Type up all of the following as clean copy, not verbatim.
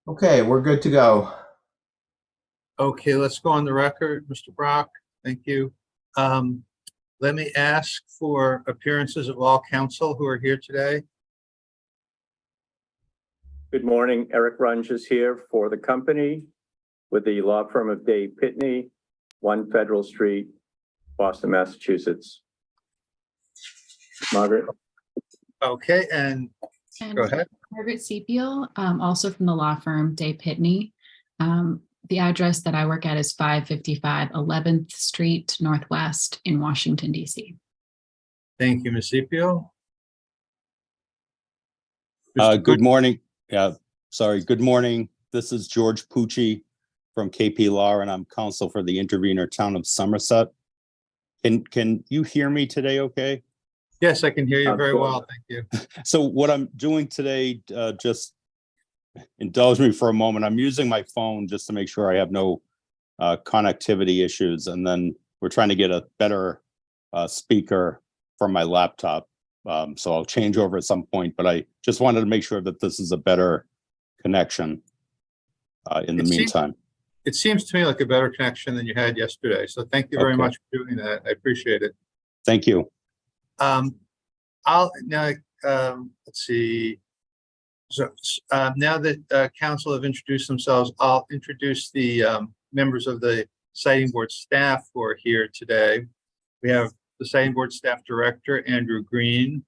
Okay, we're good to go. Okay, let's go on the record, Mr. Brock. Thank you. Let me ask for appearances of all counsel who are here today. Good morning. Eric Runge is here for the company with the law firm of Dave Pitney, 1 Federal Street, Boston, Massachusetts. Margaret? Okay, and go ahead. Margaret Sepiel, also from the law firm Day Pitney. The address that I work at is 555 11th Street Northwest in Washington, D.C. Thank you, Ms. Sepio. Good morning. Good morning. This is George Pucci from KP Law, and I'm counsel for the intervener town of Somerset. Can you hear me today okay? Yes, I can hear you very well. Thank you. So what I'm doing today, just indulge me for a moment. I'm using my phone just to make sure I have no connectivity issues. And then we're trying to get a better speaker from my laptop. So I'll change over at some point, but I just wanted to make sure that this is a better connection in the meantime. It seems to me like a better connection than you had yesterday. So thank you very much for doing that. I appreciate it. Thank you. I'll now, let's see. So now that council have introduced themselves, I'll introduce the members of the siting board staff who are here today. We have the siting board staff director, Andrew Green,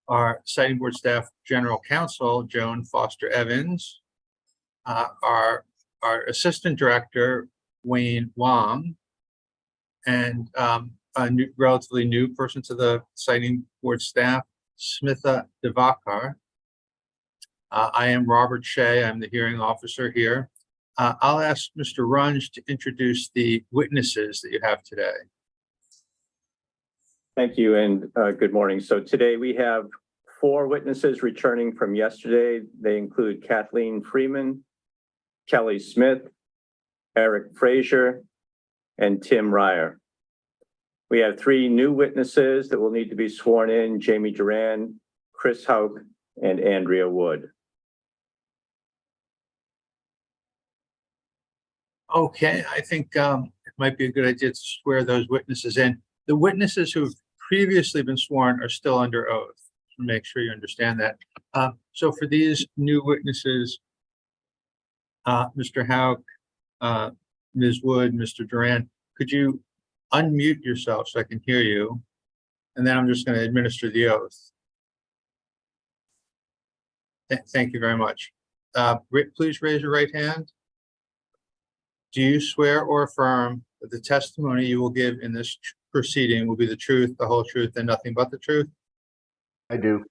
our siting board staff general counsel, Joan Foster Evans, our assistant director, Wayne Wong, and relatively new person to the siting board staff, Smitha Devakar. I am Robert Shea. I'm the hearing officer here. I'll ask Mr. Runge to introduce the witnesses that you have today. Thank you and good morning. So today we have 4 witnesses returning from yesterday. They include Kathleen Freeman, Kelly Smith, Eric Frazier, and Tim Ryer. We have 3 new witnesses that will need to be sworn in: Jamie Duran, Chris Hauk, and Andrea Wood. Okay, I think it might be a good idea to swear those witnesses in. The witnesses who've previously been sworn are still under oath. To make sure you understand that. So for these new witnesses, Mr. Hauk, Ms. Wood, Mr. Duran, could you unmute yourself so I can hear you? And then I'm just going to administer the oath. Thank you very much. Please raise your right hand. Do you swear or affirm that the testimony you will give in this proceeding will be the truth, the whole truth, and nothing but the truth? I do.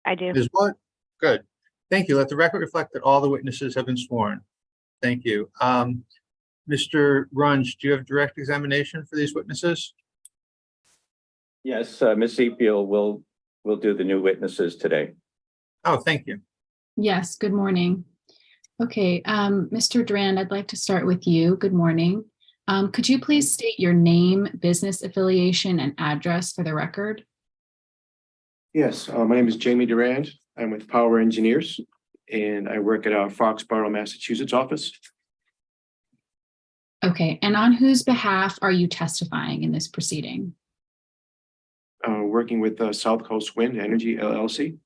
I do. Ms. Wood? Good. Thank you. Let the record reflect that all the witnesses have been sworn. Thank you. Mr. Runge, do you have direct examination for these witnesses? Yes, Ms. Sepiel will do the new witnesses today. Oh, thank you. Yes, good morning. Okay, Mr. Duran, I'd like to start with you. Good morning. Could you please state your name, business affiliation, and address for the record? Yes, my name is Jamie Durand. I'm with Power Engineers, and I work at our Foxborough, Massachusetts office. Okay, and on whose behalf are you testifying in this proceeding? Working with SouthCoast Wind Energy, LLC.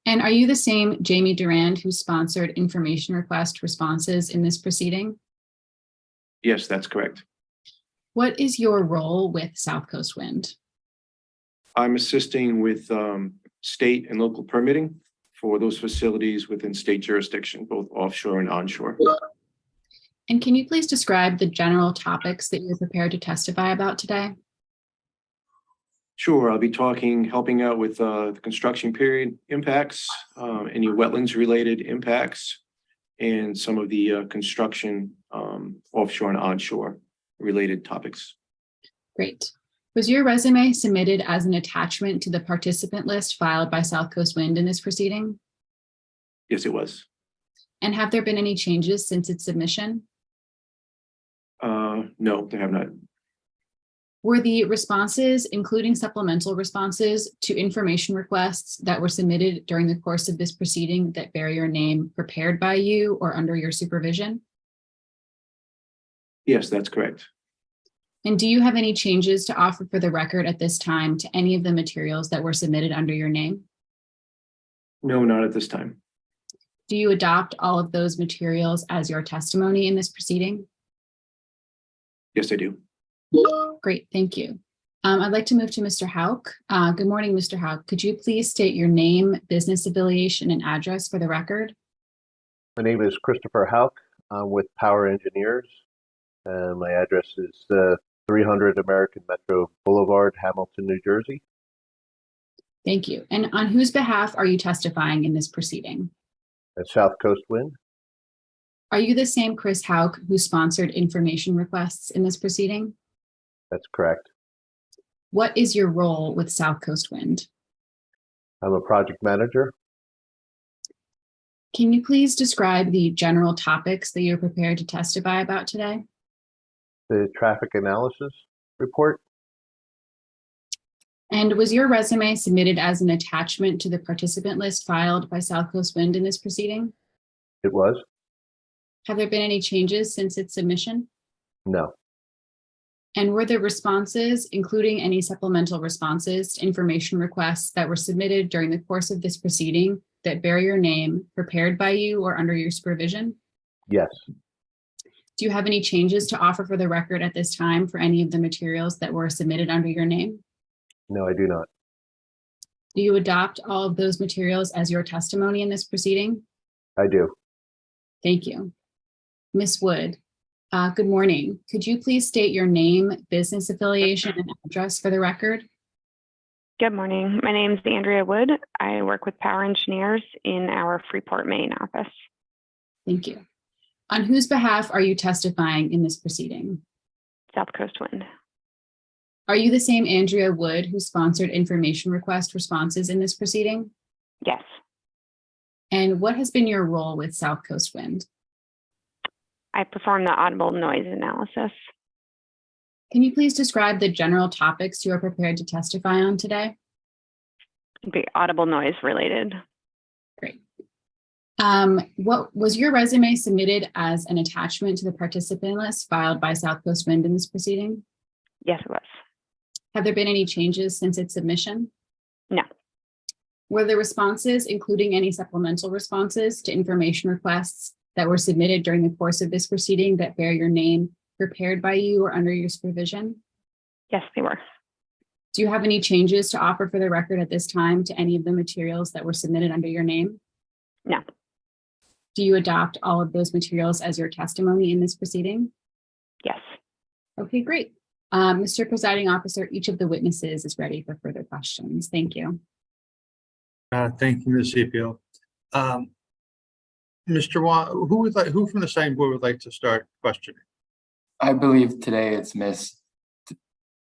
And are you the same Jamie Durand who sponsored information request responses in this proceeding? Yes, that's correct. What is your role with SouthCoast Wind? I'm assisting with state and local permitting for those facilities within state jurisdiction, both offshore and onshore. And can you please describe the general topics that you're prepared to testify about today? Sure, I'll be helping out with the construction period impacts, any wetlands related impacts, and some of the construction offshore and onshore related topics. Great. Was your resume submitted as an attachment to the participant list filed by SouthCoast Wind in this proceeding? Yes, it was. And have there been any changes since its submission? No, there have not. Were the responses, including supplemental responses to information requests that were submitted during the course of this proceeding that bear your name, prepared by you or under your supervision? Yes, that's correct. And do you have any changes to offer for the record at this time to any of the materials that were submitted under your name? No, not at this time. Do you adopt all of those materials as your testimony in this proceeding? Yes, I do. Great, thank you. I'd like to move to Mr. Hauk. Good morning, Mr. Hauk. Could you please state your name, business affiliation, and address for the record? My name is Christopher Hauk. I'm with Power Engineers. And my address is 300 American Metro Boulevard, Hamilton, New Jersey. Thank you. And on whose behalf are you testifying in this proceeding? At SouthCoast Wind. Are you the same Chris Hauk who sponsored information requests in this proceeding? That's correct. What is your role with SouthCoast Wind? I'm a project manager. Can you please describe the general topics that you're prepared to testify about today? The traffic analysis report. And was your resume submitted as an attachment to the participant list filed by SouthCoast Wind in this proceeding? It was? Have there been any changes since its submission? No. And were there responses, including any supplemental responses to information requests that were submitted during the course of this proceeding that bear your name, prepared by you or under your supervision? Yes. Do you have any changes to offer for the record at this time for any of the materials that were submitted under your name? No, I do not. Do you adopt all of those materials as your testimony in this proceeding? I do. Thank you. Ms. Wood, good morning. Could you please state your name, business affiliation, and address for the record? Good morning. My name is Andrea Wood. I work with Power Engineers in our Freeport, Maine office. Thank you. On whose behalf are you testifying in this proceeding? SouthCoast Wind. Are you the same Andrea Wood who sponsored information request responses in this proceeding? Yes. And what has been your role with SouthCoast Wind? I perform the audible noise analysis. Can you please describe the general topics you are prepared to testify on today? It'd be audible noise related. Great. What was your resume submitted as an attachment to the participant list filed by SouthCoast Wind in this proceeding? Yes, it was. Have there been any changes since its submission? No. Were the responses, including any supplemental responses to information requests that were submitted during the course of this proceeding that bear your name, prepared by you or under your supervision? Yes, they were. Do you have any changes to offer for the record at this time to any of the materials that were submitted under your name? No. Do you adopt all of those materials as your testimony in this proceeding? Yes. Okay, great. Mr. Presiding Officer, each of the witnesses is ready for further questions. Thank you. Thank you, Ms. Zepio. Mr. Wong, who from the same board would like to start questioning? I believe today it's Ms.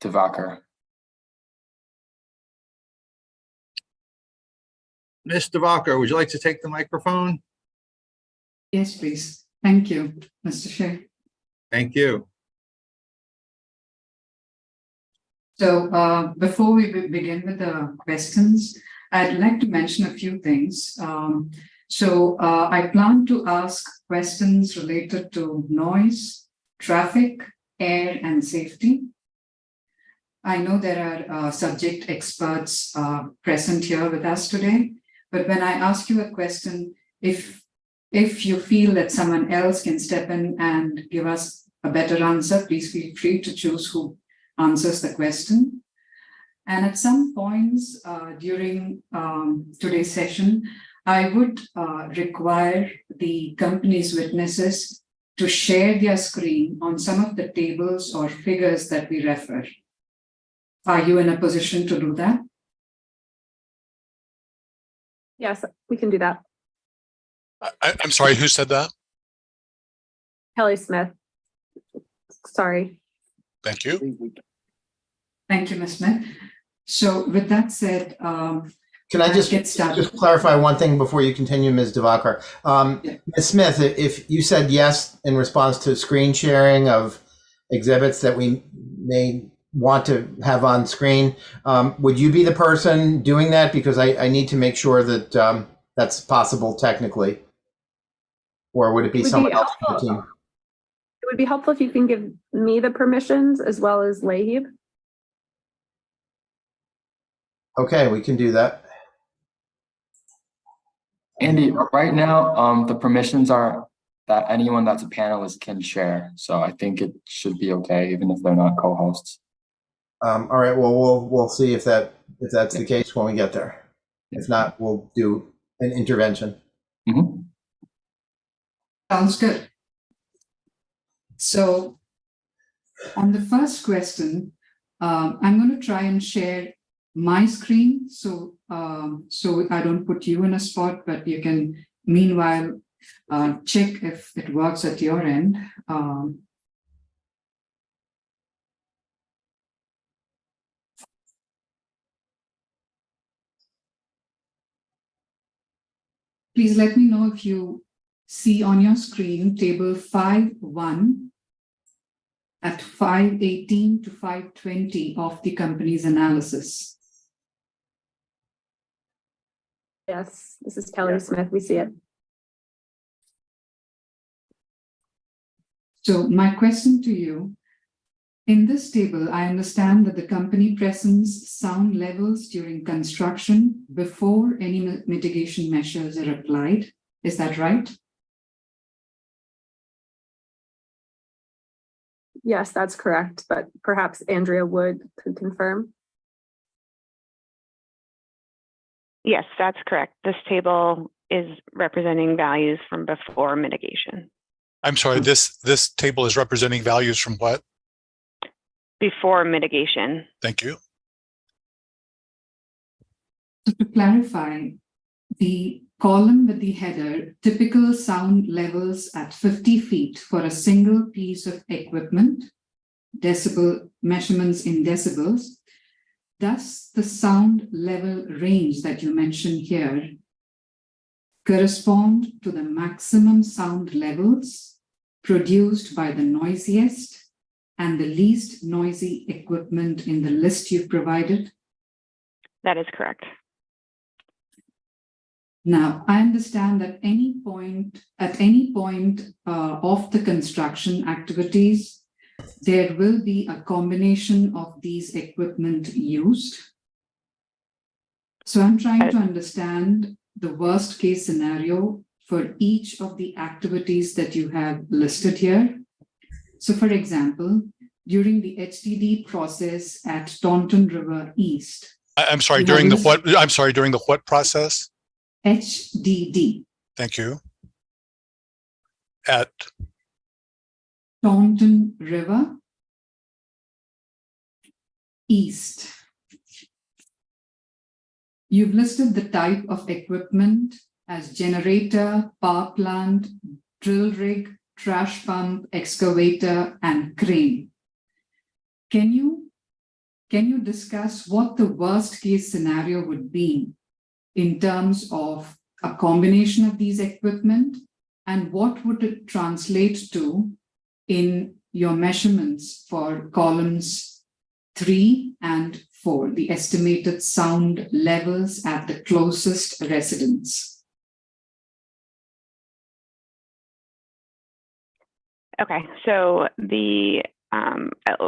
Devakar. Ms. Devakar, would you like to take the microphone? Yes, please. Thank you, Mr. Chair. Thank you. So before we begin with the questions, I'd like to mention a few things. I plan to ask questions related to noise, traffic, air, and safety. I know there are subject experts present here with us today, but when I ask you a question, if you feel that someone else can step in and give us a better answer, please feel free to choose who answers the question. And at some points during today's session, I would require the company's witnesses to share their screen on some of the tables or figures that we refer. Are you in a position to do that? Yes, we can do that. I'm sorry, who said that? Kelly Smith. Sorry. Thank you. Thank you, Ms. Smith. So with that said, Can I just get started? clarify one thing before you continue, Ms. Devakar? Ms. Smith, if you said yes in response to screen sharing of exhibits that we may want to have on screen. Would you be the person doing that? Because I need to make sure that that's possible technically. Or would it be someone else from the team? It would be helpful if you can give me the permissions as well as Lahib. Okay, we can do that. Andy, right now, the permissions are that anyone that's a panelist can share. So I think it should be okay, even if they're not co-hosts. All right. Well, we'll see if that's the case when we get there. If not, we'll do an intervention. Mm-hmm. Sounds good. So on the first question, I'm going to try and share my screen. So I don't put you in a spot, but you can meanwhile check if it works at your end. Please let me know if you see on your screen table 5.1 at 5:18 to 5:20 of the company's analysis. Yes, this is Kelly Smith. We see it. So my question to you, in this table, I understand that the company presents sound levels during construction before any mitigation measures are applied. Is that right? Yes, that's correct. But perhaps Andrea Wood could confirm. Yes, that's correct. This table is representing values from before mitigation. I'm sorry, this table is representing values from what? Before mitigation. Thank you. So to clarify, the column with the header, typical sound levels at 50 feet for a single piece of equipment, decibel measurements in decibels. Does the sound level range that you mentioned here correspond to the maximum sound levels produced by the noisiest and the least noisy equipment in the list you've provided? That is correct. Now, I understand that at any point of the construction activities, there will be a combination of these equipment used. So I'm trying to understand the worst case scenario for each of the activities that you have listed here. So for example, during the HDD process at Taunton River East. I'm sorry, during the what? I'm sorry, during the what process? HDD. Thank you. At Taunton River East. You've listed the type of equipment as generator, power plant, drill rig, trash pump, excavator, and crane. Can you discuss what the worst case scenario would be in terms of a combination of these equipment, and what would it translate to in your measurements for columns 3 and 4, the estimated sound levels at the closest residence? Okay, so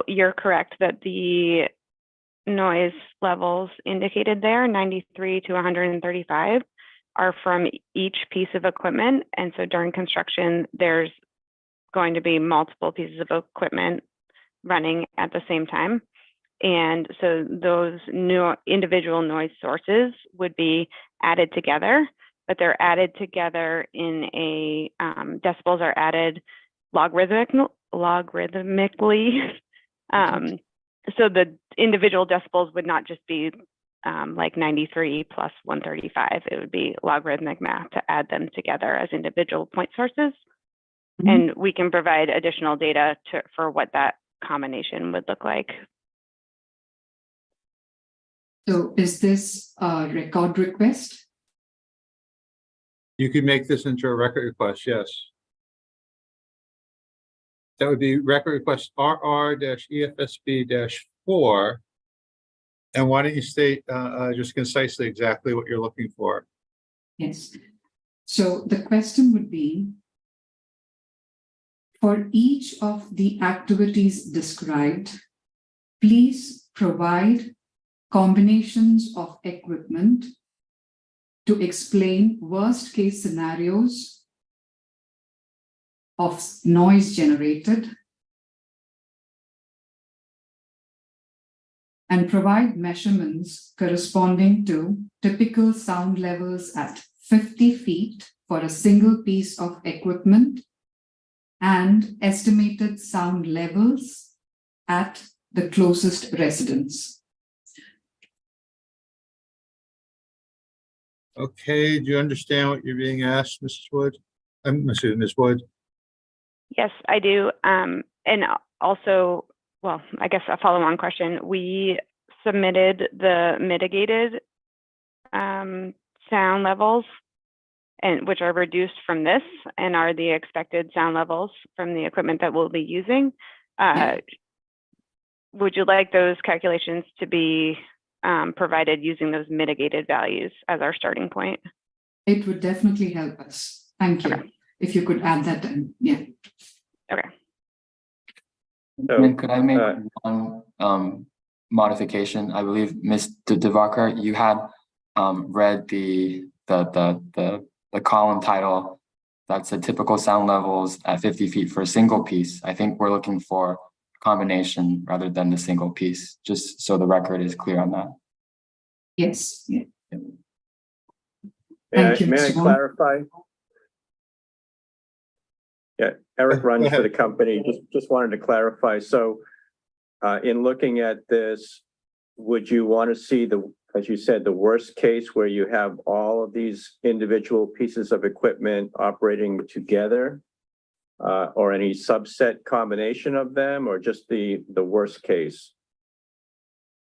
you're correct that the noise levels indicated there, 93 to 135, are from each piece of equipment. And so during construction, there's going to be multiple pieces of equipment running at the same time. And so those new individual noise sources would be added together, but they're added together in a, decibels are added logarithmically. So the individual decibels would not just be like 93 plus 135. It would be logarithmic math to add them together as individual point sources. Mm-hmm. And we can provide additional data for what that combination would look like. So is this a record request? You could make this into a record request, yes. That would be record request RR-EFSB-5 4. And why don't you state just concisely exactly what you're looking for? Yes. So the question would be, for each of the activities described, please provide combinations of equipment to explain worst case scenarios of noise generated and provide measurements corresponding to typical sound levels at 50 feet for a single piece of equipment and estimated sound levels at the closest residence. Okay, do you understand what you're being asked, Mrs. Wood? Excuse me, Ms. Wood? Yes, I do. And also, well, I guess a follow-on question. We submitted the mitigated sound levels, and which are reduced from this and are the expected sound levels from the equipment that we'll be using. Would you like those calculations to be provided using those mitigated values as our starting point? It would definitely help us. Thank you. Okay. If you could add that in, yeah. Okay. So, Could I make one modification? I believe Ms. Devakar, you had read the column title that said typical sound levels at 50 feet for a single piece. I think we're looking for combination rather than the single piece, just so the record is clear on that. Yes. Yeah. may Thank you, I Mr. Wong. clarify? Yeah, Eric runs Go for the ahead. company. Just wanted to clarify. So in looking at this, would you want to see as you said, the worst case where you have all of these individual pieces of equipment operating together, or any subset combination of them, or just the worst case?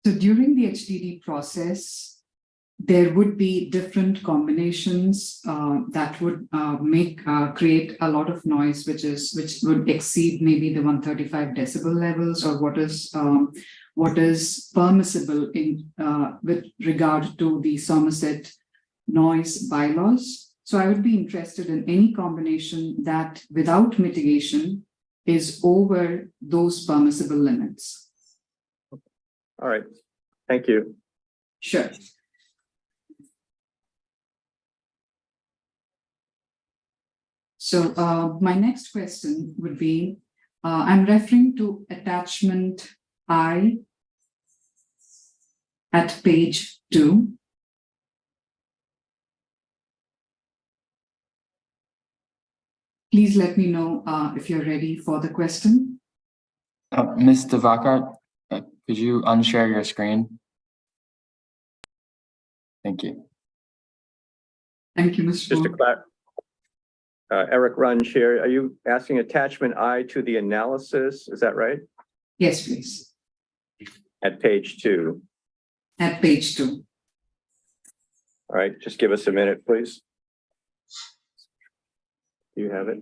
So during the HDD process, there would be different combinations that would create a lot of noise, which would exceed maybe the 135 decibel levels, or what is permissible in with regard to the Somerset noise bylaws. So I would be interested in any combination that, without mitigation, is over those permissible limits. All right, thank you. Sure. So my next question would be, I'm referring to attachment I at page 2. Please let me know if you're ready for the question. Ms. Devakar, could you unshare your screen? Thank you. Thank you, Mr. Just to Wong. clarify, Eric Runge here. Are you asking attachment I to the analysis? Is that right? Yes, please. At page 2. At page 2. All right, just give us a minute, please. Do you have it?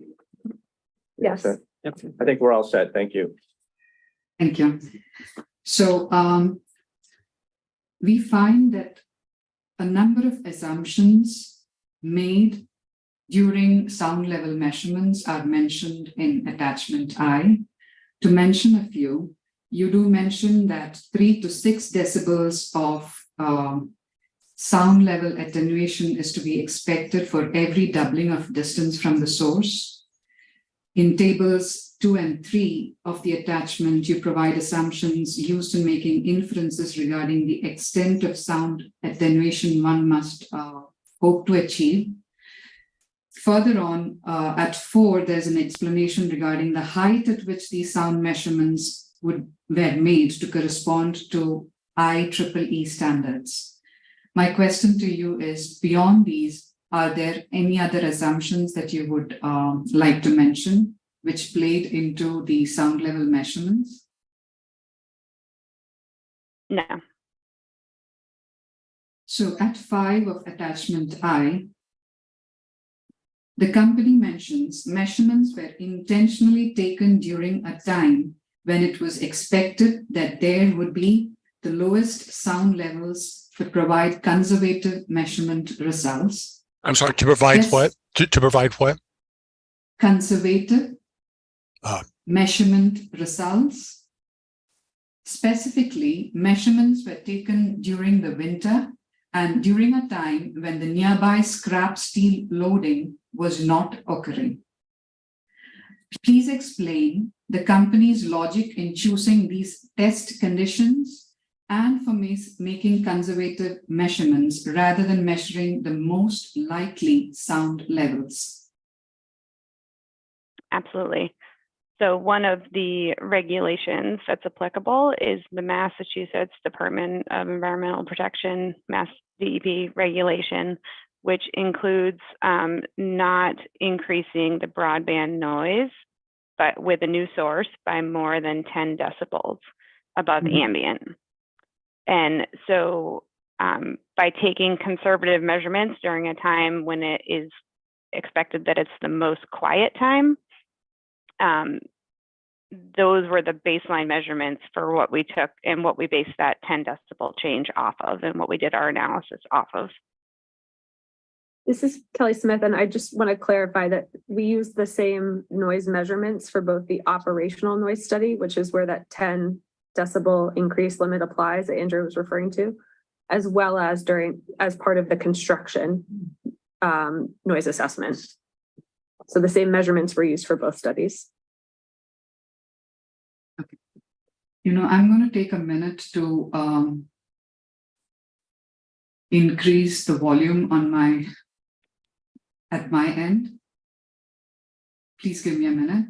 Yes. Set? I think we're all set. Thank you. Thank you. So we find that a number of assumptions made during sound level measurements are mentioned in attachment I. To mention a few, you do mention that 3 to 6 decibels of sound level attenuation is to be expected for every doubling of distance from the source. In tables 2 and 3 of the attachment, you provide assumptions used in making inferences regarding the extent of sound attenuation one must hope to achieve. Further on, at 4, there's an explanation regarding the height at which these sound measurements were made to correspond to IEEE standards. My question to you is, beyond these, are there any other assumptions that you would like to mention which played into the sound level measurements? No. So at 5 of attachment I, the company mentions measurements were intentionally taken during a time when it was expected that there would be the lowest sound levels to provide conservative measurement results. I'm sorry, to provide Yes. what? To provide what? Conservative Ah. measurement results. Specifically, measurements were taken during the winter and during a time when the nearby scrap steel loading was not occurring. Please explain the company's logic in choosing these test conditions and for making conservative measurements rather than measuring the most likely sound levels. Absolutely. So one of the regulations that's applicable is the Massachusetts Department of Environmental Protection, Mass DEP regulation, which includes not increasing the broadband noise, but with a new source by more than 10 decibels above ambient. And so by taking conservative measurements during a time when it is expected that it's the most quiet time, those were the baseline measurements for what we took and what we based that 10 decibel change off of and what we did our analysis off of. This is Kelly Smith, and I just want to clarify that we use the same noise measurements for both the operational noise study, which is where that 10 decibel increase limit applies that Andrew was referring to, as well as as part of the construction noise assessment. So the same measurements were used for both studies. Okay. I'm going to take a minute to increase the volume on at my end. Please give me a minute.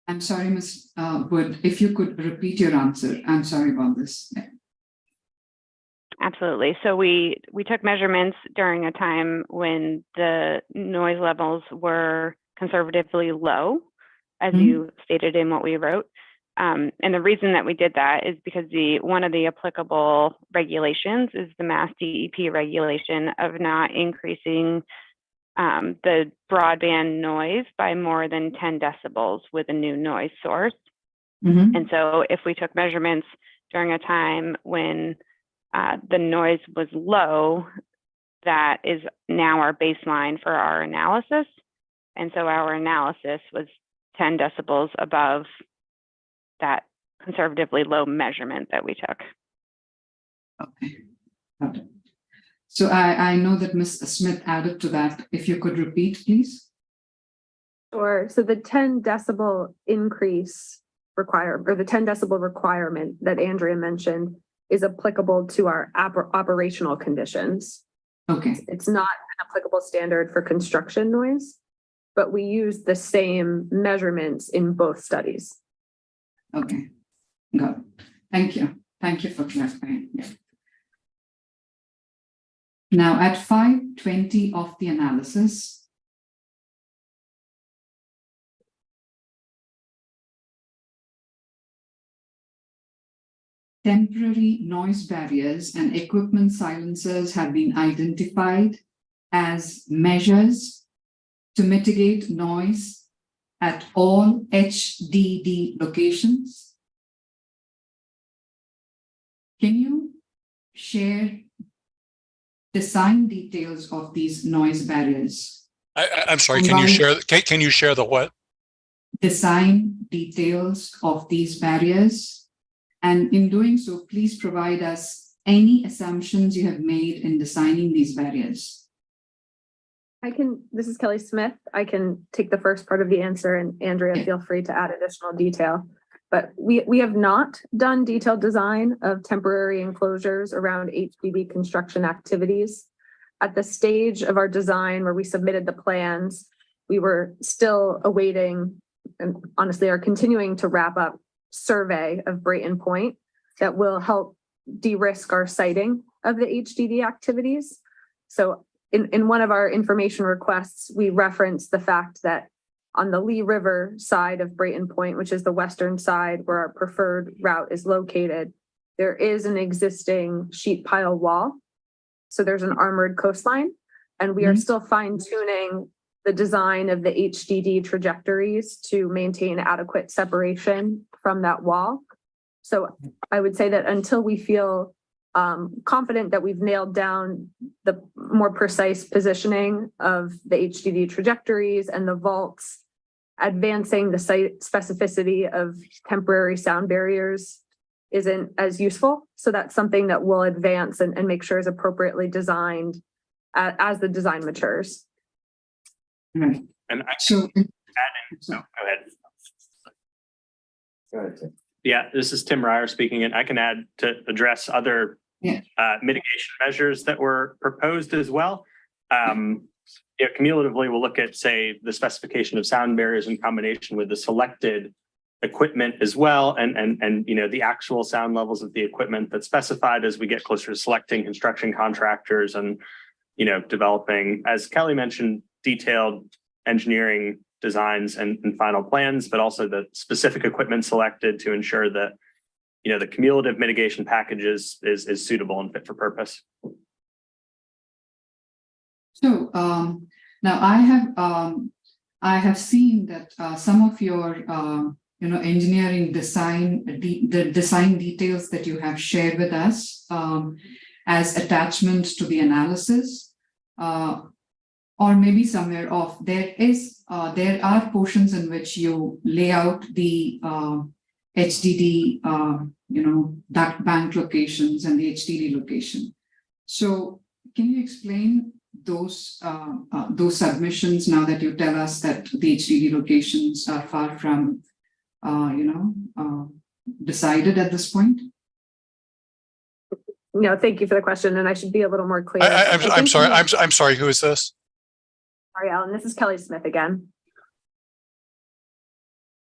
I'm sorry, Ms. Wood, if you could repeat your answer. I'm sorry about this. Absolutely. So we took measurements during a time when the noise levels were conservatively low, as you stated in what we wrote. And the reason that we did that is because one of the applicable regulations is the Mass DEP regulation of not increasing the broadband noise by more than 10 decibels with a new noise source. And so if we took measurements during a time when the noise was low, that is now our baseline for our analysis. And so our analysis was 10 decibels above that conservatively low measurement that we took. Okay. Got it. So I know that Ms. Smith added to that. If you could repeat, please. Sure. So the 10 decibel increase the 10 decibel requirement that Andrea mentioned is applicable to our operational conditions. Okay. It's not an applicable standard for construction noise, but we use the same measurements in both studies. Okay. Got it. Thank you. Thank you for clarifying. Yeah. Now at 5:20 of the analysis, temporary noise barriers and equipment silencers have been identified as measures to mitigate noise at all HDD locations. Can you share design details of these noise barriers? I'm sorry, can you share the what? Design details of these barriers. And in doing so, please provide us any assumptions you have made in designing these barriers. This is Kelly Smith. I can take the first part of the answer, and Andrea, feel free to add additional detail. But we have not done detailed design of temporary enclosures around HDD construction activities. At the stage of our design where we submitted the plans, we were still awaiting, and honestly are continuing to wrap up survey of Brayton Point that will help de-risk our siting of the HDD activities. So in one of our information requests, we referenced the fact that on the Lee River side of Brayton Point, which is the western side where our preferred route is located, there is an existing sheet pile wall. So there's an armored coastline, and we are still fine tuning the design of the HDD trajectories to maintain adequate separation from that wall. So I would say that until we feel confident that we've nailed down the more precise positioning of the HDD trajectories and the vaults, advancing the site specificity of temporary sound barriers isn't as useful. So that's something that we'll advance and make sure is appropriately designed as the design matures. Right. And I So, can add in, go ahead. Go ahead, Tim. Yeah, this is Tim Ryer speaking, and I can add to address other Yeah. Mitigation measures that were proposed as well. Cumulatively, we'll look at, say, the specification of sound barriers in combination with the selected equipment as well, and you know, the actual sound levels of the equipment that's specified as we get closer to selecting construction contractors and, you know, developing, as Kelly mentioned, detailed engineering designs and final plans, but also the specific equipment selected to ensure that, you know, the cumulative mitigation package is suitable and fit for purpose. So now I have seen that some of your engineering design, the design details that you have shared with us as attachments to the analysis, or maybe somewhere off. There are portions in which you lay out the HDD, duct bank locations and the HDD location. So can you explain those submissions now that you tell us that the HDD locations are far from, decided at this point? No, thank you for the question, and I should be a little more clear. I'm sorry. I'm sorry. Who is this? Sorry, Alan. This is Kelly Smith again.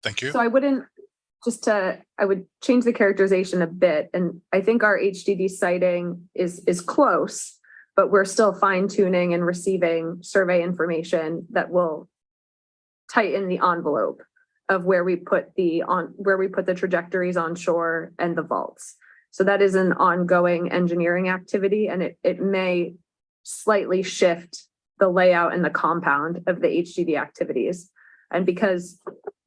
Thank you. So I would change the characterization a bit, and I think our HDD siting is close, but we're still fine tuning and receiving survey information that will tighten the envelope of where we put the trajectories onshore and the vaults. So that is an ongoing engineering activity, and it may slightly shift the layout and the compound of the HDD activities. And because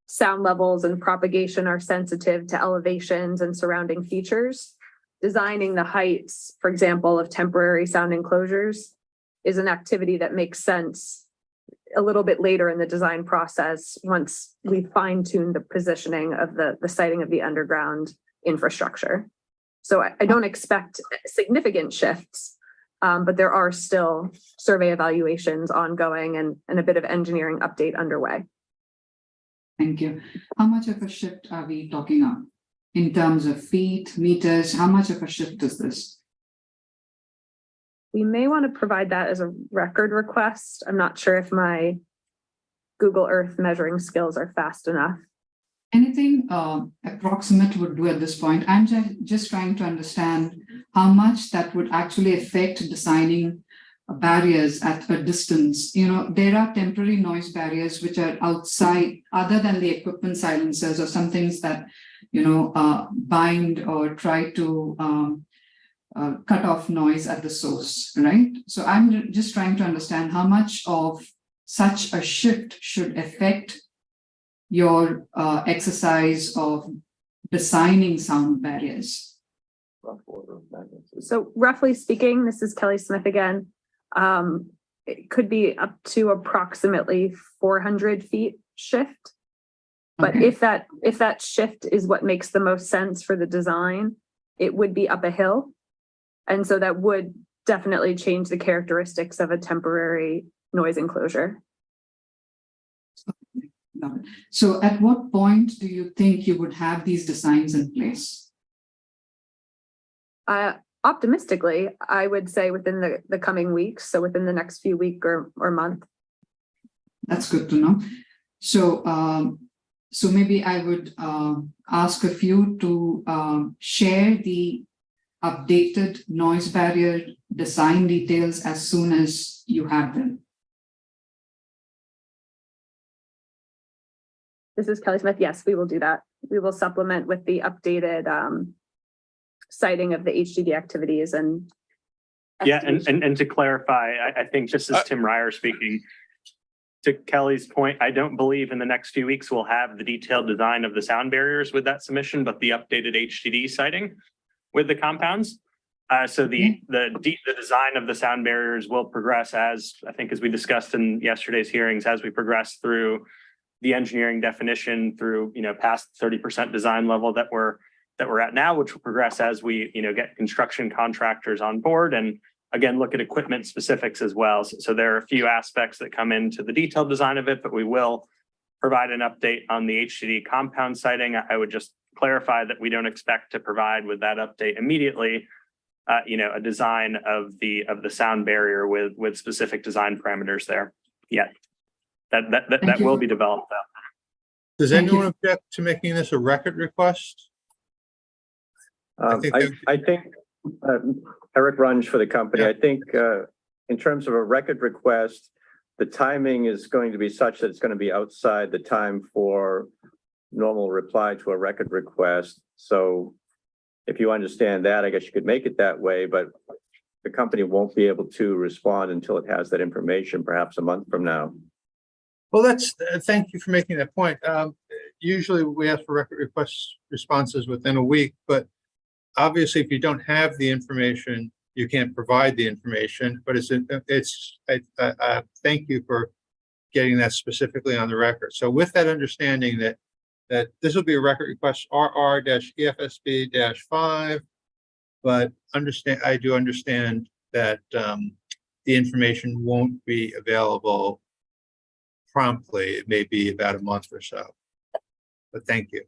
sound levels and propagation are sensitive to elevations and surrounding features, designing the heights, for example, of temporary sound enclosures is an activity that makes sense a little bit later in the design process once we fine-tune the positioning of the siting of the underground infrastructure. So I don't expect significant shifts, but there are still survey evaluations ongoing and a bit of engineering update underway. Thank you. How much of a shift are we talking of in terms of feet, meters? How much of a shift is this? We may want to provide that as a record request. I'm not sure if my Google Earth measuring skills are fast enough. Anything approximate would do at this point. I'm just trying to understand how much that would actually affect designing barriers at a distance. There are temporary noise barriers which are outside, other than the equipment silencers or some things that bind or try to cut off noise at the source, right? So I'm just trying to understand how much of such a shift should affect your exercise of designing sound barriers. So roughly speaking, this is Kelly Smith again. It could be up to approximately 400 feet shift. But Okay. if that shift is what makes the most sense for the design, it would be up a hill. And so that would definitely change the characteristics of a temporary noise enclosure. So at what point do you think you would have these designs in place? Optimistically, I would say within the coming weeks, so within the next few weeks or month. That's good to know. So maybe I would ask of you to share the updated noise barrier design details as soon as you have them. This is Kelly Smith. Yes, we will do that. We will supplement with the updated citing of the HDD activities and. Yeah, and to clarify, I think just as Tim Ryer speaking, to Kelly's point, I don't believe in the next few weeks we'll have the detailed design of the sound barriers with that submission, but the updated HDD citing with the compounds. So the design of the sound barriers will progress as we discussed in yesterday's hearings, as we progress through the engineering definition through, past 30% design level that we're at now, which will progress as we, get construction contractors on board and again, look at equipment specifics as well. So there are a few aspects that come into the detailed design of it, but we will provide an update on the HDD compound siting. I would just clarify that we don't expect to provide with that update immediately, a design of the sound barrier with specific design parameters there. Yeah, that will be developed though. Does anyone object to making this a record request? I think Eric Runge for the company. I think in terms of a record request, the timing is going to be such that it's going to be outside the time for normal reply to a record request. So if you understand that, I guess you could make it that way, but the company won't be able to respond until it has that information, perhaps a month from now. Well, thank you for making that point. Usually we ask for record request responses within a week, but obviously if you don't have the information, you can't provide the information, but thank you for getting that specifically on the record. So with that understanding that this will be a record request RR-EFSB-5, but I do understand that the information won't be available promptly. It may be about a month or so, but thank you.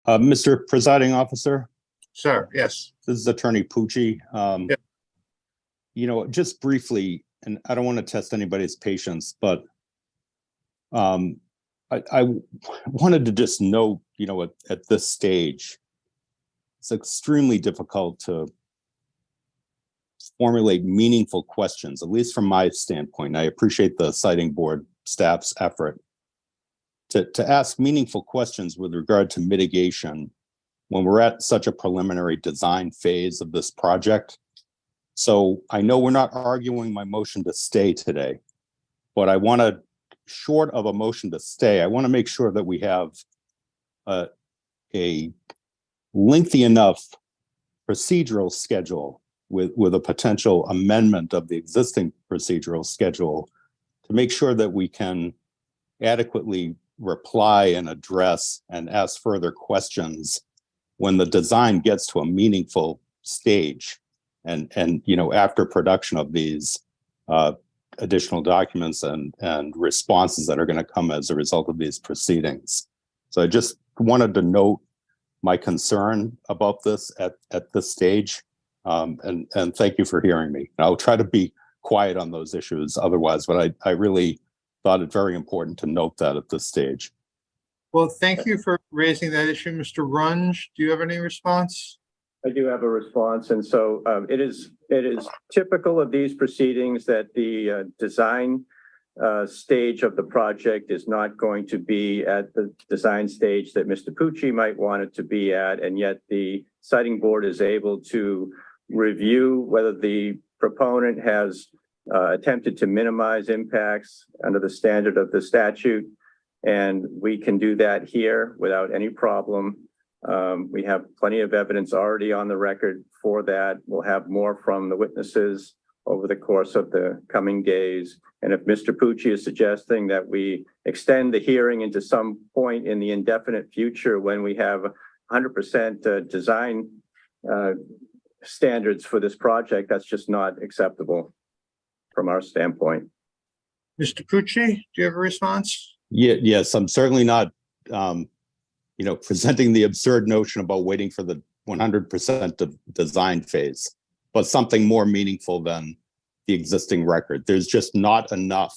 Mr. Presiding Officer. Sir, yes. This is Attorney Pucci. Just briefly, and I don't want to test anybody's patience, but I wanted to just note, at this stage, it's extremely difficult to formulate meaningful questions, at least from my standpoint. I appreciate the citing board staff's effort to ask meaningful questions with regard to mitigation when we're at such a preliminary design phase of this project. So I know we're not arguing my motion to stay today, but I want to, short of a motion to stay, I want to make sure that we have a lengthy enough procedural schedule with a potential amendment of the existing procedural schedule to make sure that we can adequately reply and address and ask further questions when the design gets to a meaningful stage and after production of these additional documents and responses that are going to come as a result of these proceedings. So I just wanted to note my concern about this at this stage, and thank you for hearing me. I'll try to be quiet on those issues otherwise, but I really thought it very important to note that at this stage. Well, thank you for raising that issue, Mr. Runge. Do you have any response? I do have a response, and so it is typical of these proceedings that the design stage of the project is not going to be at the design stage that Mr. Pucci might want it to be at, and yet the citing board is able to review whether the proponent has attempted to minimize impacts under the standard of the statute, and we can do that here without any problem. We have plenty of evidence already on the record for that. We'll have more from the witnesses over the course of the coming days. And if Mr. Pucci is suggesting that we extend the hearing into some point in the indefinite future when we have 100% design standards for this project, that's just not acceptable from our standpoint. Mr. Pucci, do you have a response? Yes, I'm certainly not presenting the absurd notion about waiting for the 100% of design phase, but something more meaningful than the existing record. There's just not enough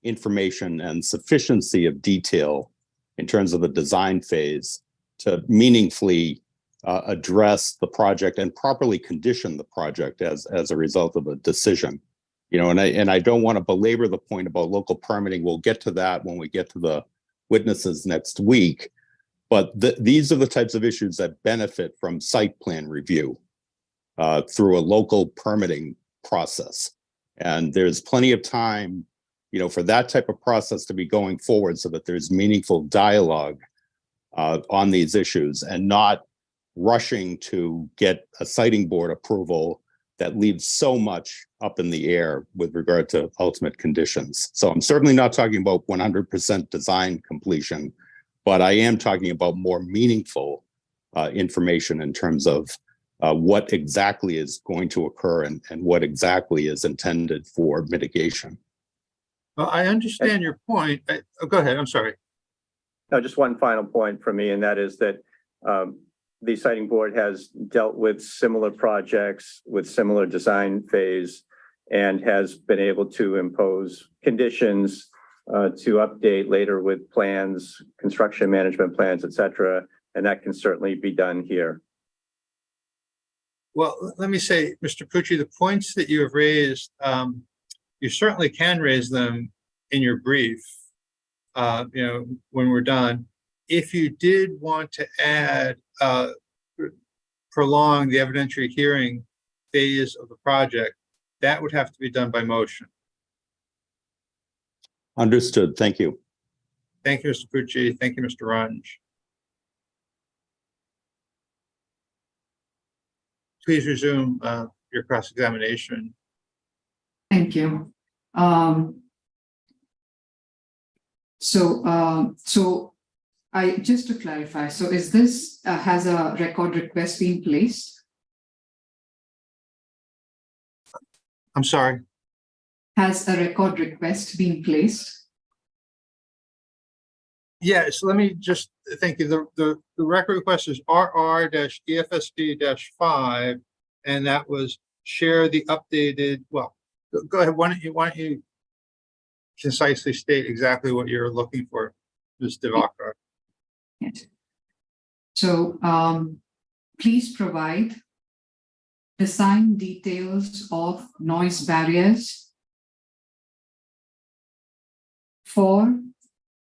information and sufficiency of detail in terms of the design phase to meaningfully address the project and properly condition the project as a result of a decision. And I don't want to belabor the point about local permitting. We'll get to that when we get to the witnesses next week. But these are the types of issues that benefit from site plan review through a local permitting process. And there's plenty of time, for that type of process to be going forward so that there's meaningful dialogue on these issues and not rushing to get a siting board approval that leaves so much up in the air with regard to ultimate conditions. So I'm certainly not talking about 100% design completion, but I am talking about more meaningful information in terms of what exactly is going to occur and what exactly is intended for mitigation. Well, I understand your point. Go ahead. I'm sorry. No, just one final point for me, and that is that the siting board has dealt with similar projects with similar design phase and has been able to impose conditions to update later with plans, construction management plans, et cetera. And that can certainly be done here. Well, let me say, Mr. Pucci, the points that you have raised, you certainly can raise them in your brief, when we're done. If you did want to add, prolong the evidentiary hearing phase of the project, that would have to be done by motion. Understood. Thank you. Thank you, Mr. Pucci. Thank you, Mr. Runge. Please resume your cross-examination. Thank you. So I just to clarify, so is this has a record request been placed? I'm sorry. Has a record request been placed? Yes, let me just thank you. The record request is RR-EFSB-5, and that was share the updated. Well, go ahead. Why don't you concisely state exactly what you're looking for, Ms. Devakar? Yes. So please provide design details of noise barriers for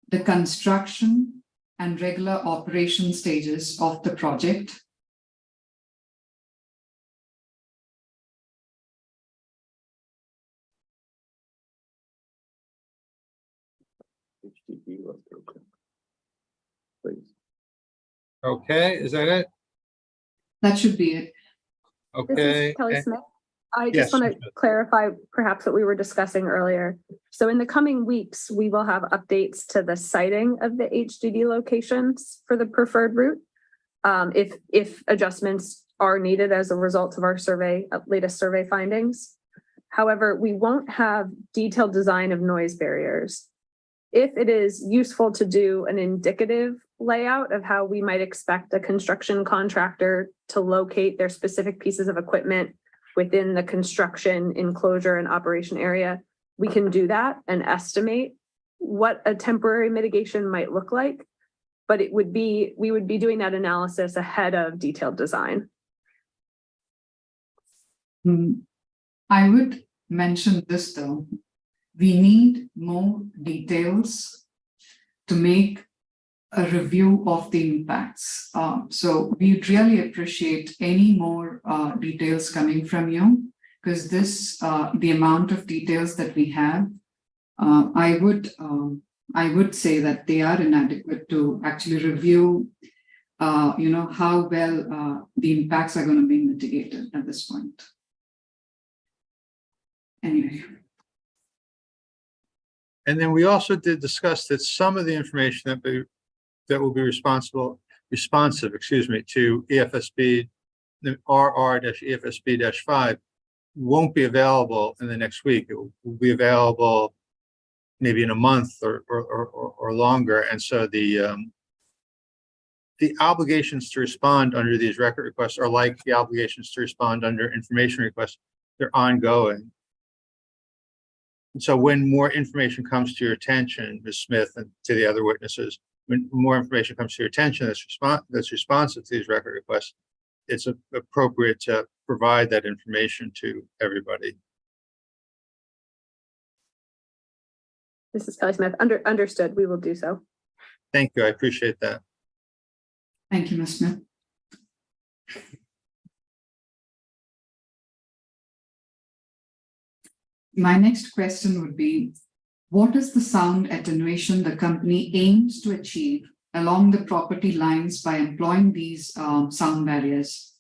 the construction and regular operation stages of the project. Please. Okay, is that it? That should be it. Okay. This is Kelly Smith. I Yes, just want to clarify perhaps what we were discussing earlier. So in the coming weeks, we will have updates to the siting of the HDD locations for the preferred route. If adjustments are needed as a result of our latest survey findings. However, we won't have detailed design of noise barriers. If it is useful to do an indicative layout of how we might expect a construction contractor to locate their specific pieces of equipment within the construction enclosure and operation area, we can do that and estimate what a temporary mitigation might look like. But we would be doing that analysis ahead of detailed design. I would mention this though. We need more details to make a review of the impacts. So we'd really appreciate any more details coming from you, because this, the amount of details that we have, I would say that they are inadequate to actually review, how well the impacts are going to be mitigated at this point. Anyway. And then we also did discuss that some of the information that will be responsive, to EFSB, the RR-EFSB-5 won't be available in the next week. It will be available maybe in a month or longer. And so the obligations to respond under these record requests are like the obligations to respond under information requests. They're ongoing. And so when more information comes to your attention, Ms. Smith, and to the other witnesses, when more information comes to your attention that's responsive to these record requests, it's appropriate to provide that information to everybody. This is Kelly Smith. Understood. We will do so. Thank you. I appreciate that. Thank you, Ms. Smith. My next question would be, what is the sound attenuation the company aims to achieve along the property lines by employing these sound barriers?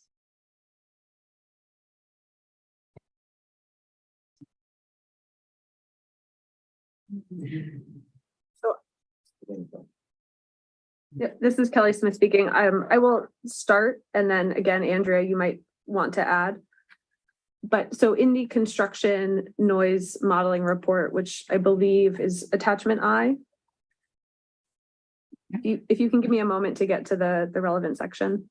Yeah, this is Kelly Smith speaking. I will start, and then again, Andrea, you might want to add. But so in the construction noise modeling report, which I believe is attachment I, if you can give me a moment to get to the relevant section.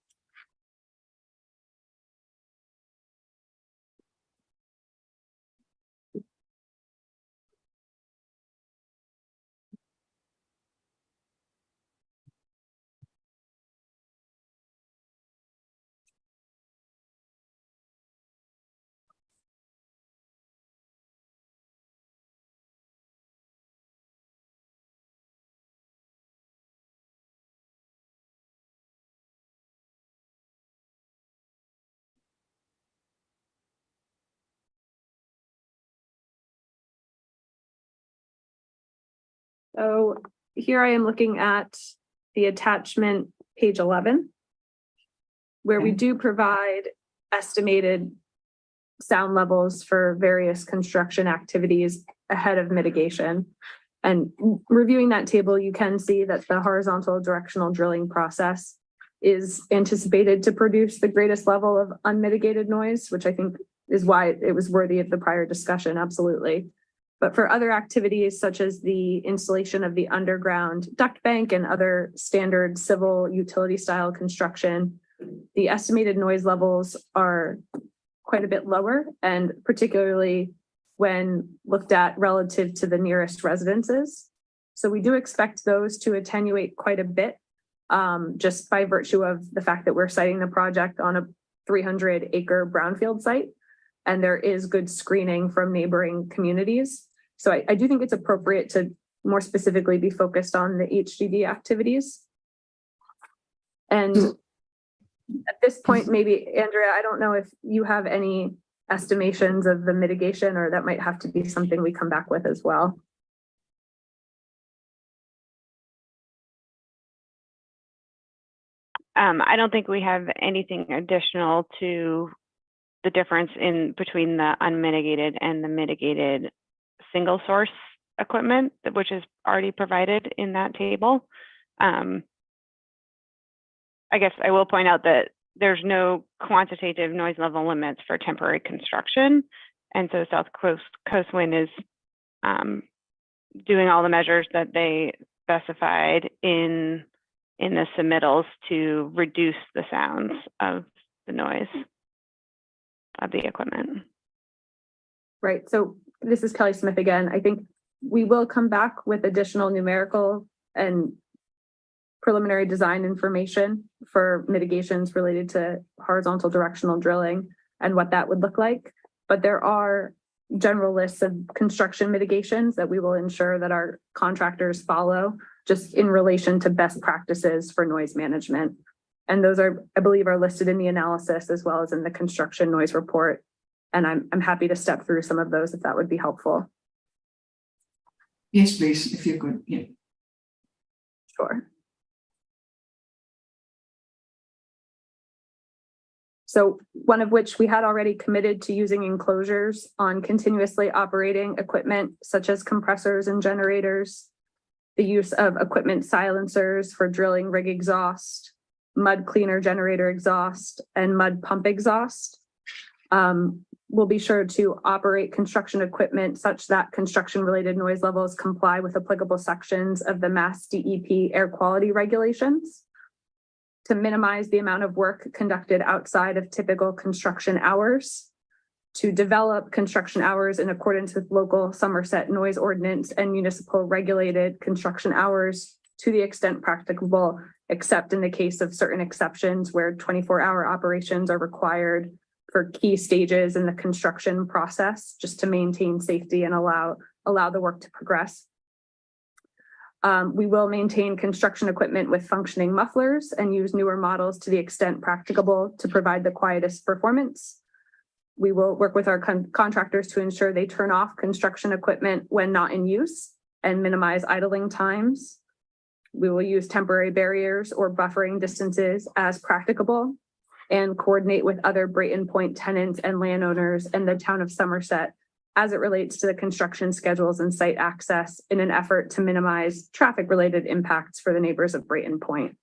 So here I am looking at the attachment, page 11, where we do provide estimated sound levels for various construction activities ahead of mitigation. And reviewing that table, you can see that the horizontal directional drilling process is anticipated to produce the greatest level of unmitigated noise, which I think is why it was worthy of the prior discussion, absolutely. But for other activities such as the installation of the underground duct bank and other standard civil utility style construction, the estimated noise levels are quite a bit lower, and particularly when looked at relative to the nearest residences. So we do expect those to attenuate quite a bit, just by virtue of the fact that we're siting the project on a 300-acre brownfield site, and there is good screening from neighboring communities. So I do think it's appropriate to more specifically be focused on the HDD activities. And at this point, maybe, Andrea, I don't know if you have any estimations of the mitigation, or that might have to be something we come back with as well. I don't think we have anything additional to the difference in between the unmitigated and the mitigated single source equipment, which is already provided in that table. I guess I will point out that there's no quantitative noise level limits for temporary construction. And so SouthCoast Wind is doing all the measures that they specified in the submittals to reduce the sounds of the noise of the equipment. Right. So this is Kelly Smith again. I think we will come back with additional numerical and preliminary design information for mitigations related to horizontal directional drilling and what that would look like. But there are general lists of construction mitigations that we will ensure that our contractors follow, just in relation to best practices for noise management. And those are, I believe, are listed in the analysis as well as in the construction noise report. And I'm happy to step through some of those if that would be helpful. Yes, please, if you could. Yeah. Sure. So one of which we had already committed to using enclosures on continuously operating equipment such as compressors and generators, the use of equipment silencers for drilling rig exhaust, mud cleaner generator exhaust, and mud pump exhaust. We'll be sure to operate construction equipment such that construction-related noise levels comply with applicable sections of the Mass DEP air quality regulations, to minimize the amount of work conducted outside of typical construction hours, to develop construction hours in accordance with local Somerset noise ordinance and municipal regulated construction hours to the extent practicable, except in the case of certain exceptions where 24-hour operations are required for key stages in the construction process, just to maintain safety and allow the work to progress. We will maintain construction equipment with functioning mufflers and use newer models to the extent practicable to provide the quietest performance. We will work with our contractors to ensure they turn off construction equipment when not in use and minimize idling times. We will use temporary barriers or buffering distances as practicable and coordinate with other Brayton Point tenants and landowners in the town of Somerset as it relates to the construction schedules and site access in an effort to minimize traffic-related impacts for the neighbors of Brayton Point.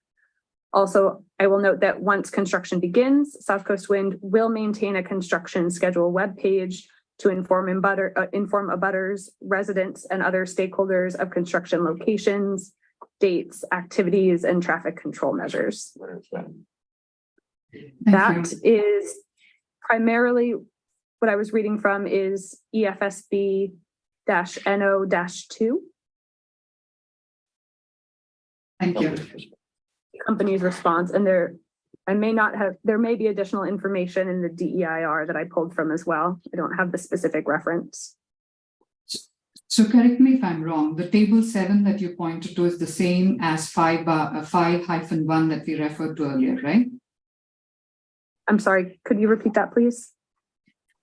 Also, I will note that once construction begins, South Coast Wind will maintain a construction schedule webpage to inform abutters, residents, and other stakeholders of construction locations, dates, activities, and traffic control measures. That is primarily what I was reading from is EFSB-NO-2. Thank you. Company's response, and there may be additional information in the DEIR that I pulled from as well. I don't have the specific reference. So correct me if I'm wrong, the table 7 that you pointed to is the same as 5-1 that we referred to earlier, right? I'm sorry, could you repeat that, please?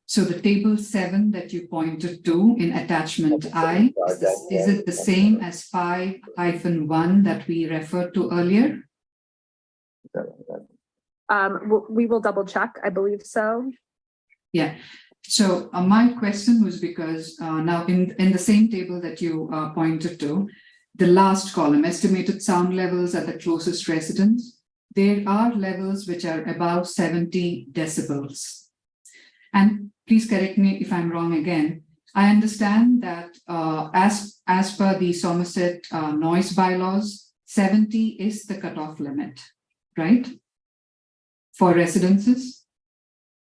So the table 7 that you pointed to in attachment I, is it the same as 5-1 that we referred to earlier? We will double check, I believe so. Yeah. So my question was because now in the same table that you pointed to, the last column, estimated sound levels at the closest residence, there are levels which are above 70 decibels. And please correct me if I'm wrong again. I understand that as per the Somerset noise bylaws, 70 is the cutoff limit, right? For residences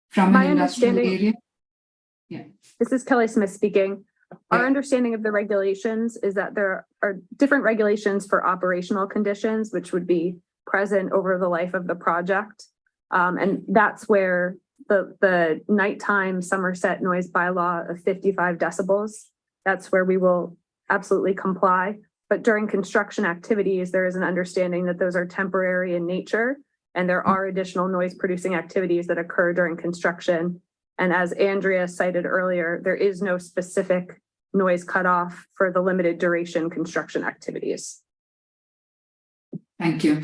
from an industrial area. Yeah. This is Kelly Smith speaking. Our understanding of the regulations is that there are different regulations for operational conditions, which would be present over the life of the project. And that's where the nighttime Somerset noise bylaw of 55 decibels, that's where we will absolutely comply. But during construction activities, there is an understanding that those are temporary in nature, and there are additional noise producing activities that occur during construction. And as Andrea cited earlier, there is no specific noise cutoff for the limited duration construction activities. Thank you.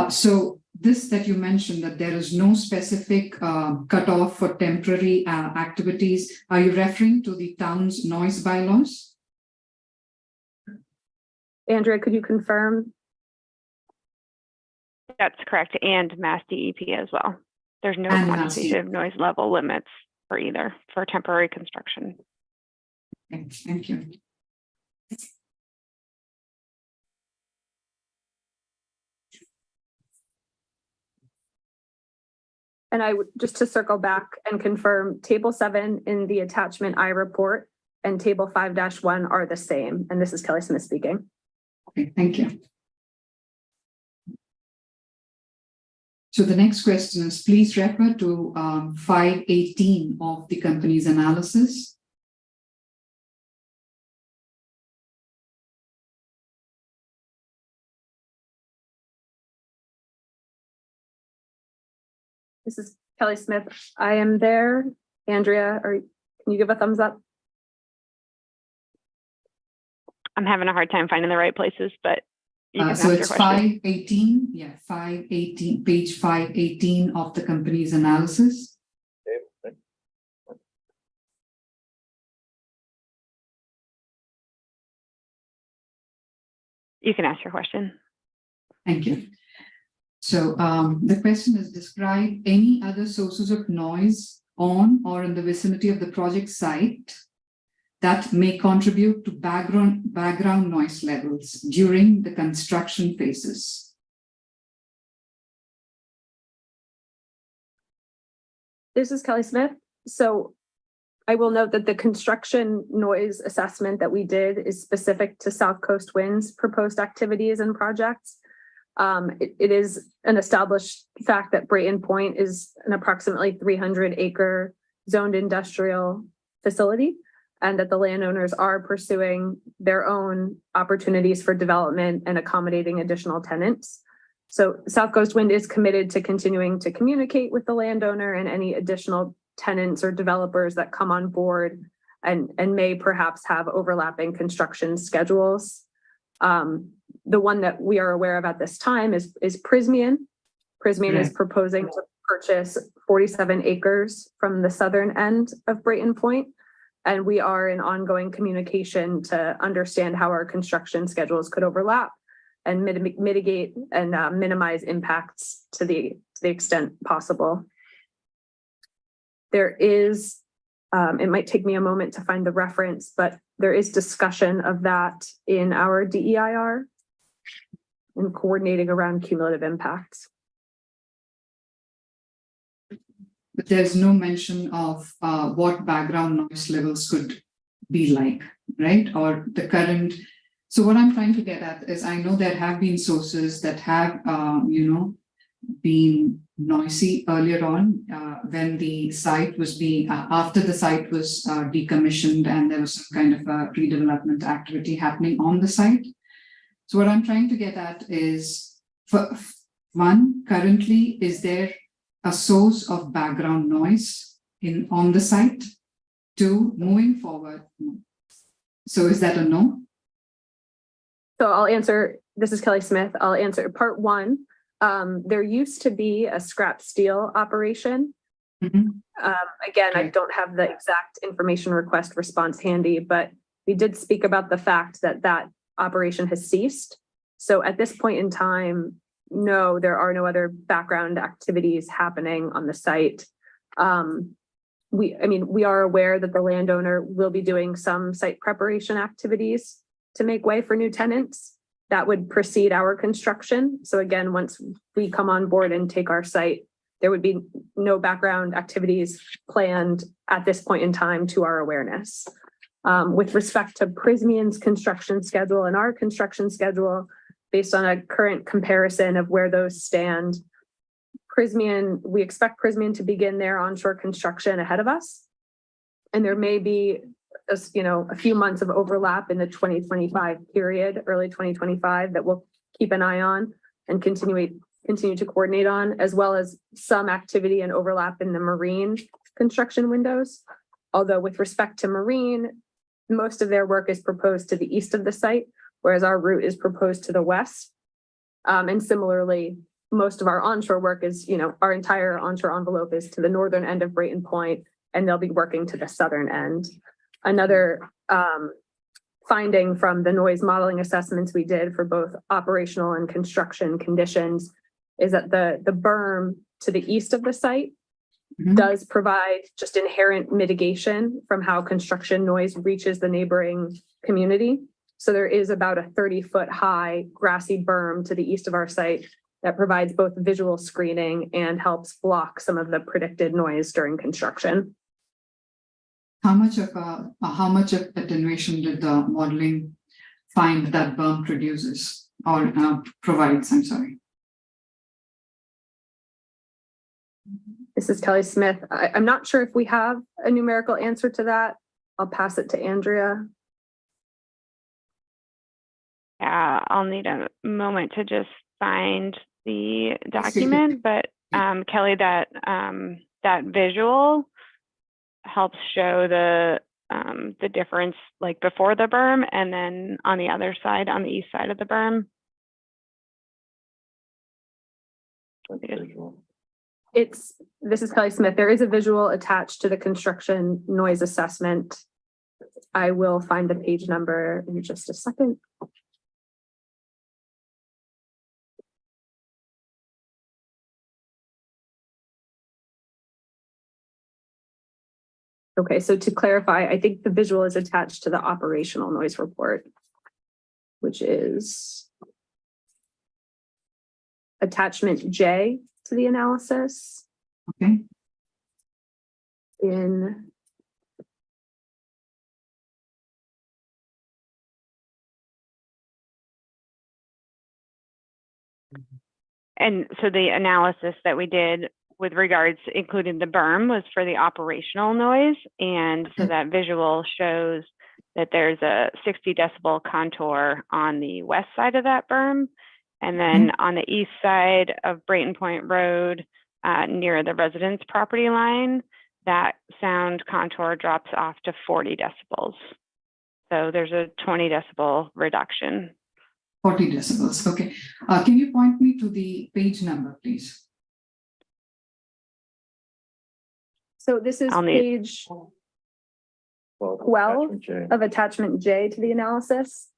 So this that you mentioned that there is no specific cutoff for temporary activities, are you referring to the town's noise bylaws? Andrea, could you confirm? That's correct, and Mass DEP as well. There's no And quantitative noise level limits for either for temporary construction. Okay, thank you. And I would just to circle back and confirm, table 7 in the attachment I report and table 5-1 are the same. And this is Kelly Smith speaking. Okay, thank you. So the next question is, please refer to 518 of the company's analysis. This is Kelly Smith. I am there. Andrea, can you give a thumbs up? I'm having a hard time finding the right places, but you can So ask it's your question. 518, yeah, 518, page 518 of the company's analysis. You can ask your question. Thank you. So the question is, describe any other sources of noise on or in the vicinity of the project site that may contribute to background noise levels during the construction phases. This is Kelly Smith. So I will note that the construction noise assessment that we did is specific to South Coast Wind's proposed activities and projects. It is an established fact that Brayton Point is an approximately 300-acre zoned industrial facility. and that the landowners are pursuing their own opportunities for development and accommodating additional tenants. So South Coast Wind is committed to continuing to communicate with the landowner and any additional tenants or developers that come on board and may perhaps have overlapping construction schedules. The one that we are aware of at this time is Prysmian. Prysmian is proposing to purchase 47 acres from the southern end of Brayton Point. And we are in ongoing communication to understand how our construction schedules could overlap and mitigate and minimize impacts to the extent possible. There is, it might take me a moment to find the reference, but there is discussion of that in our DEIR and coordinating around cumulative impacts. But there's no mention of what background noise levels could be like, right? Or the current. So what I'm trying to get at is I know there have been sources that have, been noisy earlier on when the site was being, after the site was decommissioned and there was some kind of a redevelopment activity happening on the site. So what I'm trying to get at is, for one, currently, is there a source of background noise on the site? Two, moving forward. So is that a no? So I'll answer, this is Kelly Smith. I'll answer part one. There used to be a scrap steel operation. Again, I don't have the exact information request response handy, but we did speak about the fact that that operation has ceased. So at this point in time, no, there are no other background activities happening on the site. We are aware that the landowner will be doing some site preparation activities to make way for new tenants that would precede our construction. So again, once we come on board and take our site, there would be no background activities planned at this point in time to our awareness. With respect to Prysmian's construction schedule and our construction schedule, based on a current comparison of where those stand, we expect Prysmian to begin their onshore construction ahead of us. And there may be a few months of overlap in the 2025 period, early 2025, that we'll keep an eye on and continue to coordinate on, as well as some activity and overlap in the marine construction windows. Although with respect to marine, most of their work is proposed to the east of the site, whereas our route is proposed to the west. And similarly, most of our onshore work is, our entire onshore envelope is to the northern end of Brayton Point, and they'll be working to the southern end. Another finding from the noise modeling assessments we did for both operational and construction conditions is that the berm to the east of the site does provide just inherent mitigation from how construction noise reaches the neighboring community. So there is about a 30-foot high grassy berm to the east of our site that provides both visual screening and helps block some of the predicted noise during construction. How much of attenuation did the modeling find that berm produces or provides? I'm sorry. This is Kelly Smith. I'm not sure if we have a numerical answer to that. I'll pass it to Andrea. Yeah, I'll need a moment to just find the document, but Kelly, that visual helps show the difference, like before the berm and then on the other side, on the east side of the berm. This is Kelly Smith. There is a visual attached to the construction noise assessment. I will find the page number in just a second. Okay, so to clarify, I think the visual is attached to the operational noise report, which is attachment J to the analysis. Okay. And so the analysis that we did with regards, including the berm, was for the operational noise. And so that visual shows that there's a 60 decibel contour on the west side of that berm. And then on the east side of Brayton Point Road, near the residence property line, that sound contour drops off to 40 decibels. So there's a 20 decibel reduction. 40 decibels, okay. Can you point me to the page number, please? So this is page 12 of attachment J to the analysis.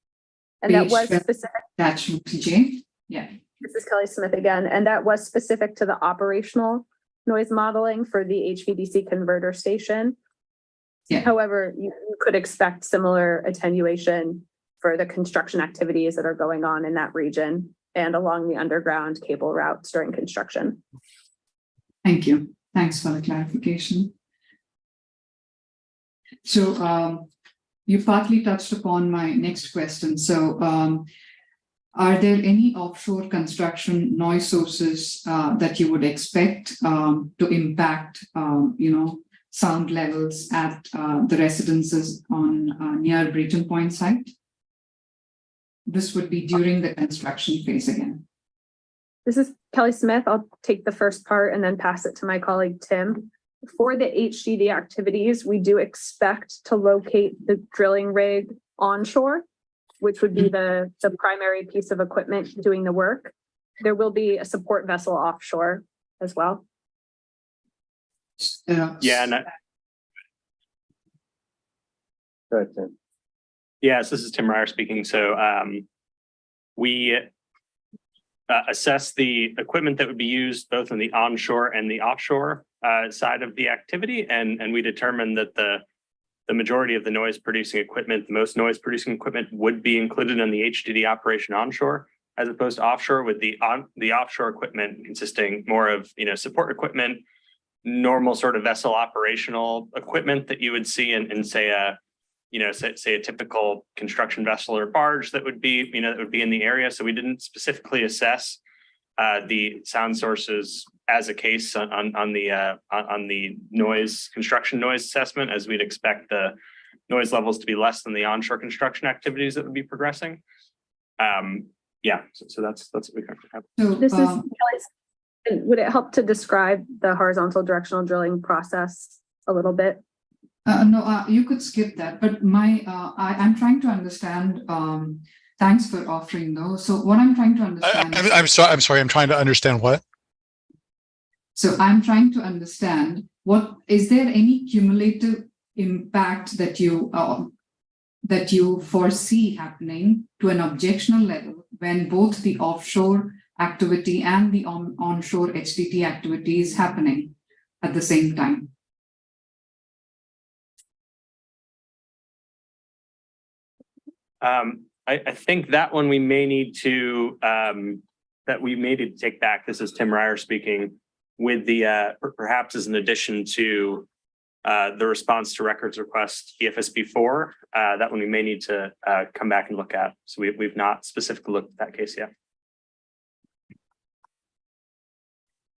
And that was specific. Attachment J, yeah. This is Kelly Smith again, and that was specific to the operational noise modeling for the HVDC converter station. Yeah. However, you could expect similar attenuation for the construction activities that are going on in that region and along the underground cable routes during construction. Thank you. Thanks for the clarification. So you partly touched upon my next question. So are there any offshore construction noise sources that you would expect to impact, sound levels at the residences on near Brayton Point site? This would be during the construction phase again. This is Kelly Smith. I'll take the first part and then pass it to my colleague, Tim. For the HDD activities, we do expect to locate the drilling rig onshore, which would be the primary piece of equipment doing the work. There will be a support vessel offshore as well. Yeah. And Go ahead, Tim. yes, this is Tim Ryer speaking. So we assess the equipment that would be used both on the onshore and the offshore side of the activity. And we determined that the majority of the noise producing equipment, the most noise producing equipment would be included in the HDD operation onshore as opposed to offshore, with the offshore equipment consisting more of, support equipment, normal sort of vessel operational equipment that you would see in say a typical construction vessel or barge that would be, that would be in the area. So we didn't specifically assess the sound sources as a case on the construction noise assessment, as we'd expect the noise levels to be less than the onshore construction activities that would be progressing. So that's what we currently have. So, this is Kelly's. Would it help to describe the horizontal directional drilling process a little bit? No, you could skip that, but I'm trying to understand. Thanks for offering those. So what I'm trying to understand. I'm sorry. I'm trying to understand what. So I'm trying to understand is there any cumulative impact that you foresee happening to an objectional level when both the offshore activity and the onshore HDT activity is happening at the same time? I think that one we may need to take back. This is Tim Ryer speaking, with the perhaps as an addition to the response to records request EFSB 4. That one we may need to come back and look at. So we've not specifically looked at that case yet.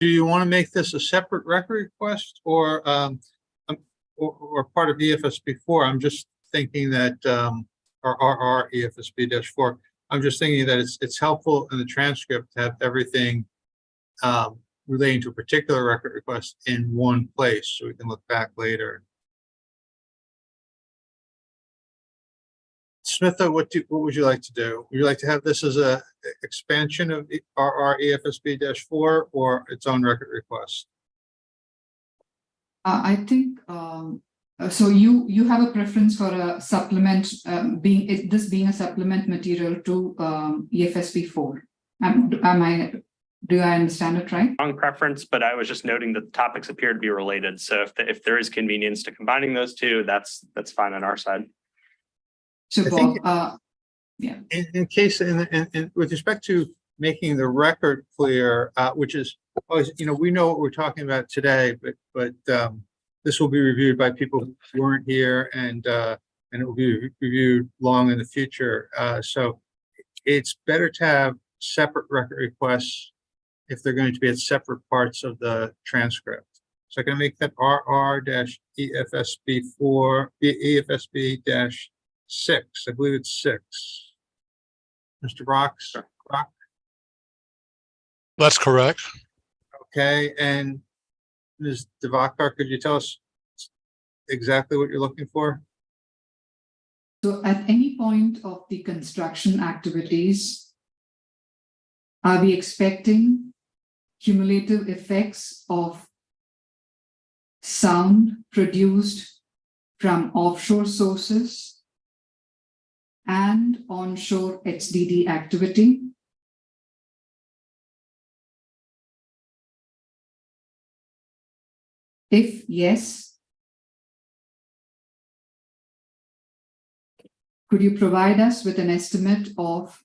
Do you want to make this a separate record request or part of EFSB 4? I'm just thinking that or EFSB-4. I'm just thinking that it's helpful in the transcript to have everything relating to a particular record request in one place, so we can look back later. Smitha, what would you like to do? Would you like to have this as a expansion of our EFSB-4 or its own record request? I think so. You have a preference for a supplement, this being a supplement material to EFSB-4. Do I understand it right? Wrong preference, but I was just noting that the topics appear to be related. So if there is convenience to combining those two, that's fine on our side. So Bob, yeah. In case, with respect to making the record clear, which is always, we know what we're talking about today, but this will be reviewed by people who weren't here, and it will be reviewed long in the future. So it's better to have separate record requests if they're going to be at separate parts of the transcript. So I'm going to make that EFSB-6. I believe it's 6. Mr. Brock? That's correct. Okay, and Ms. Devakar, could you tell us exactly what you're looking for? So at any point of the construction activities, are we expecting cumulative effects of sound produced from offshore sources and onshore HDD activity? If yes, could you provide us with an estimate of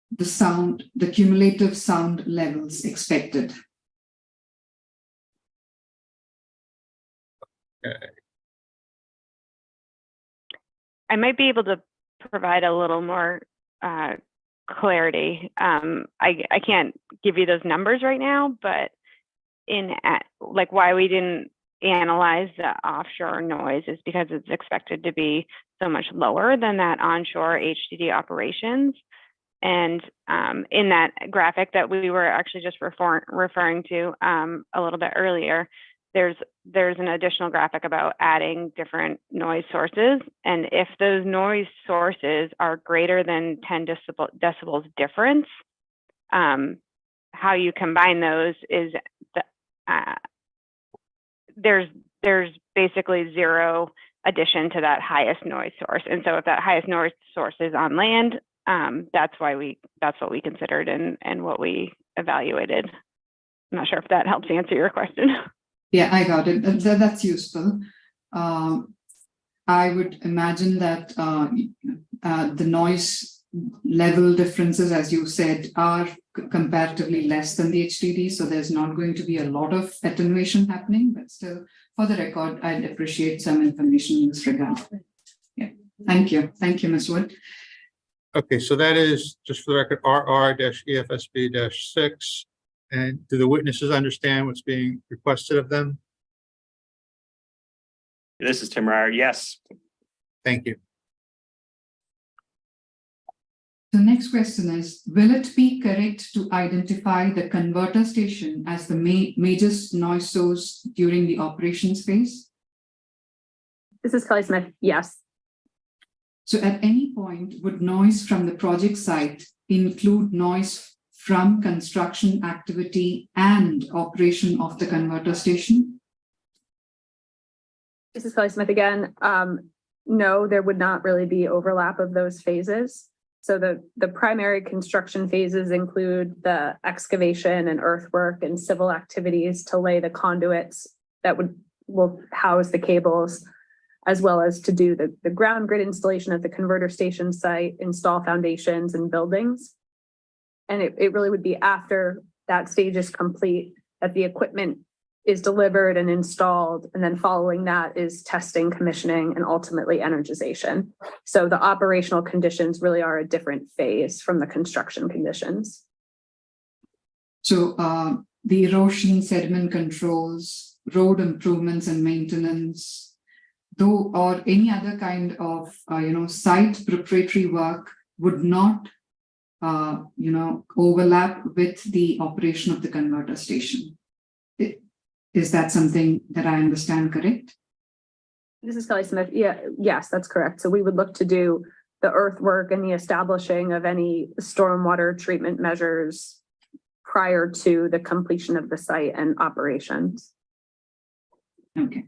the cumulative sound levels expected? Okay. I might be able to provide a little more clarity. I can't give you those numbers right now, but like why we didn't analyze the offshore noise is because it's expected to be so much lower than that onshore HDD operations. And in that graphic that we were actually just referring to a little bit earlier, there's an additional graphic about adding different noise sources. And if those noise sources are greater than 10 decibels difference, how you combine those is there's basically zero addition to that highest noise source. And so if that highest noise source is on land, that's what we considered and what we evaluated. I'm not sure if that helps answer your question. Yeah, I got it. That's useful. I would imagine that the noise level differences, as you said, are comparatively less than the HDD, so there's not going to be a lot of attenuation happening, but still, for the record, I'd appreciate some information in this regard. Yeah, thank you. Thank you, Ms. Wood. Okay, so that is, just for the record, RR-EFSB-6. And do the witnesses understand what's being requested of them? This is Tim Ryer. Yes. Thank you. The next question is, will it be correct to identify the converter station as the major noise source during the operations phase? This is Kelly Smith. Yes. So at any point, would noise from the project site include noise from construction activity and operation of the converter station? This is Kelly Smith again. No, there would not really be overlap of those phases. So the primary construction phases include the excavation and earthwork and civil activities to lay the conduits that will house the cables, as well as to do the ground grid installation at the converter station site, install foundations and buildings. And it really would be after that stage is complete that the equipment is delivered and installed. And then following that is testing, commissioning, and ultimately energization. So the operational conditions really are a different phase from the construction conditions. So the erosion, sediment controls, road improvements and maintenance, or any other kind of site preparatory work would not overlap with the operation of the converter station. Is that something that I understand correct? This is Kelly Smith. Yeah, yes, that's correct. So we would look to do the earthwork and the establishing of any stormwater treatment measures prior to the completion of the site and operations. Okay.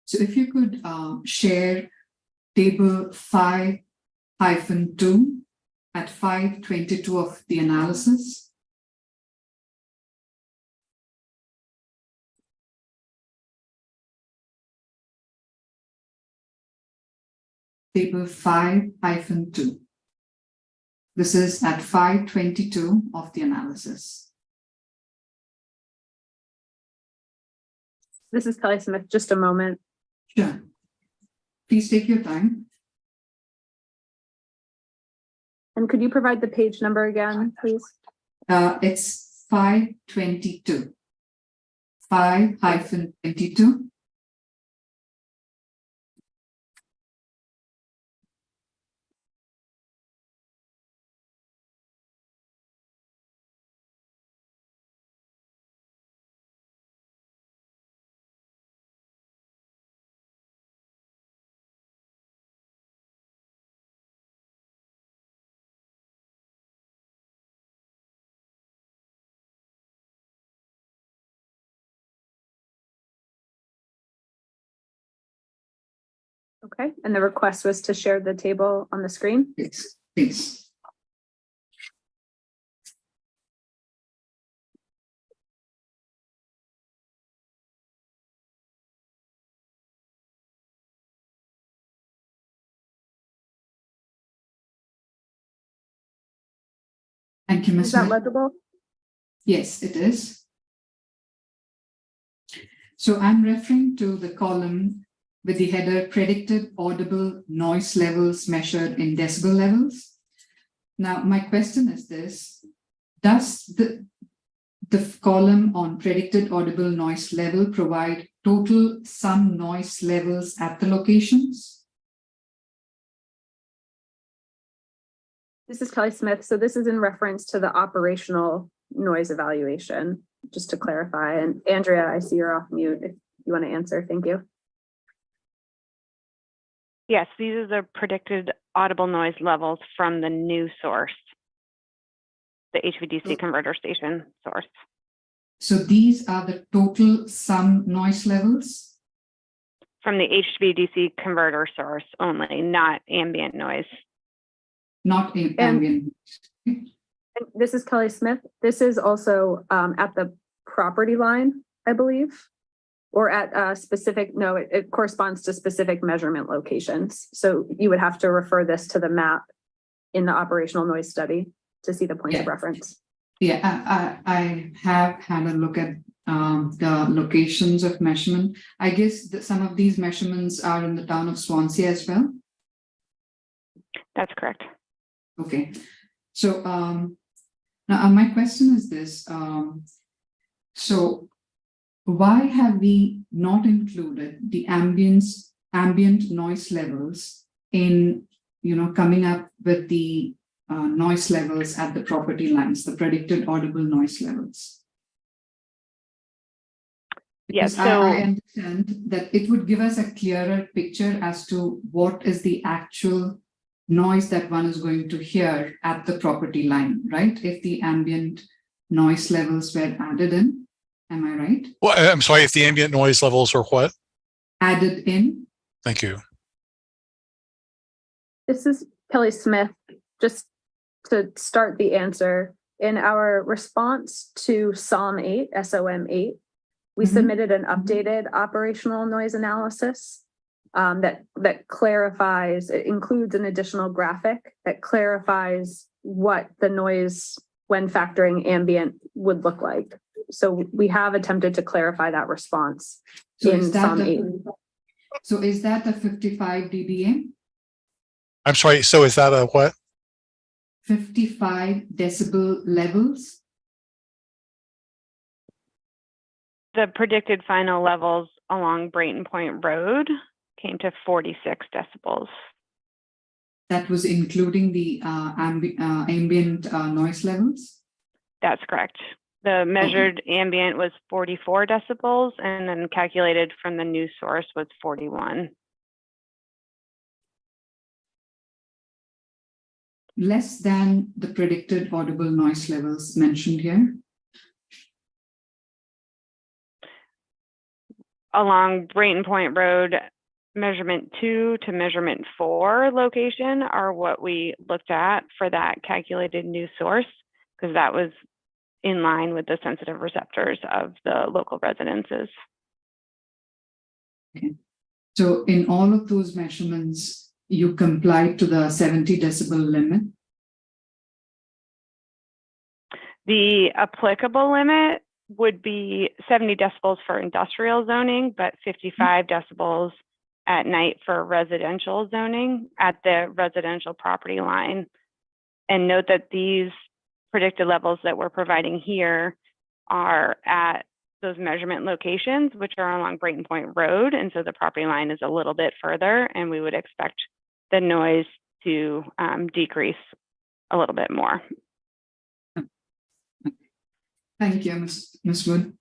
So if you could share table 5-2 at 522 of the analysis. Table 5-2. This is at 522 of the analysis. This is Kelly Smith. Just a moment. Sure. Please take your time. And could you provide the page number again, please? It's 522. 5-22. Okay, and the request was to share the table on the screen? Yes, please. Thank you, Ms. Is that Smith. legible? Yes, it is. So I'm referring to the column with the header predicted audible noise levels measured in decibel levels. Now, my question is this: does the column on predicted audible noise level provide total sum noise levels at the locations? This is Kelly Smith. So this is in reference to the operational noise evaluation, just to clarify. And Andrea, I see you're off mute if you want to answer. Thank you. Yes, these are the predicted audible noise levels from the new source, the HVDC converter station source. So these are the total sum noise levels? From the HVDC converter source only, not ambient noise. Not in ambient. And this is Kelly Smith. This is also at the property line, I believe, or at a specific, no, it corresponds to specific measurement locations. So you would have to refer this to the map in the operational noise study to see the points of reference. Yeah, I have had a look at the locations of measurement. I guess that some of these measurements are in the town of Swansea as well. That's correct. Okay, so now my question is this: so why have we not included the ambient noise levels in, coming up with the noise levels at the property lines, the predicted audible noise levels? Because yes, so I understand that it would give us a clearer picture as to what is the actual noise that one is going to hear at the property line, right? If the ambient noise levels were added in, am I right? Well, I'm sorry, if the ambient noise levels were what? Added in. Thank you. This is Kelly Smith. Just to start the answer, in our response to SOM 8, SOM 8, we submitted an updated operational noise analysis that clarifies, it includes an additional graphic that clarifies what the noise when factoring ambient would look like. So we have attempted to clarify that response in SOM 8. So is that a 55 dBA? I'm sorry, so is that a what? 55 decibel levels? the predicted final levels along Brayton Point Road came to 46 decibels. That was including the ambient noise levels? That's correct. The measured ambient was 44 decibels, and then calculated from the new source was 41. Less than the predicted audible noise levels mentioned here? Along Brayton Point Road, measurement 2 to measurement 4 location are what we looked at for that calculated new source, because that was in line with the sensitive receptors of the local residences. Okay. So in all of those measurements, you complied to the 70 decibel limit? The applicable limit would be 70 decibels for industrial zoning, but 55 decibels at night for residential zoning at the residential property line. And note that these predicted levels that we're providing here are at those measurement locations, which are along Brayton Point Road. And so the property line is a little bit further, and we would expect the noise to decrease a little bit more. Thank you, Ms. Wood.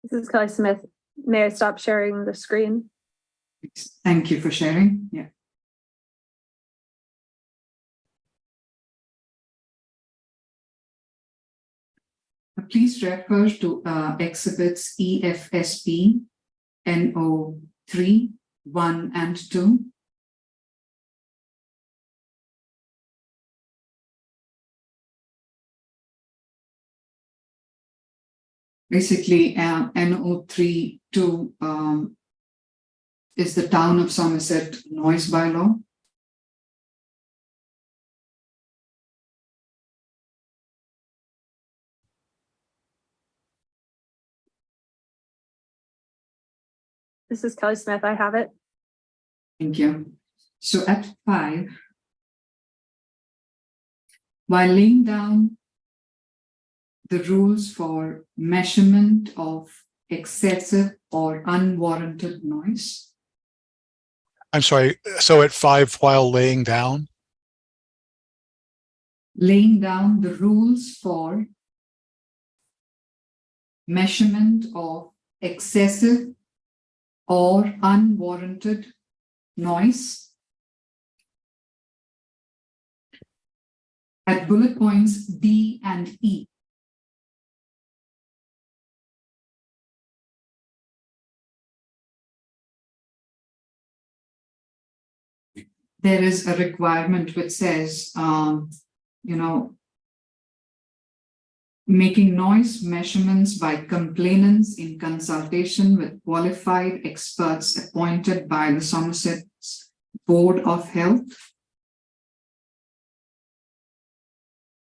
This is Kelly Smith. May I stop sharing the screen? Thank you for sharing. Yeah. Please refer to exhibits EFSB, NO 3, 1, and 2. Basically, NO3 2 is the Town of Somerset noise bylaw. This is Kelly Smith. I have it. Thank you. So at 5, while laying down the rules for measurement of excessive or unwarranted noise. I'm sorry. So at 5, while laying down? Laying down the rules for measurement of excessive or unwarranted noise. At bullet points D and E. There is a requirement which says, making noise measurements by complainants in consultation with qualified experts appointed by the Somerset Board of Health.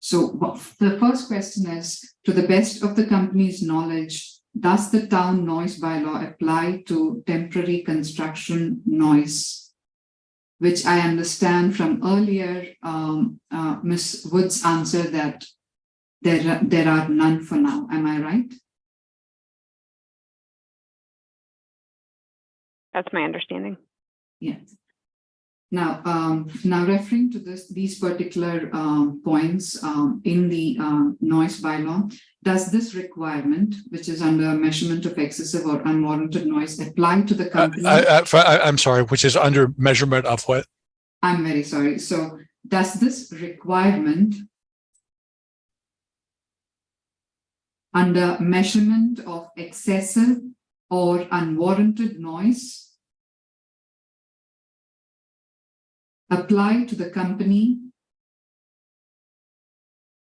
So the first question is, to the best of the company's knowledge, does the town noise bylaw apply to temporary construction noise? Which I understand from earlier Ms. Wood's answer that there are none for now. Am I right? That's my understanding. Yes. Now, referring to these particular points in the noise bylaw, does this requirement, which is under measurement of excessive or unwarranted noise, apply to the company? I'm sorry, which is under measurement of what? I'm very sorry. So does this requirement under measurement of excessive or unwarranted noise apply to the company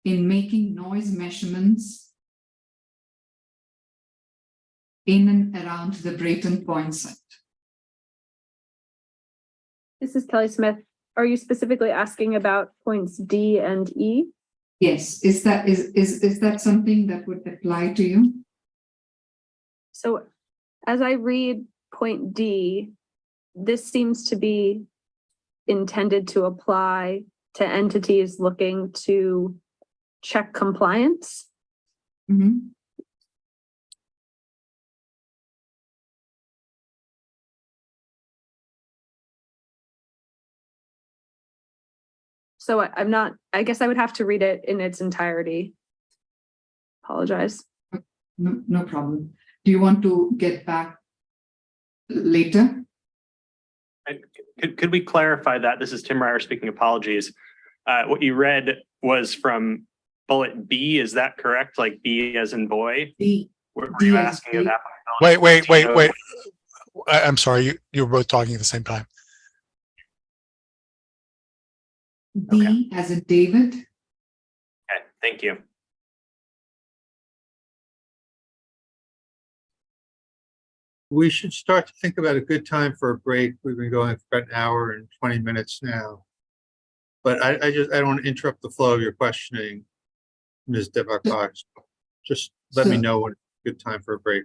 in making noise measurements in and around the Brayton Point site? This is Kelly Smith. Are you specifically asking about points D and E? Yes. Is that something that would apply to you? So as I read point D, this seems to be intended to apply to entities looking to check compliance. Mm-hmm. So I'm not, I guess I would have to read it in its entirety. Apologize. No problem. Do you want to get back later? Could we clarify that? This is Tim Ryer speaking. Apologies. What you read was from bullet B. Is that correct? Like B as in boy? B. Were you asking of that? Wait. I'm sorry. You were both talking at the same time. D as in David. Okay, thank you. We should start to think about a good time for a break. We've been going for about an hour and 20 minutes now. But I don't want to interrupt the flow of your questioning. Ms. Devakar. Just let me So- know when it's a good time for a break.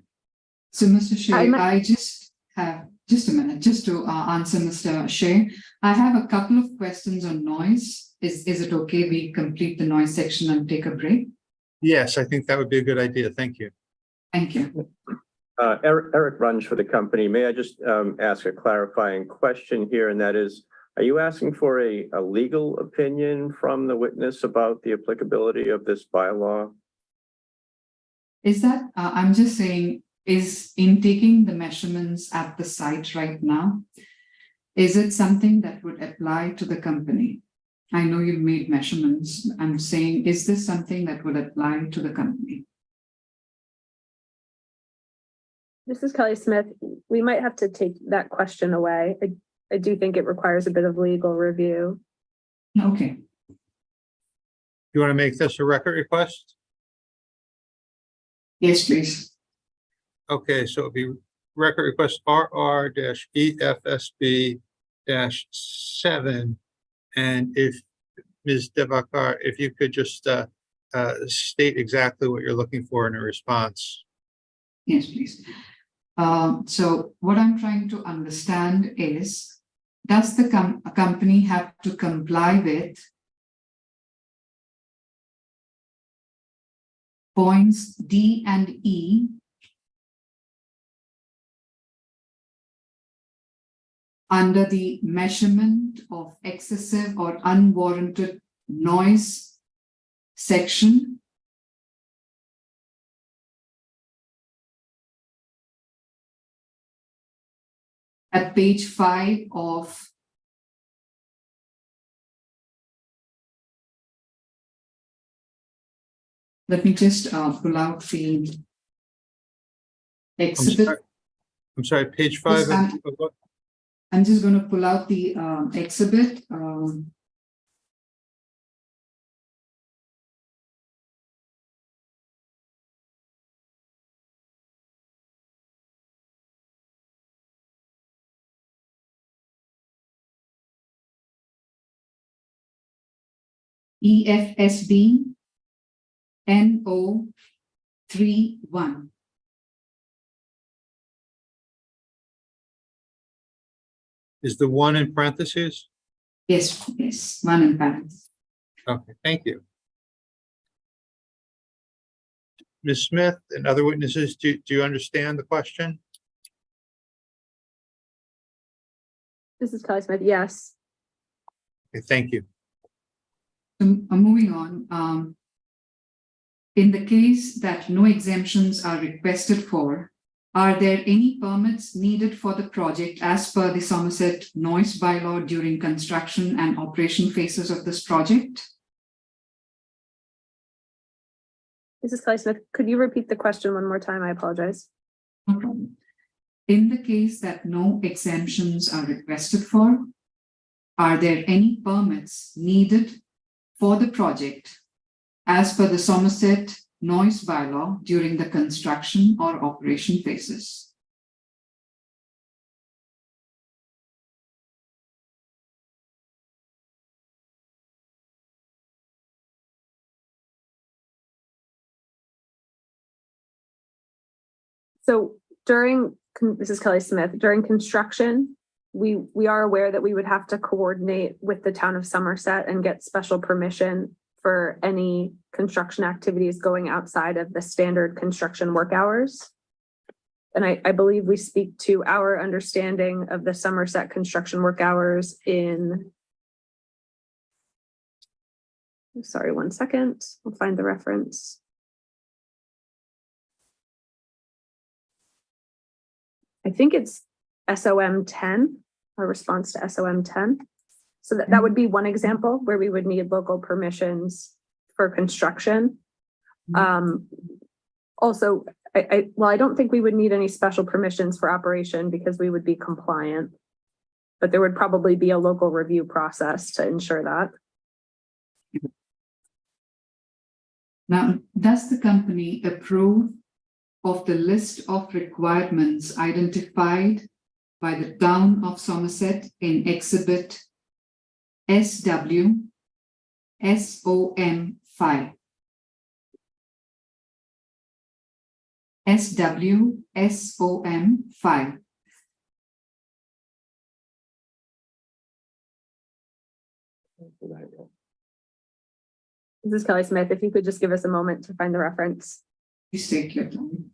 So, Mr. Shea, I'm- I just have, just a minute, just to answer Mr. Shea. I have a couple of questions on noise. Is it okay we complete the noise section and take a break? Yes, I think that would be a good idea. Thank you. Thank you. Eric Runge for the company. May I just ask a clarifying question here, and that is, are you asking for a legal opinion from the witness about the applicability of this bylaw? Is that, I'm just saying, is in taking the measurements at the site right now, is it something that would apply to the company? I know you've made measurements. I'm saying, is this something that would apply to the company? This is Kelly Smith. We might have to take that question away. I do think it requires a bit of legal review. Okay. You want to make this a record request? Yes, please. Okay, so it'll be record request RR-EFSB-7. And if Ms. Devakar, if you could just state exactly what you're looking for in a response. Yes, please. So what I'm trying to understand is, does the company have to comply with points D and E under the measurement of excessive or unwarranted noise section? At page 5 of let me just pull out the exhibit. I'm sorry, page 5 Yes, of what? I'm just going to pull out the exhibit. EFSB NO 31. Is the one in parentheses? Yes, yes, one in parentheses. Okay, thank you. Ms. Smith and other witnesses, do you understand the question? This is Kelly Smith. Yes. Okay, thank you. Moving on. In the case that no exemptions are requested for, are there any permits needed for the project as per the Somerset noise bylaw during construction and operation phases of this project? This is Kelly Smith. Could you repeat the question one more time? I apologize. No problem. In the case that no exemptions are requested for, are there any permits needed for the project as per the Somerset noise bylaw during the construction or operation phases? So this is Kelly Smith, during construction, we are aware that we would have to coordinate with the town of Somerset and get special permission for any construction activities going outside of the standard construction work hours. And I believe we speak to our understanding of the Somerset construction work hours in, sorry, 1 second, I'll find the reference. I think it's SOM 10, our response to SOM 10. So that would be one example where we would need local permissions for construction. Also, I don't think we would need any special permissions for operation because we would be compliant, but there would probably be a local review process to ensure that. Now, does the company approve of the list of requirements identified by the town of Somerset in Exhibit SW SOM 5? SWSOM5. This is Kelly Smith. If you could just give us a moment to find the reference. Please take your time.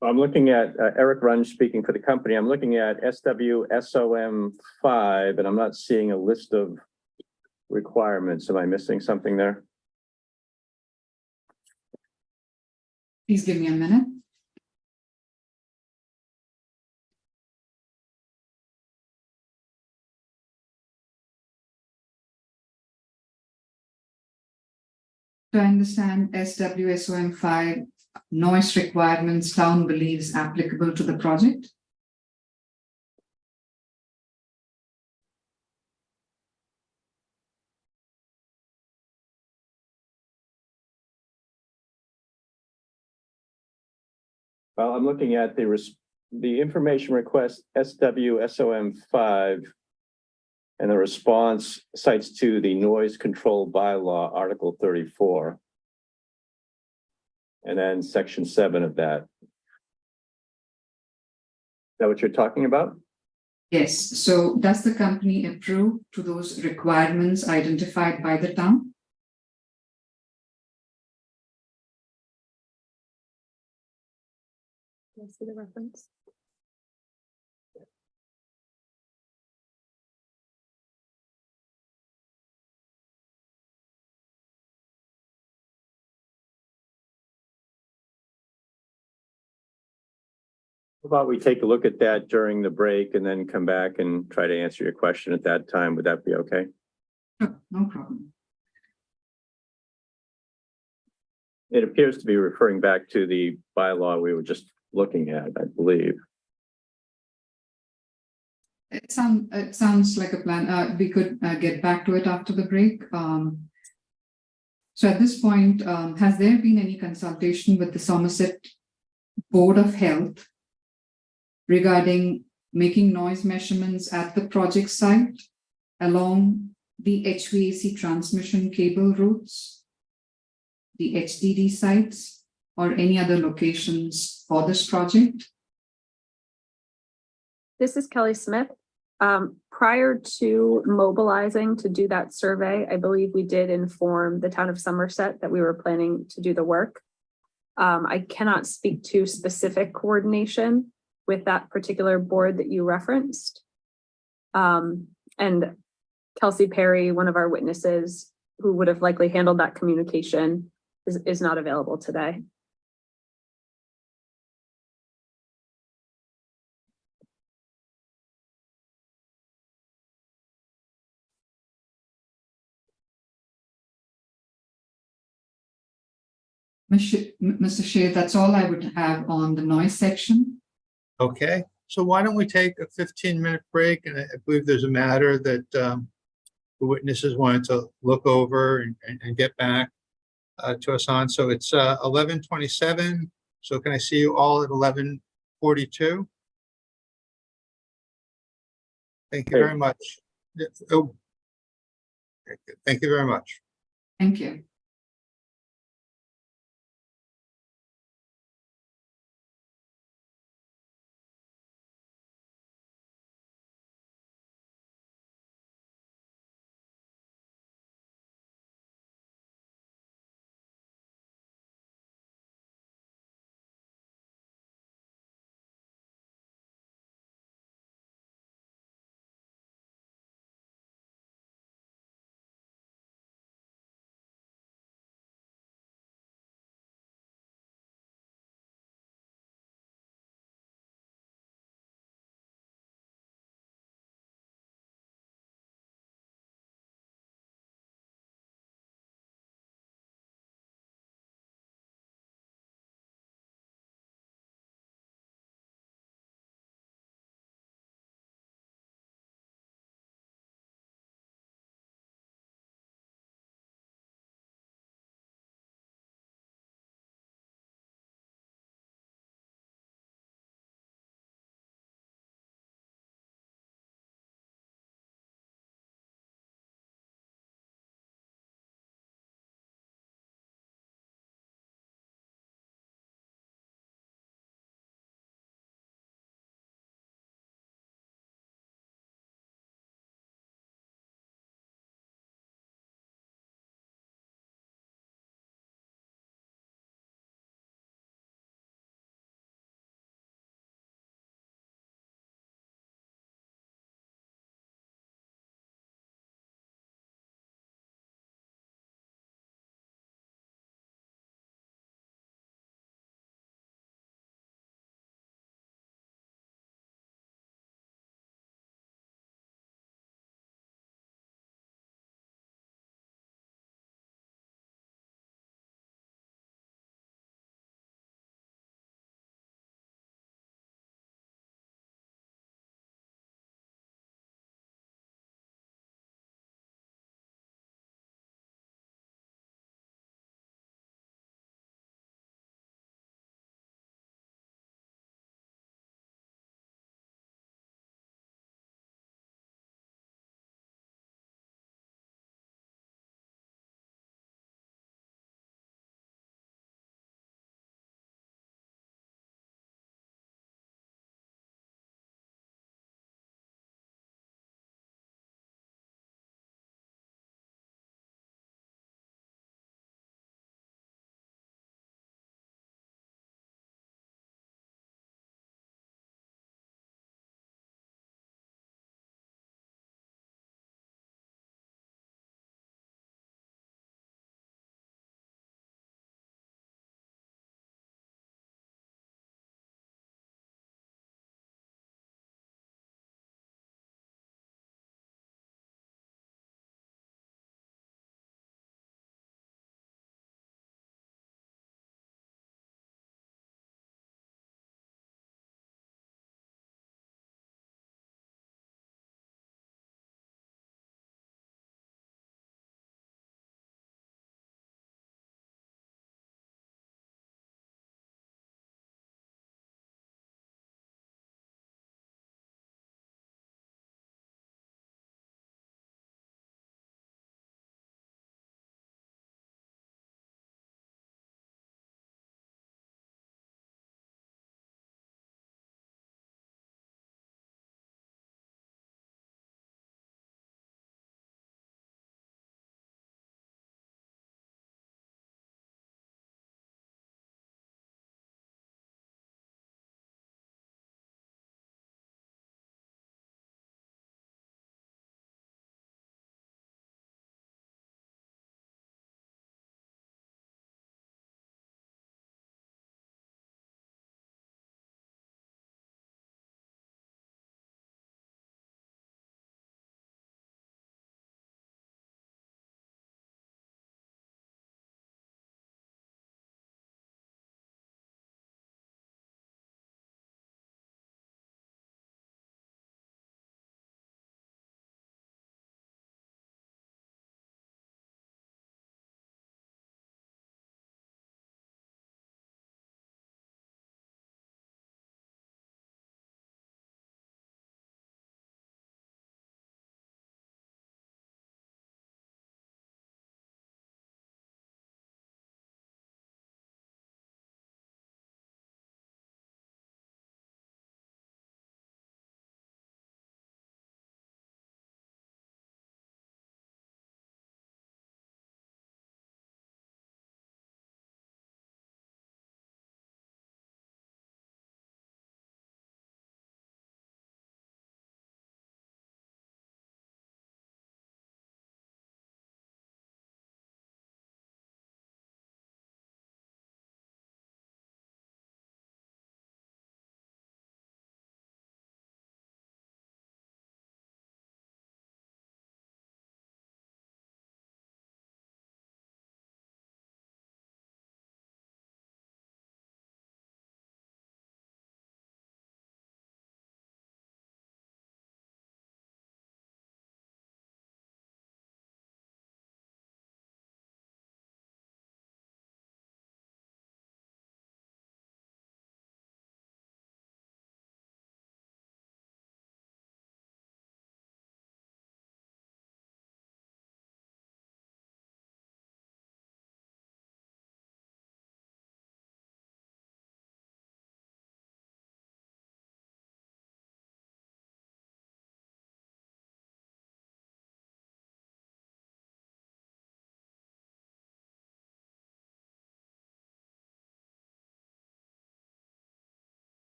I'm looking at Eric Runge speaking for the company. I'm looking at SWSOM5, and I'm not seeing a list of requirements. Am I missing something there? Please give me a minute. To understand SWSOM5 noise requirements town believes applicable to the project. Well, I'm looking at the information request SWSOM5, and the response cites to the noise control bylaw, Article 34. And then section 7 of that. Is that what you're talking about? Yes. So does the company approve to those requirements identified by the town? Can I see the reference? How about we take a look at that during the break and then come back and try to answer your question at that time? Would that be okay? Sure, no problem. It appears to be referring back to the bylaw we were just looking at, I believe. It sounds like a plan. We could get back to it after the break. So at this point, has there been any consultation with the Somerset Board of Health regarding making noise measurements at the project site along the HVAC transmission cable routes, the HDD sites, or any other locations for this project? This is Kelly Smith. Prior to mobilizing to do that survey, I believe we did inform the town of Somerset that we were planning to do the work. I cannot speak to specific coordination with that particular board that you referenced. And Kelsey Perry, one of our witnesses who would have likely handled that communication, is not available today. Mr. Shea, that's all I would have on the noise section. Okay, so why don't we take a 15-minute break? And I believe there's a matter that the witnesses wanted to look over and get back to us on. So it's 11:27. So can I see you all at 11:42? Thank you very much. Oh, thank you very much. Thank you.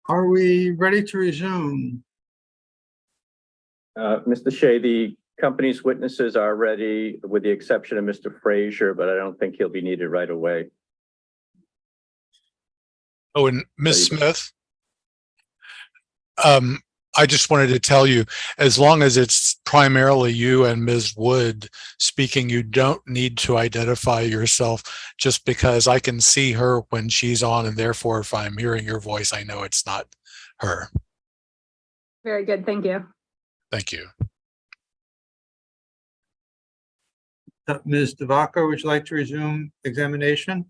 Are we ready to resume? Mr. Shea, the company's witnesses are ready with the exception of Mr. Frazier, but I don't think he'll be needed right away. Oh, and Ms. So you- Smith, I just wanted to tell you, as long as it's primarily you and Ms. Wood speaking, you don't need to identify yourself, just because I can see her when she's on, and therefore if I'm hearing your voice, I know it's not her. Very good. Thank you. Thank you. Ms. Devakar, would you like to resume examination?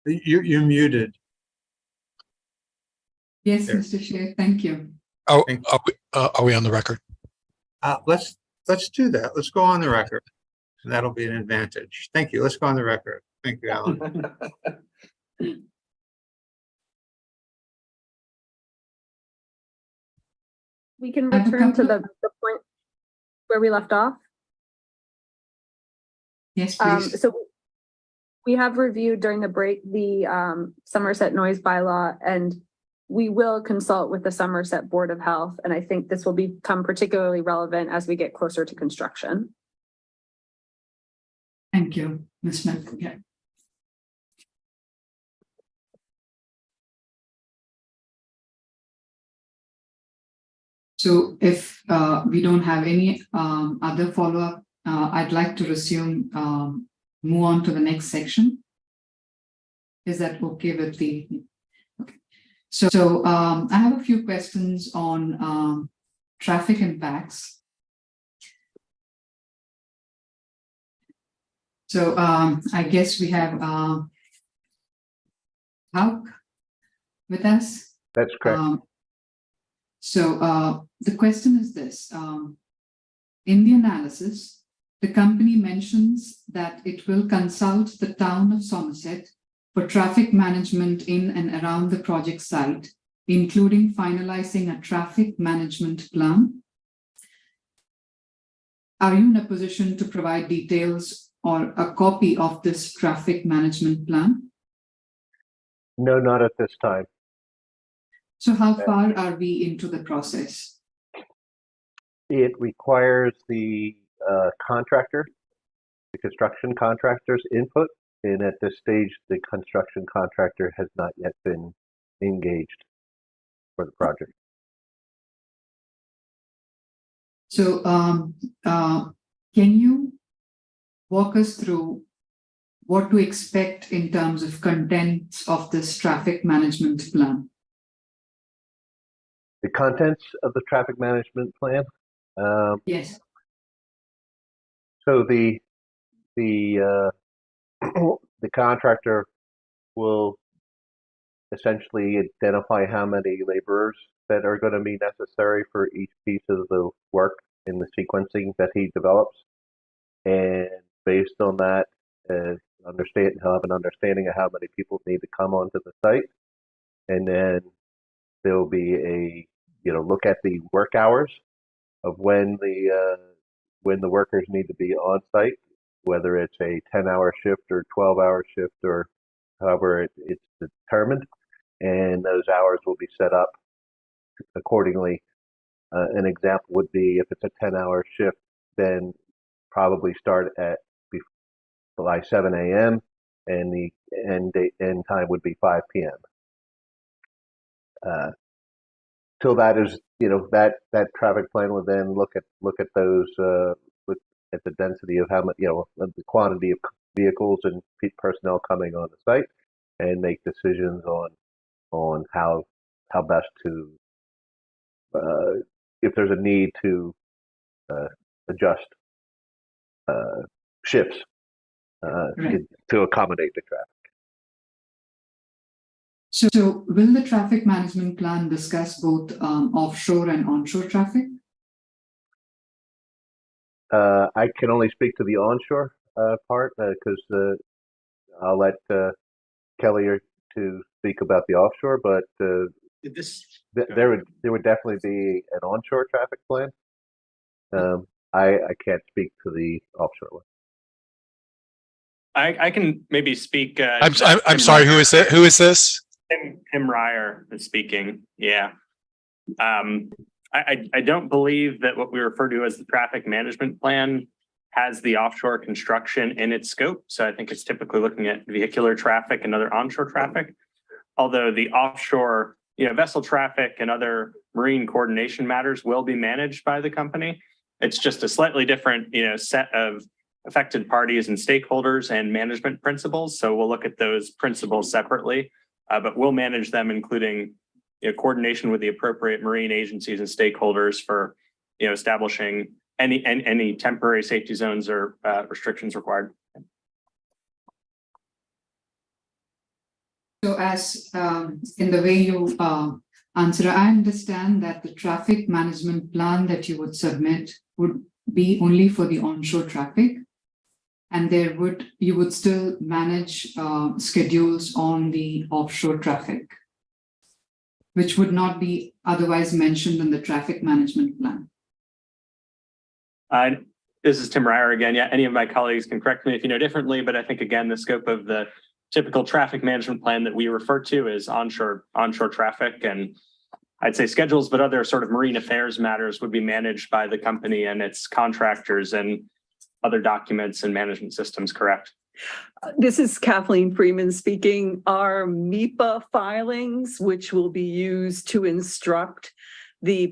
You're muted. Yes, There. Mr. Shea, thank you. Oh, Thank are we on the record? Let's do that. Let's go on the record. And that'll be an advantage. Thank you. Let's go on the record. Thank you, Alan. We can I have a return to couple the point where we left off. Yes, please. So we have reviewed during the break the Somerset noise bylaw, and we will consult with the Somerset Board of Health. And I think this will become particularly relevant as we get closer to construction. Thank you, Ms. Smith. Yeah. So if we don't have any other follow-up, I'd like to resume, move on to the next section. Is that okay with the? Okay. So I have a few questions on traffic impacts. So I guess we have Hauk with us. That's correct. So the question is this, in the analysis, the company mentions that it will consult the town of Somerset for traffic management in and around the project site, including finalizing a traffic management plan. Are you in a position to provide details or a copy of this traffic management plan? No, not at this time. So how far are we into the process? It requires the contractor, the construction contractor's input, and at this stage, the construction contractor has not yet been engaged for the project. So can you walk us through what to expect in terms of contents of this traffic management plan? The contents of the traffic management plan. Yes. So the the contractor will essentially identify how many laborers that are going to be necessary for each piece of the work in the sequencing that he develops, and based on that, he'll have an understanding of how many people need to come onto the site, and then there'll be a look at the work hours of when the workers need to be on site, whether it's a 10-hour shift or 12-hour shift or however it's determined, and those hours will be set up accordingly. An example would be if it's a 10-hour shift, then probably start at by 7 a.m. and the end time would be 5 p.m. Till that is, that traffic plan will then look at those, look at the density of how much, the quantity of vehicles and personnel coming on the site, and make decisions on how best to, if there's a need to adjust shifts Right. to accommodate the traffic. So will the traffic management plan discuss both offshore and onshore traffic? I can only speak to the onshore part because I'll let Kelly to speak about the offshore, but there would definitely be an onshore traffic plan. I can't speak to the offshore one. I can maybe speak. I'm sorry. Who is it? Who is this? Tim Ryer is speaking. Yeah. I don't believe that what we refer to as the traffic management plan has the offshore construction in its scope. So I think it's typically looking at vehicular traffic and other onshore traffic. Although the offshore, vessel traffic and other marine coordination matters will be managed by the company. It's just a slightly different, set of affected parties and stakeholders and management principles. So we'll look at those principles separately, but we'll manage them, including coordination with the appropriate marine agencies and stakeholders for establishing any temporary safety zones or restrictions required. So as in the way you answer, I understand that the traffic management plan that you would submit would be only for the onshore traffic, and you would still manage schedules on the offshore traffic, which would not be otherwise mentioned in the traffic management plan. This is Tim Ryer again. Yeah, any of my colleagues can correct me if you know differently, but I think, again, the scope of the typical traffic management plan that we refer to is onshore traffic. And I'd say schedules, but other sort of marine affairs matters would be managed by the company and its contractors and other documents and management systems, correct? This is Kathleen Freeman speaking. Our MEPA filings, which will be used to instruct the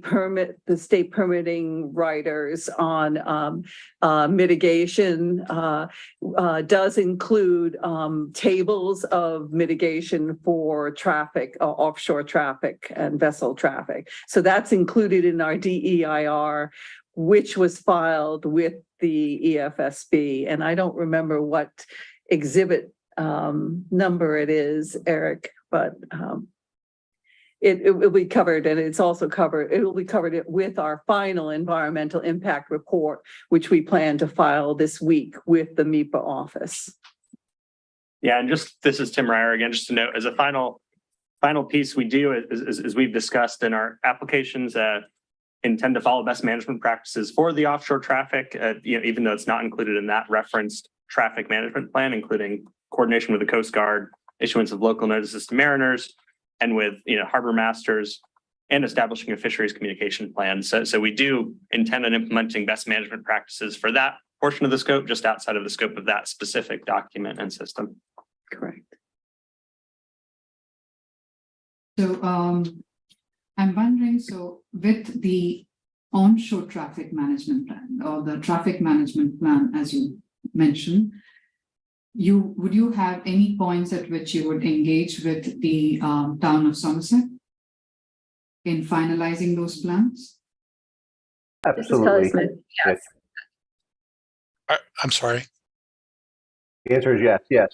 state permitting writers on mitigation, does include tables of mitigation for traffic, offshore traffic and vessel traffic. So that's included in our DEIR, which was filed with the EFSB. And I don't remember what exhibit number it is, Eric, but it will be covered, and it's also covered. It will be covered with our final environmental impact report, which we plan to file this week with the MEPA office. Yeah, and this is Tim Ryer again, just to note, as a final piece, we do, as we've discussed in our applications, intend to follow best management practices for the offshore traffic, even though it's not included in that referenced traffic management plan, including coordination with the Coast Guard, issuance of local notices to mariners, and with harbor masters, and establishing a fisheries communication plan. So we do intend on implementing best management practices for that portion of the scope, just outside of the scope of that specific document and system. Correct. So I'm wondering, so with the onshore traffic management plan or the traffic management plan, as you mentioned, would you have any points at which you would engage with the town of Somerset in finalizing those plans? Absolutely. Yes. I'm sorry. The answer is yes. Yes,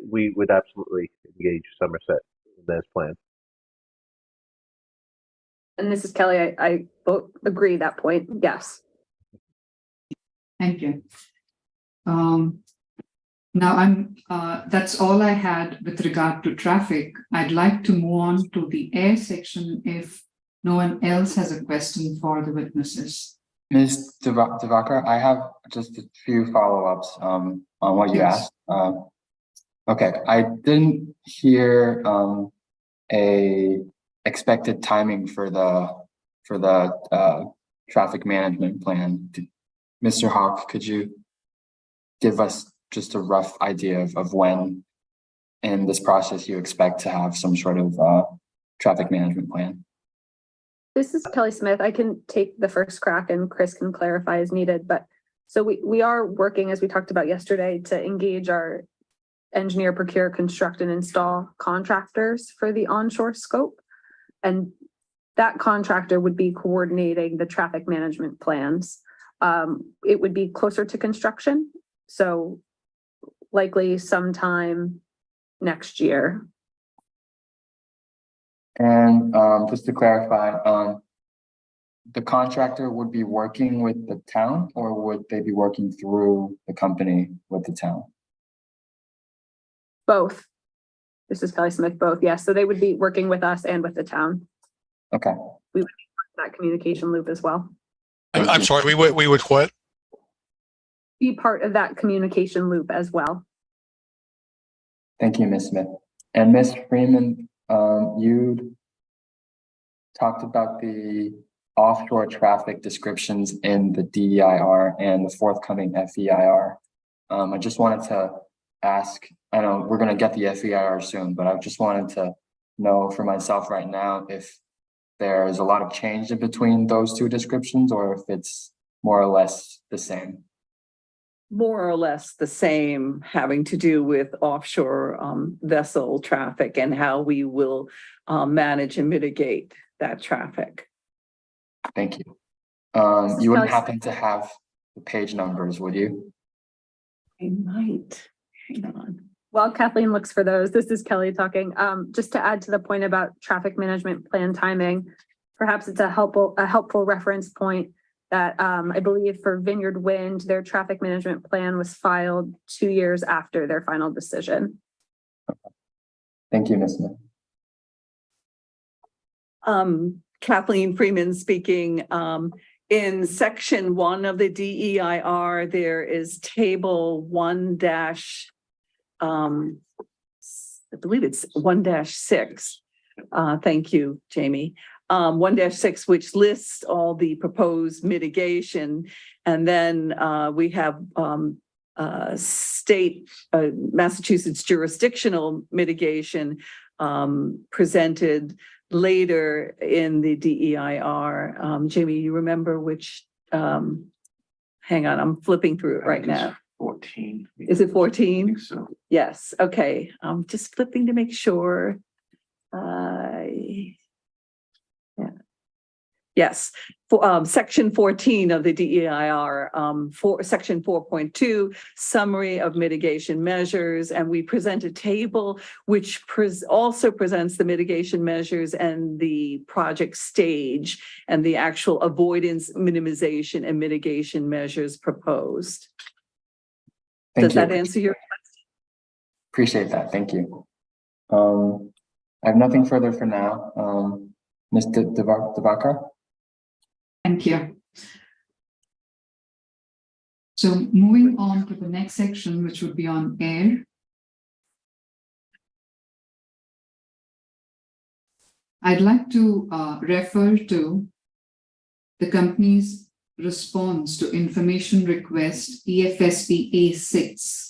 we would absolutely engage Somerset in those plans. And this is Kelly. I both agree that point. Yes. Thank you. Now that's all I had with regard to traffic. I'd like to move on to the air section if no one else has a question for the witnesses. Ms. Devakar, I have just a few follow-ups on what you asked. Okay, I didn't hear a expected timing for the traffic management plan. Mr. Hawk, could you give us just a rough idea of when in this process you expect to have some sort of traffic management plan? This is Kelly Smith. I can take the first crack and Chris can clarify as needed. But so we are working, as we talked about yesterday, to engage our engineer, procure, construct, and install contractors for the onshore scope. And that contractor would be coordinating the traffic management plans. it would be closer to construction. So likely sometime next year. And just to clarify, the contractor would be working with the town, or would they be working through the company with the town? Both. This is Kelly Smith, both. Yes. So they would be working with us and with the town. Okay. We would be that communication loop as well. I'm sorry, we would what? Be part of that communication loop as well. Thank you, Ms. Smith. And Ms. Freeman, you talked about the offshore traffic descriptions in the DEIR and the forthcoming FEIR. I just wanted to ask, I know we're going to get the FEIR soon, but I just wanted to know for myself right now if there's a lot of change in between those two descriptions, or if it's more or less the same. More or less the same, having to do with offshore vessel traffic and how we will manage and mitigate that traffic. Thank you. You wouldn't happen to have the page numbers, would you? I might. Hang on. While Kathleen looks for those, this is Kelly talking. Just to add to the point about traffic management plan timing, perhaps it's a helpful reference point that I believe for Vineyard Wind, their traffic management plan was filed 2 years after their final decision. Thank you, Ms. Smith. Kathleen Freeman speaking. In section 1 of the DEIR, there is table 1 dash, I believe it's 1-6. Thank you, Jamie. 1-6, which lists all the proposed mitigation. And then we have state Massachusetts jurisdictional mitigation presented later in the DEIR. Jamie, you remember which, hang on, I'm flipping through it right now. 14. Is it 14? So. Yes, okay. I'm just flipping to make sure. Yeah. Yes, for section 14 of the DEIR, for section 4.2, summary of mitigation measures, and we present a table which also presents the mitigation measures and the project stage and the actual avoidance, minimization, and mitigation measures proposed. Does that answer your question? Appreciate that. Thank you. I have nothing further for now. Mr. Devakar? Thank you. So moving on to the next section, which would be on air. I'd like to refer to the company's response to information request EFSB A6.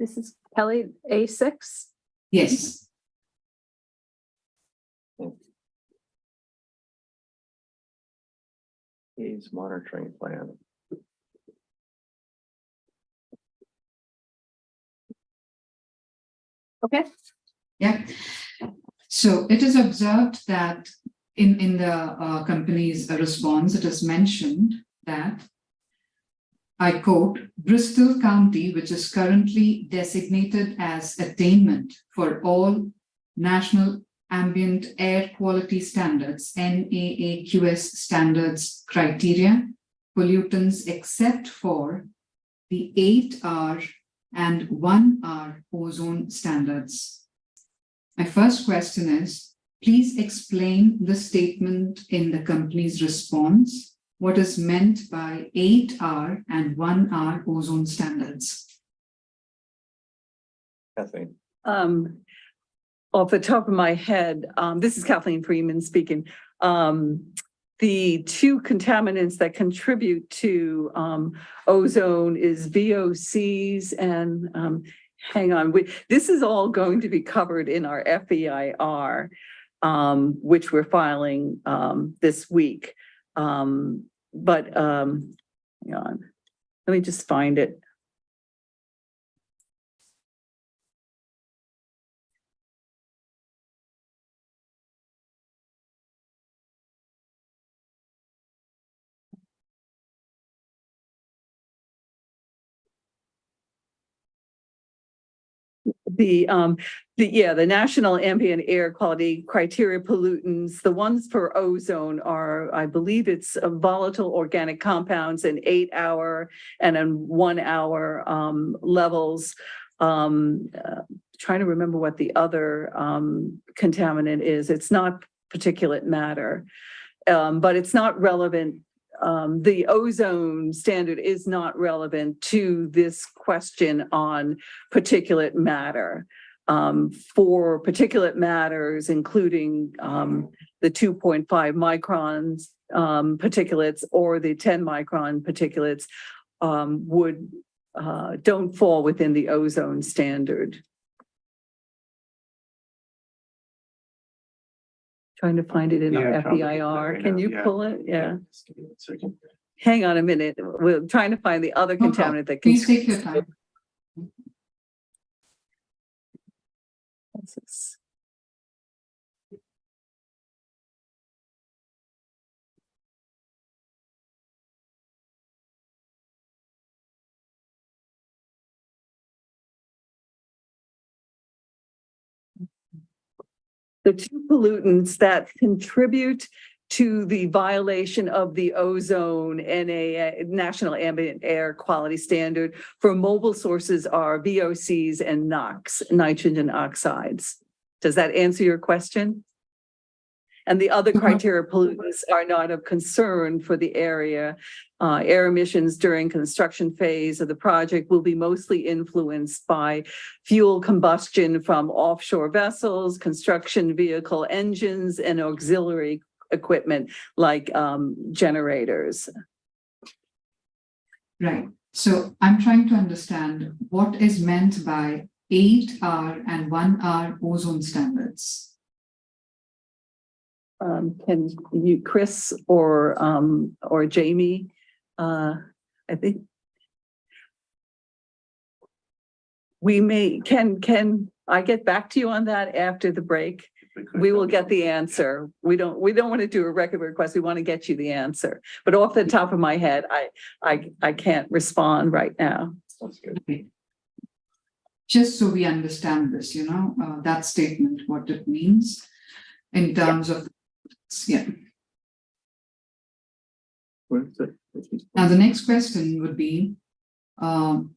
This is Kelly A6. Yes. Needs monitoring plan. Okay. Yeah. So it is observed that in the company's response, it is mentioned that, I quote, Bristol County, which is currently designated as attainment for all national ambient air quality standards, NAAQS standards criteria, pollutants except for the 8R and 1R ozone standards. My first question is, please explain the statement in the company's response. What is meant by 8R and 1R ozone standards? Kathleen. Off the top of my head, this is Kathleen Freeman speaking. The two contaminants that contribute to ozone is VOCs and hang on, this is all going to be covered in our FEIR, which we're filing this week. Hang on, let me just find it. The national ambient air quality criteria pollutants, the ones for ozone are, I believe it's volatile organic compounds in 8-hour and in 1-hour levels. Trying to remember what the other contaminant is. It's not particulate matter, but it's not relevant. The ozone standard is not relevant to this question on particulate matter. For particulate matters, including the 2.5 microns particulates or the 10 micron particulates, don't fall within the ozone standard. Trying to find it in our FEIR. Can you pull it? Yeah. Just give me 1 second. Hang on a minute. We're trying to find the other No contaminant problem. that can. Please take your time. The two pollutants that contribute to the violation of the ozone and a national ambient air quality standard for mobile sources are VOCs and NOx, nitrogen oxides. Does that answer your question? And the other criteria pollutants are not of concern for the area. Air emissions during construction phase of the project will be mostly influenced by fuel combustion from offshore vessels, construction vehicle engines, and auxiliary equipment like generators. Right. So I'm trying to understand what is meant by 8-hour and 1-hour ozone standards. Can you, Chris or Jamie? I think we may, can I get back to you on that after the break? We will get the answer. We don't want to do a record request. We want to get you the answer. But off the top of my head, I can't respond right now. Sounds good. Okay. Just so we understand this, that statement, what it means in terms of, yeah. What is it? Now, the next question would be, now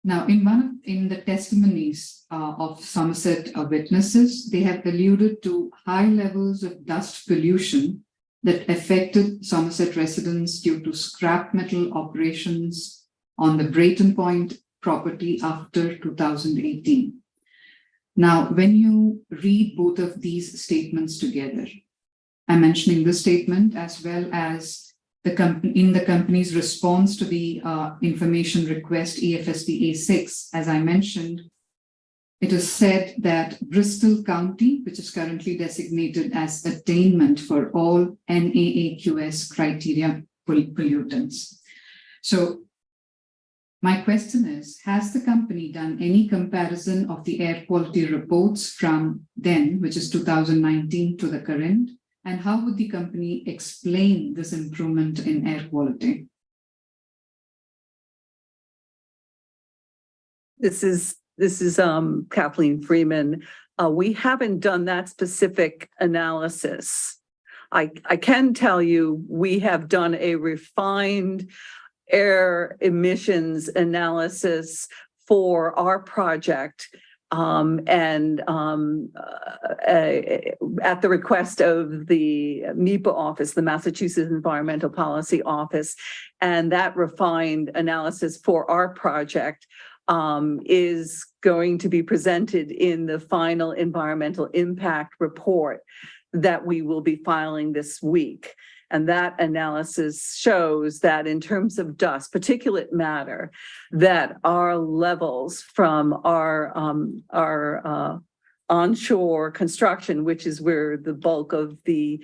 in the testimonies of Somerset witnesses, they have alluded to high levels of dust pollution that affected Somerset residents due to scrap metal operations on the Brayton Point property after 2018. Now, when you read both of these statements together, I'm mentioning this statement as well as the company's response to the information request EFSB A6. As I mentioned, it is said that Bristol County, which is currently designated as attainment for all NAAQS criteria pollutants. So my question is, has the company done any comparison of the air quality reports from then, which is 2019, to the current? And how would the company explain this improvement in air quality? This is Kathleen Freeman. We haven't done that specific analysis. I can tell you we have done a refined air emissions analysis for our project. At the request of the MEPA office, the Massachusetts Environmental Policy Office, and that refined analysis for our project is going to be presented in the final environmental impact report that we will be filing this week. And that analysis shows that in terms of dust, particulate matter, that our levels from our onshore construction, which is where the bulk of the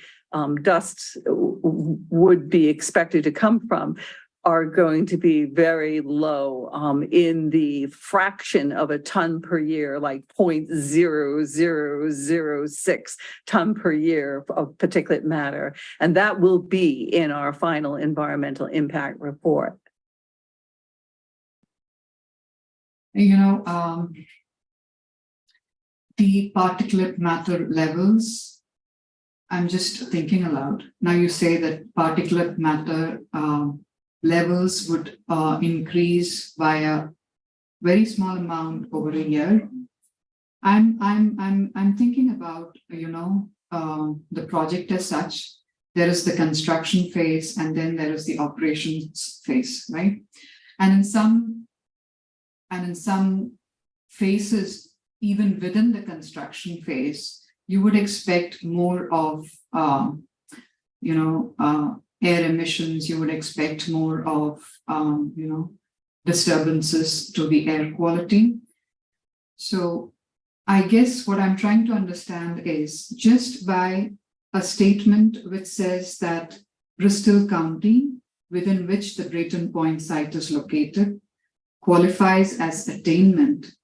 dust would be expected to come from, are going to be very low in the fraction of a ton per year, like 0.0006 ton per year of particulate matter. And that will be in our final environmental impact report. the particulate matter levels, I'm just thinking aloud. Now you say that particulate matter levels would increase by a very small amount over a year. I'm thinking about, the project as such. There is the construction phase and then there is the operations phase, right? And in some phases, even within the construction phase, you would expect more of, air emissions. You would expect more of, disturbances to the air quality. So I guess what I'm trying to understand is just by a statement which says that Bristol County, within which the Brayton Point site is located, qualifies as attainment,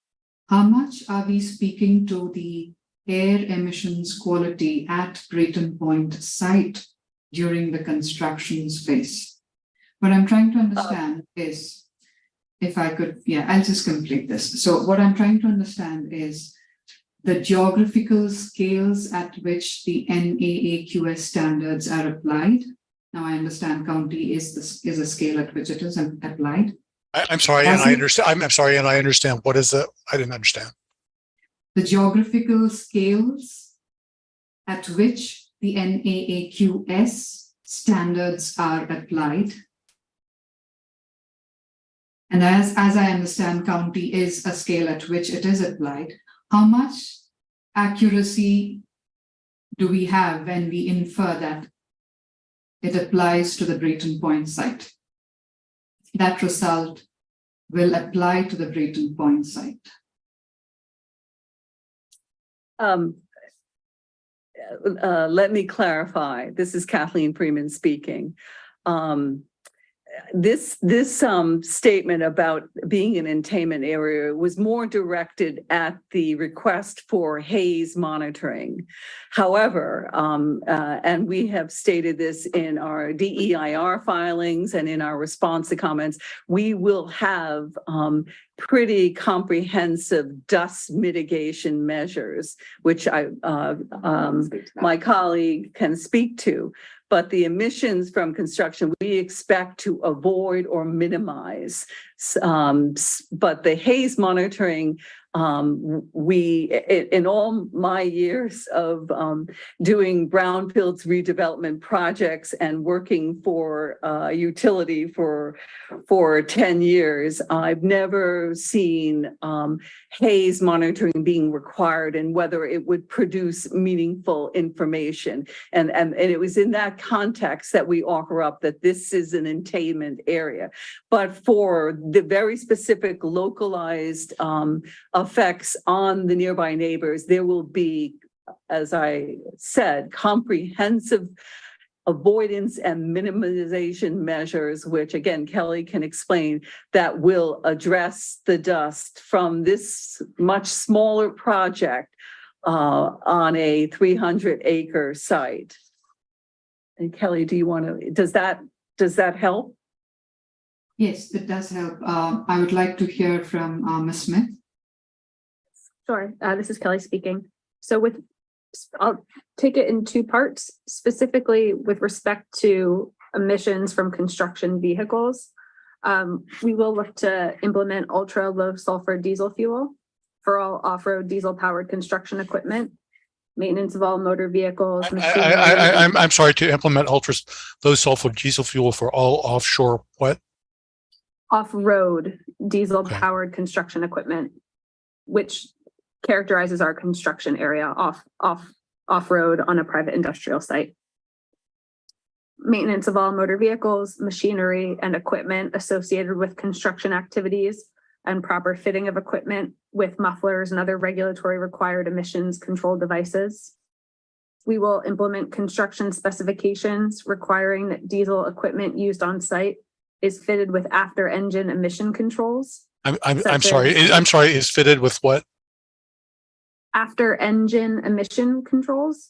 how much are we speaking to the air emissions quality at Brayton Point site during the constructions phase? What I'm trying to understand is, if I could, I'll just complete this. So what I'm trying to understand is the geographical scales at which the NAAQS standards are applied. Now I understand county is a scale at which it is applied. I'm sorry, and I understand. I'm sorry, and I understand. What is it? I didn't understand. The geographical scales at which the NAAQS standards are applied. And as I understand, county is a scale at which it is applied. How much accuracy do we have when we infer that it applies to the Brayton Point site? That result will apply to the Brayton Point site. Let me clarify. This is Kathleen Freeman speaking. This statement about being an attainment area was more directed at the request for haze monitoring. However, and we have stated this in our DEIR filings and in our response to comments, we will have pretty comprehensive dust mitigation measures, which my colleague can speak to. But the emissions from construction, we expect to avoid or minimize. But the haze monitoring, in all my years of doing brownfields redevelopment projects and working for utility for 10 years, I've never seen haze monitoring being required and whether it would produce meaningful information. And it was in that context that we offer up that this is an attainment area. But for the very specific localized effects on the nearby neighbors, there will be, as I said, comprehensive avoidance and minimization measures, which again, Kelly can explain, that will address the dust from this much smaller project on a 300-acre site. And Kelly, do you want to, does that help? Yes, it does help. I would like to hear from Ms. Smith. Sure. This is Kelly speaking. So I'll take it in two parts, specifically with respect to emissions from construction vehicles. We will look to implement ultra low sulfur diesel fuel for all off-road diesel powered construction equipment, maintenance of all motor vehicles. I'm sorry, to implement ultra low sulfur diesel fuel for all offshore what? Off-road diesel powered construction equipment, which characterizes our construction area off-road on a private industrial site. Maintenance of all motor vehicles, machinery, and equipment associated with construction activities, and proper fitting of equipment with mufflers and other regulatory required emissions control devices. We will implement construction specifications requiring that diesel equipment used on site is fitted with after engine emission controls. I'm sorry, is fitted with what? After engine emission controls,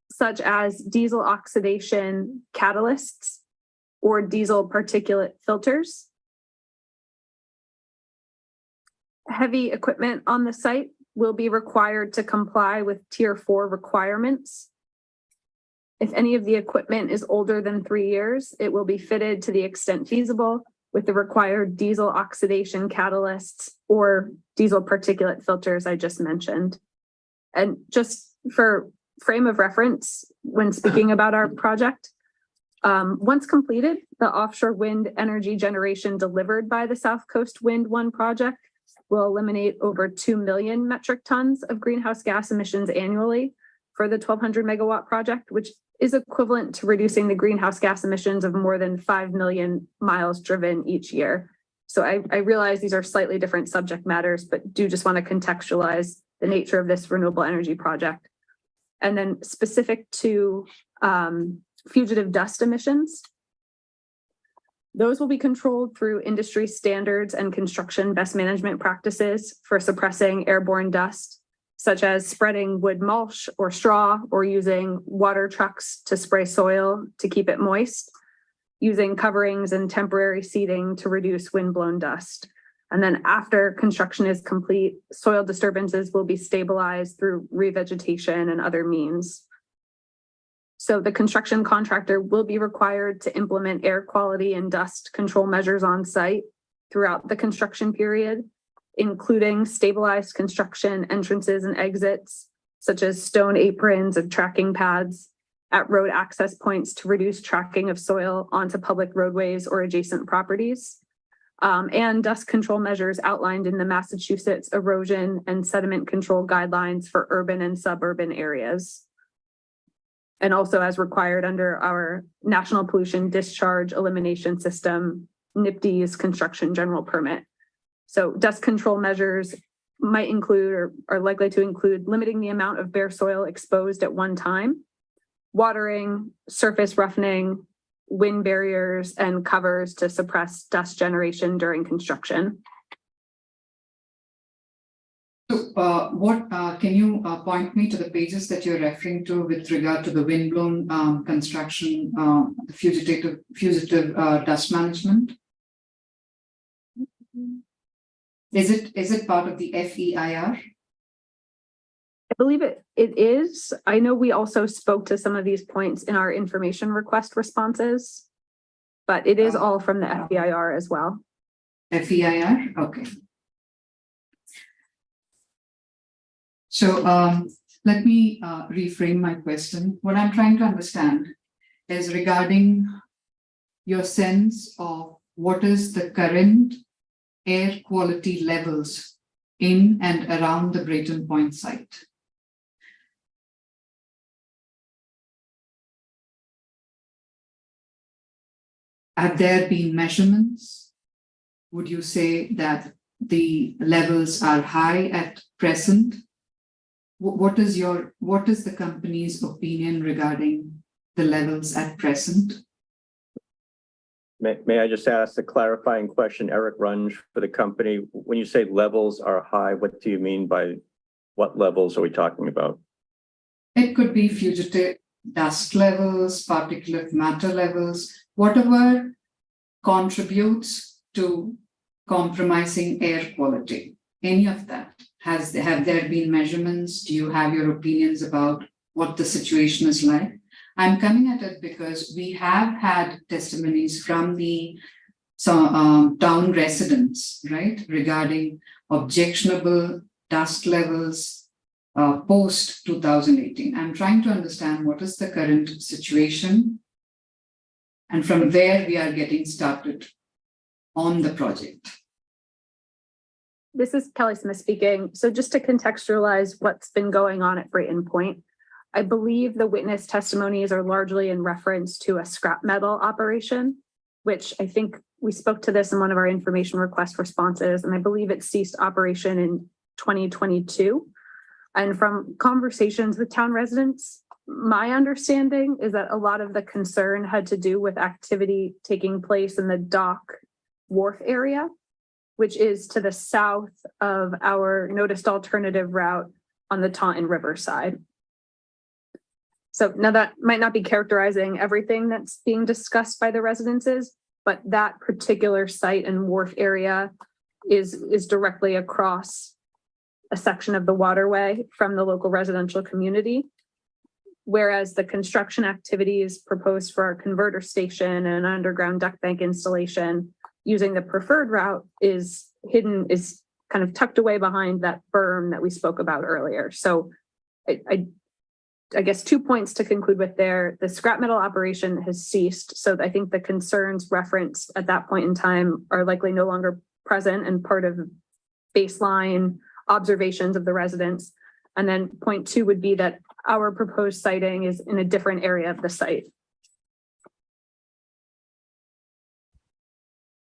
such as diesel oxidation catalysts or diesel particulate filters. heavy equipment on the site will be required to comply with Tier 4 requirements. If any of the equipment is older than 3 years, it will be fitted to the extent feasible with the required diesel oxidation catalysts or diesel particulate filters I just mentioned. And just for frame of reference, when speaking about our project, once completed, the offshore wind energy generation delivered by the South Coast Wind 1 project will eliminate over 2 million metric tons of greenhouse gas emissions annually for the 1,200 megawatt project, which is equivalent to reducing the greenhouse gas emissions of more than 5 million miles driven each year. So I realize these are slightly different subject matters, but do just want to contextualize the nature of this renewable energy project. And then specific to fugitive dust emissions, those will be controlled through industry standards and construction best management practices for suppressing airborne dust, such as spreading wood mulch or straw, or using water trucks to spray soil to keep it moist, using coverings and temporary seeding to reduce windblown dust. And then after construction is complete, soil disturbances will be stabilized through revegetation and other means. So the construction contractor will be required to implement air quality and dust control measures on site throughout the construction period, including stabilized construction entrances and exits, such as stone aprons and tracking pads at road access points to reduce tracking of soil onto public roadways or adjacent properties, and dust control measures outlined in the Massachusetts Erosion and Sediment Control Guidelines for urban and suburban areas. And also as required under our National Pollution Discharge Elimination System, NPDES construction general permit. So dust control measures might include or are likely to include limiting the amount of bare soil exposed at one time, watering, surface roughening, wind barriers, and covers to suppress dust generation during construction. So what can you point me to the pages that you're referring to with regard to the windblown construction, the fugitive dust management? Is it part of the FEIR? I believe it is. I know we also spoke to some of these points in our information request responses, but it is all from the FEIR as well. FEIR, okay. So let me reframe my question. What I'm trying to understand is regarding your sense of what is the current air quality levels in and around the Brayton Point site. Have there been measurements? Would you say that the levels are high at present? What is the company's opinion regarding the levels at present? May I just ask a clarifying question, Eric Runge for the company. When you say levels are high, what do you mean by what levels are we talking about? It could be fugitive dust levels, particulate matter levels, whatever contributes to compromising air quality. Any of that. Have there been measurements? Do you have your opinions about what the situation is like? I'm coming at it because we have had testimonies from the town residents, right, regarding objectionable dust levels post 2018. I'm trying to understand what is the current situation and from where we are getting started on the project. This is Kelly Smith speaking. So just to contextualize what's been going on at Brayton Point, I believe the witness testimonies are largely in reference to a scrap metal operation, which I think we spoke to this in one of our information request responses, and I believe it ceased operation in 2022. And from conversations with town residents, my understanding is that a lot of the concern had to do with activity taking place in the dock wharf area, which is to the south of our noticed alternative route on the Taunton River side. So now that might not be characterizing everything that's being discussed by the residences, but that particular site and wharf area is directly across a section of the waterway from the local residential community. Whereas the construction activities proposed for our converter station and underground duct bank installation using the preferred route is kind of tucked away behind that berm that we spoke about earlier. So I guess 2 points to conclude with there. The scrap metal operation has ceased. So I think the concerns referenced at that point in time are likely no longer present and part of baseline observations of the residents. And then point 2 would be that our proposed siting is in a different area of the site.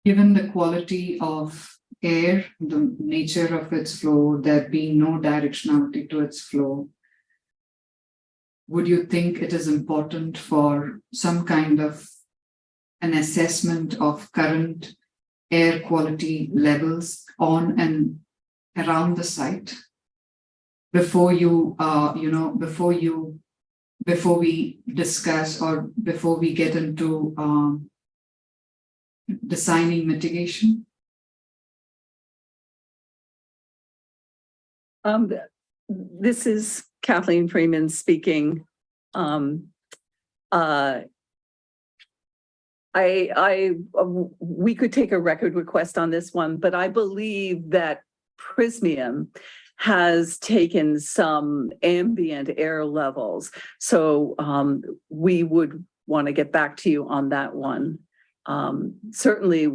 Given the quality of air, the nature of its flow, there being no directionality to its flow, would you think it is important for some kind of an assessment of current air quality levels on and around the site before you, before we discuss or before we get into designing mitigation? This is Kathleen Freeman speaking. We could take a record request on this one, but I believe that Prismium has taken some ambient air levels. So we would want to get back to you on that one. Certainly,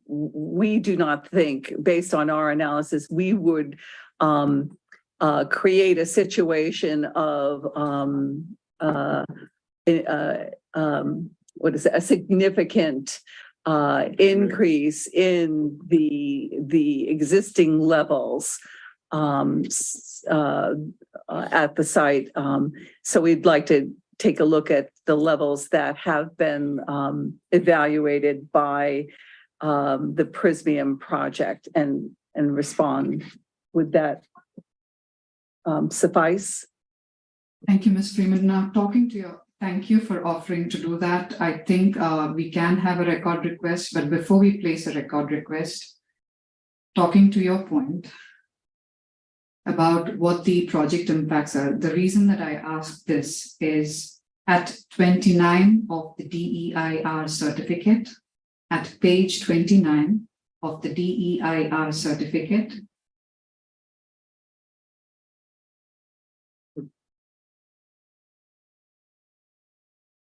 we do not think, based on our analysis, we would create a situation of a significant increase in the existing levels at the site. So we'd like to take a look at the levels that have been evaluated by the Prismium project and respond. Would that suffice? Thank you, Ms. Freeman. Now, thank you for offering to do that. I think we can have a record request, but before we place a record request, talking to your point about what the project impacts are, the reason that I asked this is at 29 of the DEIR certificate, at page 29 of the DEIR certificate,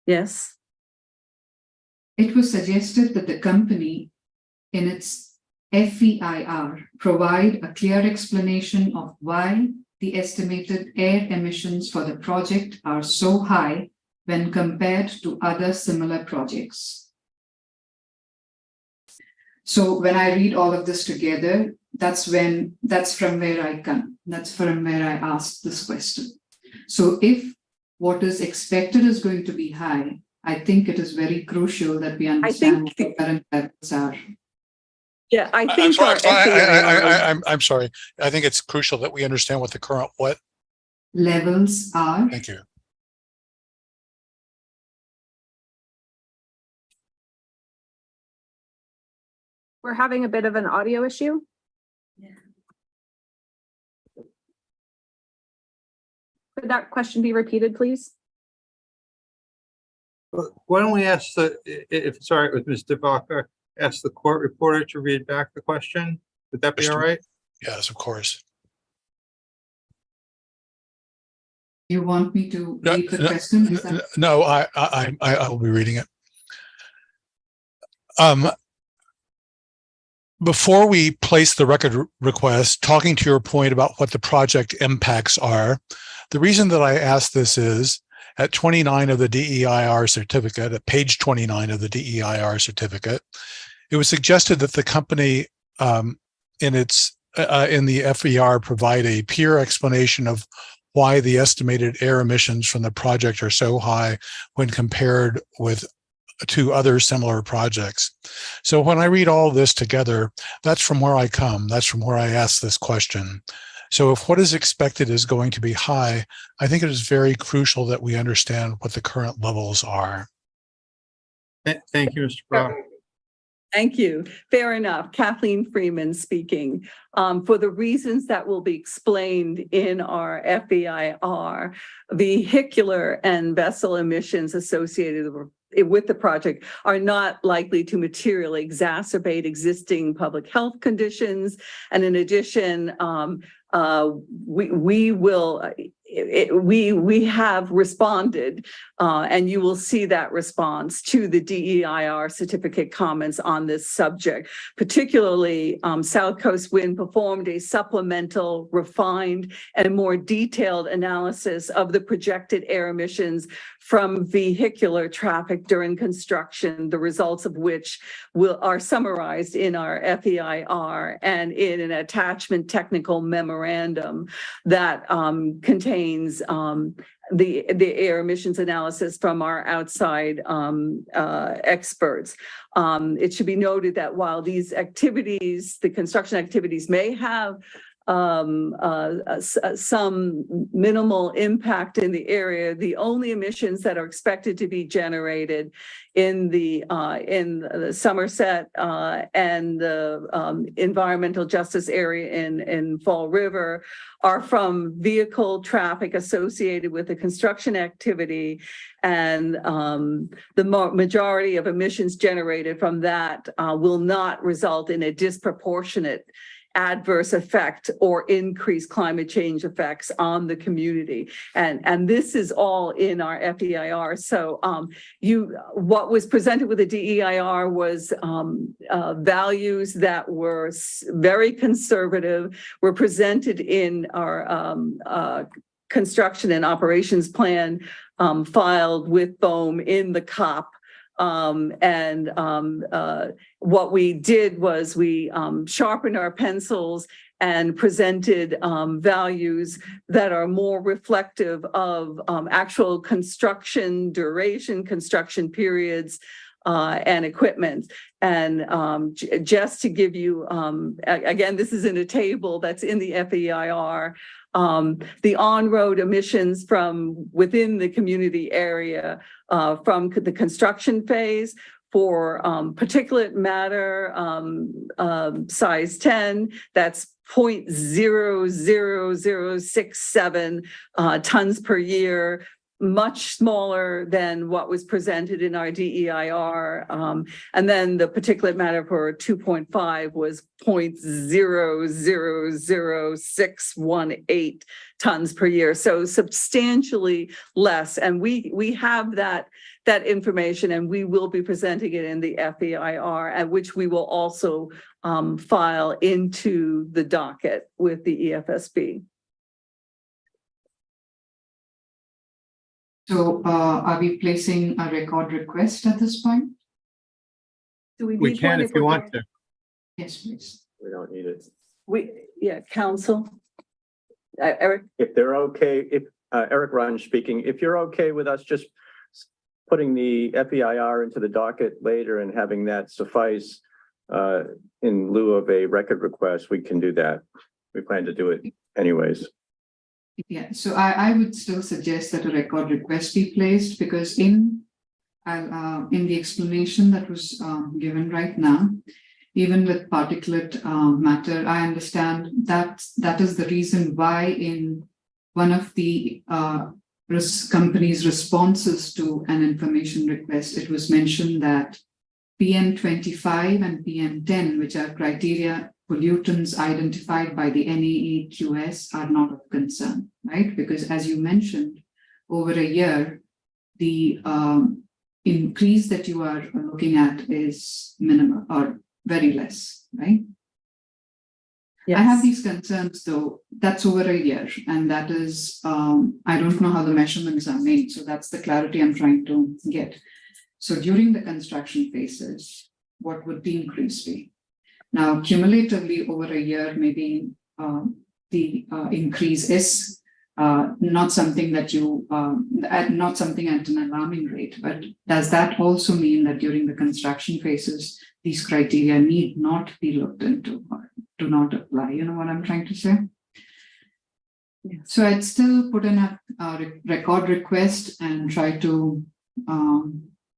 yes. It was suggested that the company in its FEIR provide a clear explanation of why the estimated air emissions for the project are so high when compared to other similar projects. So when I read all of this together, that's from where I asked this question. So if what is expected is going to be high, I think it is very crucial that we understand what the current levels are. Yeah, I think I'm sorry. I think it's crucial that we understand what the current levels are. Thank you. We're having a bit of an audio issue. Yeah. Could that question be repeated, please? Why don't we ask with Ms. Devakar, ask the court reporter to read back the question? Would that be all right? Yes, of course. You want me to read the question? No, I will be reading it. Before we place the record request, talking to your point about what the project impacts are, the reason that I asked this is at 29 of the DEIR certificate, at page 29 of the DEIR certificate, it was suggested that the company in the FER provide a peer explanation of why the estimated air emissions from the project are so high when compared to other similar projects. So when I read all this together, that's from where I come. That's from where I ask this question. So if what is expected is going to be high, I think it is very crucial that we understand what the current levels are. Thank you, Mr. Brock. Thank you. Fair enough. Kathleen Freeman speaking. For the reasons that will be explained in our FEIR, vehicular and vessel emissions associated with the project are not likely to materially exacerbate existing public health conditions. And in addition, we have responded, and you will see that response to the DEIR certificate comments on this subject. Particularly, SouthCoast Wind performed a supplemental, refined, and more detailed analysis of the projected air emissions from vehicular traffic during construction, the results of which are summarized in our FEIR and in an attachment technical memorandum that contains the air emissions analysis from our outside experts. It should be noted that while these activities, the construction activities, may have some minimal impact in the area, the only emissions that are expected to be generated in the Somerset and the environmental justice area in Fall River are from vehicle traffic associated with the construction activity, and the majority of emissions generated from that will not result in a disproportionate adverse effect or increased climate change effects on the community. And this is all in our FEIR. So what was presented with the DEIR was values that were very conservative, were presented in our construction and operations plan filed with BOEM in the COP. What we did was we sharpened our pencils and presented values that are more reflective of actual construction duration, construction periods, and equipment. And just to give you, again, this is in a table that's in the FEIR, the on-road emissions from within the community area from the construction phase for particulate matter size 10, that's 0.00067 tons per year, much smaller than what was presented in our DEIR. And then the particulate matter for 2.5 was 0.000618 tons per year. So substantially less. And we have that information, and we will be presenting it in the FEIR, at which we will also file into the docket with the EFSB. So are we placing a record request at this point? Do we We can if you want to. Yes, please. We don't need it. Council. Eric? If they're okay, Eric Runge speaking, if you're okay with us just putting the FEIR into the docket later and having that suffice in lieu of a record request, we can do that. We plan to do it anyways. Yeah, so I would still suggest that a record request be placed, because in the explanation that was given right now, even with particulate matter, I understand that that is the reason why in one of the company's responses to an information request, it was mentioned that PM25 and PM10, which are criteria pollutants identified by the NAEQS, are not of concern, right? Because as you mentioned, over a year, the increase that you are looking at is minimal or very less, right? Yes. I have these concerns though, that's over a year, and that is, I don't know how the measurements are made, so that's the clarity I'm trying to get. So during the construction phases, what would the increase be? Now, cumulatively over a year, maybe the increase is not something that you, not something at an alarming rate, but does that also mean that during the construction phases, these criteria need not be looked into or do not apply? You know what I'm trying to say? Yeah. So I'd still put in a record request and try to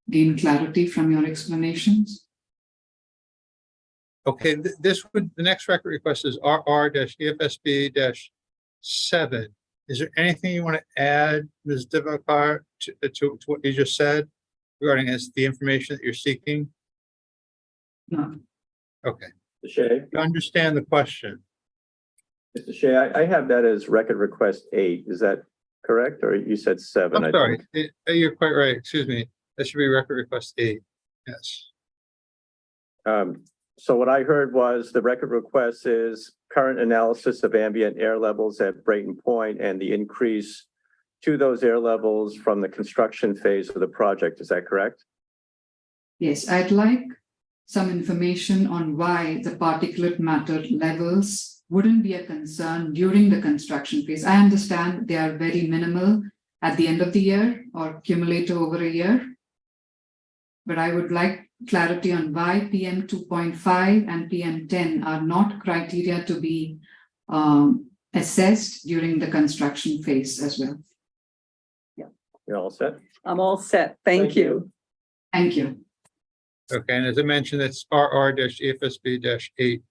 gain clarity from your explanations. Okay, the next record request is RR-EFSB-7. Is there anything you want to add, Ms. Divakar, to what you just said regarding the information that you're seeking? No. Okay. Mr. Shea, You understand the question? Mr. Shea, I have that as record request 8. Is that correct? Or you said 7? I'm sorry. You're quite right. Excuse me. That should be record request 8. Yes. So what I heard was the record request is current analysis of ambient air levels at Brayton Point and the increase to those air levels from the construction phase of the project. Is that correct? Yes, I'd like some information on why the particulate matter levels wouldn't be a concern during the construction phase. I understand they are very minimal at the end of the year or cumulative over a year. But I would like clarity on why PM 2.5 and PM 10 are not criteria to be assessed during the construction phase as well. You're all set? I'm all set. Thank you. Thank you. Okay, and as I mentioned, that's RR-EFSB-8.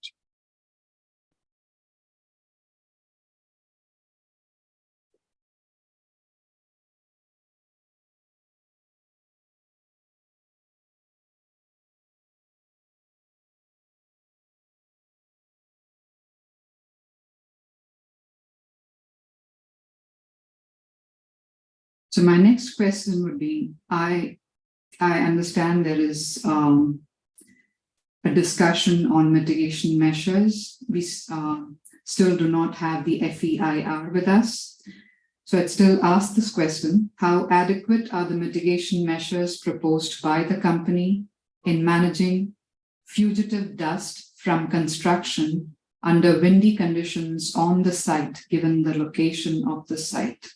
So my next question would be, I understand there is a discussion on mitigation measures. We still do not have the FEIR with us. So I'd still ask this question: how adequate are the mitigation measures proposed by the company in managing fugitive dust from construction under windy conditions on the site, given the location of the site?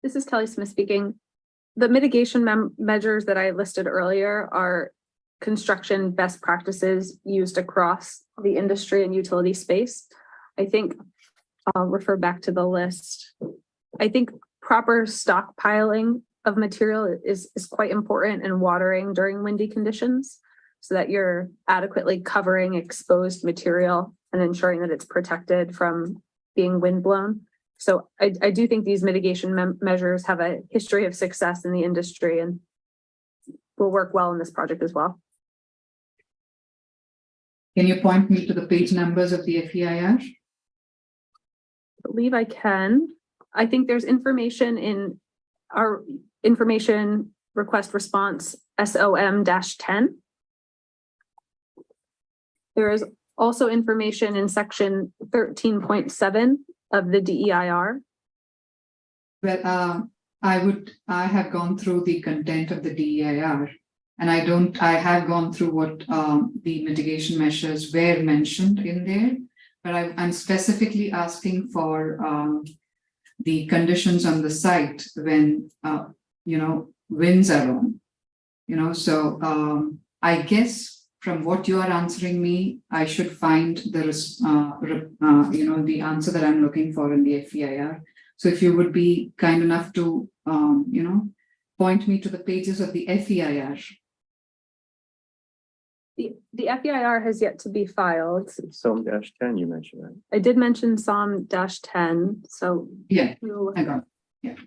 This is Kelly Smith speaking. The mitigation measures that I listed earlier are construction best practices used across the industry and utility space. I think I'll refer back to the list. I think proper stockpiling of material is quite important in watering during windy conditions so that you're adequately covering exposed material and ensuring that it's protected from being windblown. So I do think these mitigation measures have a history of success in the industry and will work well in this project as well. Can you point me to the page numbers of the FEIR? I believe I can. I think there's information in our information request response SOM-10. There is also information in section 13.7 of the DEIR. Well, I have gone through the content of the DEIR, and I have gone through what the mitigation measures were mentioned in there, but I'm specifically asking for the conditions on the site when, winds are on, so I guess from what you are answering me, I should find the answer that I'm looking for in the FEIR. So if you would be kind enough to, point me to the pages of the FEIR. The FEIR has yet to be filed. SOM-10, you mentioned that. I did mention SOM-10, so. Yeah, I got it. Yeah.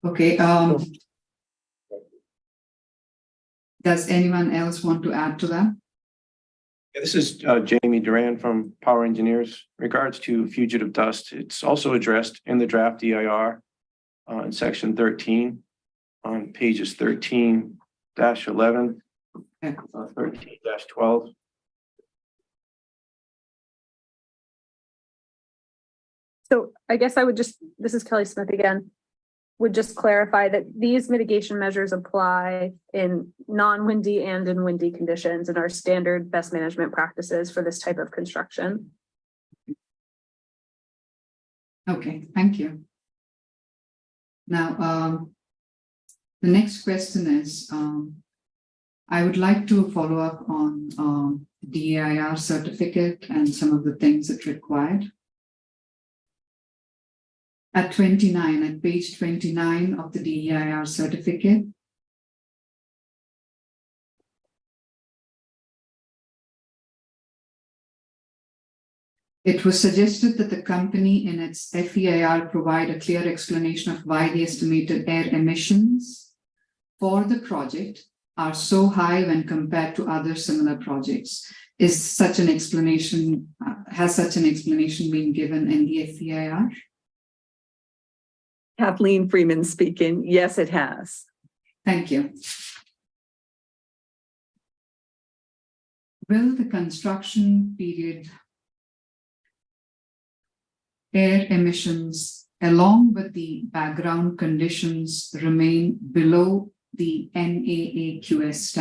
Okay, does anyone else want to add to that? Yeah, this is Jamie Duran from Power Engineers. Regards to fugitive dust, it's also addressed in the draft DIR in section 13 on pages 13-11, 13-12. So I guess I would this is Kelly Smith again, would just clarify that these mitigation measures apply in non-windy and in windy conditions and are standard best management practices for this type of construction. Okay, thank you. Now, the next question is, I would like to follow up on DEIR certificate and some of the things it required. At 29, at page 29 of the DEIR certificate. It was suggested that the company in its FEIR provide a clear explanation of why the estimated air emissions for the project are so high when compared to other similar projects. Is such an explanation, has such an explanation been given in the FEIR? Kathleen Freeman speaking. Yes, it has. Thank you. Will the construction period air emissions along with the background conditions remain below the NAAQS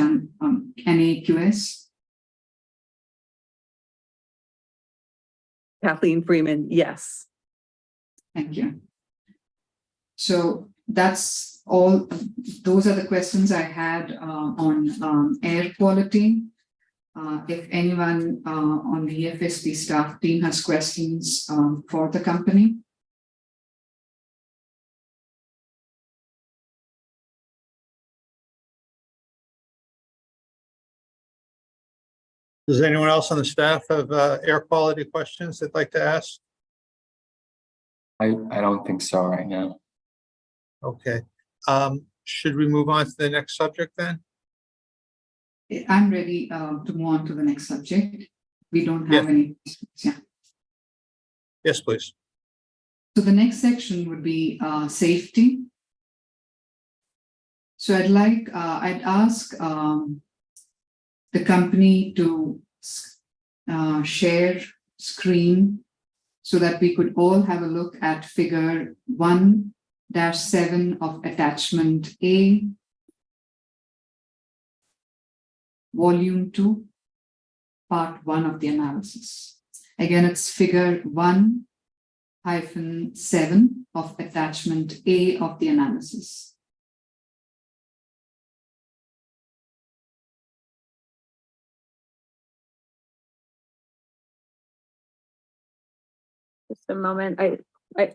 NAQS? Kathleen Freeman, yes. Thank you. So that's all. Those are the questions I had on air quality. If anyone on the EFSB staff team has questions for the company. Does anyone else on the staff have air quality questions they'd like to ask? I don't think so right now. Okay. Should we move on to the next subject then? I'm ready to move on to the next subject. We don't have any questions. Yeah. Yes, please. So the next section would be safety. So I'd ask the company to share screen so that we could all have a look at figure 1-7 of attachment A, volume 2, part 1 of the analysis. Again, it's figure 1-7 of attachment A of the analysis. Just a moment.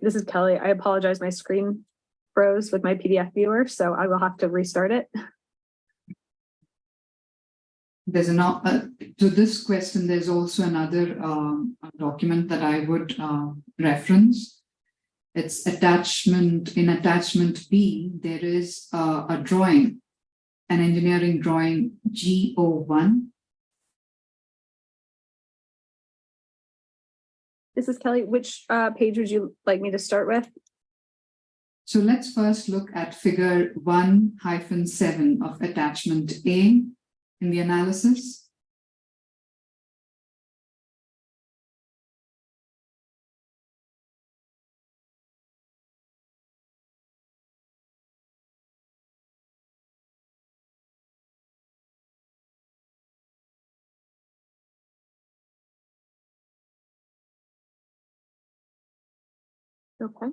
This is Kelly. I apologize. My screen froze with my PDF viewer, so I will have to restart it. There's to this question, there's also another document that I would reference. It's attachment B. There is a drawing, an engineering drawing G01. This is Kelly. Which page would you like me to start with? So let's first look at figure 1-7 of attachment A in the analysis. Okay.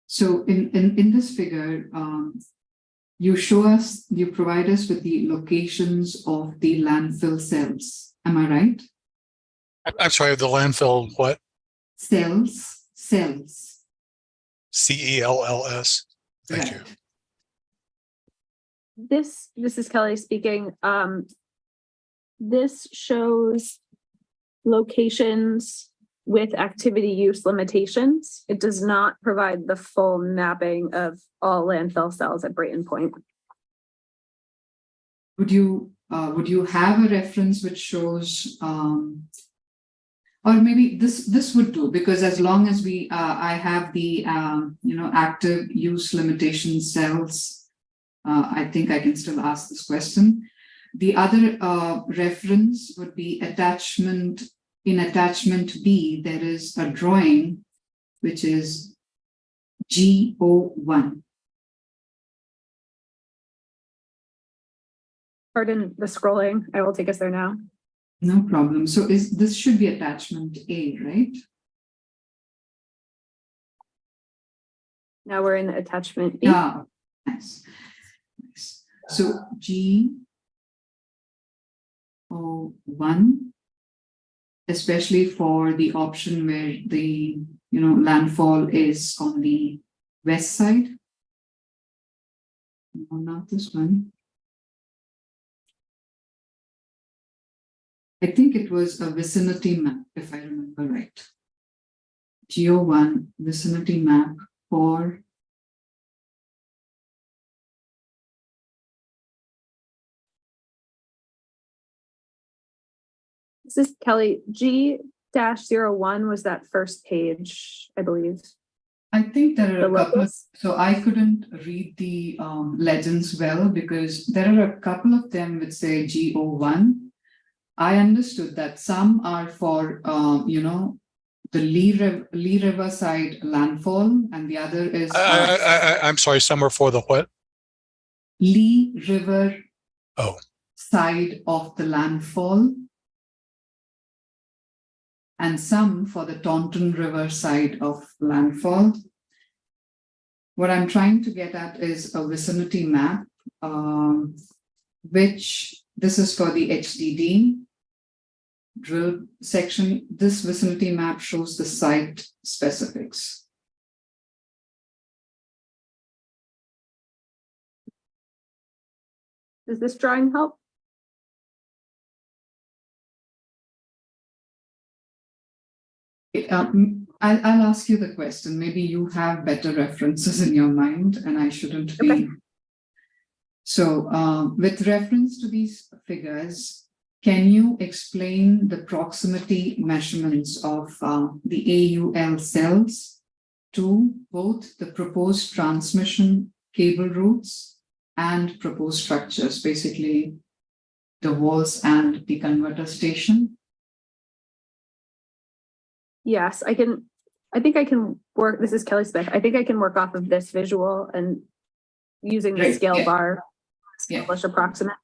So in this figure, you provide us with the locations of the landfill cells. Am I right? I'm sorry, the landfill, what? Cells. CELLS. Thank Right. you. This is Kelly speaking. This shows locations with activity use limitations. It does not provide the full mapping of all landfill cells at Brayton Point. Would you have a reference which shows, or maybe this would do, because as long as I have the active use limitation cells I think I can still ask this question. The other reference would be attachment. In attachment B, there is a drawing which is GO1. Pardon the scrolling. I will take us there now. No problem. So this should be attachment A, right? Now we're in attachment B. Yeah, nice. Nice. So GO1, especially for the option where the landfall is on the west side. No, not this one. I think it was a vicinity map, if I remember right. GO1 vicinity map for This is Kelly. G-01 was that first page, I believe. I think there are The a couple of, locus? so I couldn't read the legends well because there are a couple of them which say GO1. I understood that some are for, the Lee River side landfall, and the other is I'm sorry, some are for the what? Lee River Oh. side of the landfall, and some for the Taunton River side of landfall. What I'm trying to get at is a vicinity map, which this is for the HDD drill section. This vicinity map shows the site specifics. Does this drawing help? I'll ask you the question. Maybe you have better references in your mind and I shouldn't be. Okay. So with reference to these figures, can you explain the proximity measurements of the AUL cells to both the proposed transmission cable routes and proposed structures, basically the walls and the converter station? Yes, I think I can work. This is Kelly Smith. I think I can work off of this visual and using the Great, scale yeah. bar, Yeah. establish approximate.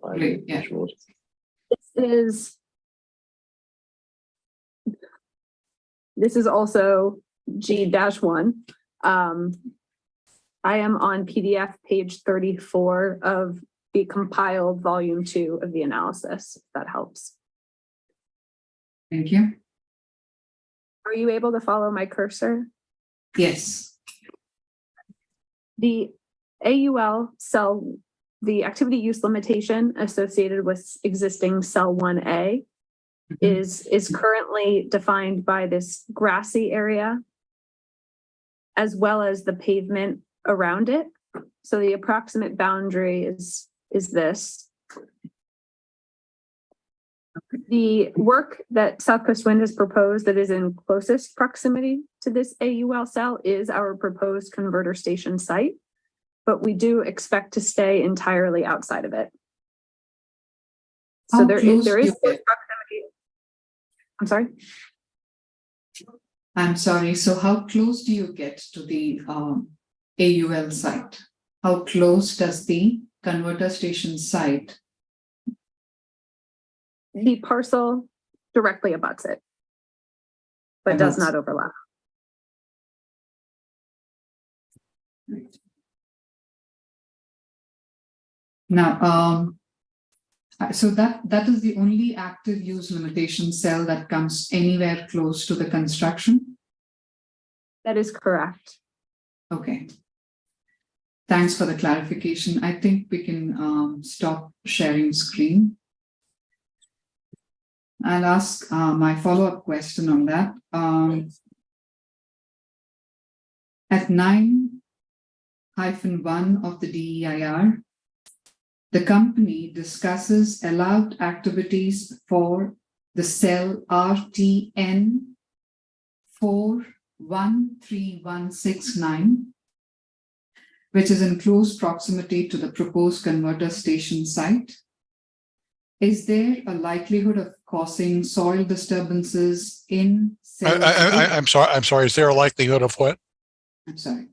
Great, yeah. This is also G-1. I am on PDF page 34 of the compiled volume 2 of the analysis, if that helps. Thank you. Are you able to follow my cursor? Yes. The AUL cell, the activity use limitation associated with existing cell 1A is currently defined by this grassy area, as well as the pavement around it. So the approximate boundary is this. The work that SouthCoast Wind has proposed that is in closest proximity to this AUL cell is our proposed converter station site, but we do expect to stay entirely outside of it. So there is close proximity. I'm sorry? I'm sorry. So how close do you get to the AUL site? How close does the converter station site? The parcel directly abuts it, but does not overlap. Now, so that is the only active use limitation cell that comes anywhere close to the construction? That is correct. Okay. Thanks for the clarification. I think we can stop sharing screen. I'll ask my follow-up question on that. At 9-1 of the DEIR, the company discusses allowed activities for the cell RTN 413169 which is in close proximity to the proposed converter station site? Is there a likelihood of causing soil disturbances in cells? I'm sorry. Is there a likelihood of what? I'm sorry.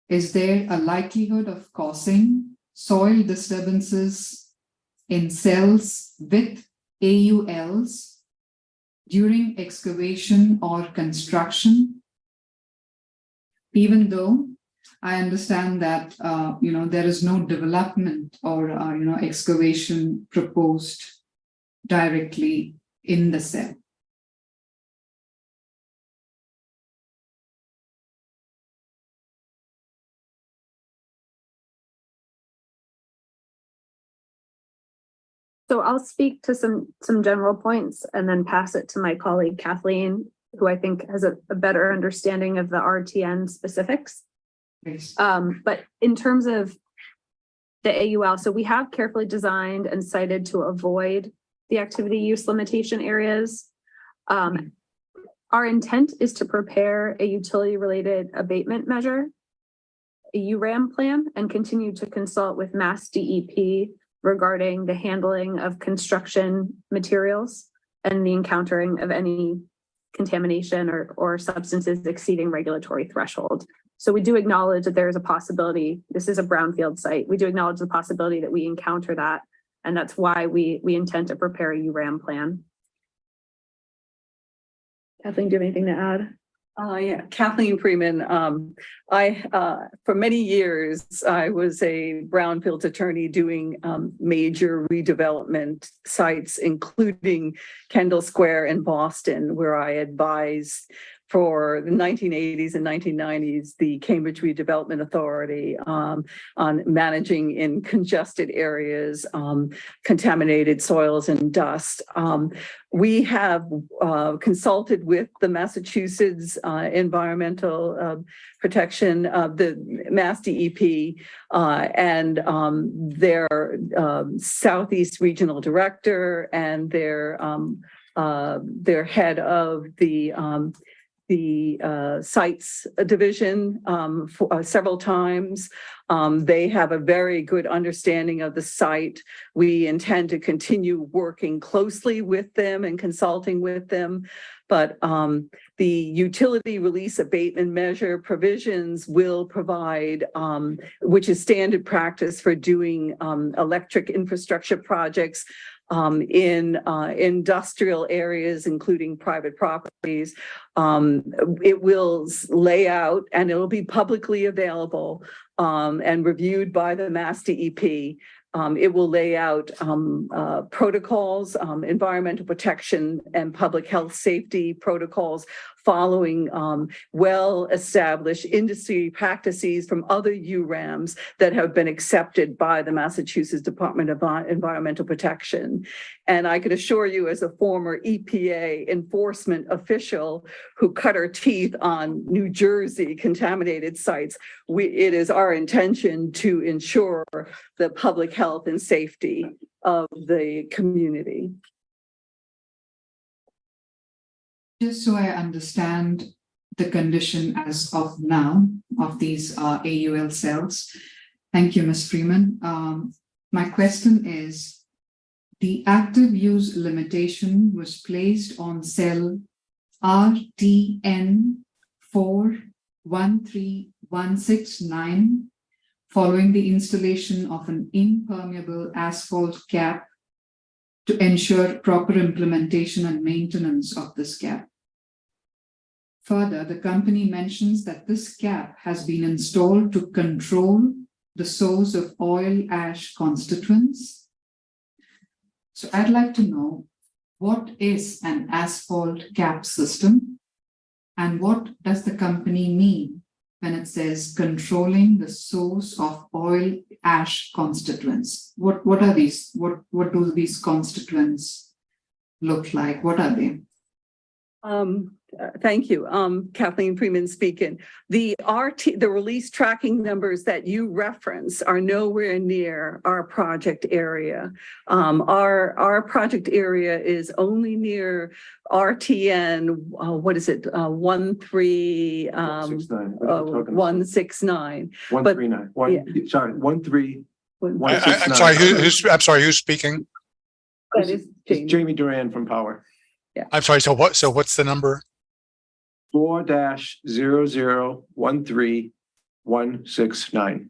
Is there a likelihood of causing soil disturbances in cells with AULs during excavation or construction? Even though I understand that, there is no development or, excavation proposed directly in the cell. So I'll speak to some general points and then pass it to my colleague Kathleen, who I think has a better understanding of the RTN specifics. Yes. But in terms of the AUL, so we have carefully designed and cited to avoid the activity use limitation areas. Our intent is to prepare a utility related abatement measure, a URAM plan, and continue to consult with Mass DEP regarding the handling of construction materials and the encountering of any contamination or substances exceeding regulatory threshold. So we do acknowledge that there is a possibility, this is a brownfield site, we do acknowledge the possibility that we encounter that, and that's why we intend to prepare a URAM plan. Kathleen, do you have anything to add? Yeah, Kathleen Freeman. For many years, I was a brownfields attorney doing major redevelopment sites, including Kendall Square in Boston, where I advised for the 1980s and 1990s, the Cambridge Redevelopment Authority on managing in congested areas, contaminated soils and dust. We have consulted with the Massachusetts Environmental Protection, the Mass DEP, and their Southeast Regional Director and their head of the sites division several times. They have a very good understanding of the site. We intend to continue working closely with them and consulting with them. But the utility release abatement measure provisions will provide, which is standard practice for doing electric infrastructure projects in industrial areas, including private properties. It will lay out, and it will be publicly available and reviewed by the Mass DEP. It will lay out protocols, environmental protection and public health safety protocols following well-established industry practices from other URAMs that have been accepted by the Massachusetts Department of Environmental Protection. And I can assure you, as a former EPA enforcement official who cut our teeth on New Jersey contaminated sites, it is our intention to ensure the public health and safety of the community. Just so I understand the condition as of now of these AUL cells. Thank you, Ms. Freeman. My question is, the active use limitation was placed on cell RTN413169 following the installation of an impermeable asphalt cap to ensure proper implementation and maintenance of this cap. Further, the company mentions that this cap has been installed to control the source of oil ash constituents. So I'd like to know, what is an asphalt cap system and what does the company mean when it says controlling the source of oil ash constituents? What are these? What do these constituents look like? What are they? Thank you. Kathleen Freeman speaking. The release tracking numbers that you reference are nowhere near our project area. Our project area is only near RTN, what is it? 169. 169. 139. Sorry, 13. I'm sorry, who's speaking? That is It's Jamie Duran from Power. I'm sorry, so what's the number? 4-0013-169.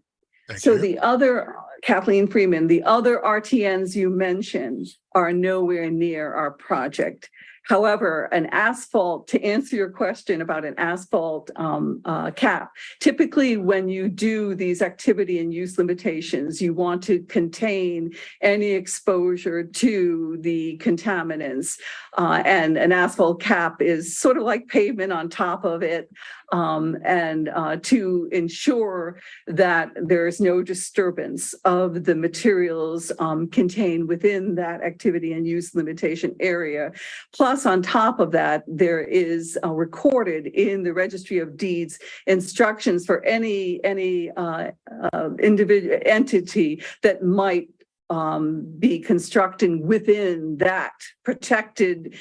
So the other, Kathleen Freeman, the other RTNs you mentioned are nowhere near our project. However, an asphalt, to answer your question about an asphalt cap, typically when you do these activity and use limitations, you want to contain any exposure to the contaminants. And an asphalt cap is sort of like pavement on top of it. To ensure that there is no disturbance of the materials contained within that activity and use limitation area. Plus, on top of that, there is recorded in the Registry of Deeds instructions for any individual entity that might be constructing within that protected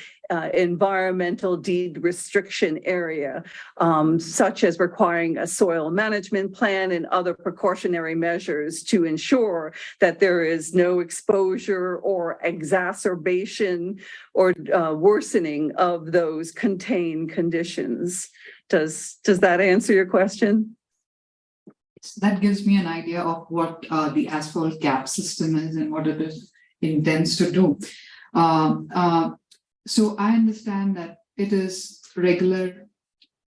environmental deed restriction area, such as requiring a soil management plan and other precautionary measures to ensure that there is no exposure or exacerbation or worsening of those contained conditions. Does that answer your question? That gives me an idea of what the asphalt cap system is and what it intends to do. So I understand that it is regular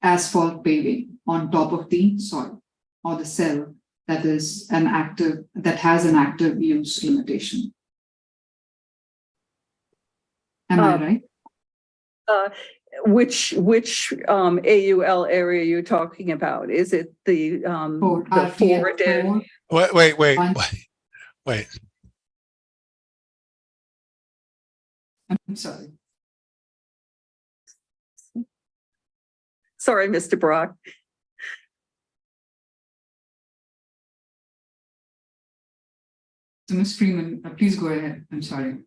asphalt paving on top of the soil or the cell that has an active use limitation. Am I right? Which AUL area you're talking about? Is it the forwarded? Wait. I'm sorry. Sorry, Mr. Brock. So Ms. Freeman, please go ahead. I'm sorry.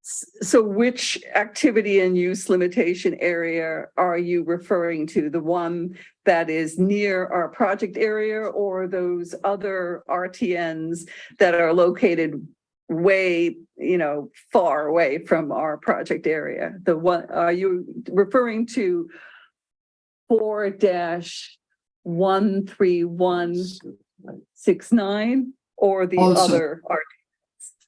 So which activity and use limitation area are you referring to? The one that is near our project area or those other RTNs that are located way, far away from our project area? The one, are you referring to 4-13169 or the other RTN?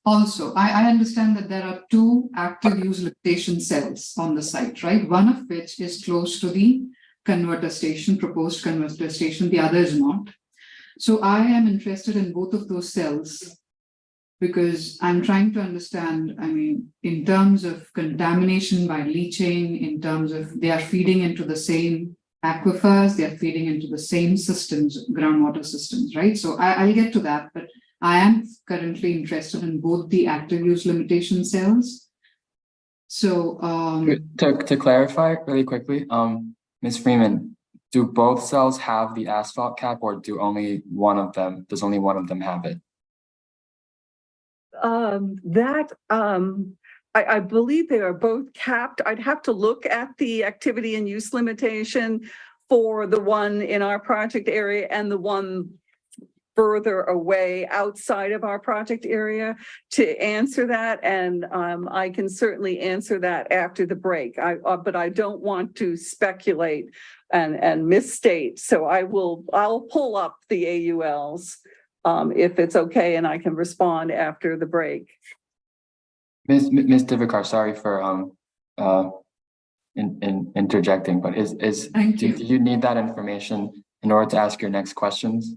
Also, I understand that there are two active use limitation cells on the site, right? One of which is close to the converter station, proposed converter station, the other is not. So I am interested in both of those cells because I'm trying to understand, in terms of contamination by leaching, in terms of they are feeding into the same aquifers, they are feeding into the same systems, groundwater systems, right? So I'll get to that, but I am currently interested in both the active use limitation cells. So to clarify really quickly, Ms. Freeman, do both cells have the asphalt cap or does only one of them have it? I believe they are both capped. I'd have to look at the activity and use limitation for the one in our project area and the one further away outside of our project area to answer that. And I can certainly answer that after the break. But I don't want to speculate and misstate. So I'll pull up the AULs if it's okay, and I can respond after the break. Ms. Divakar, sorry for interjecting, but do you need that information in order to ask your next questions?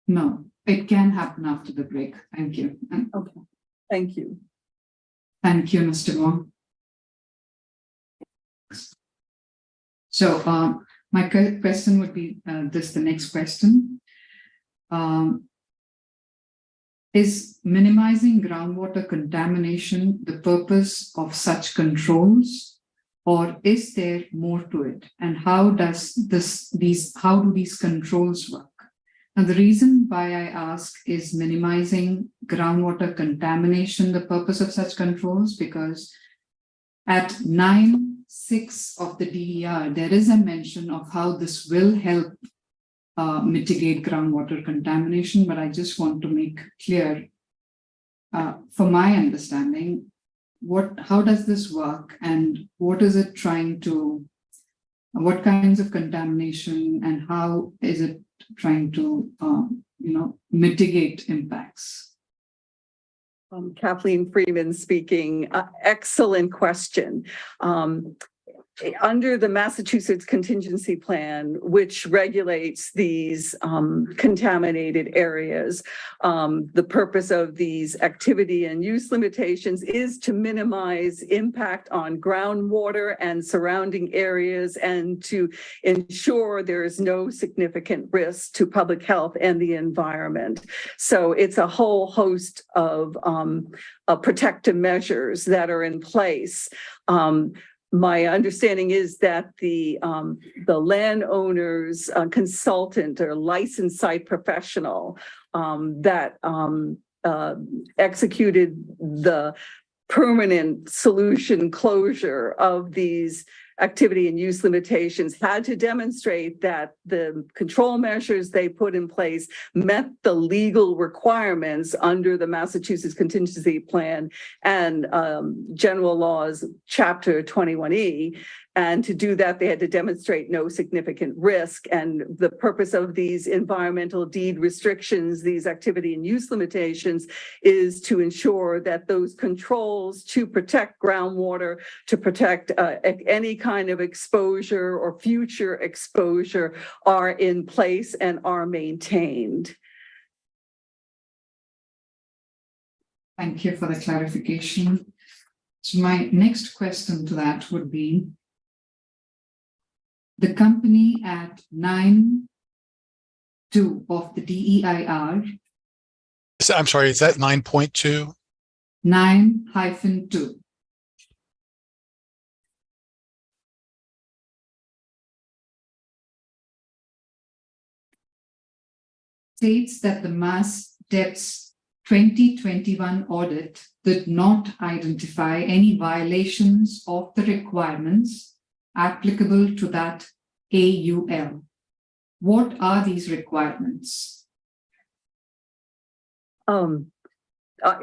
No, it can happen after the break. Thank you. Okay. Thank you. Thank you, Mr. Wong. So my question would be the next question. Is minimizing groundwater contamination the purpose of such controls, or is there more to it? And how does how do these controls work? Now, the reason why I ask is minimizing groundwater contamination, the purpose of such controls, because at 9.6 of the DER, there is a mention of how this will help mitigate groundwater contamination, but I just want to make clear, for my understanding, how does this work and what is it trying to, what kinds of contamination and how is it trying to, mitigate impacts? Kathleen Freeman speaking. Excellent question. Under the Massachusetts contingency plan, which regulates these contaminated areas, the purpose of these activity and use limitations is to minimize impact on groundwater and surrounding areas and to ensure there is no significant risk to public health and the environment. So it's a whole host of protective measures that are in place. My understanding is that the landowner's consultant or licensed site professional that executed the permanent solution closure of these activity and use limitations had to demonstrate that the control measures they put in place met the legal requirements under the Massachusetts contingency plan and general laws chapter 21E. And to do that, they had to demonstrate no significant risk. And the purpose of these environmental deed restrictions, these activity and use limitations, is to ensure that those controls to protect groundwater, to protect any kind of exposure or future exposure are in place and are maintained. Thank you for the clarification. So my next question to that would be, the company at 9.2 of the DEIR. I'm sorry, is that 9.2? 9-2. States that the Mass DEPS 2021 audit did not identify any violations of the requirements applicable to that AUL. What are these requirements?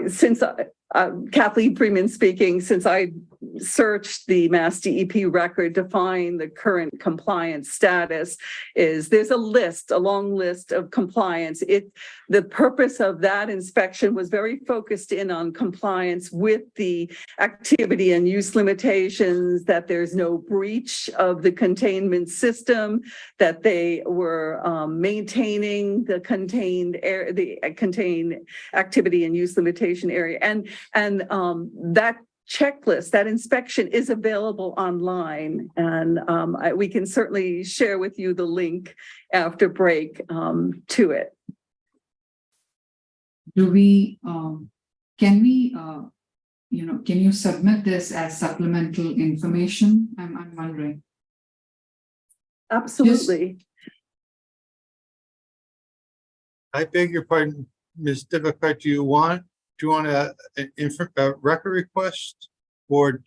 Since Kathleen Freeman speaking, since I searched the Mass DEP record to find the current compliance status, there's a long list of compliance. The purpose of that inspection was very focused in on compliance with the activity and use limitations, that there's no breach of the containment system, that they were maintaining the contained activity and use limitation area. And that checklist, that inspection is available online, and we can certainly share with you the link after break to it. Do we, can we, can you submit this as supplemental information? I'm wondering. Absolutely. I beg your pardon, Ms. Divakar, do you want a record request, or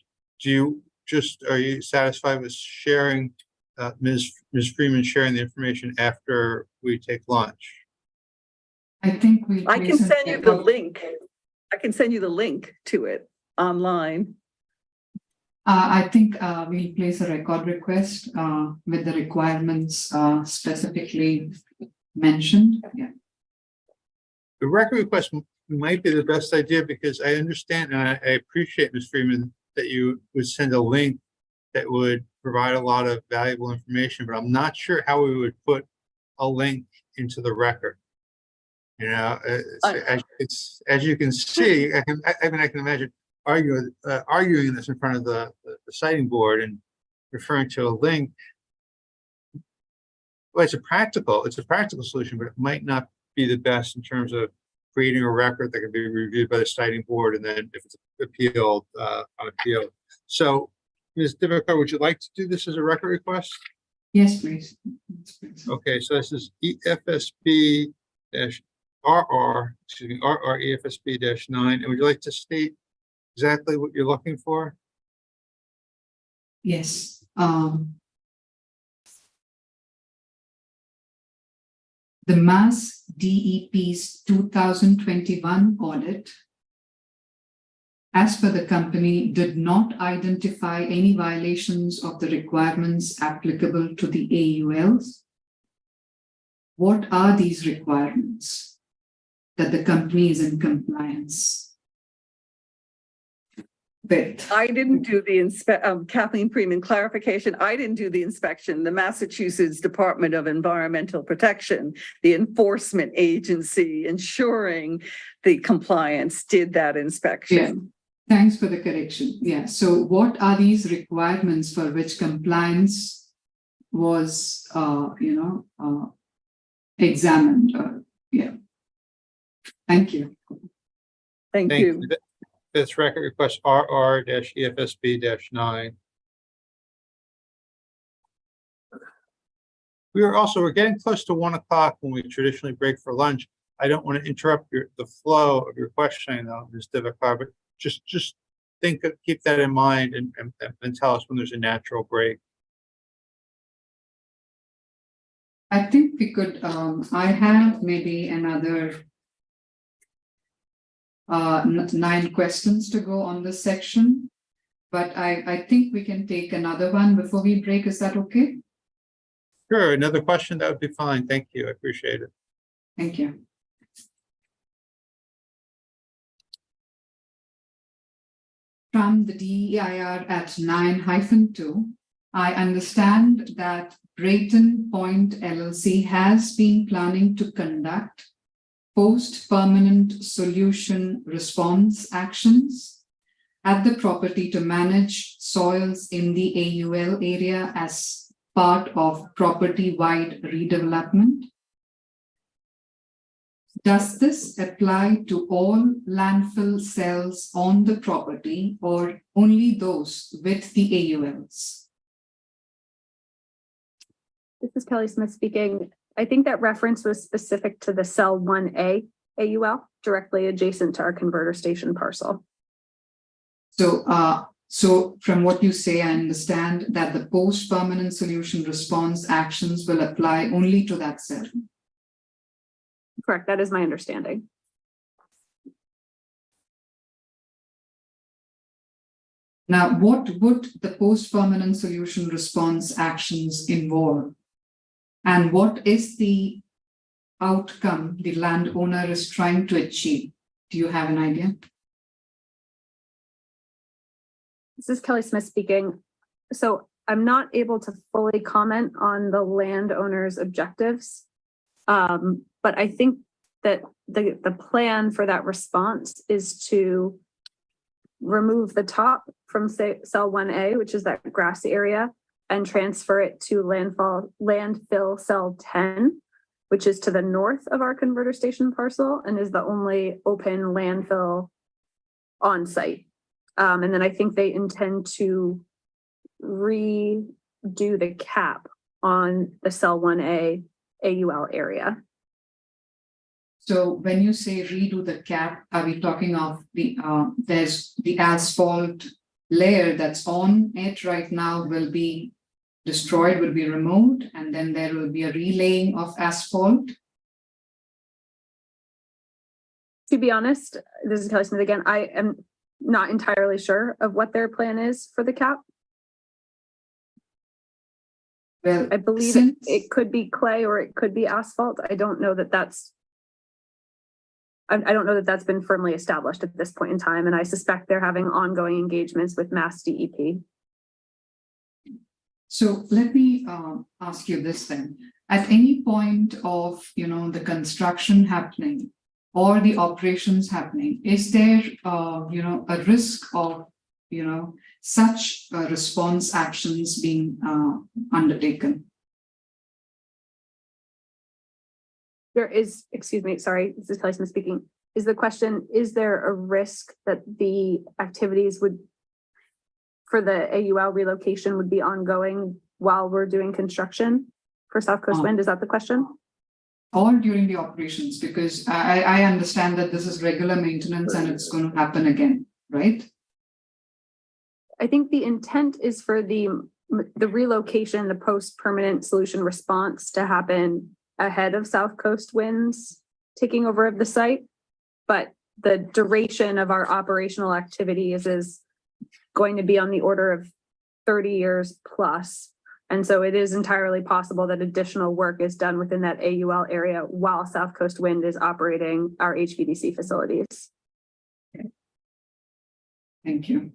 are you satisfied with sharing, Ms. Freeman sharing the information after we take lunch? I think I can send you the link. I can send you the link to it online. I think we'll place a record request with the requirements specifically mentioned. Yeah. The record request might be the best idea, because I understand and I appreciate, Ms. Freeman, that you would send a link that would provide a lot of valuable information, but I'm not sure how we would put a link into the record. As you can see, I can imagine arguing this in front of the citing board and referring to a link. Well, it's a practical solution, but it might not be the best in terms of creating a record that can be reviewed by the citing board, and then if it's appealed, on appeal. So Ms. Divakar, would you like to do this as a record request? Yes, please. Yes, please. Okay, so this is EFSB RR, excuse me, RR EFSB -9. And would you like to state exactly what you're looking for? Yes. The Mass DEP's 2021 audit, as per the company, did not identify any violations of the requirements applicable to the AULs. What are these requirements that the company is in compliance with? I didn't do the Kathleen Freeman, clarification, I didn't do the inspection. The Massachusetts Department of Environmental Protection, the enforcement agency ensuring the compliance, did that inspection. Yeah. Thanks for the correction. Yeah. So what are these requirements for which compliance was, examined? Yeah. Thank you. Thank you. This record request RR-EFSB-9. We're getting close to 1 o'clock when we traditionally break for lunch. I don't want to interrupt the flow of your questioning, though, Ms. Divakar, but just keep that in mind and tell us when there's a natural break. I think we could, I have maybe another 9 questions to go on this section, but I think we can take another one before we break. Is that okay? Sure, another question, that would be fine. Thank you, I appreciate it. Thank you. From the DEIR at 9-2, I understand that Brayton Point LLC has been planning to conduct post-permanent solution response actions at the property to manage soils in the AUL area as part of property-wide redevelopment. Does this apply to all landfill cells on the property or only those with the AULs? This is Kelly Smith speaking. I think that reference was specific to the cell 1A AUL, directly adjacent to our converter station parcel. So from what you say, I understand that the post-permanent solution response actions will apply only to that cell. Correct, that is my understanding. Now, what would the post-permanent solution response actions involve? And what is the outcome the landowner is trying to achieve? Do you have an idea? This is Kelly Smith speaking. So I'm not able to fully comment on the landowner's objectives. But I think that the plan for that response is to remove the top from cell 1A, which is that grassy area, and transfer it to landfill cell 10, which is to the north of our converter station parcel and is the only open landfill on site. And then I think they intend to redo the cap on the cell 1A AUL area. So when you say redo the cap, are we talking of the there's the asphalt layer that's on it right now will be destroyed, will be removed, and then there will be a relaying of asphalt? To be honest, this is Kelly Smith again. I am not entirely sure of what their plan is for the cap. Well, I believe it could be clay or it could be asphalt. I don't know that that's been firmly established at this point in time, and I suspect they're having ongoing engagements with Mass DEP. So let me ask you this then. At any point of the construction happening or the operations happening, is there a risk of such response actions being undertaken? There is, excuse me, sorry, this is Kelly Smith speaking. Is the question, is there a risk that the activities would for the AUL relocation would be ongoing while we're doing construction for South Coast Wind. Is that the question? Or during the operations, because I understand that this is regular maintenance and it's going to happen again, right? I think the intent is for the relocation, the post-permanent solution response to happen ahead of South Coast Winds taking over of the site. But the duration of our operational activities is going to be on the order of 30 years plus. And so it is entirely possible that additional work is done within that AUL area while South Coast Wind is operating our HVDC facilities. Okay. Thank you.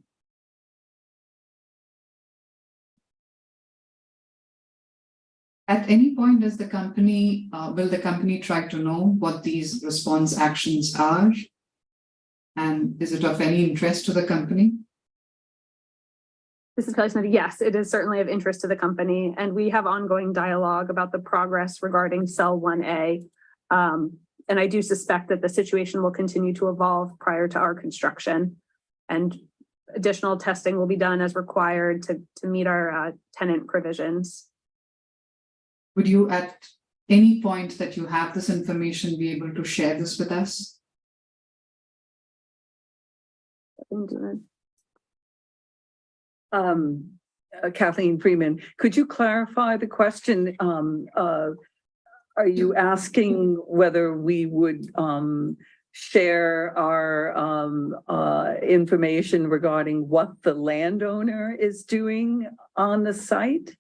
At any point, does the company, will the company try to know what these response actions are? And is it of any interest to the company? This is Kelly Smith. Yes, it is certainly of interest to the company. And we have ongoing dialogue about the progress regarding cell 1A. And I do suspect that the situation will continue to evolve prior to our construction. And additional testing will be done as required to meet our tenant provisions. Would you, at any point that you have this information, be able to share this with us? Kathleen Freeman, could you clarify the question? Are you asking whether we would share our information regarding what the landowner is doing on the site?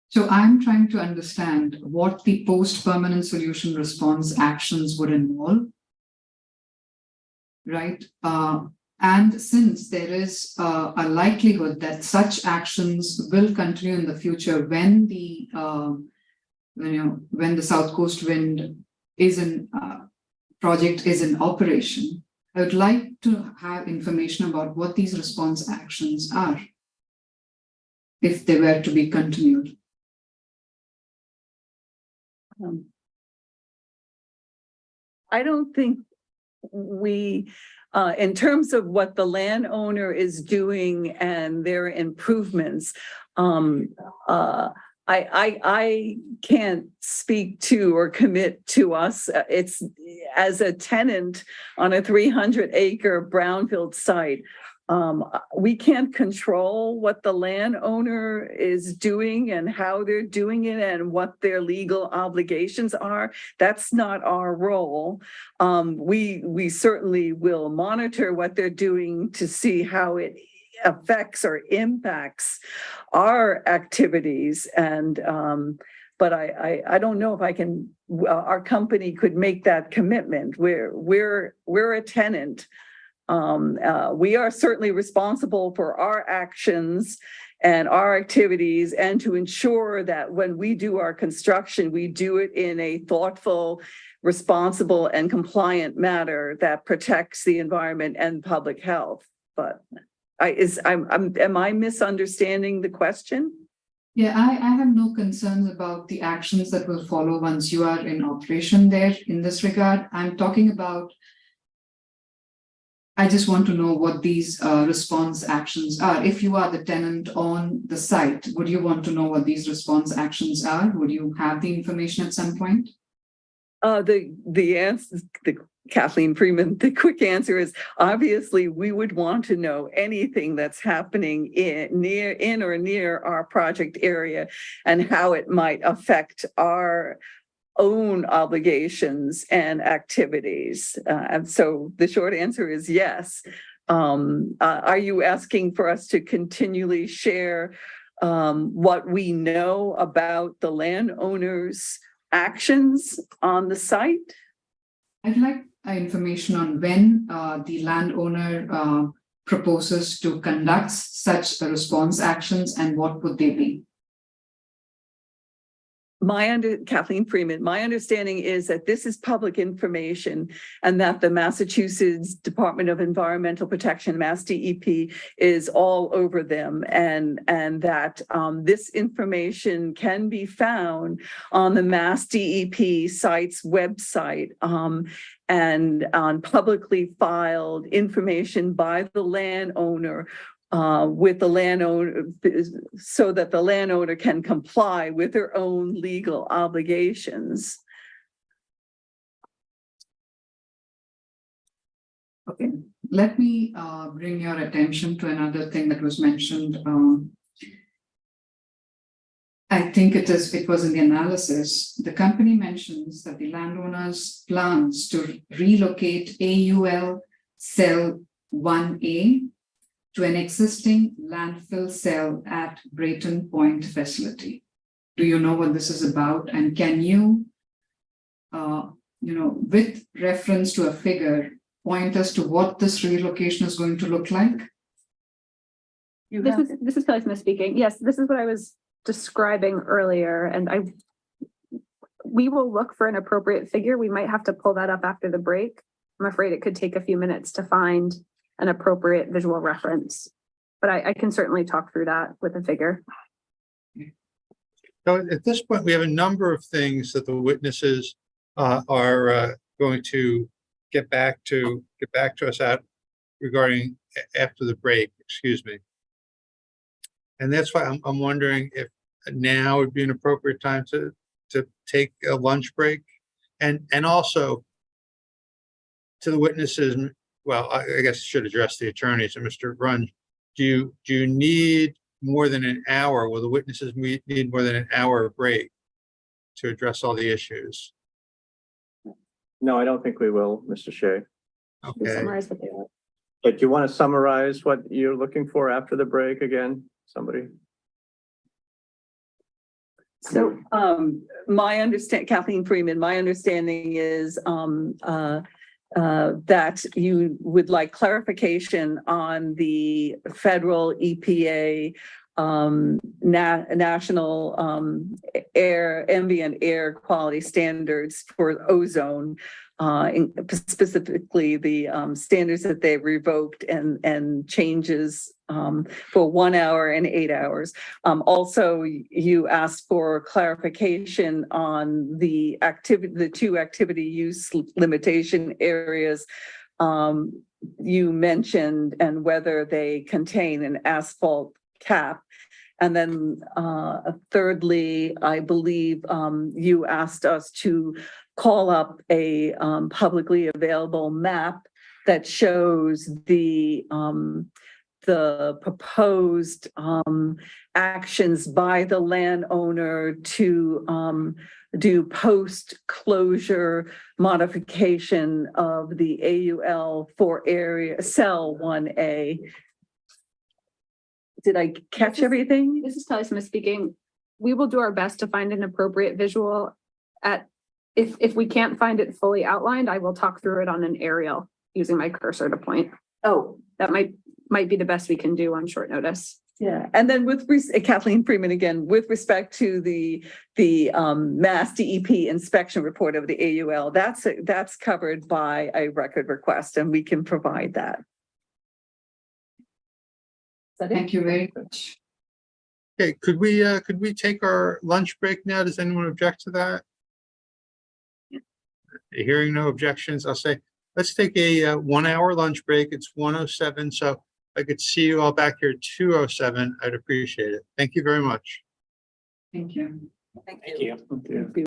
So I'm trying to understand what the post-permanent solution response actions would involve, right? And since there is a likelihood that such actions will continue in the future when the when the South Coast Wind is in project is in operation, I would like to have information about what these response actions are, if they were to be continued. I don't think we, in terms of what the landowner is doing and their improvements, I can't speak to or commit to us. It's as a tenant on a 300-acre brownfield site. We can't control what the landowner is doing and how they're doing it and what their legal obligations are. That's not our role. We certainly will monitor what they're doing to see how it affects or impacts our activities. And but I don't know if I can. Our company could make that commitment. We're a tenant. We are certainly responsible for our actions and our activities, and to ensure that when we do our construction, we do it in a thoughtful, responsible, and compliant manner that protects the environment and public health. But am I misunderstanding the question? Yeah, I have no concerns about the actions that will follow once you are in operation there in this regard. I'm talking about, I just want to know what these response actions are. If you are the tenant on the site, would you want to know what these response actions are? Would you have the information at some point? The answer, Kathleen Freeman, the quick answer is obviously we would want to know anything that's happening in or near our project area and how it might affect our own obligations and activities. And so the short answer is yes. Are you asking for us to continually share what we know about the landowners' actions on the site? I'd like information on when the landowner proposes to conduct such response actions and what would they be? Kathleen Freeman, my understanding is that this is public information and that the Massachusetts Department of Environmental Protection, Mass DEP, is all over them, and that this information can be found on the Mass DEP site's website and on publicly filed information by the landowner with the landowner, so that the landowner can comply with their own legal obligations. Okay, let me bring your attention to another thing that was mentioned. I think it was in the analysis. The company mentions that the landowner's plans to relocate AUL cell 1A to an existing landfill cell at Brayton Point facility. Do you know what this is about? And can you, with reference to a figure, point us to what this relocation is going to look like? This is Kelly Smith speaking. Yes, this is what I was describing earlier, and we will look for an appropriate figure. We might have to pull that up after the break. I'm afraid it could take a few minutes to find an appropriate visual reference, but I can certainly talk through that with a figure. So at this point, we have a number of things that the witnesses are going to get back to us at regarding after the break, excuse me. And that's why I'm wondering if now would be an appropriate time to take a lunch break, and also to the witnesses. Well, I guess I should address the attorneys and Mr. Runge. Do you need more than an hour? Will the witnesses need more than an hour break to address all the issues? No, I don't think we will, Mr. Shea. Okay. Summarize what they want. But do you want to summarize what you're looking for after the break again? Somebody? So Kathleen Freeman, my understanding is that you would like clarification on the federal EPA national ambient air quality standards for ozone, specifically the standards that they revoked and changes for 1 hour and 8 hours. Also, you asked for clarification on the two activity use limitation areas you mentioned, and whether they contain an asphalt cap. And then thirdly, I believe you asked us to call up a publicly available map that shows the proposed actions by the landowner to do post-closure modification of the AUL for area cell 1A. Did I catch everything? This is Kelly Smith speaking. We will do our best to find an appropriate visual. If we can't find it fully outlined, I will talk through it on an aerial using my cursor to point. Oh, that might be the best we can do on short notice. Yeah, and then with Kathleen Freeman again, with respect to the Mass DEP inspection report of the AUL, that's covered by a record request, and we can provide that. Thank you very much. Okay, could we take our lunch break now? Does anyone object to that? Hearing no objections, I'll say let's take a 1 hour lunch break. It's 1:07, so if I could see you all back here at 2:07, I'd appreciate it. Thank you very much. Thank you. Thank you. Thank you.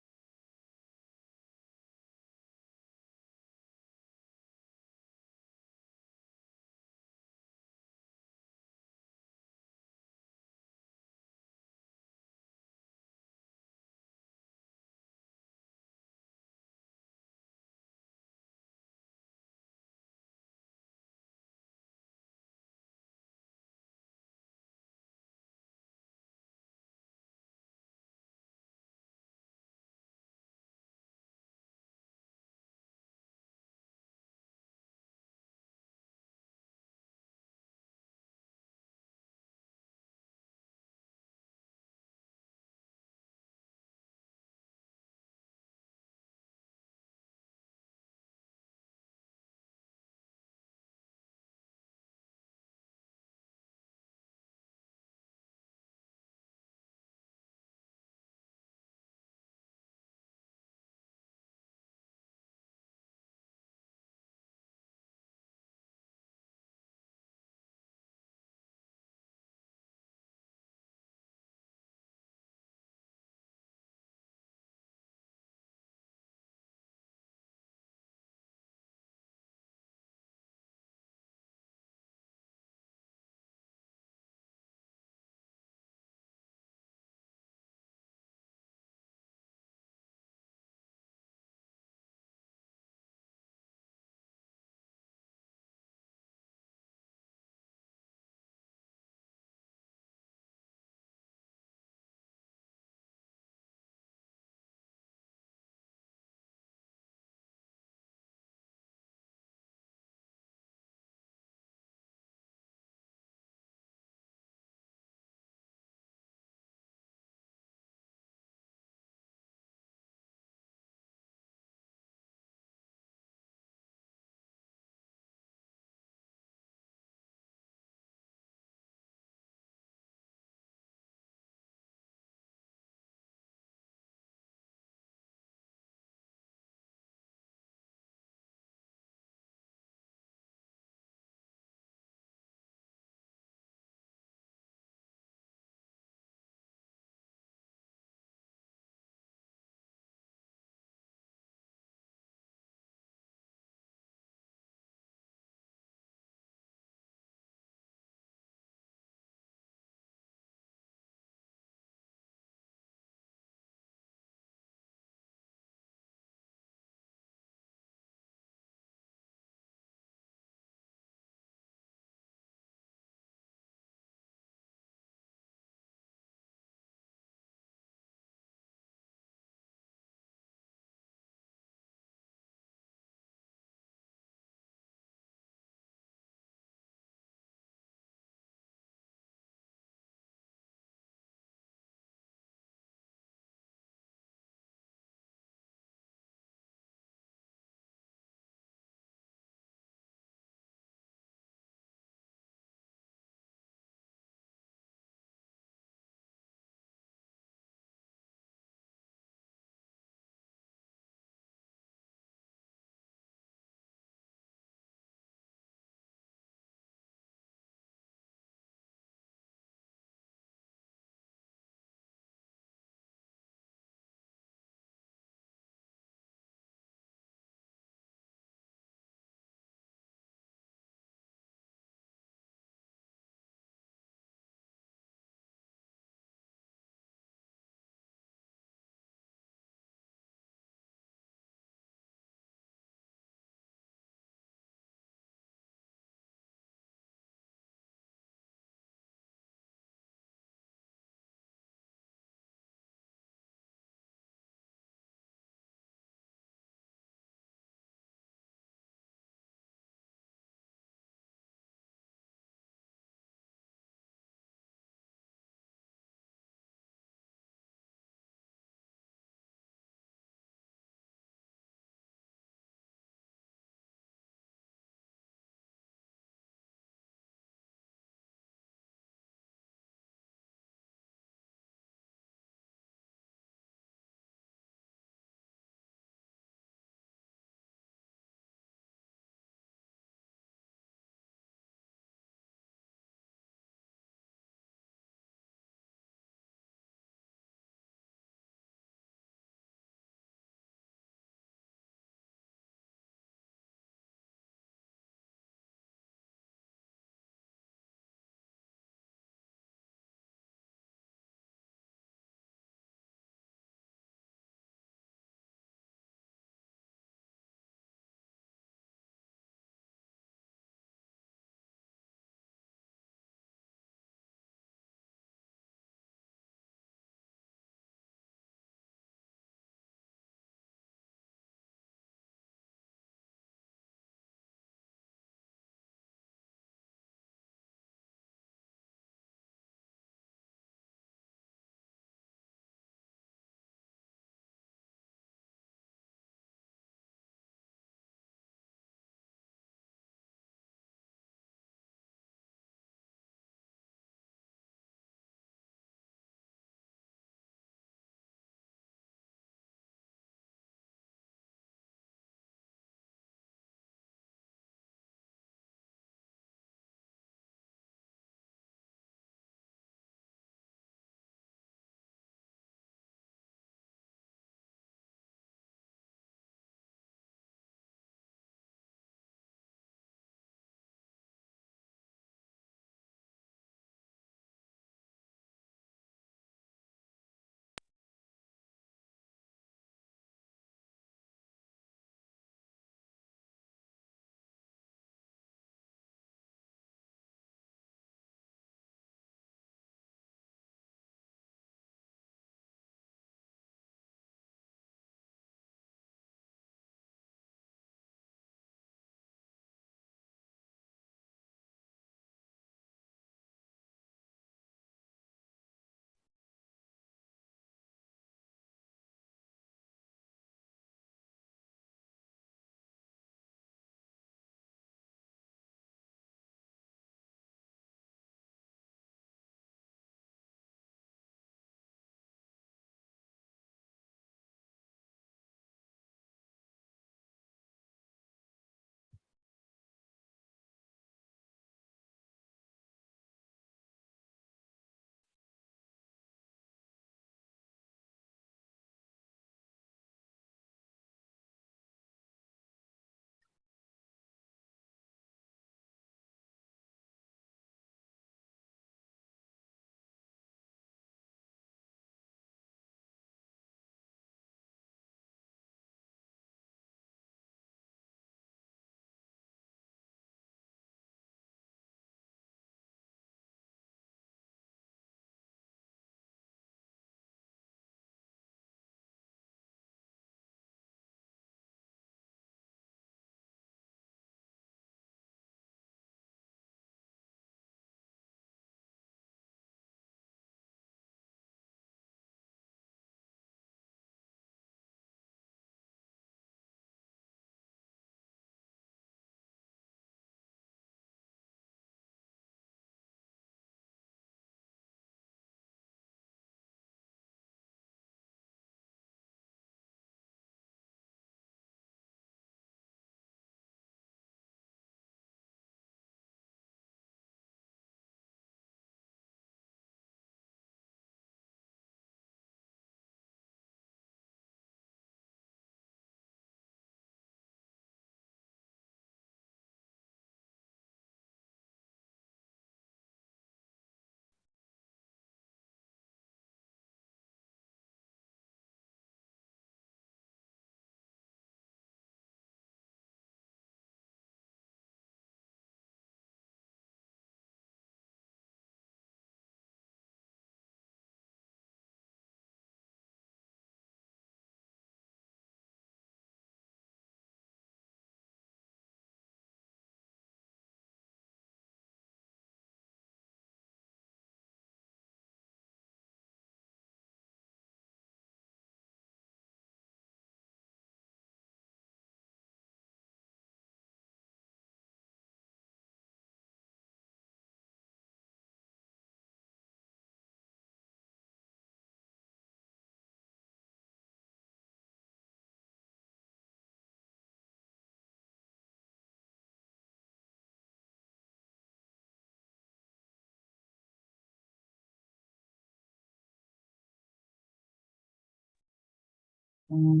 How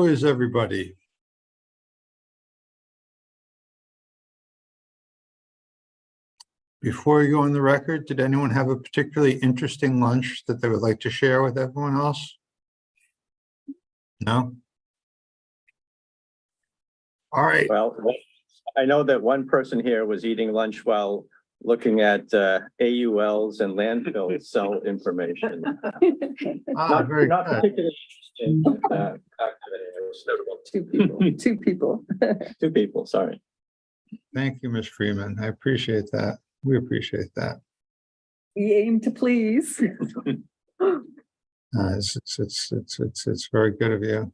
is everybody? Before we go on the record, did anyone have a particularly interesting lunch that they would like to share with everyone else? No? All right. Well, I know that one person here was eating lunch while looking at AULs and landfill cell information. Very Not good. particularly interesting activity. It was notable. Two people, sorry. Thank you, Ms. Freeman. I appreciate that. We appreciate that. We aim to please. It's very good of you.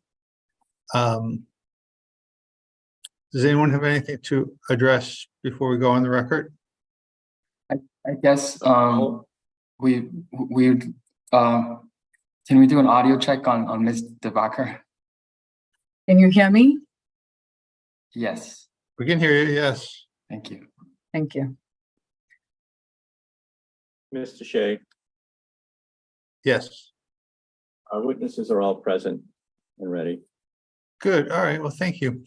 Does anyone have anything to address before we go on the record? I guess we can we do an audio check on Ms. Devakar? Can you hear me? Yes. We can hear you, yes. Thank you. Thank you. Mr. Shea, Yes. our witnesses are all present and ready. Good. All right. Well, thank you.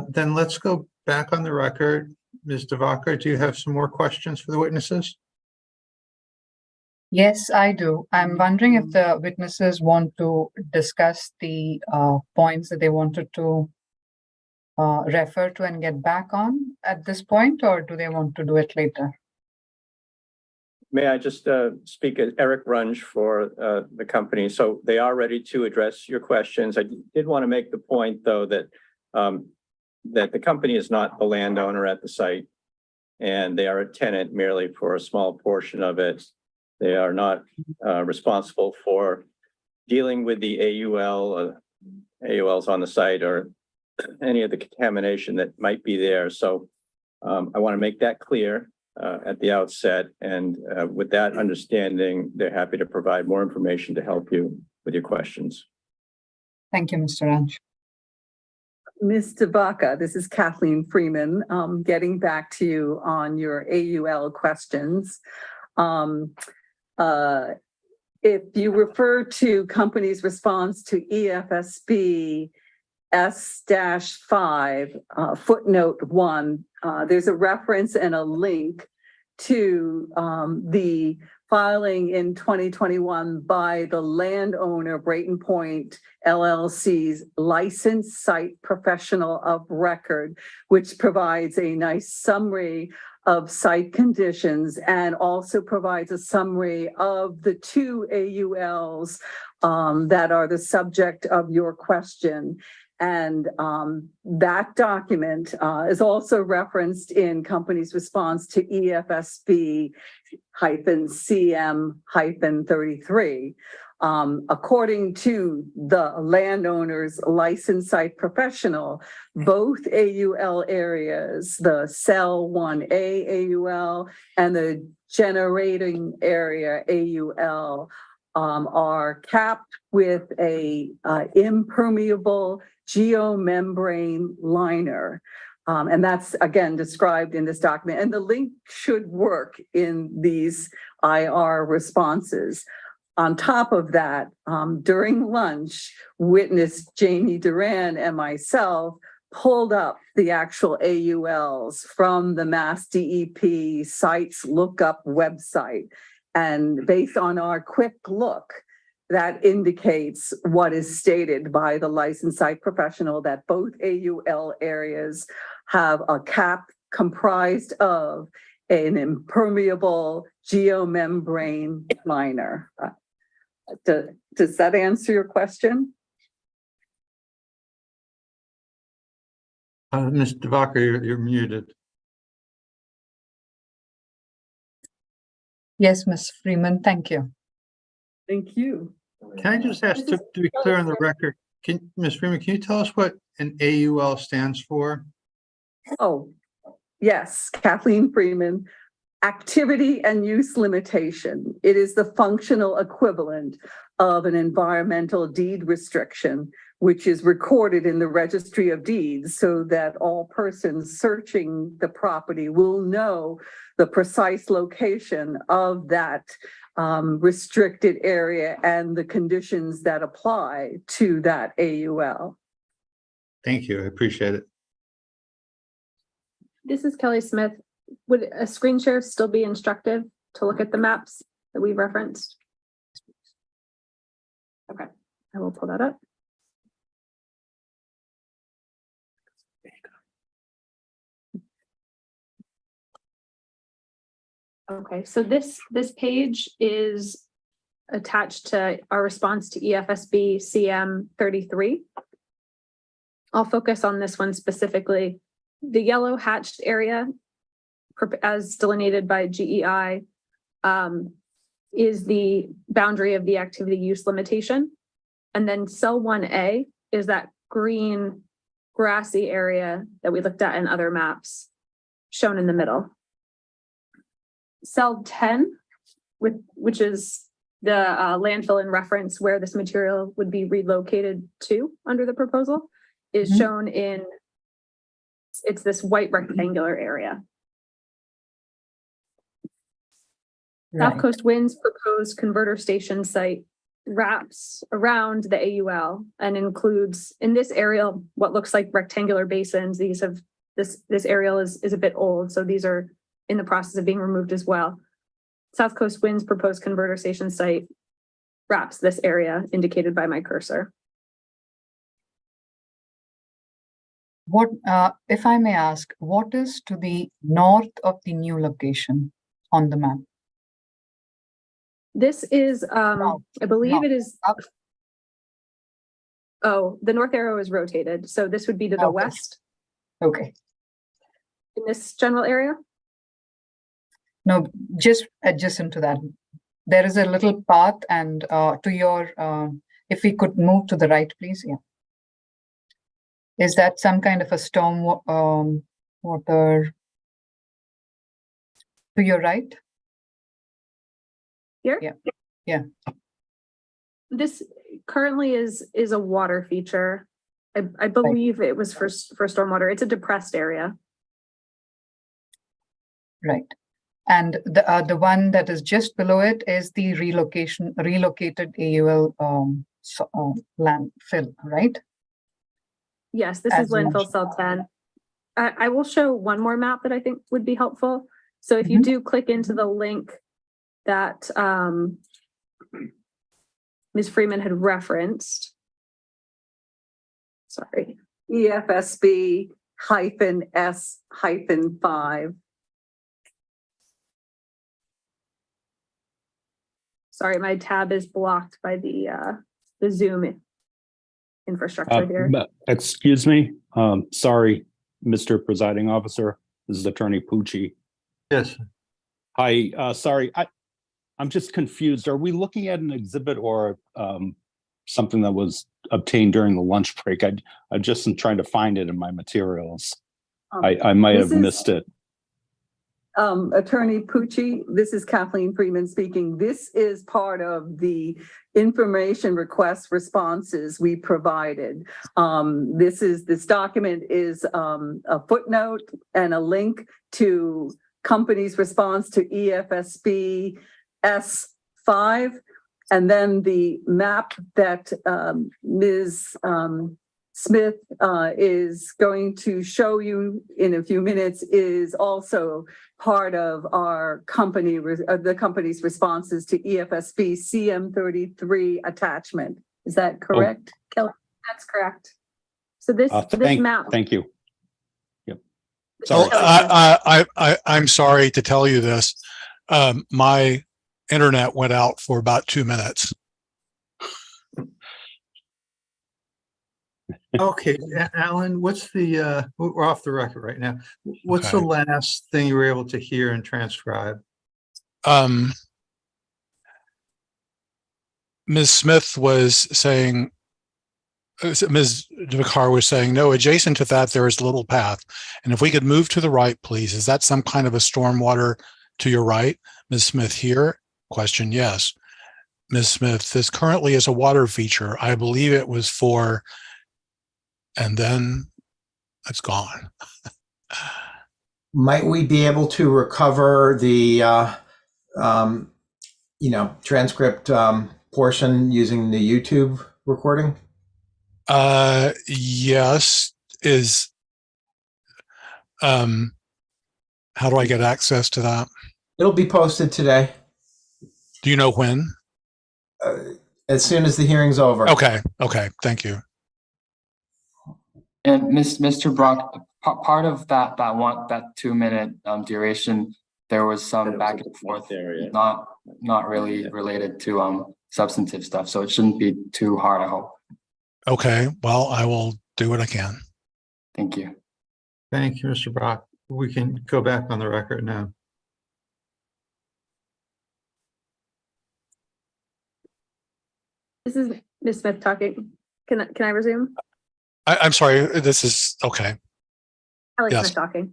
Then let's go back on the record. Ms. Devakar, do you have some more questions for the witnesses? Yes, I do. I'm wondering if the witnesses want to discuss the points that they wanted to refer to and get back on at this point, or do they want to do it later? May I just speak as Eric Runge for the company? So they are ready to address your questions. I did want to make the point, though, that that the company is not the landowner at the site, and they are a tenant merely for a small portion of it. They are not responsible for dealing with the AULs on the site or any of the contamination that might be there. So I want to make that clear at the outset. And with that understanding, they're happy to provide more information to help you with your questions. Thank you, Mr. Ranch. Ms. Devakar, this is Kathleen Freeman, getting back to you on your AUL questions. If you refer to company's response to EFSB S-5 footnote 1, there's a reference and a link to the filing in 2021 by the landowner Brayton Point LLC's licensed site professional of record, which provides a nice summary of site conditions and also provides a summary of the two AULs that are the subject of your question. And that document is also referenced in company's response to EFSB-CM-33. According to the landowner's licensed site professional, both AUL areas, the cell 1A AUL and the generating area AUL, are capped with a impermeable geomembrane liner. And that's again described in this document, and the link should work in these IR responses. On top of that, during lunch, witness Jamie Duran and myself pulled up the actual AULs from the Mass DEP sites lookup website. And based on our quick look, that indicates what is stated by the licensed site professional, that both AUL areas have a cap comprised of an impermeable geomembrane liner. Does that answer your question? Ms. Devakar, you're muted. Yes, Ms. Freeman, thank you. Thank you. Can I just ask to be clear on the record, Ms. Freeman, can you tell us what an AUL stands for? Oh, yes, Kathleen Freeman. Activity and use limitation. It is the functional equivalent of an environmental deed restriction, which is recorded in the registry of deeds so that all persons searching the property will know the precise location of that restricted area and the conditions that apply to that AUL. Thank you. I appreciate it. This is Kelly Smith. Would a screen share still be instructive to look at the maps that we've referenced? Okay, I will pull that up. Okay, so this page is attached to our response to EFSB CM 33. I'll focus on this one specifically. The yellow hatched area, as delineated by GEI, is the boundary of the activity use limitation. And then cell 1A is that green grassy area that we looked at in other maps shown in the middle. Cell 10, which is the landfill in reference where this material would be relocated to under the proposal, is shown in, it's this white rectangular area. Right. SouthCoast Wind's proposed converter station site wraps around the AUL and includes in this area what looks like rectangular basins. These have this aerial is a bit old, so these are in the process of being removed as well. SouthCoast Wind's proposed converter station site wraps this area indicated by my cursor. What, if I may ask, what is to the north of the new location on the map? This is, I believe it is. Up. Oh, the north arrow is rotated, so this would be to the west. Okay. In this general area. No, just adjacent to that. There is a little path and to your, if we could move to the right, please. Yeah. Is that some kind of a storm water to your right? Here? Yeah. Yeah. This currently is a water feature. I believe it was for stormwater. It's a depressed area. Right. And the one that is just below it is the relocated AUL landfill, right? Yes, this As is landfill cell 10. I will show one more map that I think would be helpful. So if you do click into the link that Ms. Freeman had referenced. Sorry. EFSB -S-5. Sorry, my tab is blocked by the Zoom infrastructure here. Excuse me. Sorry, Mr. Presiding Officer. This is Attorney Pucci. Yes. Hi, sorry. I'm just confused. Are we looking at an exhibit or something that was obtained during the lunch break? I just am trying to find it in my materials. I might have missed it. Attorney Pucci, this is Kathleen Freeman speaking. This is part of the information request responses we provided. This document is a footnote and a link to company's response to EFSB S5, and then the map that Ms. Smith is going to show you in a few minutes is also part of our company, the company's responses to EFSB CM33 attachment. Is that correct, Kelly? That's correct. So this map. Thank you. Yep. So I'm sorry to tell you this. My internet went out for about 2 minutes. Okay, Alan, what's the, we're off the record right now. What's the last thing you were able to hear and transcribe? Ms. Smith was saying, Ms. DeVacar was saying, no, adjacent to that, there is a little path. And if we could move to the right, please. Is that some kind of a stormwater to your right? Ms. Smith here? Question, yes. Ms. Smith, this currently is a water feature. I believe it was for and then it's gone. Might we be able to recover the, transcript portion using the YouTube recording? Yes. How do I get access to that? It'll be posted today, Do you know when? as soon as the hearing's over. Okay. Thank you. And Mr. Brock, part of that 2 minute duration, there was some back and forth, not really related to substantive stuff. So it shouldn't be too hard, I hope. Okay. Well, I will do what I can. Thank you. Thank you, Mr. Brock. We can go back on the record now. This is Ms. Smith talking. Can I resume? I'm sorry. This is okay. Kelly Yes. Smith talking.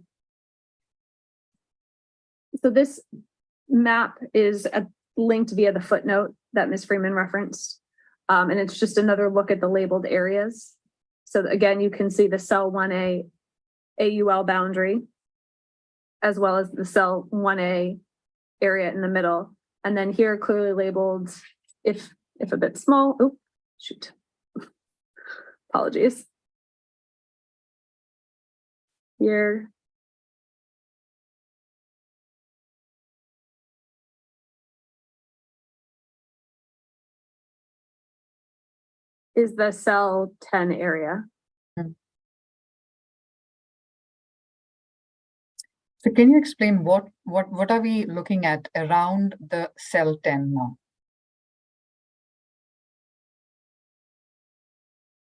So this map is linked via the footnote that Ms. Freeman referenced. And it's just another look at the labeled areas. So again, you can see the cell 1A AUL boundary, as well as the cell 1A area in the middle. And then here clearly labeled, if a bit small, oh, shoot. Apologies. Here. Is the cell 10 area. So can you explain what are we looking at around the cell 10 now?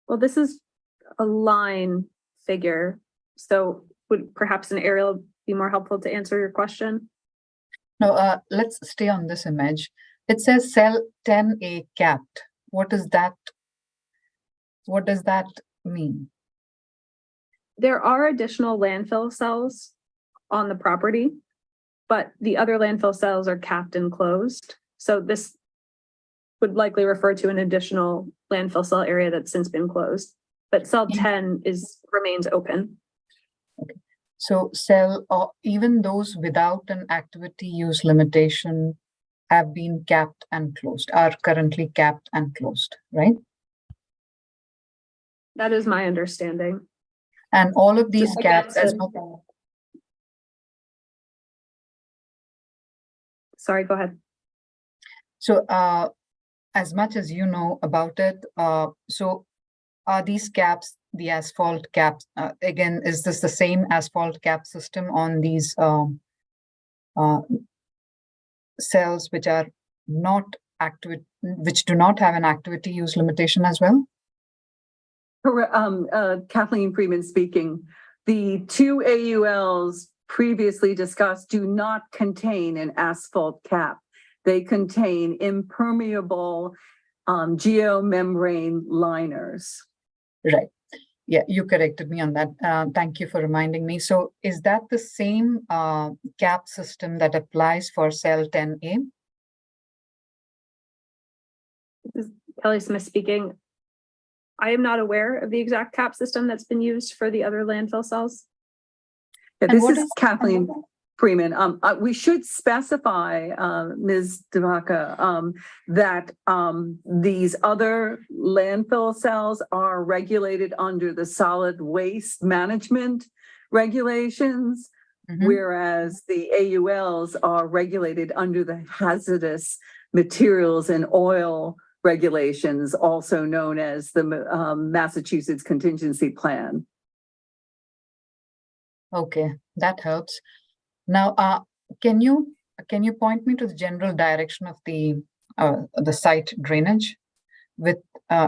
Well, this is a line figure. So would perhaps an aerial be more helpful to answer your question? No, let's stay on this image. It says cell 10A capped. What does that mean? There are additional landfill cells on the property, but the other landfill cells are capped and closed. So this would likely refer to an additional landfill cell area that's since been closed, but cell 10 remains open. Okay. So even those without an activity use limitation have been capped and closed, are currently capped and closed, right? That is my understanding. And all of these caps, sorry, go ahead. So as much as you know about it, so are these caps the asphalt caps? Again, is this the same asphalt cap system on these cells which are not active, which do not have an activity use limitation as well? Kathleen Freeman speaking. The two AULs previously discussed do not contain an asphalt cap. They contain impermeable geomembrane liners. Right. Yeah, you corrected me on that. Thank you for reminding me. So is that the same cap system that applies for cell 10A? This is Kelly Smith speaking. I am not aware of the exact cap system that's been used for the other landfill cells. Yeah, this is Kathleen Freeman. We should specify, Ms. Devaka, that these other landfill cells are regulated under the solid waste management regulations, whereas the AULs are regulated under the hazardous materials and oil regulations, also known as the Massachusetts Contingency Plan. Okay, that helps. Now, can you point me to the general direction of the site drainage with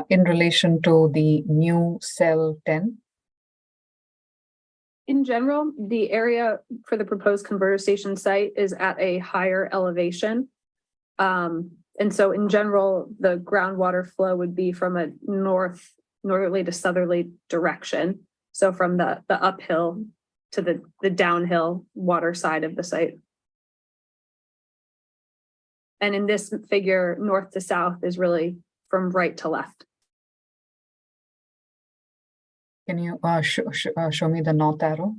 in relation to the new cell 10? In general, the area for the proposed converter station site is at a higher elevation. And so in general, the groundwater flow would be from a northerly to southerly direction. So from the uphill to the downhill water side of the site. And in this figure, north to south is really from right to left. Can you show me the north arrow?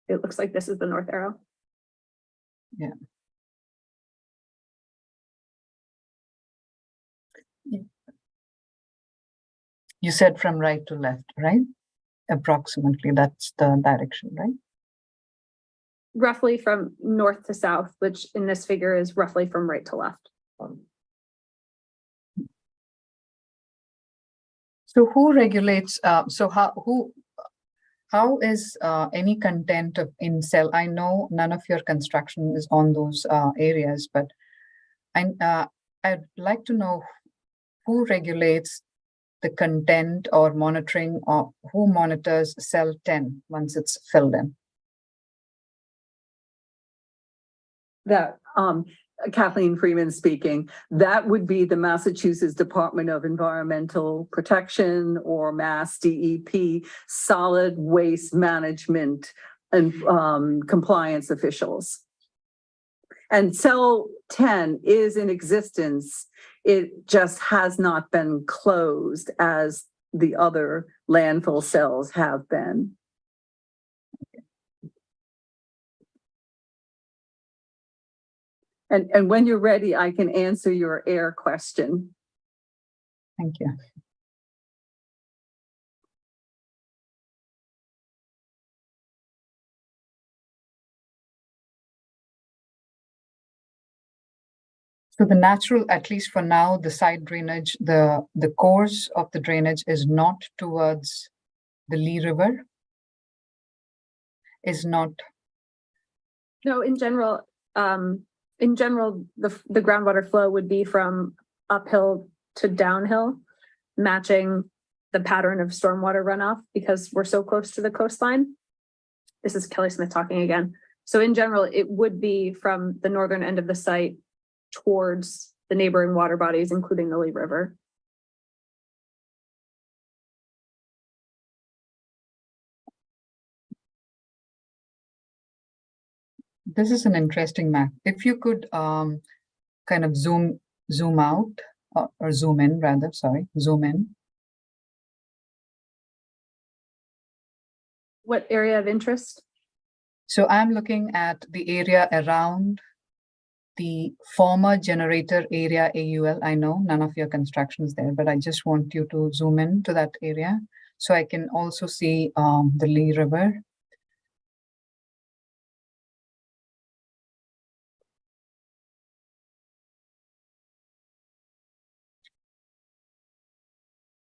It looks like this is the north arrow. Yeah. You said from right to left, right? Approximately, that's the direction, right? Roughly from north to south, which in this figure is roughly from right to left. So who regulates, how is any content in cell? I know none of your construction is on those areas, but I'd like to know who regulates the content or monitoring, or who monitors cell 10 once it's filled in? That, Kathleen Freeman speaking, that would be the Massachusetts Department of Environmental Protection or Mass DEP solid waste management and compliance officials. And cell 10 is in existence. It just has not been closed as the other landfill cells have been. And when you're ready, I can answer your air question. Thank you. So the natural, at least for now, the side drainage, the course of the drainage is not towards the Lee River? Is not? No, in general, the groundwater flow would be from uphill to downhill, matching the pattern of stormwater runoff because we're so close to the coastline. This is Kelly Smith talking again. So in general, it would be from the northern end of the site towards the neighboring water bodies, including the Lee River. This is an interesting map. If you could kind of zoom out or zoom in rather, sorry, zoom in. What area of interest? So I'm looking at the area around the former generator area AUL. I know none of your construction is there, but I just want you to zoom in to that area so I can also see the Lee River.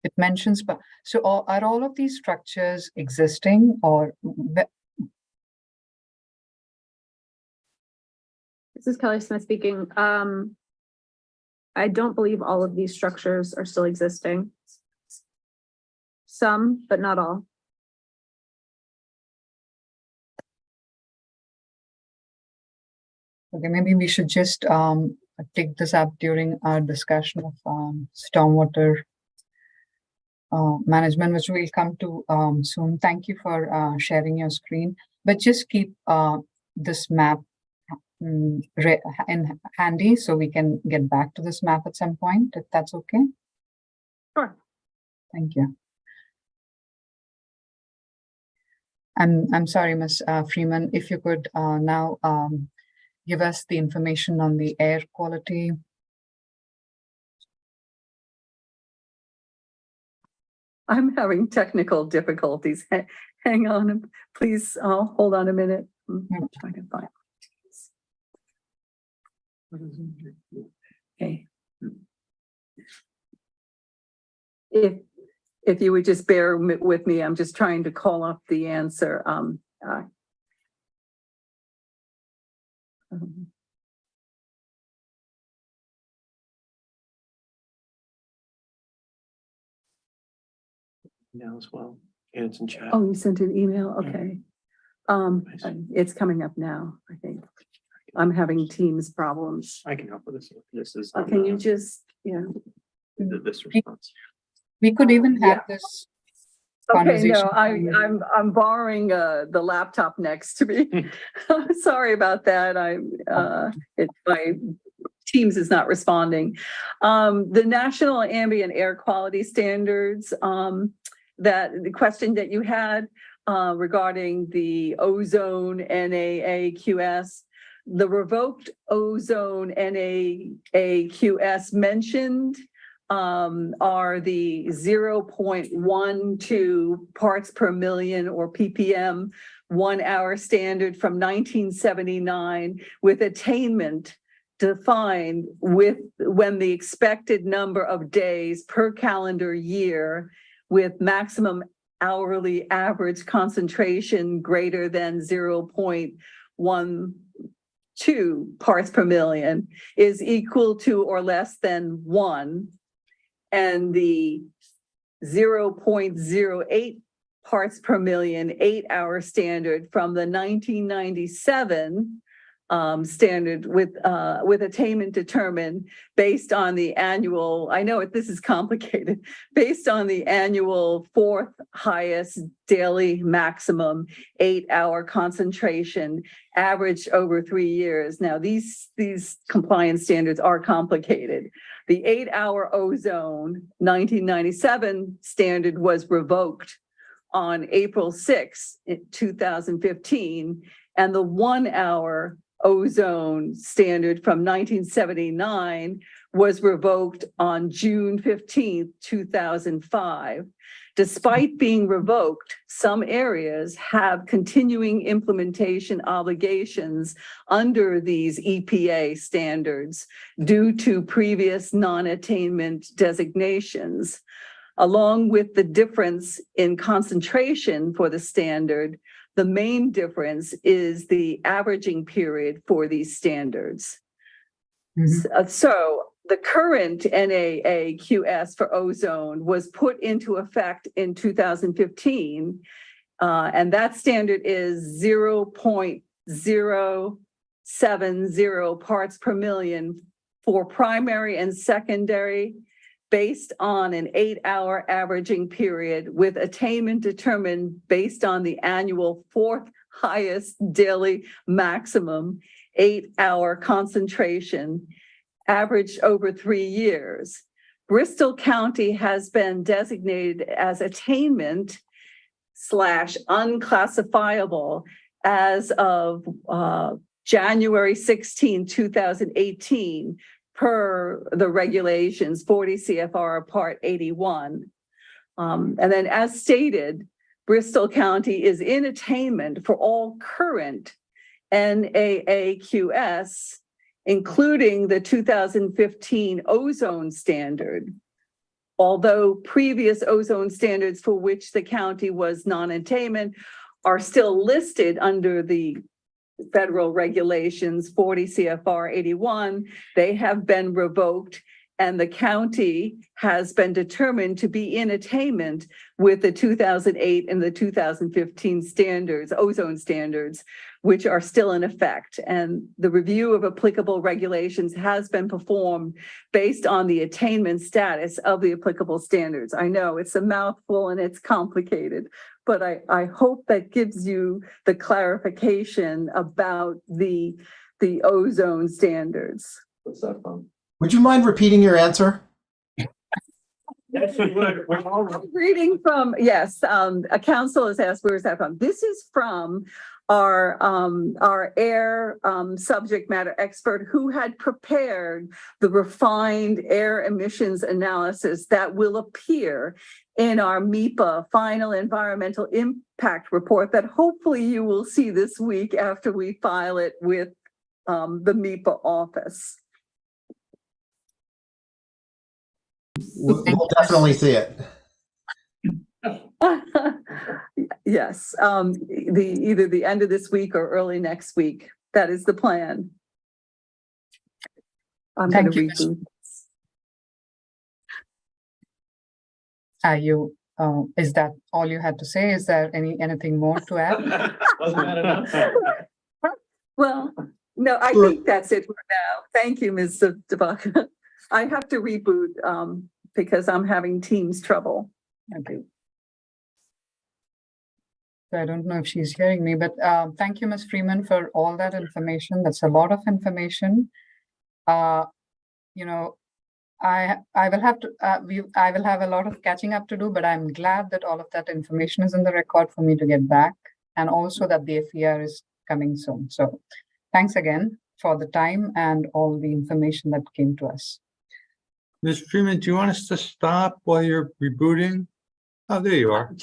It mentions, but so are all of these structures existing or? This is Kelly Smith speaking. I don't believe all of these structures are still existing. Some, but not all. Okay, maybe we should just take this up during our discussion of stormwater management, which we'll come to soon. Thank you for sharing your screen, but just keep this map in handy so we can get back to this map at some point, if that's okay. Sure. Thank you. I'm sorry, Ms. Freeman, if you could now give us the information on the air quality. I'm having technical difficulties. Hang on, please. Hold on a minute. I'm trying to find. Okay. If you would just bear with me, I'm just trying to call up the answer. Now as well, and it's in chat. Oh, you sent an email? Okay. It's coming up now, I think. I'm having Teams problems. I can help with this. This is. Can you just, This response. We could even have this Okay, no, conversation. I'm borrowing the laptop next to me. Sorry about that. It's my Teams is not responding. The National Ambient Air Quality Standards, that the question that you had regarding the ozone NAAQS, the revoked ozone NAAQS mentioned are the 0.12 parts per million or ppm 1 hour standard from 1979 with attainment defined with when the expected number of days per calendar year with maximum hourly average concentration greater than 0.12 parts per million is equal to or less than 1, and the 0.08 parts per million 8-hour standard from the 1997 standard with attainment determined based on the annual, I know this is complicated, based on the annual 4th highest daily maximum 8-hour concentration averaged over 3 years. Now these compliance standards are complicated. The 8-hour ozone 1997 standard was revoked on April 6, 2015, and the 1 hour ozone standard from 1979 was revoked on June 15, 2005. Despite being revoked, some areas have continuing implementation obligations under these EPA standards due to previous non-attainment designations. Along with the difference in concentration for the standard, the main difference is the averaging period for these standards. So the current NAAQS for ozone was put into effect in 2015, and that standard is 0.070 parts per million for primary and secondary, based on an 8-hour averaging period with attainment determined based on the annual 4th highest daily maximum 8-hour concentration averaged over 3 years. Bristol County has been designated as attainment / unclassifiable as of January 16, 2018, per the regulations 40 CFR Part 81. And then as stated, Bristol County is in attainment for all current NAAQS, including the 2015 ozone standard. Although previous ozone standards for which the county was non-attainment are still listed under the federal regulations 40 CFR 81, they have been revoked, and the county has been determined to be in attainment with the 2008 and the 2015 standards, ozone standards, which are still in effect. And the review of applicable regulations has been performed based on the attainment status of the applicable standards. I know it's a mouthful and it's complicated, but I hope that gives you the clarification about the ozone standards. What's that from? Would you mind repeating your answer? Yes, we would. Reading from, yes, a council has asked, where is that from? This is from our air subject matter expert who had prepared the refined air emissions analysis that will appear in our MEPA final environmental impact report that hopefully you will see this week after we file it with the MEPA office. We'll definitely see it. Yes, either the end of this week or early next week. That is the plan. I'm going to reboot. Is that all you had to say? Is there anything more to add? Wasn't that enough? Well, no, I think that's it for now. Thank you, Ms. Devaka. I have to reboot because I'm having Teams trouble. Okay. So I don't know if she's hearing me, but thank you, Ms. Freeman, for all that information. That's a lot of information. I will have to, I will have a lot of catching up to do, but I'm glad that all of that information is in the record for me to get back, and also that the FER is coming soon. So thanks again for the time and all the information that came to us. Ms. Freeman, do you want us to stop while you're rebooting? Oh, there you are.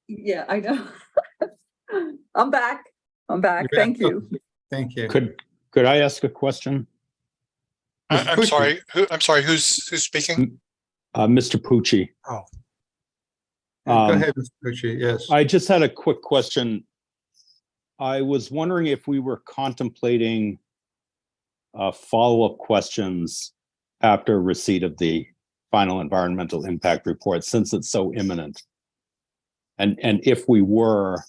Yeah, I know. I'm back. You're Thank back. you. Thank you. Could I ask a question? I'm sorry. I'm sorry. Who's speaking? Mr. Pucci. Oh, Go ahead, Mr. Pucci. Yes. I just had a quick question. I was wondering if we were contemplating follow-up questions after receipt of the final environmental impact report, since it's so imminent. And if we were,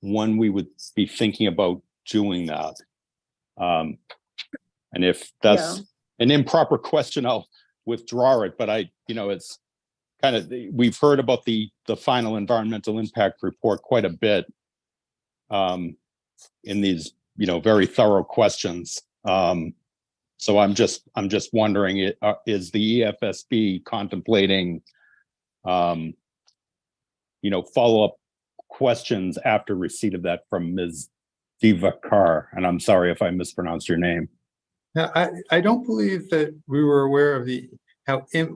when we would be thinking about doing that. And if that's an improper question, I'll withdraw it. But it's kind of, we've heard about the final environmental impact report quite a bit in these, very thorough questions. So I'm just wondering, is the EFSB contemplating, follow-up questions after receipt of that from Ms. Divakar? And I'm sorry if I mispronounced your name. Now, I don't believe that we were aware of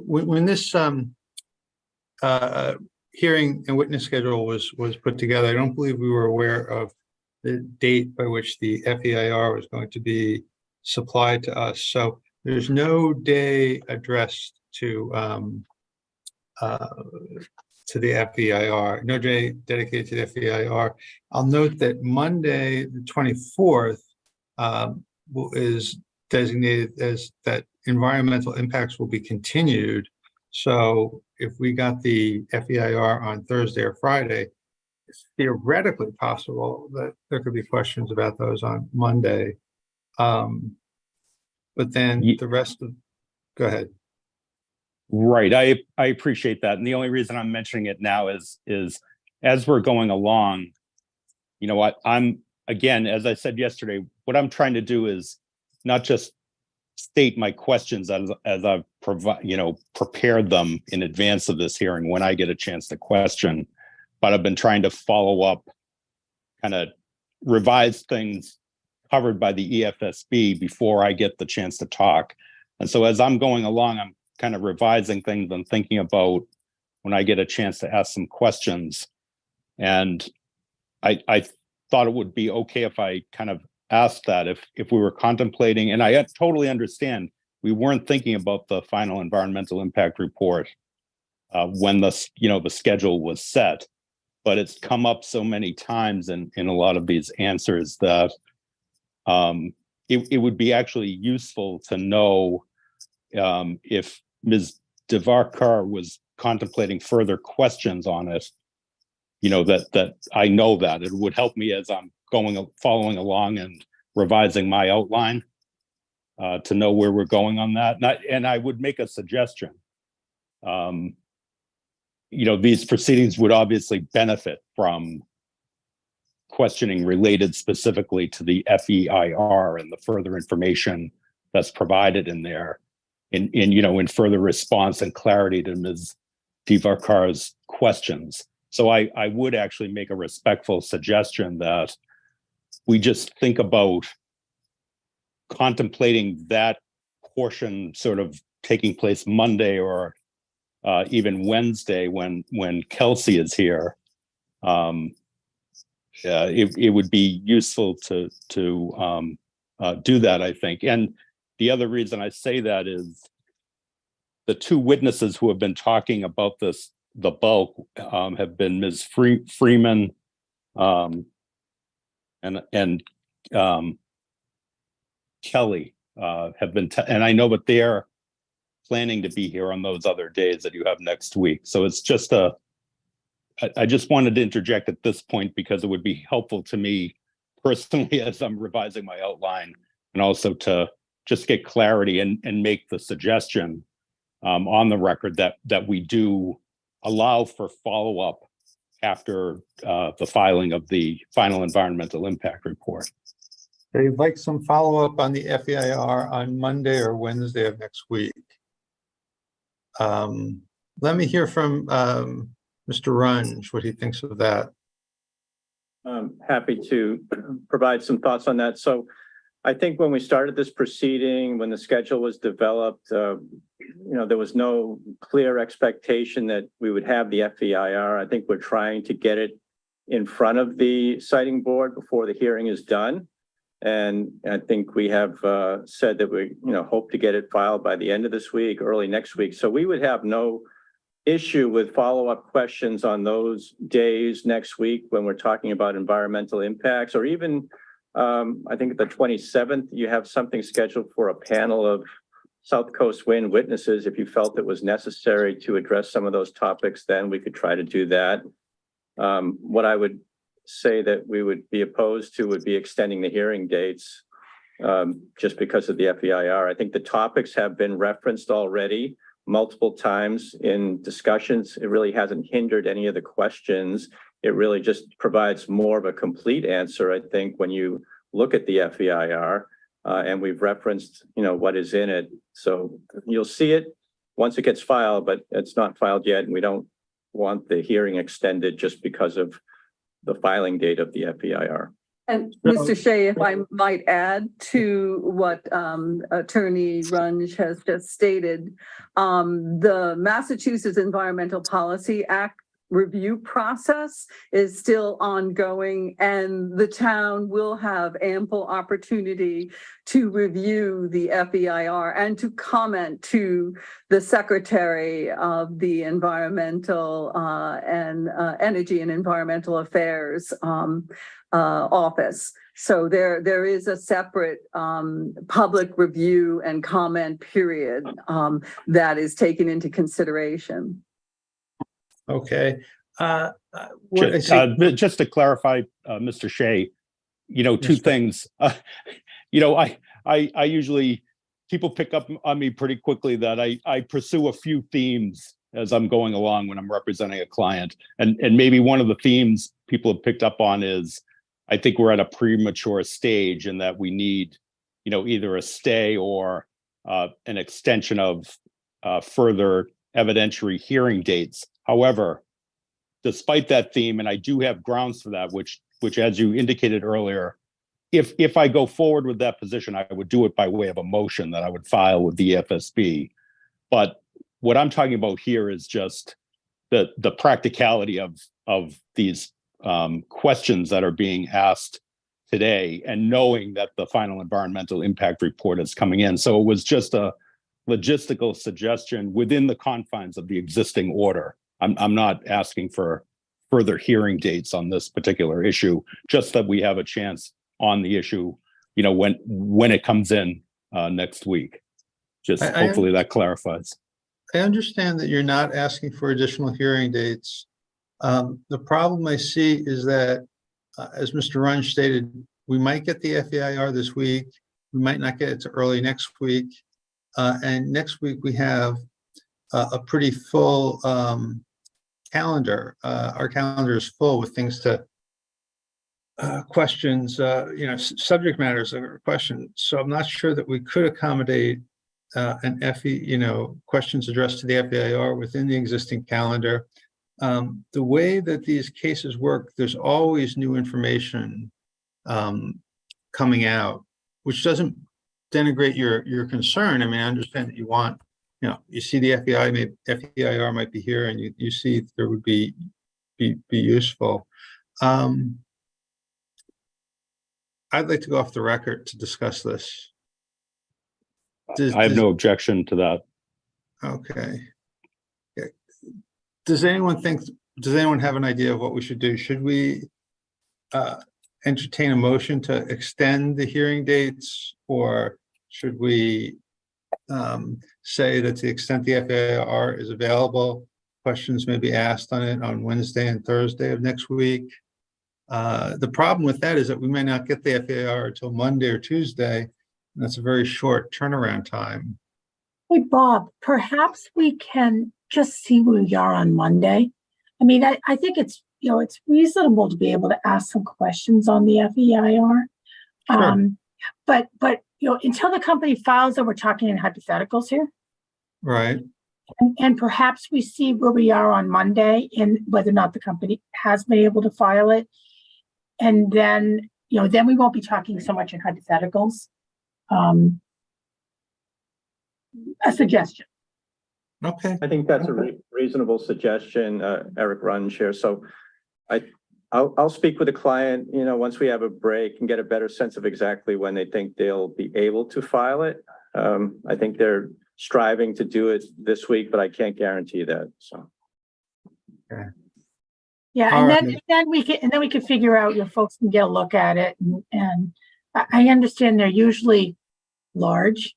when this hearing and witness schedule was put together. I don't believe we were aware of the date by which the FEIR was going to be supplied to us. So there's no day addressed to the FEIR, no day dedicated to the FEIR. I'll note that Monday, the 24th, is designated as that environmental impacts will be continued. So if we got the FEIR on Thursday or Friday, it's theoretically possible that there could be questions about those on Monday. But then the rest of, go ahead. Right, I appreciate that. And the only reason I'm mentioning it now is as we're going along, I'm, again, as I said yesterday, what I'm trying to do is not just state my questions as I've prepared them in advance of this hearing when I get a chance to question, but I've been trying to follow up, kind of revise things covered by the EFSB before I get the chance to talk. And so as I'm going along, I'm kind of revising things and thinking about when I get a chance to ask some questions. And I thought it would be okay if I kind of asked that if we were contemplating, and I totally understand we weren't thinking about the final environmental impact report when the schedule was set, but it's come up so many times in a lot of these answers that it would be actually useful to know if Ms. Divarkar was contemplating further questions on it, that I know that it would help me as I'm following along and revising my outline to know where we're going on that. And I would make a suggestion. These proceedings would obviously benefit from questioning related specifically to the FEIR and the further information that's provided in there in further response and clarity to Ms. Divarkar's questions. So I would actually make a respectful suggestion that we just think about contemplating that portion sort of taking place Monday or even Wednesday when Kelsey is here. It would be useful to do that, I think. And the other reason I say that is the two witnesses who have been talking about this, the bulk, have been Ms. Freeman and Kelly have been, and I know that they're planning to be here on those other days that you have next week. So it's just I just wanted to interject at this point because it would be helpful to me personally as I'm revising my outline, and also to just get clarity and make the suggestion on the record that we do allow for follow-up after the filing of the final environmental impact report. They'd like some follow-up on the FEIR on Monday or Wednesday of next week. Let me hear from Mr. Runge, what he thinks of that. I'm happy to provide some thoughts on that. So I think when we started this proceeding, when the schedule was developed, there was no clear expectation that we would have the FEIR. I think we're trying to get it in front of the citing board before the hearing is done. And I think we have said that we, hope to get it filed by the end of this week, early next week. So we would have no issue with follow-up questions on those days next week when we're talking about environmental impacts, or even I think the 27th, you have something scheduled for a panel of SouthCoast wind witnesses. If you felt it was necessary to address some of those topics, then we could try to do that. What I would say that we would be opposed to would be extending the hearing dates just because of the FEIR. I think the topics have been referenced already multiple times in discussions. It really hasn't hindered any of the questions. It really just provides more of a complete answer, I think, when you look at the FEIR, and we've referenced, what is in it. So you'll see it once it gets filed, but it's not filed yet, and we don't want the hearing extended just because of the filing date of the FEIR. And Mr. Shea, if I might add to what Attorney Runge has just stated, the Massachusetts Environmental Policy Act review process is still ongoing, and the town will have ample opportunity to review the FEIR and to comment to the Secretary of the Environmental and Energy and Environmental Affairs office. So there is a separate public review and comment period that is taken into consideration. Okay. Just to clarify, Mr. Shea, two things. I usually, people pick up on me pretty quickly that I pursue a few themes as I'm going along when I'm representing a client. And maybe one of the themes people have picked up on is, I think we're at a premature stage and that we need, either a stay or an extension of further evidentiary hearing dates. However, despite that theme, and I do have grounds for that, which as you indicated earlier, if I go forward with that position, I would do it by way of a motion that I would file with the EFSB. But what I'm talking about here is just the practicality of these questions that are being asked today, and knowing that the final environmental impact report is coming in. So it was just a logistical suggestion within the confines of the existing order. I'm not asking for further hearing dates on this particular issue, just that we have a chance on the issue, when it comes in next week. Just hopefully that clarifies. I understand that you're not asking for additional hearing dates. The problem I see is that, as Mr. Runge stated, we might get the FEIR this week. We might not get it to early next week. And next week we have a pretty full calendar. Our calendar is full with things to questions, subject matters or questions. So I'm not sure that we could accommodate an questions addressed to the FEIR within the existing calendar. The way that these cases work, there's always new information coming out, which doesn't denigrate your concern. I mean, I understand that you want, you see the FEIR might be here, and you see there would be useful. I'd like to go off the record to discuss this. I have no objection to that. Okay. Does anyone have an idea of what we should do? Should we entertain a motion to extend the hearing dates, or should we say that to the extent the FEIR is available, questions may be asked on it on Wednesday and Thursday of next week? The problem with that is that we may not get the FEIR until Monday or Tuesday, and that's a very short turnaround time. Hey, Bob, perhaps we can just see where we are on Monday. I mean, I think it's, it's reasonable to be able to ask some questions on the FEIR. But until the company files it, we're talking in hypotheticals here. Right. And perhaps we see where we are on Monday and whether or not the company has been able to file it. And then, then we won't be talking so much in hypotheticals. A suggestion. Okay. I think that's a reasonable suggestion, Eric Runge here. So I'll speak with the client, once we have a break and get a better sense of exactly when they think they'll be able to file it. I think they're striving to do it this week, but I can't guarantee that. So. Okay. Yeah, and then we can figure out, folks can get a look at it, and I understand they're usually large,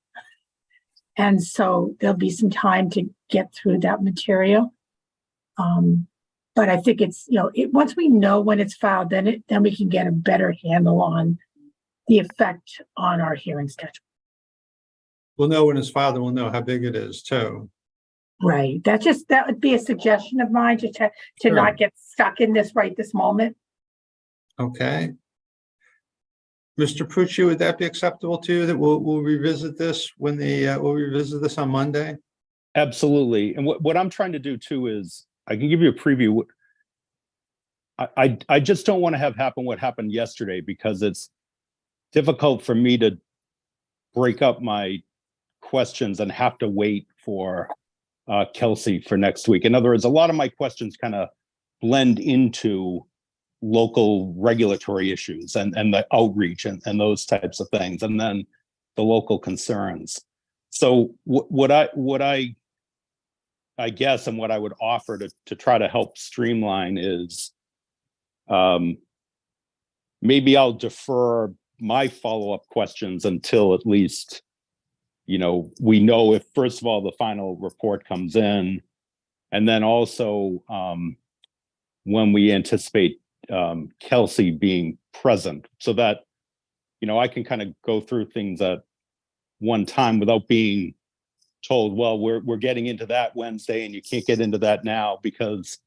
and so there'll be some time to get through that material. But I think it's once we know when it's filed, then we can get a better handle on the effect on our hearing schedule. We'll know when it's filed, and we'll know how big it is too. Right. That would be a suggestion of mine to Sure. not get stuck in this this moment. Okay. Mr. Pucci, would that be acceptable to you that we'll revisit this when we'll revisit this on Monday? Absolutely. And what I'm trying to do too is I can give you a preview. I just don't want to have happen what happened yesterday, because it's difficult for me to break up my questions and have to wait for Kelsey for next week. In other words, a lot of my questions kind of blend into local regulatory issues and the outreach and those types of things, and then the local concerns. So what I guess, and what I would offer to try to help streamline is maybe I'll defer my follow-up questions until at least, we know if, first of all, the final report comes in, and then also when we anticipate Kelsey being present, so that, I can kind of go through things at one time without being told, well, we're getting into that Wednesday and you can't get into that now, because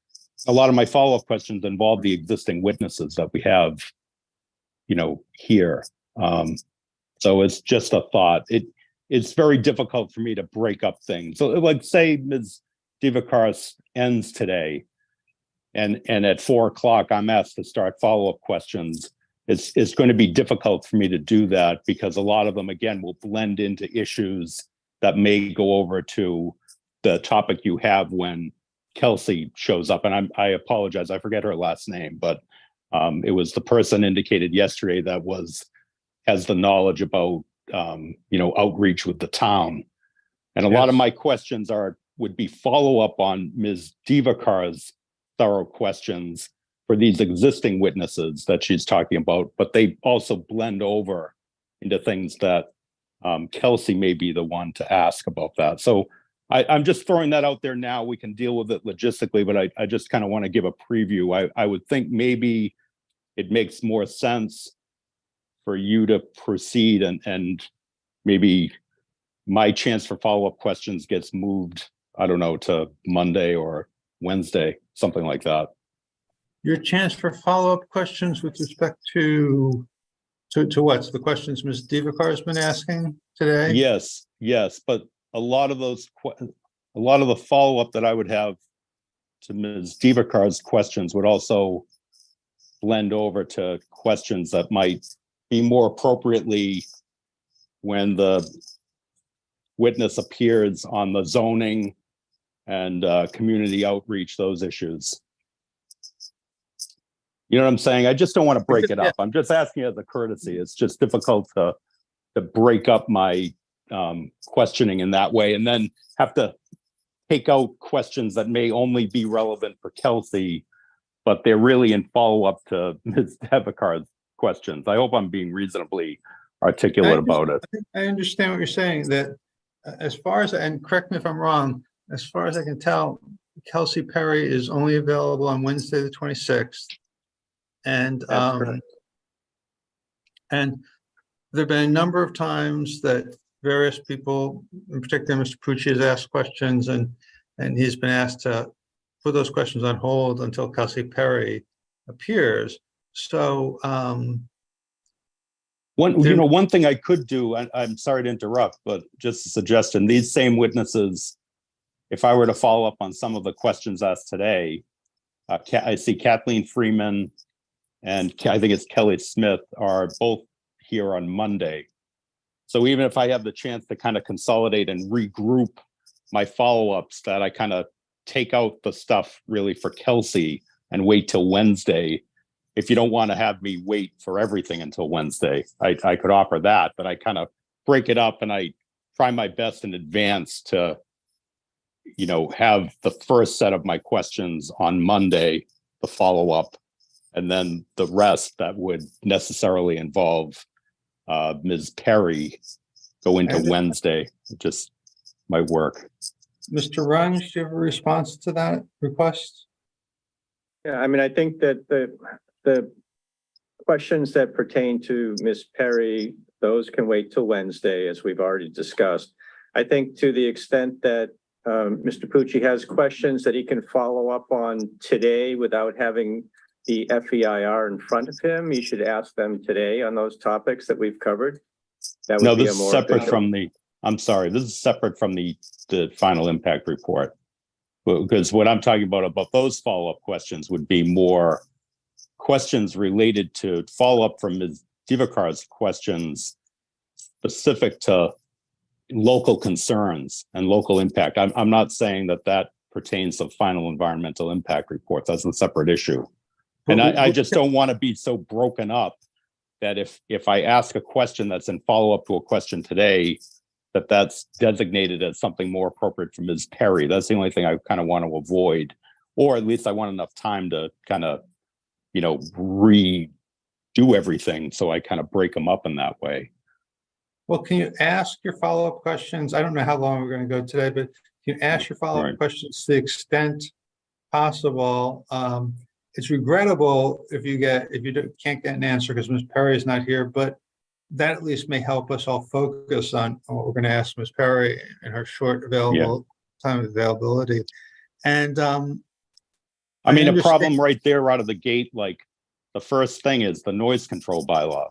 a lot of my follow-up questions involve the existing witnesses that we have, here. So it's just a thought. It's very difficult for me to break up things. So like, say Ms. Divakar ends today, and at 4:00 I'm asked to start follow-up questions. It's going to be difficult for me to do that, because a lot of them, again, will blend into issues that may go over to the topic you have when Kelsey shows up. And I apologize, I forget her last name, but it was the person indicated yesterday that has the knowledge about outreach with the town. And a lot of my questions would be follow-up on Ms. Divakar's thorough questions for these existing witnesses that she's talking about, but they also blend over into things that Kelsey may be the one to ask about that. So I'm just throwing that out there now. We can deal with it logistically, but I just kind of want to give a preview. I would think maybe it makes more sense for you to proceed, and maybe my chance for follow-up questions gets moved, I don't know, to Monday or Wednesday, something like that. Your chance for follow-up questions with respect to what? The questions Ms. Divakar has been asking today? Yes, but a lot of the follow-up that I would have to Ms. Divakar's questions would also blend over to questions that might be more appropriately when the witness appears on the zoning and community outreach, those issues. You know what I'm saying? I just don't want to break it up. I'm just asking as a courtesy. It's just difficult to break up my questioning in that way, and then have to take out questions that may only be relevant for Kelsey, but they're really in follow-up to Ms. Divakar's questions. I hope I'm being reasonably articulate about it. I understand what you're saying, that as far as, and correct me if I'm wrong, as far as I can tell, Kelsey Perry is only available on Wednesday, the 26th. And and there've been a number of times that various people, in particular Mr. Pucci, has asked questions, and he's been asked to put those questions on hold until Kelsey Perry appears. So One thing I could do, I'm sorry to interrupt, but just a suggestion, these same witnesses, if I were to follow up on some of the questions asked today, I see Kathleen Freeman and I think it's Kelly Smith are both here on Monday. So even if I have the chance to kind of consolidate and regroup my follow-ups, that I kind of take out the stuff really for Kelsey and wait till Wednesday. If you don't want to have me wait for everything until Wednesday, I could offer that, but I kind of break it up and I try my best in advance to, have the first set of my questions on Monday, the follow-up, and then the rest that would necessarily involve Ms. Perry go into Wednesday. It just might work. Mr. Runge, do you have a response to that request? Yeah, I mean, I think that the questions that pertain to Ms. Perry, those can wait till Wednesday, as we've already discussed. I think to the extent that Mr. Pucci has questions that he can follow up on today without having the FEIR in front of him, he should ask them today on those topics that we've covered. That would be this is separate from the, I'm sorry, this is separate from the final impact report. Because what I'm talking about those follow-up questions would be more questions related to follow-up from Ms. Divakar's questions specific to local concerns and local impact. I'm not saying that pertains to final environmental impact reports. That's a separate issue. And I just don't want to be so broken up that if I ask a question that's in follow-up to a question today, that's designated as something more appropriate for Ms. Perry. That's the only thing I kind of want to avoid, or at least I want enough time to kind of, redo everything. So I kind of break them up in that way. Well, can you ask your follow-up questions? I don't know how long we're going to go today, but can you ask your follow-up questions to the extent possible? It's regrettable if you can't get an answer because Ms. Perry is not here, but that at least may help us all focus on what we're going to ask Ms. Perry in her short time of availability. And I mean, a problem right there out of the gate, like the first thing is the noise control bylaw.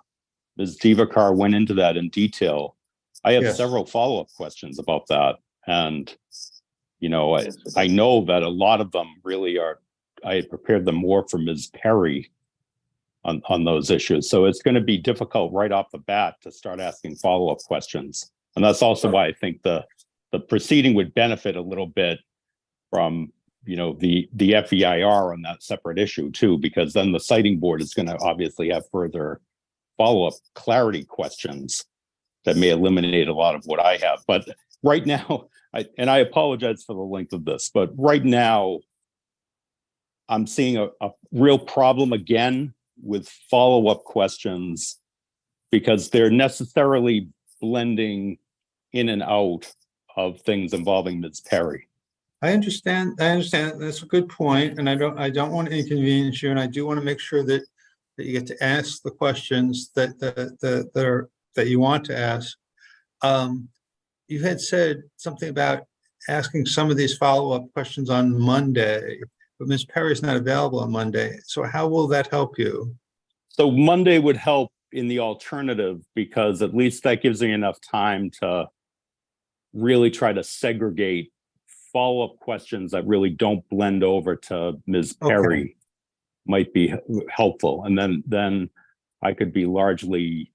Ms. Divakar went into that in detail. I have several follow-up questions about that. And, I know that a lot of them really are, I had prepared them more for Ms. Perry on those issues. So it's going to be difficult right off the bat to start asking follow-up questions. And that's also why I think the proceeding would benefit a little bit from, the FEIR on that separate issue too, because then the citing board is going to obviously have further follow-up clarity questions that may eliminate a lot of what I have. But right now, I apologize for the length of this, but right now, I'm seeing a real problem again with follow-up questions because they're necessarily blending in and out of things involving Ms. Perry. I understand. That's a good point, and I don't want to inconvenience you, and I do want to make sure that you get to ask the questions that you want to ask. You had said something about asking some of these follow-up questions on Monday, but Ms. Perry is not available on Monday. So how will that help you? So Monday would help in the alternative because at least that gives me enough time to really try to segregate follow-up questions that really don't blend over to Ms. Perry might be helpful. And then I could be largely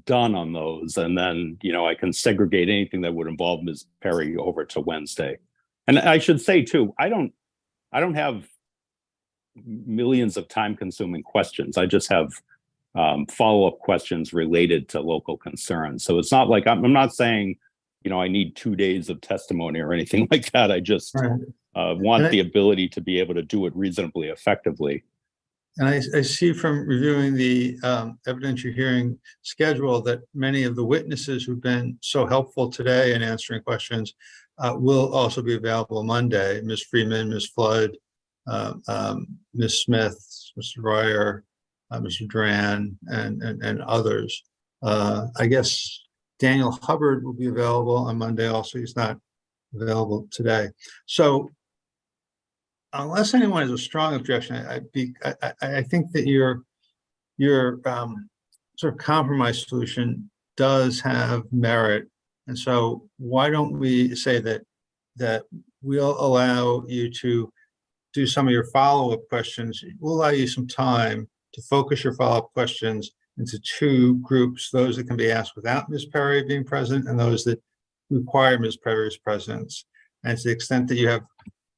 done on those. And then, I can segregate anything that would involve Ms. Perry over to Wednesday. And I should say too, I don't have millions of time-consuming questions. I just have follow-up questions related to local concerns. So it's not like I'm not saying, I need 2 days of testimony or anything like that. I just want the ability to be able to do it reasonably effectively. And I see from reviewing the evidentiary hearing schedule that many of the witnesses who've been so helpful today in answering questions will also be available Monday. Ms. Freeman, Ms. Flood, Ms. Smith, Mr. Royer, Mr. Duran, and others. I guess Daniel Hubbard will be available on Monday also. He's not available today. So unless anyone has a strong objection, I think that your sort of compromise solution does have merit. And so why don't we say that we'll allow you to do some of your follow-up questions. We'll allow you some time to focus your follow-up questions into two groups, those that can be asked without Ms. Perry being present and those that require Ms. Perry's presence. And to the extent that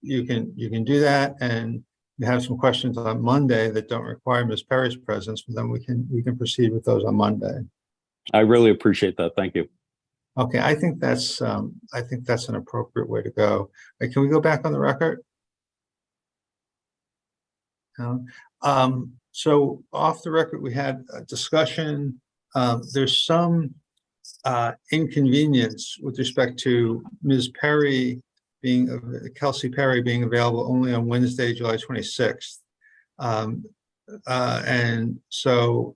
you can do that, and you have some questions on Monday that don't require Ms. Perry's presence, then we can proceed with those on Monday. I really appreciate that. Thank you. Okay, I think that's an appropriate way to go. Can we go back on the record? So off the record, we had a discussion. There's some inconvenience with respect to Ms. Perry Kelsey Perry being available only on Wednesday, July 26th. And so,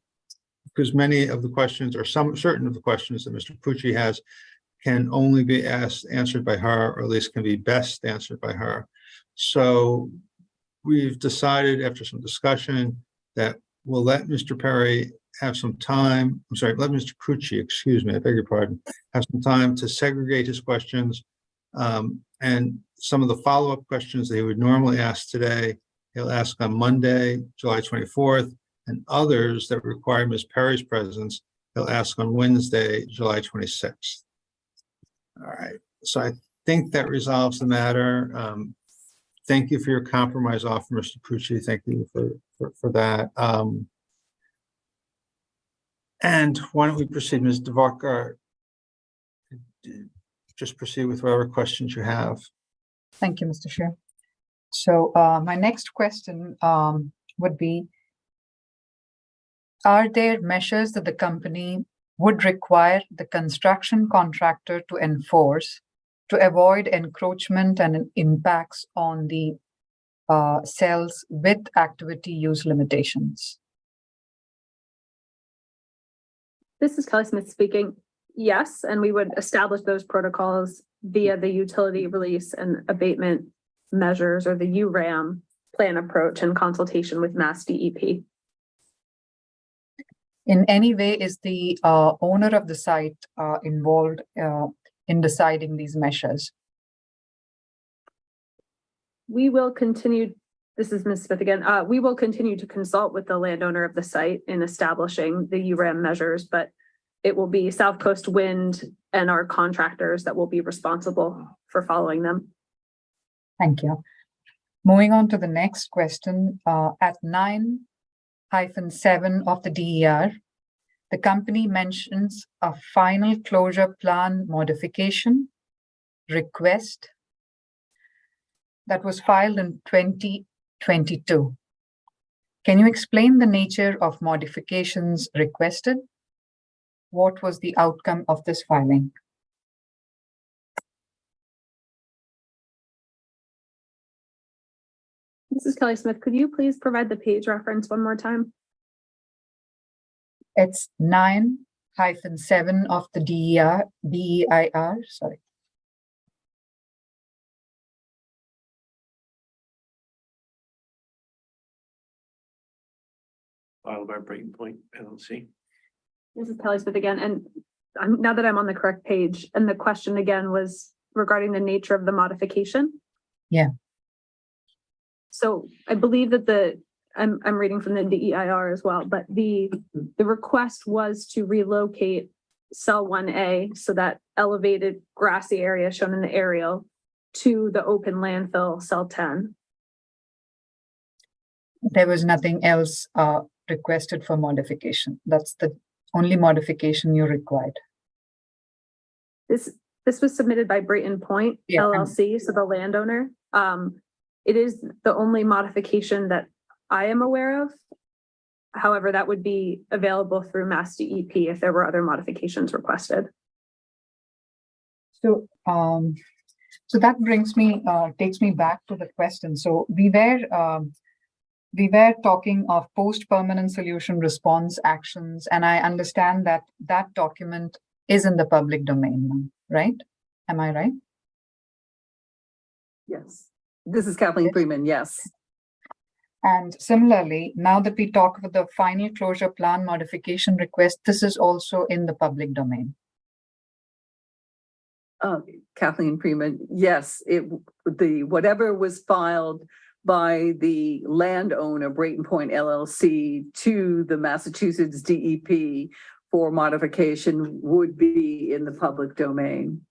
because many of the questions, or certain of the questions that Mr. Pucci has, can only be answered by her, or at least can be best answered by her. So we've decided after some discussion that we'll let Mr. Perry have some time. I'm sorry, let Mr. Pucci, excuse me, I beg your pardon, have some time to segregate his questions. And some of the follow-up questions that he would normally ask today, he'll ask on Monday, July 24th, and others that require Ms. Perry's presence, he'll ask on Wednesday, July 26th. All right, so I think that resolves the matter. Thank you for your compromise offer, Mr. Pucci. Thank you for that. And why don't we proceed, Ms. Devarkar? Just proceed with whatever questions you have. Thank you, Mr. Chair. So my next question would be, are there measures that the company would require the construction contractor to enforce to avoid encroachment and impacts on the cells with activity use limitations? This is Kelly Smith speaking. Yes, and we would establish those protocols via the utility release and abatement measures, or the URAM plan approach, in consultation with Mass DEP. In any way, is the owner of the site involved in deciding these measures? We will continue, this is Ms. Smith again, we will continue to consult with the landowner of the site in establishing the URAM measures, but it will be SouthCoast Wind and our contractors that will be responsible for following them. Thank you. Moving on to the next question, at 9-7 of the DER, the company mentions a final closure plan modification request that was filed in 2022. Can you explain the nature of modifications requested? What was the outcome of this filing? This is Kelly Smith. Could you please provide the page reference one more time? It's 9-7 of the DEIR, sorry. Filed by Breaking Point LLC. This is Kelly Smith again, and now that I'm on the correct page, and the question again was regarding the nature of the modification. Yeah. So I believe that I'm reading from the DEIR as well, but the request was to relocate cell 1A, so that elevated grassy area shown in the aerial, to the open landfill cell 10. There was nothing else requested for modification. That's the only modification you required. This was submitted by Breaking Point LLC, so the landowner. It is the only modification that I am aware of. However, that would be available through Mass DEP if there were other modifications requested. So, so that takes me back to the question. So we were talking of post-permanent solution response actions, and I understand that that document is in the public domain now, right? Am I right? Yes. This is Kathleen Freeman, yes. And similarly, now that we talk about the final closure plan modification request, this is also in the public domain. Kathleen Freeman, yes, whatever was filed by the landowner, Brayton Point LLC, to the Massachusetts DEP for modification would be in the public domain.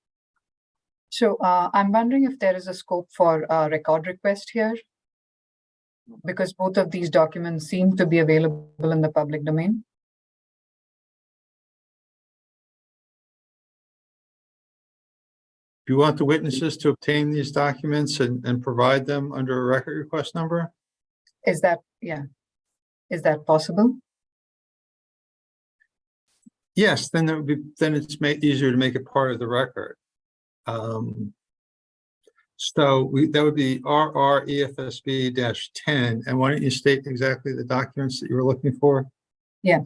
So I'm wondering if there is a scope for a record request here, because both of these documents seem to be available in the public domain. Do you want the witnesses to obtain these documents and provide them under a record request number? Is that, yeah, is that possible? Yes, then it's easier to make it part of the record. So that would be RR EFSB-10. And why don't you state exactly the documents that you were looking for? Yeah,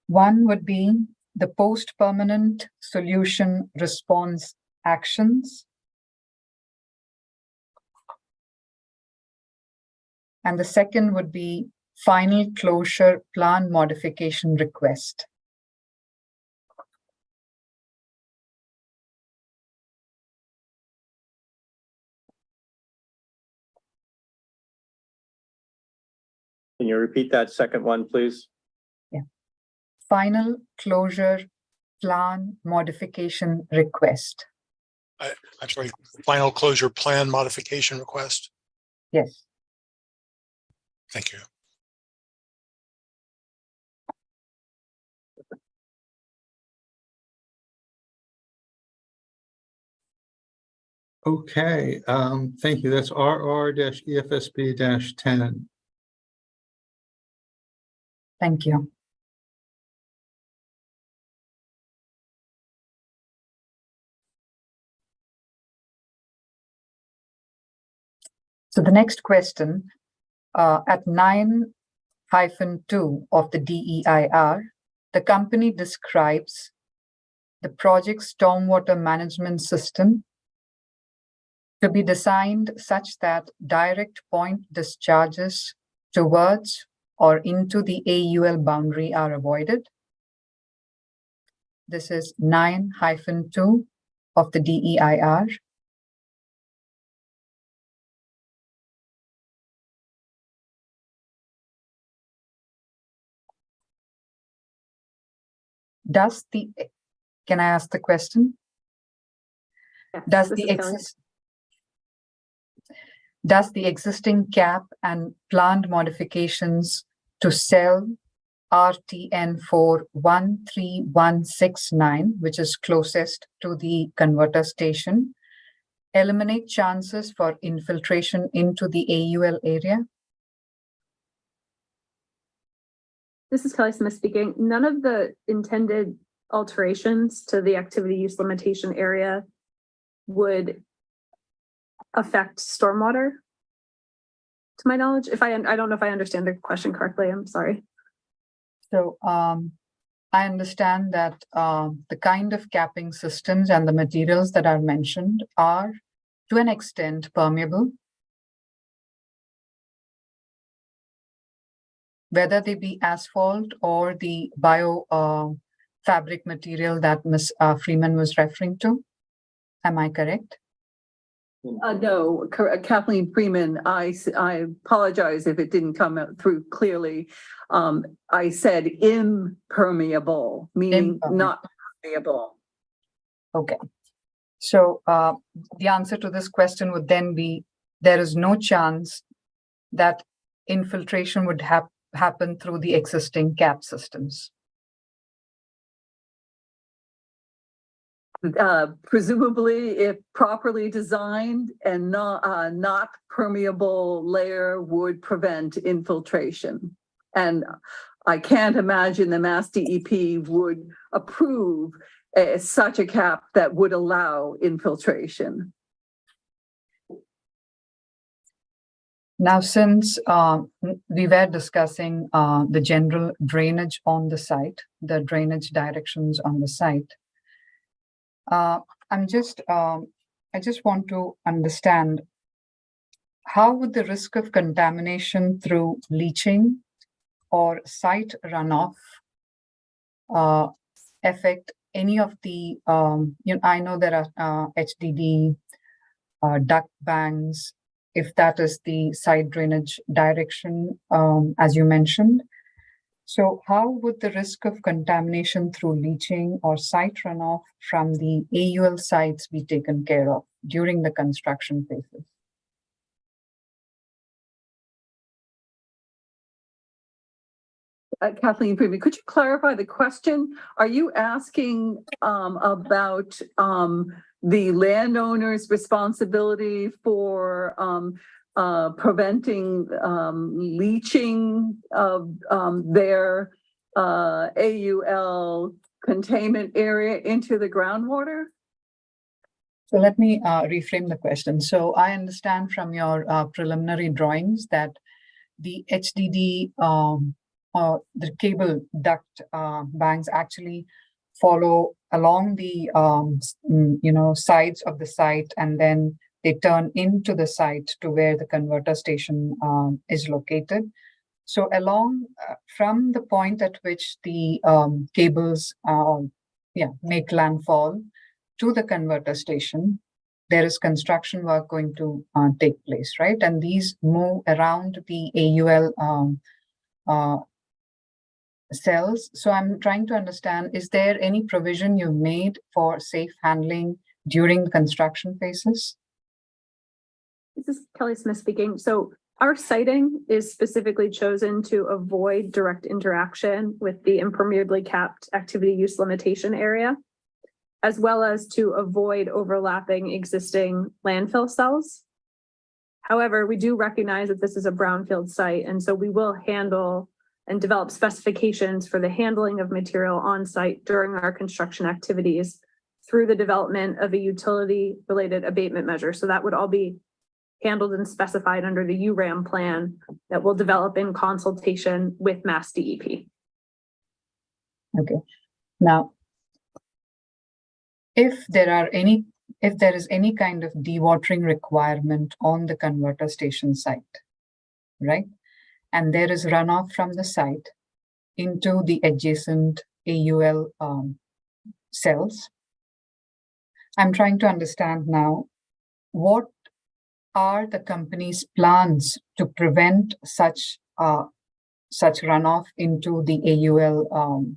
one would be the post-permanent solution response actions. And the second would be final closure plan modification request. Can you repeat that second one, please? Yeah. Final closure plan modification request. I'm sorry, final closure plan modification request. Yes. Thank you. Okay, thank you. That's RR-EFSB-10. Thank you. So the next question, at 9-2 of the DEIR, the company describes the project stormwater management system to be designed such that direct point discharges towards or into the AUL boundary are avoided. This is 9-2 of the DEIR. Can I ask the question? Yes, Does the existing cap and planned modifications to cell RTN for 13169, which is closest to the converter station, eliminate chances for infiltration into the AUL area? This is Kelly Smith speaking. None of the intended alterations to the activity use limitation area would affect stormwater, to my knowledge. I don't know if I understand the question correctly. I'm sorry. So I understand that the kind of capping systems and the materials that are mentioned are to an extent permeable, whether they be asphalt or the bio fabric material that Ms. Freeman was referring to. Am I correct? No, Kathleen Freeman, I apologize if it didn't come through clearly. I said impermeable, meaning not permeable. Okay. So the answer to this question would then be, there is no chance that infiltration would happen through the existing cap systems. Presumably, if properly designed and not permeable layer would prevent infiltration. And I can't imagine the Mass DEP would approve such a cap that would allow infiltration. Now, since we were discussing the general drainage on the site, the drainage directions on the site, I just want to understand how would the risk of contamination through leaching or site runoff affect any of the, I know there are HDD, duct banks, if that is the site drainage direction, as you mentioned. So how would the risk of contamination through leaching or site runoff from the AUL sites be taken care of during the construction phases? Kathleen Freeman, could you clarify the question? Are you asking about the landowner's responsibility for preventing leaching of their AUL containment area into the groundwater? So let me reframe the question. So I understand from your preliminary drawings that the HDD the cable duct banks actually follow along the sides of the site, and then they turn into the site to where the converter station is located. So along from the point at which the cables make landfall to the converter station, there is construction work going to take place, right? And these move around the AUL cells. So I'm trying to understand, is there any provision you've made for safe handling during the construction phases? This is Kelly Smith speaking. So our siting is specifically chosen to avoid direct interaction with the impermeably capped activity use limitation area, as well as to avoid overlapping existing landfill cells. However, we do recognize that this is a brownfield site, and so we will handle and develop specifications for the handling of material on site during our construction activities through the development of a utility-related abatement measure. So that would all be handled and specified under the URAM plan that will develop in consultation with Mass DEP. Okay. Now, if there is any kind of dewatering requirement on the converter station site, right? And there is runoff from the site into the adjacent AUL cells. I'm trying to understand now, what are the company's plans to prevent such runoff into the AUL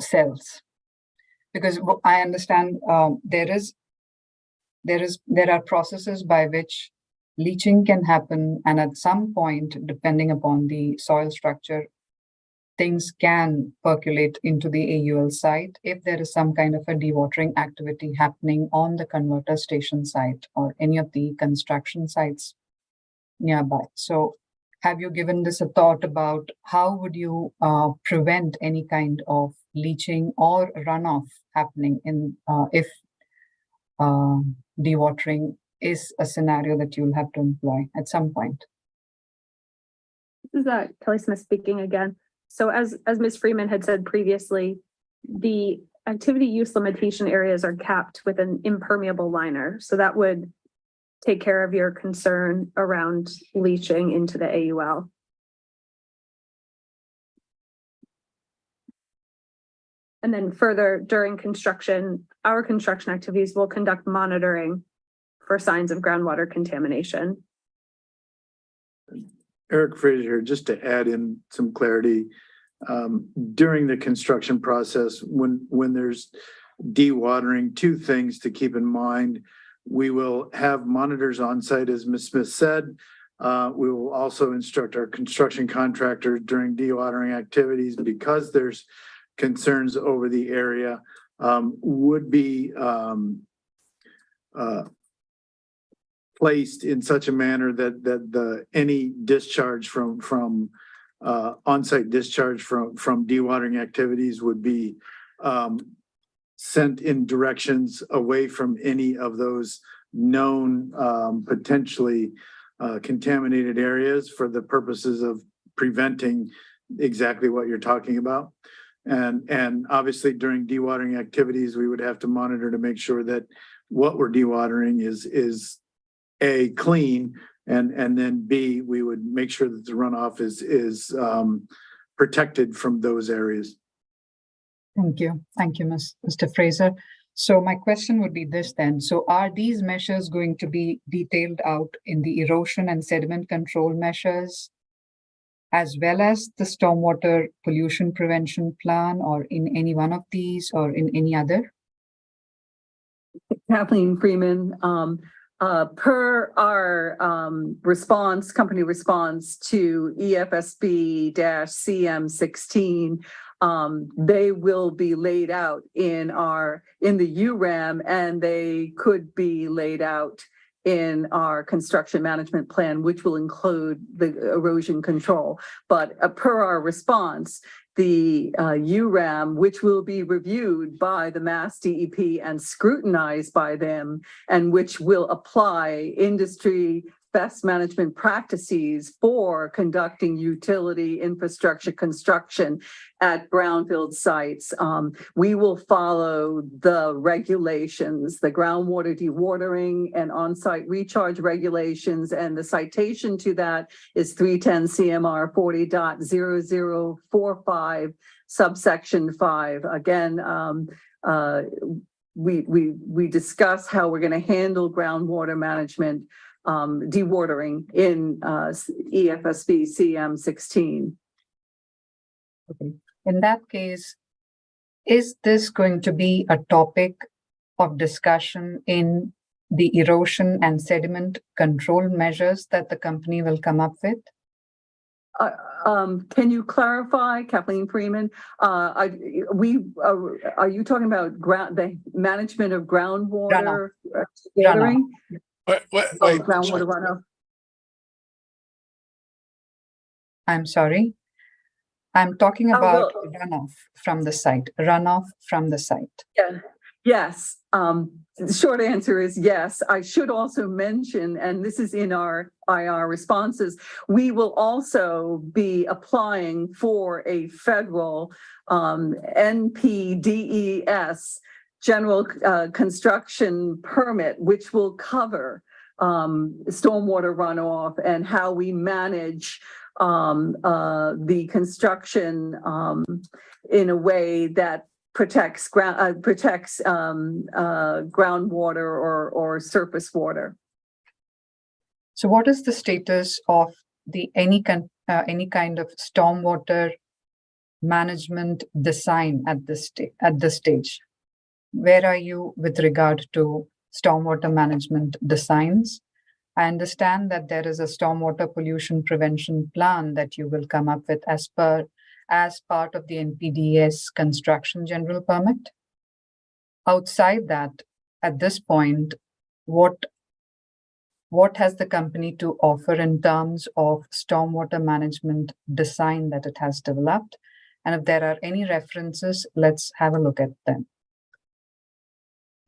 cells? Because I understand there are processes by which leaching can happen, and at some point, depending upon the soil structure, things can percolate into the AUL site if there is some kind of a dewatering activity happening on the converter station site or any of the construction sites nearby. So have you given this a thought about how would you prevent any kind of leaching or runoff happening in if dewatering is a scenario that you'll have to employ at some point? This is Kelly Smith speaking again. So as Ms. Freeman had said previously, the activity use limitation areas are capped with an impermeable liner. So that would take care of your concern around leaching into the AUL. And then further, during construction, our construction activities will conduct monitoring for signs of groundwater contamination. Eric Fraser, just to add in some clarity, during the construction process, when there's dewatering, two things to keep in mind. We will have monitors on site, as Ms. Smith said. We will also instruct our construction contractor during dewatering activities, because there's concerns over the area, would be placed in such a manner that any discharge from on-site discharge from dewatering activities would be sent in directions away from any of those known potentially contaminated areas for the purposes of preventing exactly what you're talking about. And obviously during dewatering activities, we would have to monitor to make sure that what we're dewatering is A, clean, and then B, we would make sure that the runoff is protected from those areas. Thank you. Thank you, Mr. Fraser. So my question would be this then. So are these measures going to be detailed out in the erosion and sediment control measures, as well as the stormwater pollution prevention plan, or in any one of these, or in any other? Kathleen Freeman, per our company response to EFSB-CM 16, they will be laid out in the URAM, and they could be laid out in our construction management plan, which will include the erosion control. But per our response, the URAM, which will be reviewed by the Mass DEP and scrutinized by them, and which will apply industry best management practices for conducting utility infrastructure construction at brownfield sites. We will follow the regulations, the groundwater dewatering and on-site recharge regulations, and the citation to that is 310 CMR 40.0045 subsection 5. Again, we discuss how we're going to handle groundwater management dewatering in EFSB CM 16. Okay. In that case, is this going to be a topic of discussion in the erosion and sediment control measures that the company will come up with? Can you clarify, Kathleen Freeman? Are you talking about the management of groundwater dewatering? Wait. Groundwater runoff. I'm sorry. I'm talking about runoff from the site. Runoff from the site. Yeah. Yes. The short answer is yes. I should also mention, and this is in our IR responses, we will also be applying for a federal NPDES general construction permit, which will cover stormwater runoff and how we manage the construction in a way that protects groundwater or surface water. So what is the status of any kind of stormwater management design at this stage? Where are you with regard to stormwater management designs? I understand that there is a stormwater pollution prevention plan that you will come up with as part of the NPDES construction general permit. Outside that, at this point, what has the company to offer in terms of stormwater management design that it has developed? And if there are any references, let's have a look at them.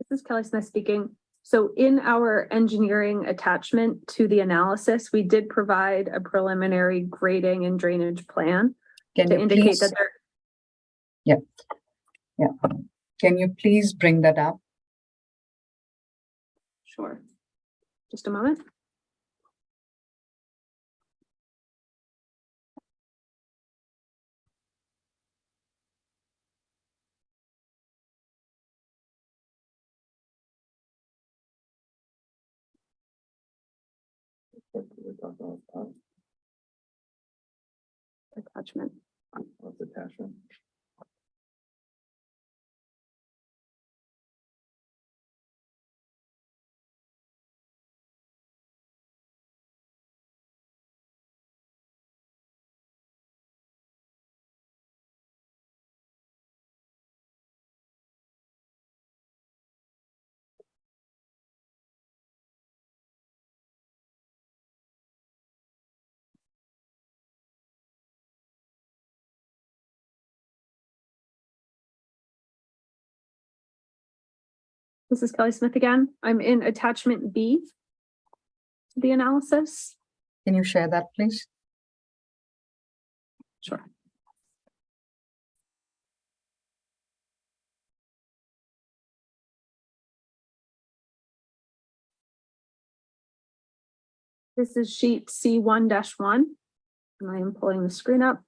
This is Kelly Smith speaking. So in our engineering attachment to the analysis, we did provide a preliminary grading and drainage plan to indicate that there. Yeah. Can you please bring that up? Sure. Just a moment. Attachment. What's attachment? This is Kelly Smith again. I'm in attachment B to the analysis. Can you share that, please? Sure. This is sheet C1-1, and I am pulling the screen up.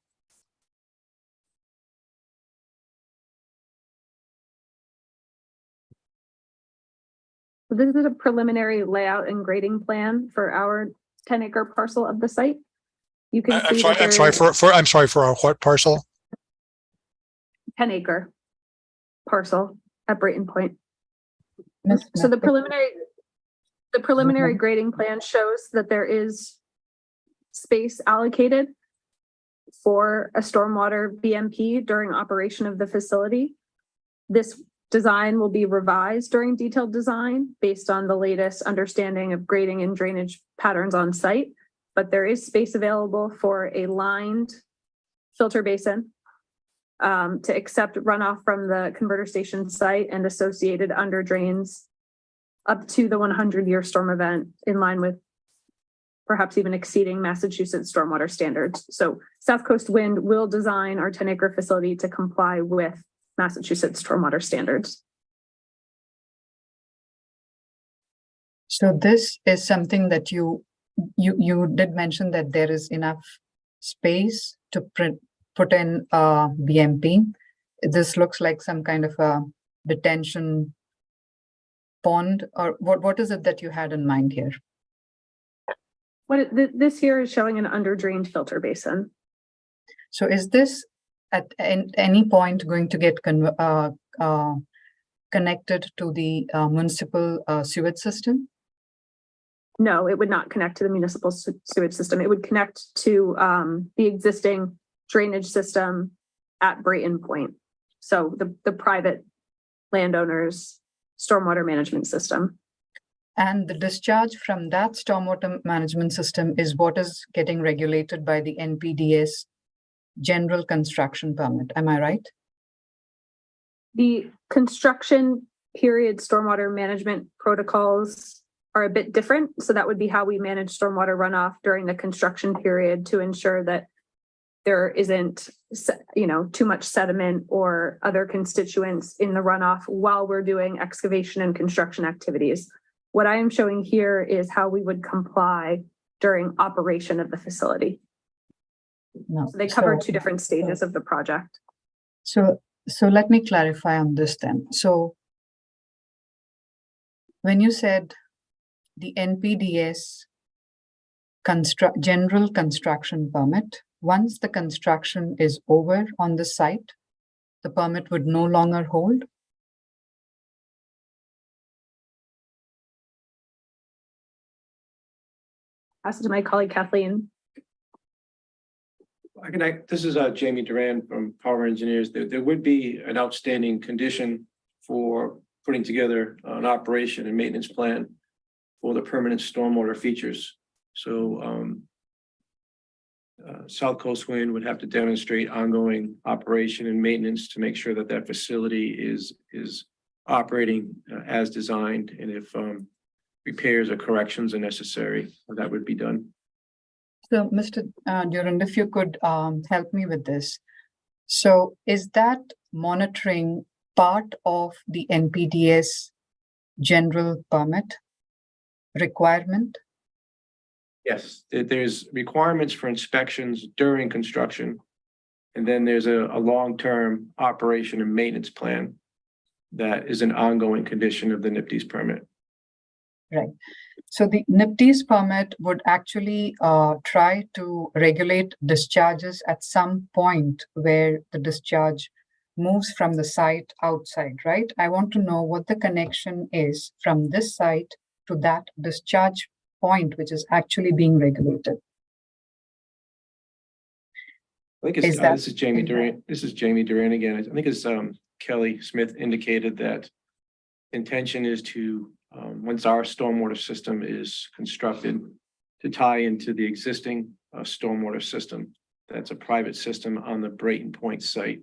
So this is a preliminary layout and grading plan for our 10-acre parcel of the site. You can I'm see sorry, that I'm sorry for our what parcel? 10-acre parcel at Brayton Point. Ms. So the Smith, preliminary grading plan shows that there is space allocated for a stormwater BMP during operation of the facility. This design will be revised during detailed design based on the latest understanding of grading and drainage patterns on site, but there is space available for a lined filter basin to accept runoff from the converter station site and associated under drains up to the 100-year storm event, in line with perhaps even exceeding Massachusetts stormwater standards. So SouthCoast Wind will design our 10-acre facility to comply with Massachusetts stormwater standards. So this is something that you did mention that there is enough space to put in BMP. This looks like some kind of a detention pond, or what is it that you had in mind here? This here is showing an under-drained filter basin. So is this at any point going to get connected to the municipal sewage system? No, it would not connect to the municipal sewage system. It would connect to the existing drainage system at Brayton Point. So the private landowners' stormwater management system. And the discharge from that stormwater management system is what is getting regulated by the NPDES general construction permit. Am I right? The construction period stormwater management protocols are a bit different. So that would be how we manage stormwater runoff during the construction period to ensure that there isn't, too much sediment or other constituents in the runoff while we're doing excavation and construction activities. What I am showing here is how we would comply during operation of the facility. No. So they cover two different stages of the project. So let me clarify on this then. So when you said the NPDES general construction permit, once the construction is over on the site, the permit would no longer hold? Pass it to my colleague Kathleen. This is Jamie Duran from Power Engineers. There would be an outstanding condition for putting together an operation and maintenance plan for the permanent stormwater features. So SouthCoast Wind would have to demonstrate ongoing operation and maintenance to make sure that that facility is operating as designed. And if repairs or corrections are necessary, that would be done. So Mr. Durand, if you could help me with this. So is that monitoring part of the NPDES general permit requirement? Yes, there's requirements for inspections during construction. And then there's a long-term operation and maintenance plan that is an ongoing condition of the NPDES permit. Right. So the NPDES permit would actually try to regulate discharges at some point where the discharge moves from the site outside, right? I want to know what the connection is from this site to that discharge point, which is actually being regulated. I think it's, this is Jamie Duran. This is Jamie Duran again. I think it's Kelly Smith indicated that intention is to, once our stormwater system is constructed, to tie into the existing stormwater system. That's a private system on the Brayton Point site.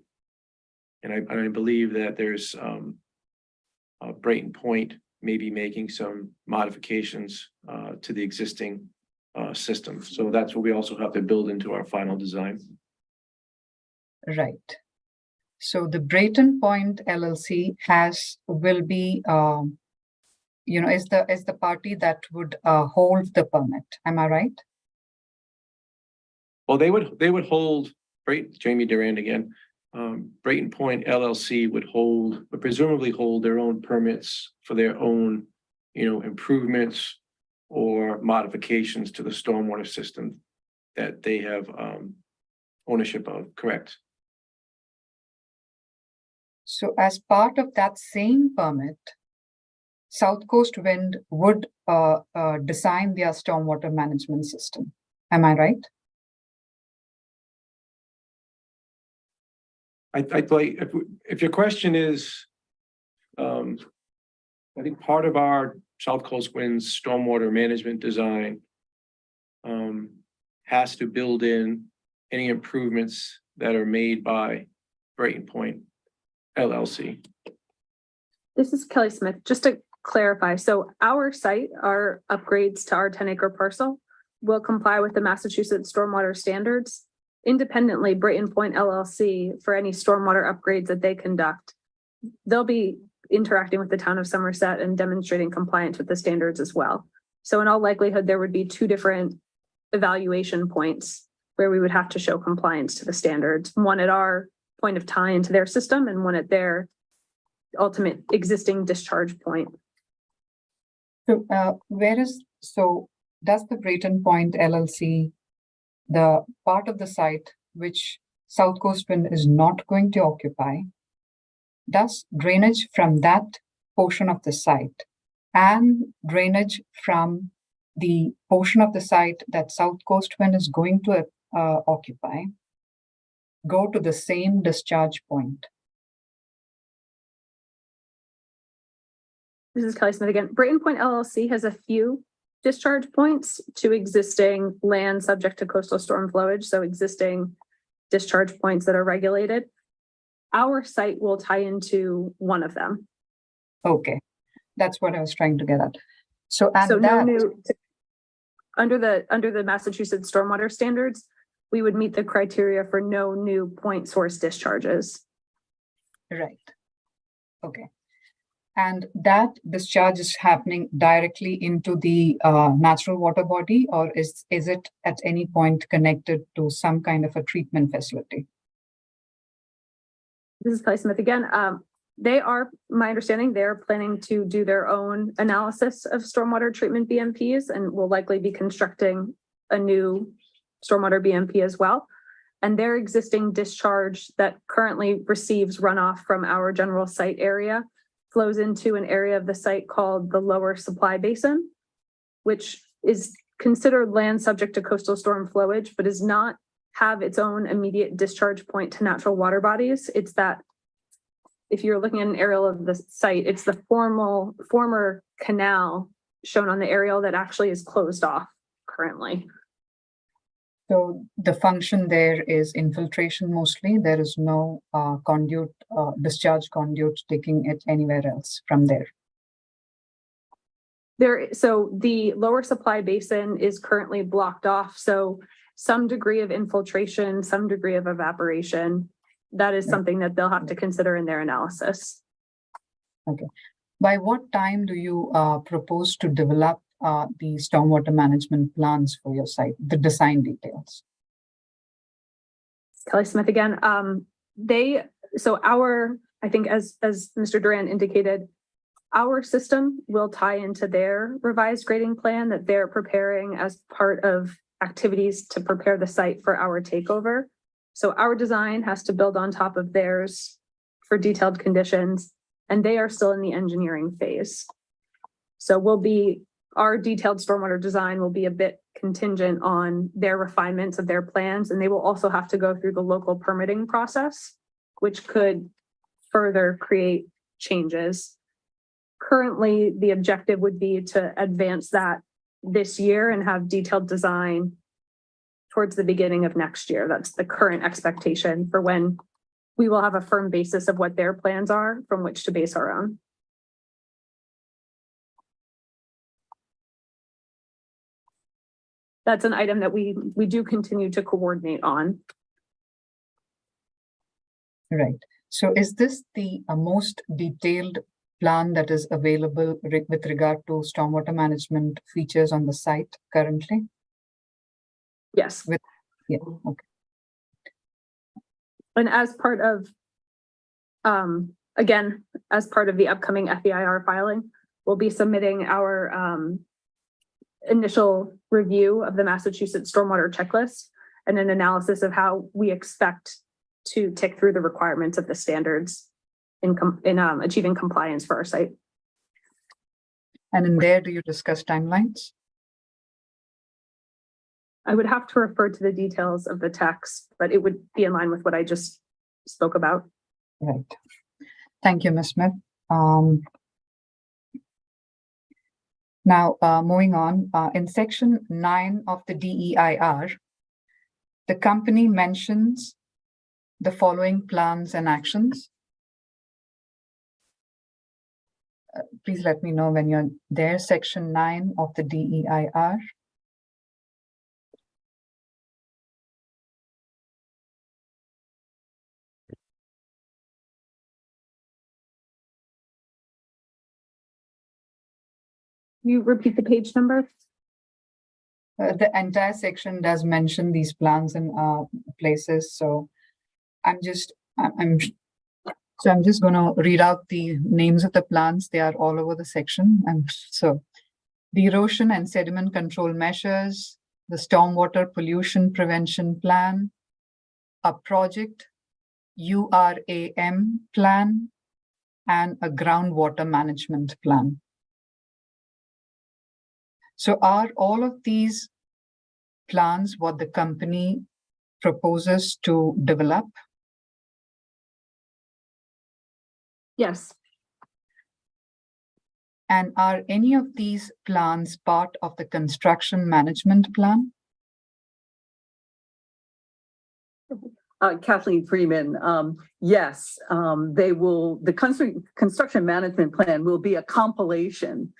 And I believe that there's Brayton Point maybe making some modifications to the existing system. So that's what we also have to build into our final design. Right. So the Brayton Point LLC will be is the party that would hold the permit. Am I right? Well, they would hold, right, Jamie Durand again. Brayton Point LLC would presumably hold their own permits for their own, improvements or modifications to the stormwater system that they have ownership of, correct? So as part of that same permit, South Coast Wind would design their stormwater management system. Am I right? I'd like, if your question is, I think part of our South Coast Wind's stormwater management design has to build in any improvements that are made by Brayton Point LLC. This is Kelly Smith. Just to clarify, so our site, our upgrades to our 10-acre parcel will comply with the Massachusetts stormwater standards. Independently, Brayton Point LLC, for any stormwater upgrades that they conduct, they'll be interacting with the town of Somerset and demonstrating compliance with the standards as well. So in all likelihood, there would be two different evaluation points where we would have to show compliance to the standards, one at our point of tie into their system and one at their ultimate existing discharge point. So does the Brayton Point LLC, the part of the site which South Coast Wind is not going to occupy, does drainage from that portion of the site and drainage from the portion of the site that South Coast Wind is going to occupy go to the same discharge point? This is Kelly Smith again. Brayton Point LLC has a few discharge points to existing land subject to coastal storm flowage, so existing discharge points that are regulated. Our site will tie into one of them. Okay, that's what I was trying to get at. So under the Massachusetts stormwater standards, we would meet the criteria for no new point source discharges. Right. Okay. And that discharge is happening directly into the natural water body, or is it at any point connected to some kind of a treatment facility? This is Kelly Smith again. They are, my understanding, they're planning to do their own analysis of stormwater treatment BMPs and will likely be constructing a new stormwater BMP as well. And their existing discharge that currently receives runoff from our general site area flows into an area of the site called the lower supply basin, which is considered land subject to coastal storm flowage, but does not have its own immediate discharge point to natural water bodies. It's that, if you're looking at an aerial of the site, it's the former canal shown on the aerial that actually is closed off currently. So the function there is infiltration mostly. There is no conduit, discharge conduit taking it anywhere else from there. So the lower supply basin is currently blocked off. So some degree of infiltration, some degree of evaporation, that is something that they'll have to consider in their analysis. Okay. By what time do you propose to develop the stormwater management plans for your site, the design details? Kelly Smith again. I think as Mr. Durand indicated, our system will tie into their revised grading plan that they're preparing as part of activities to prepare the site for our takeover. So our design has to build on top of theirs for detailed conditions, and they are still in the engineering phase. So our detailed stormwater design will be a bit contingent on their refinements of their plans, and they will also have to go through the local permitting process, which could further create changes. Currently, the objective would be to advance that this year and have detailed design towards the beginning of next year. That's the current expectation for when we will have a firm basis of what their plans are from which to base our own. That's an item that we do continue to coordinate on. Right. So is this the most detailed plan that is available with regard to stormwater management features on the site currently? Yes. Yeah, okay. And as part of, again, as part of the upcoming FEIR filing, we'll be submitting our initial review of the Massachusetts stormwater checklist and an analysis of how we expect to tick through the requirements of the standards in achieving compliance for our site. And in there, do you discuss timelines? I would have to refer to the details of the text, but it would be in line with what I just spoke about. Right. Thank you, Ms. Smith. Now, moving on, in section 9 of the DEIR, the company mentions the following plans and actions. Please let me know when you're there. Section 9 of the DEIR. You repeat the page number? The entire section does mention these plans and places. So I'm just going to read out the names of the plans. They are all over the section. And so the erosion and sediment control measures, the stormwater pollution prevention plan, a project URAM plan, and a groundwater management plan. So are all of these plans what the company proposes to develop? Yes. And are any of these plans part of the construction management plan? Kathleen Freeman, yes, the construction management plan will be a compilation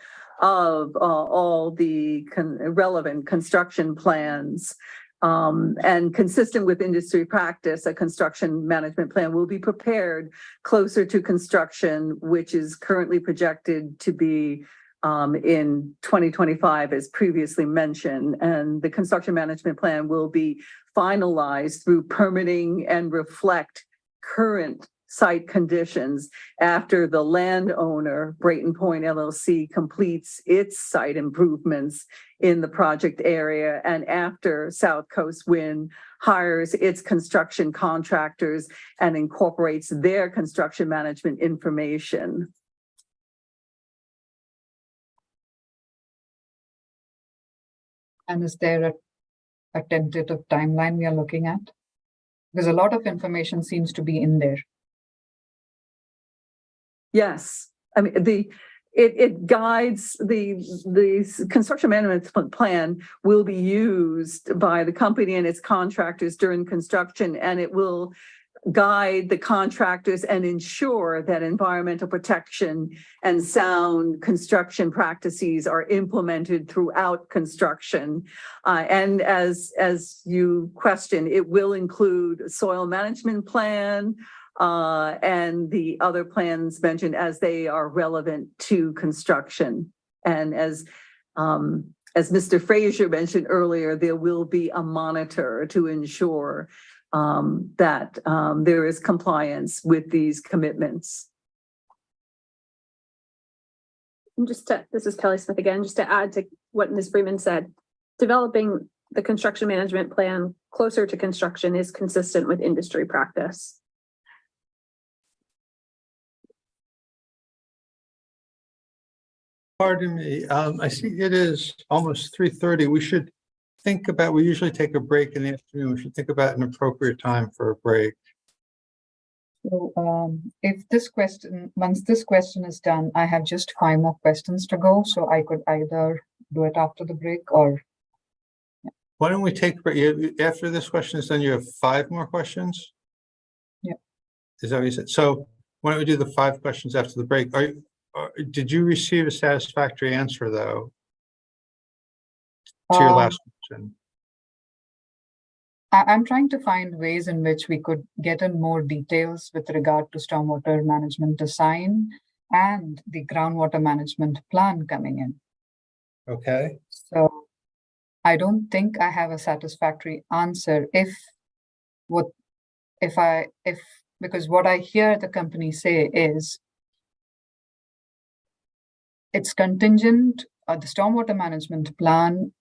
of all the relevant construction plans. And consistent with industry practice, a construction management plan will be prepared closer to construction, which is currently projected to be in 2025, as previously mentioned. And the construction management plan will be finalized through permitting and reflect current site conditions after the landowner, Brayton Point LLC, completes its site improvements in the project area, and after SouthCoast Wind hires its construction contractors and incorporates their construction management information. And is there a tentative timeline we are looking at? Because a lot of information seems to be in there. Yes, I mean, it guides the construction management plan will be used by the company and its contractors during construction, and it will guide the contractors and ensure that environmental protection and sound construction practices are implemented throughout construction. And as you questioned, it will include a soil management plan, and the other plans mentioned as they are relevant to construction. And as Mr. Frazier mentioned earlier, there will be a monitor to ensure that there is compliance with these commitments. And this is Kelly Smith again, just to add to what Ms. Freeman said, developing the construction management plan closer to construction is consistent with industry practice. Pardon me, I see it is almost 3:30. We should think about, we usually take a break in the afternoon. We should think about an appropriate time for a break. So if once this question is done, I have just 5 more questions to go. So I could either do it after the break or. Why don't we take, after this question is done, you have 5 more questions? Yeah. Is that what you said? So why don't we do the 5 questions after the break? Did you receive a satisfactory answer though to your last question? I'm trying to find ways in which we could get in more details with regard to stormwater management design and the groundwater management plan coming in. Okay. So I don't think I have a satisfactory answer because what I hear the company say is it's contingent, the stormwater management plan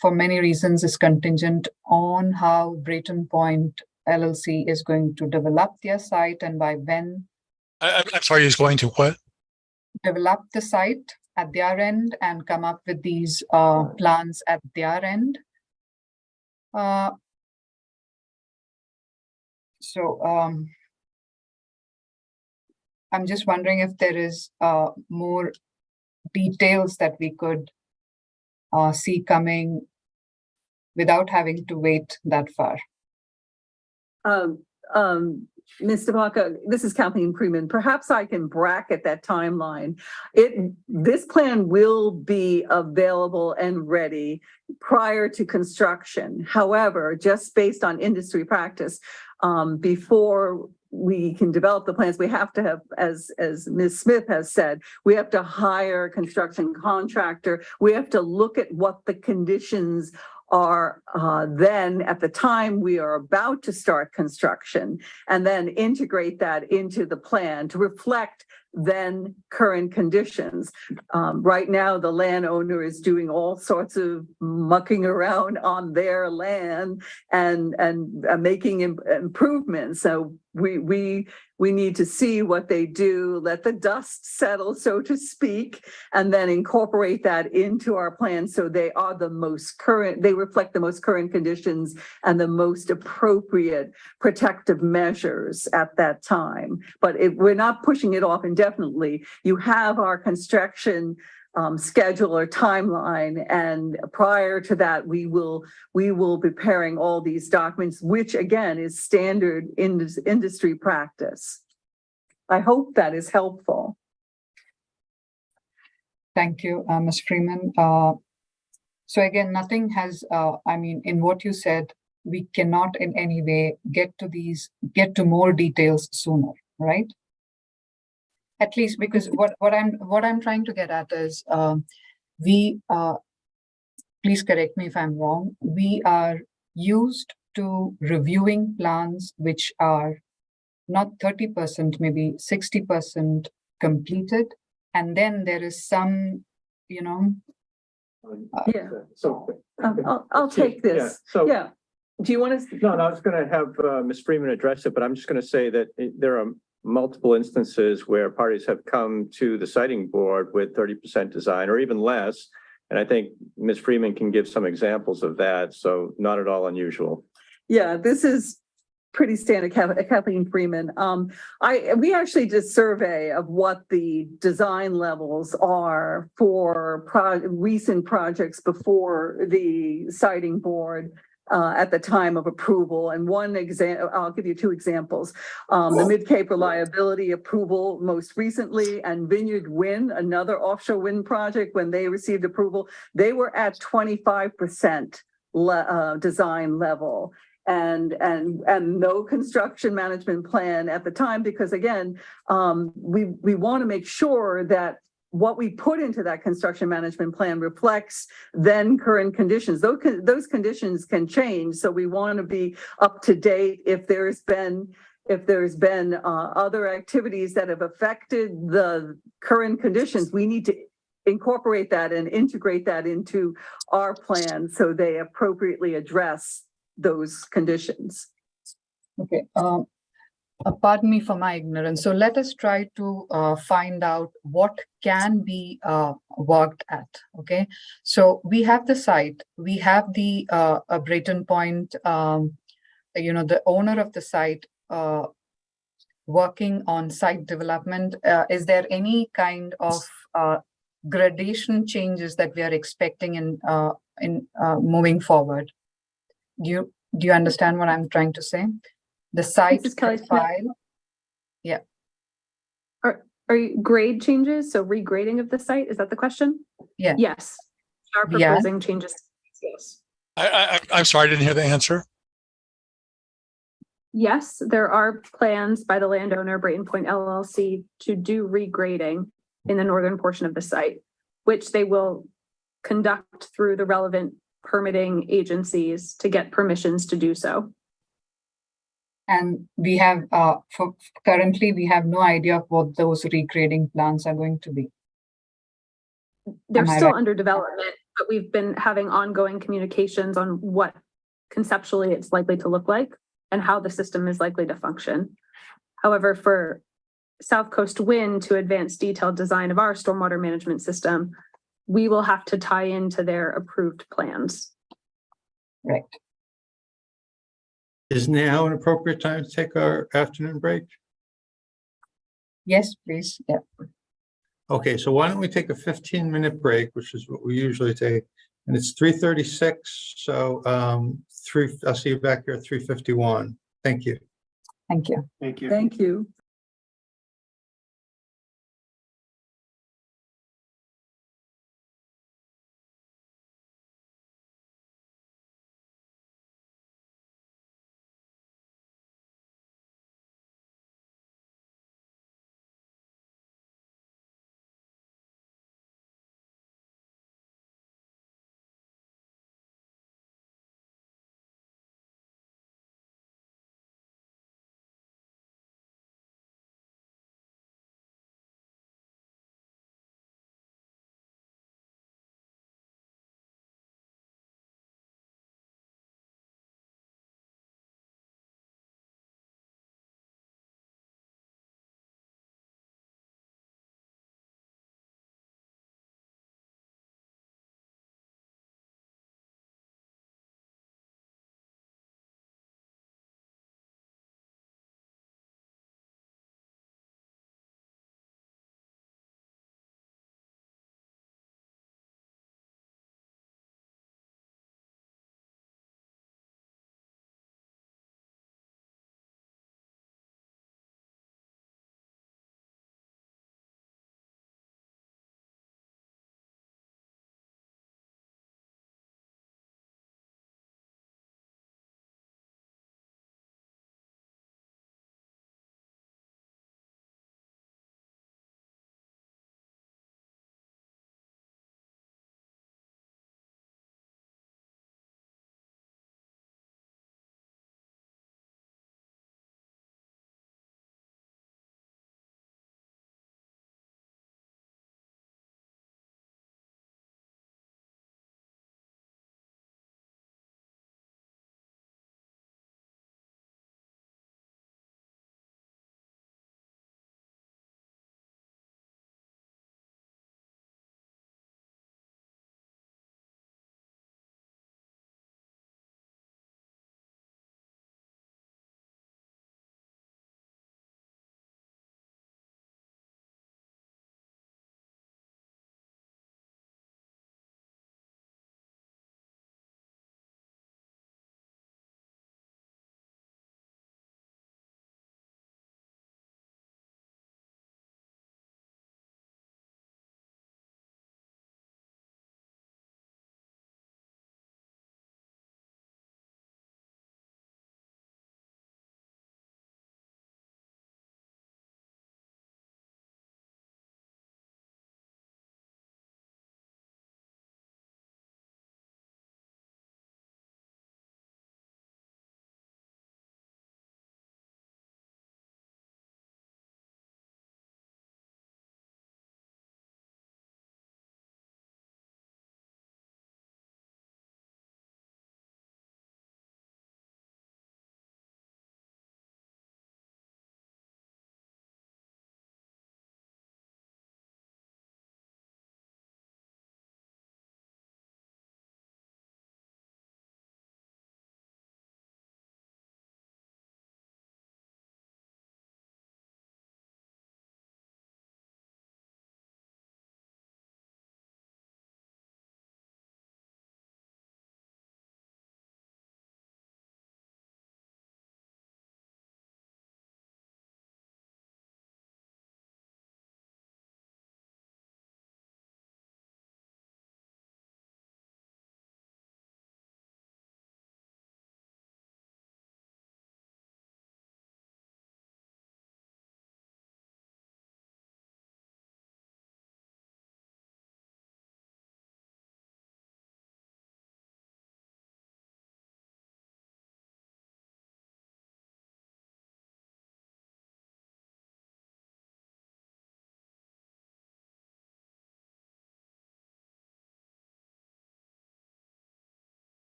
for many reasons is contingent on how Brayton Point LLC is going to develop their site and by when. I'm sorry, he's going to what? Develop the site at their end and come up with these plans at their end. I'm just wondering if there is more details that we could see coming without having to wait that far. Ms. Devaka, this is Kathleen Freeman. Perhaps I can bracket that timeline. This plan will be available and ready prior to construction. However, just based on industry practice, before we can develop the plans, we have to have, as Ms. Smith has said, we have to hire a construction contractor. We have to look at what the conditions are then at the time we are about to start construction, and then integrate that into the plan to reflect then current conditions. Right now, the landowner is doing all sorts of mucking around on their land and making improvements. So we need to see what they do, let the dust settle, so to speak, and then incorporate that into our plan so they are the most current, they reflect the most current conditions and the most appropriate protective measures at that time. But we're not pushing it off indefinitely. You have our construction schedule or timeline, and prior to that we will be preparing all these documents, which again is standard industry practice. I hope that is helpful. Thank you, Ms. Freeman. So again, nothing has, in what you said, we cannot in any way get to more details sooner, right? At least because what I'm trying to get at is please correct me if I'm wrong, we are used to reviewing plans which are not 30%, maybe 60% completed, and then there is some, I'll take this. So do you want to? No, I was going to have Ms. Freeman address it, but I'm just going to say that there are multiple instances where parties have come to the siting board with 30% design or even less. And I think Ms. Freeman can give some examples of that. So not at all unusual. Yeah, this is pretty standard, Kathleen Freeman. We actually did a survey of what the design levels are for recent projects before the siting board at the time of approval. And one example, I'll give you two examples. The Mid-Cape Reliability approval most recently, and Vineyard Wind, another offshore wind project, when they received approval, they were at 25% design level. And no construction management plan at the time, because again, we want to make sure that what we put into that construction management plan reflects then current conditions. Those conditions can change, so we want to be up to date. If there's been other activities that have affected the current conditions, we need to incorporate that and integrate that into our plan so they appropriately address those conditions. Okay. Pardon me for my ignorance. So let us try to find out what can be worked at. Okay. So we have the site, we have the Brayton Point, the owner of the site working on site development. Is there any kind of gradation changes that we are expecting in moving forward? Do you understand what I'm trying to say? The site profile. Yeah. Are you grade changes? So regrading of the site, is that the question? Yeah. Yes. We are proposing changes. Yes. I'm sorry, I didn't hear the answer. Yes, there are plans by the landowner, Brayton Point LLC, to do regrading in the northern portion of the site, which they will conduct through the relevant permitting agencies to get permissions to do so. And we have, currently, we have no idea of what those regrading plans are going to be. They're Am I still right? under development, but we've been having ongoing communications on what conceptually it's likely to look like and how the system is likely to function. However, for SouthCoast Wind to advance detailed design of our stormwater management system, we will have to tie into their approved plans. Right. Is now an appropriate time to take our afternoon break? Yes, please. Yeah. Okay, so why don't we take a 15-minute break, which is what we usually take, and it's 3:36. So I'll see you back here at 3:51. Thank you. Thank you. Thank you. Thank you.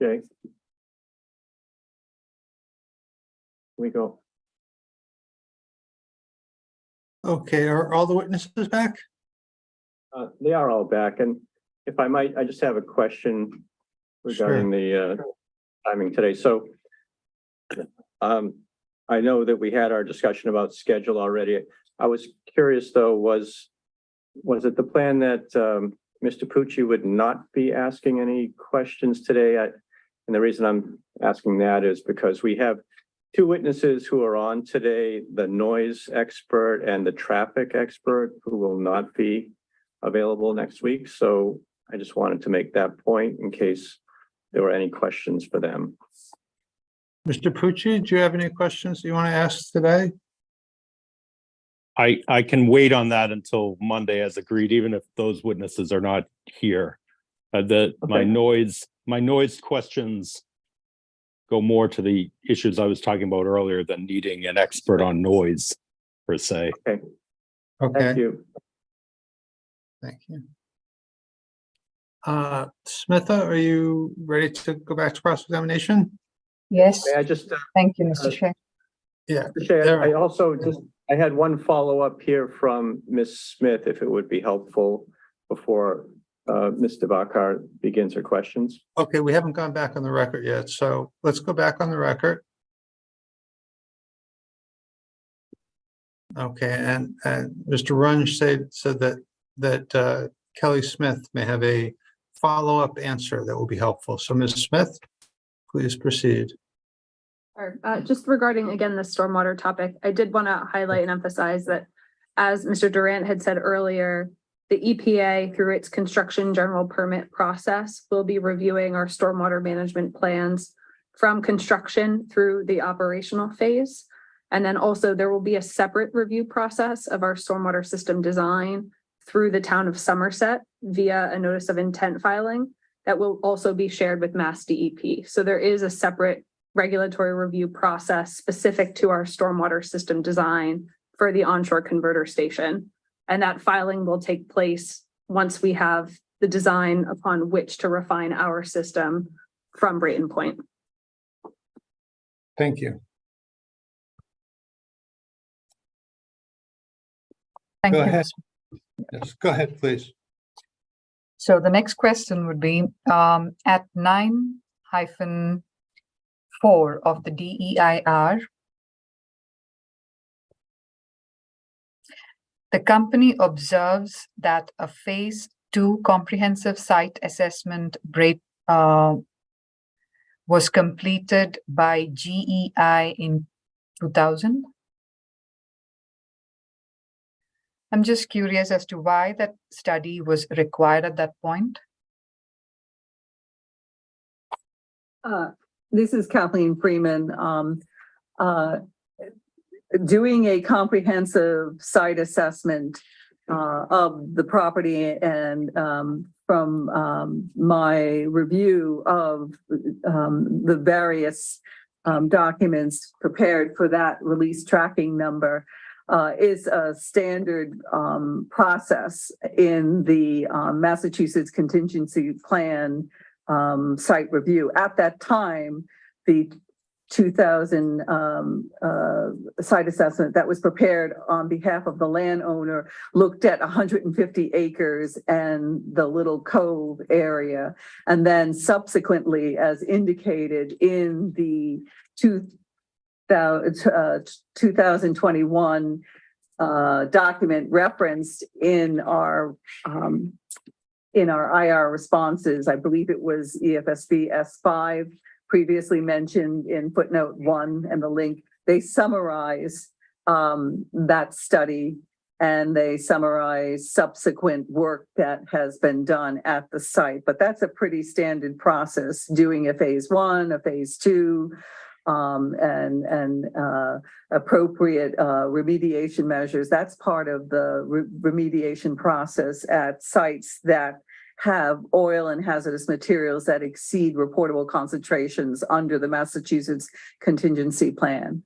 Okay. We go. Okay, are all the witnesses back? They are all back, and if I might, I just have a question regarding the timing today. So I know that we had our discussion about schedule already. I was curious though, was it the plan that Mr. Pucci would not be asking any questions today? And the reason I'm asking that is because we have two witnesses who are on today, the noise expert and the traffic expert, who will not be available next week. So I just wanted to make that point in case there were any questions for them. Mr. Pucci, do you have any questions you want to ask today? I can wait on that until Monday as agreed, even if those witnesses are not here. My noise questions go more to the issues I was talking about earlier than needing an expert on noise per se. Okay. Okay. Thank you. Thank you. Smitha, are you ready to go back to cross-examination? Yes. May I just Thank you, Mr. Chair. Yeah. Mr. Chair, I also I had one follow-up here from Ms. Smith, if it would be helpful before Ms. Devakar begins her questions. Okay, we haven't gone back on the record yet, so let's go back on the record. Okay, and Mr. Runge said that Kelly Smith may have a follow-up answer that will be helpful. So Ms. Smith, please proceed. Just regarding, again, the stormwater topic, I did want to highlight and emphasize that, as Mr. Durant had said earlier, the EPA, through its construction general permit process, will be reviewing our stormwater management plans from construction through the operational phase. And then also there will be a separate review process of our stormwater system design through the town of Somerset via a notice of intent filing that will also be shared with Mass DEP. So there is a separate regulatory review process specific to our stormwater system design for the onshore converter station. And that filing will take place once we have the design upon which to refine our system from Brayton Point. Thank you. Thank Go you. ahead. Yes, go ahead, please. So the next question would be at 9-4 of the DEIR, the company observes that a phase 2 comprehensive site assessment was completed by GEI in 2000. I'm just curious as to why that study was required at that point. This is Kathleen Freeman. Doing a comprehensive site assessment of the property, and from my review of the various documents prepared for that release tracking number, is a standard process in the Massachusetts contingency plan site review. At that time, the 2000 site assessment that was prepared on behalf of the landowner looked at 150 acres and the Little Cove area. And then subsequently, as indicated in the 2021 document referenced in our IR responses, I believe it was EFSB S5, previously mentioned in footnote 1 and the link, they summarize that study, and they summarize subsequent work that has been done at the site. But that's a pretty standard process, doing a phase 1, a phase 2, and appropriate remediation measures. That's part of the remediation process at sites that have oil and hazardous materials that exceed reportable concentrations under the Massachusetts contingency plan.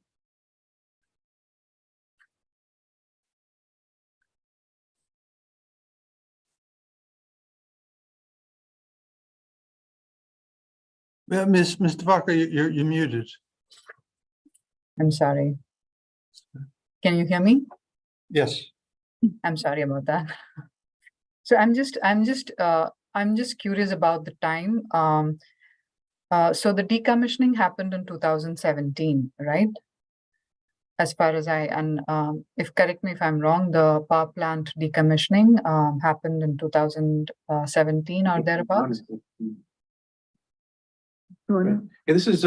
Ms. Varka, you're muted. I'm sorry. Can you hear me? Yes. I'm sorry about that. So I'm just curious about the time. So the decommissioning happened in 2017, right? As far as if correct me if I'm wrong, the power plant decommissioning happened in 2017 or thereabouts. Yeah, this is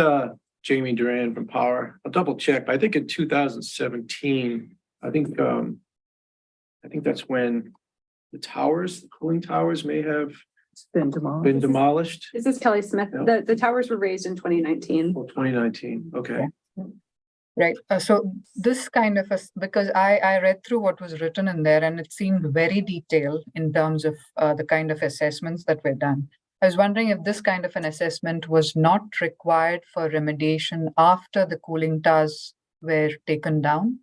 Jamie Duran from Power. I'll double check, but I think in 2017, I think that's when the cooling towers may have been demolished. This is Kelly Smith. Yeah. The towers were raised in 2019. Oh, 2019, okay. Yeah. Right. So this kind of because I read through what was written in there, and it seemed very detailed in terms of the kind of assessments that were done. I was wondering if this kind of an assessment was not required for remediation after the cooling towers were taken down.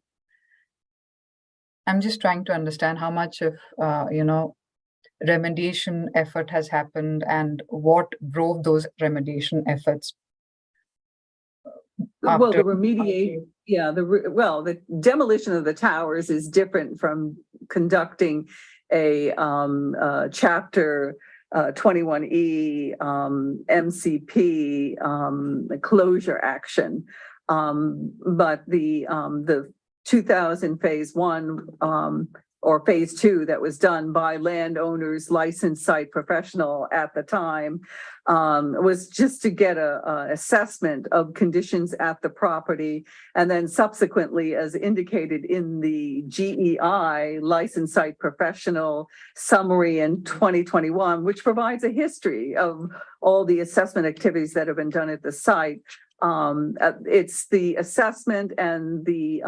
I'm just trying to understand how much of remediation effort has happened and what drove those remediation efforts. Well, the remediation, yeah, the demolition of the towers is different from conducting a chapter 21E MCP closure action. But the 2000 phase 1 or phase 2 that was done by landowners, licensed site professional at the time, was just to get a assessment of conditions at the property. And then subsequently, as indicated in the GEI licensed site professional summary in 2021, which provides a history of all the assessment activities that have been done at the site. It's the assessment and the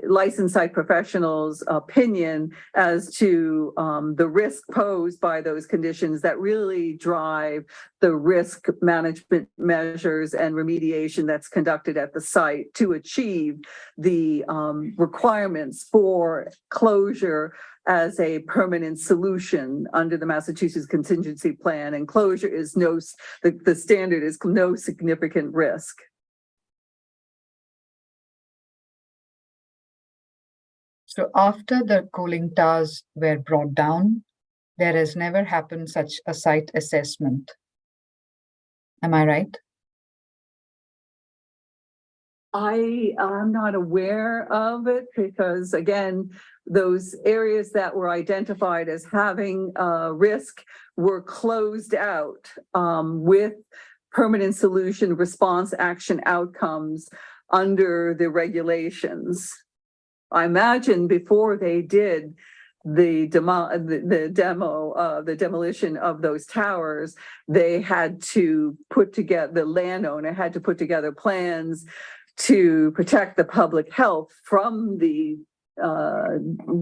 licensed site professional's opinion as to the risk posed by those conditions that really drive the risk management measures and remediation that's conducted at the site to achieve the requirements for closure as a permanent solution under the Massachusetts contingency plan. And closure is the standard is no significant risk. So after the cooling towers were brought down, there has never happened such a site assessment. Am I right? I am not aware of it because, again, those areas that were identified as having risk were closed out with permanent solution response action outcomes under the regulations. I imagine before they did the demolition of those towers, they had to put together, the landowner had to put together plans to protect the public health from the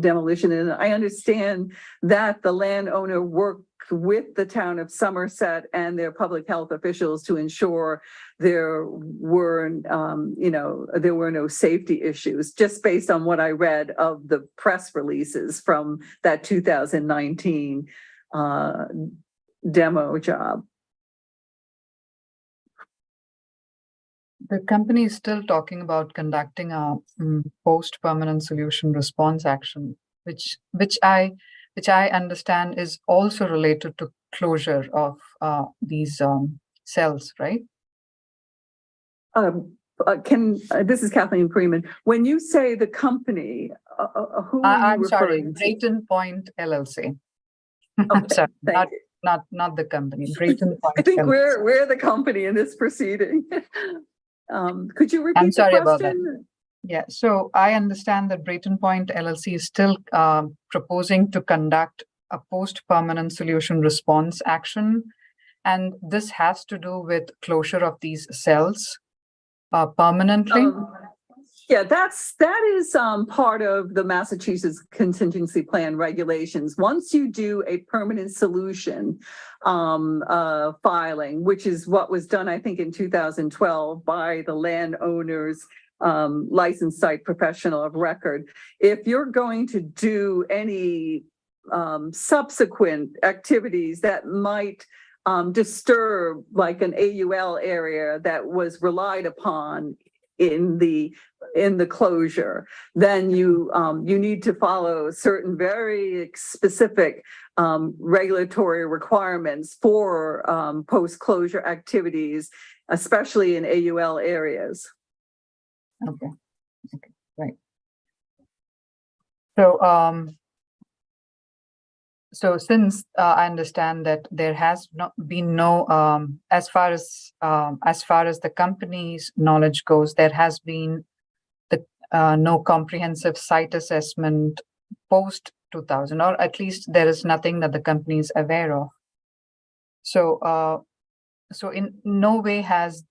demolition. And I understand that the landowner worked with the town of Somerset and their public health officials to ensure there were no safety issues, just based on what I read of the press releases from that 2019 demo job. The company is still talking about conducting a post-permanent solution response action, which I understand is also related to closure of these cells, right? This is Kathleen Freeman. When you say the company, who are you I'm sorry, referring to? Brayton Point LLC. Okay, I'm sorry, thank you. not the company. Brayton Point. I think LLC. we're the company in this proceeding. Could you repeat I'm sorry the about that. question? Yeah, so I understand that Brayton Point LLC is still proposing to conduct a post-permanent solution response action, and this has to do with closure of these cells permanently. Yeah, that is part of the Massachusetts contingency plan regulations. Once you do a permanent solution filing, which is what was done, I think, in 2012 by the landowner's licensed site professional of record. If you're going to do any subsequent activities that might disturb like an AUL area that was relied upon in the closure, then you need to follow certain very specific regulatory requirements for post-closure activities, especially in AUL areas. Okay. Okay. Right. So, so since I understand that there has not been no, as far as the company's knowledge goes, there has been no comprehensive site assessment post 2000, or at least there is nothing that the company is aware of. So, so in no way have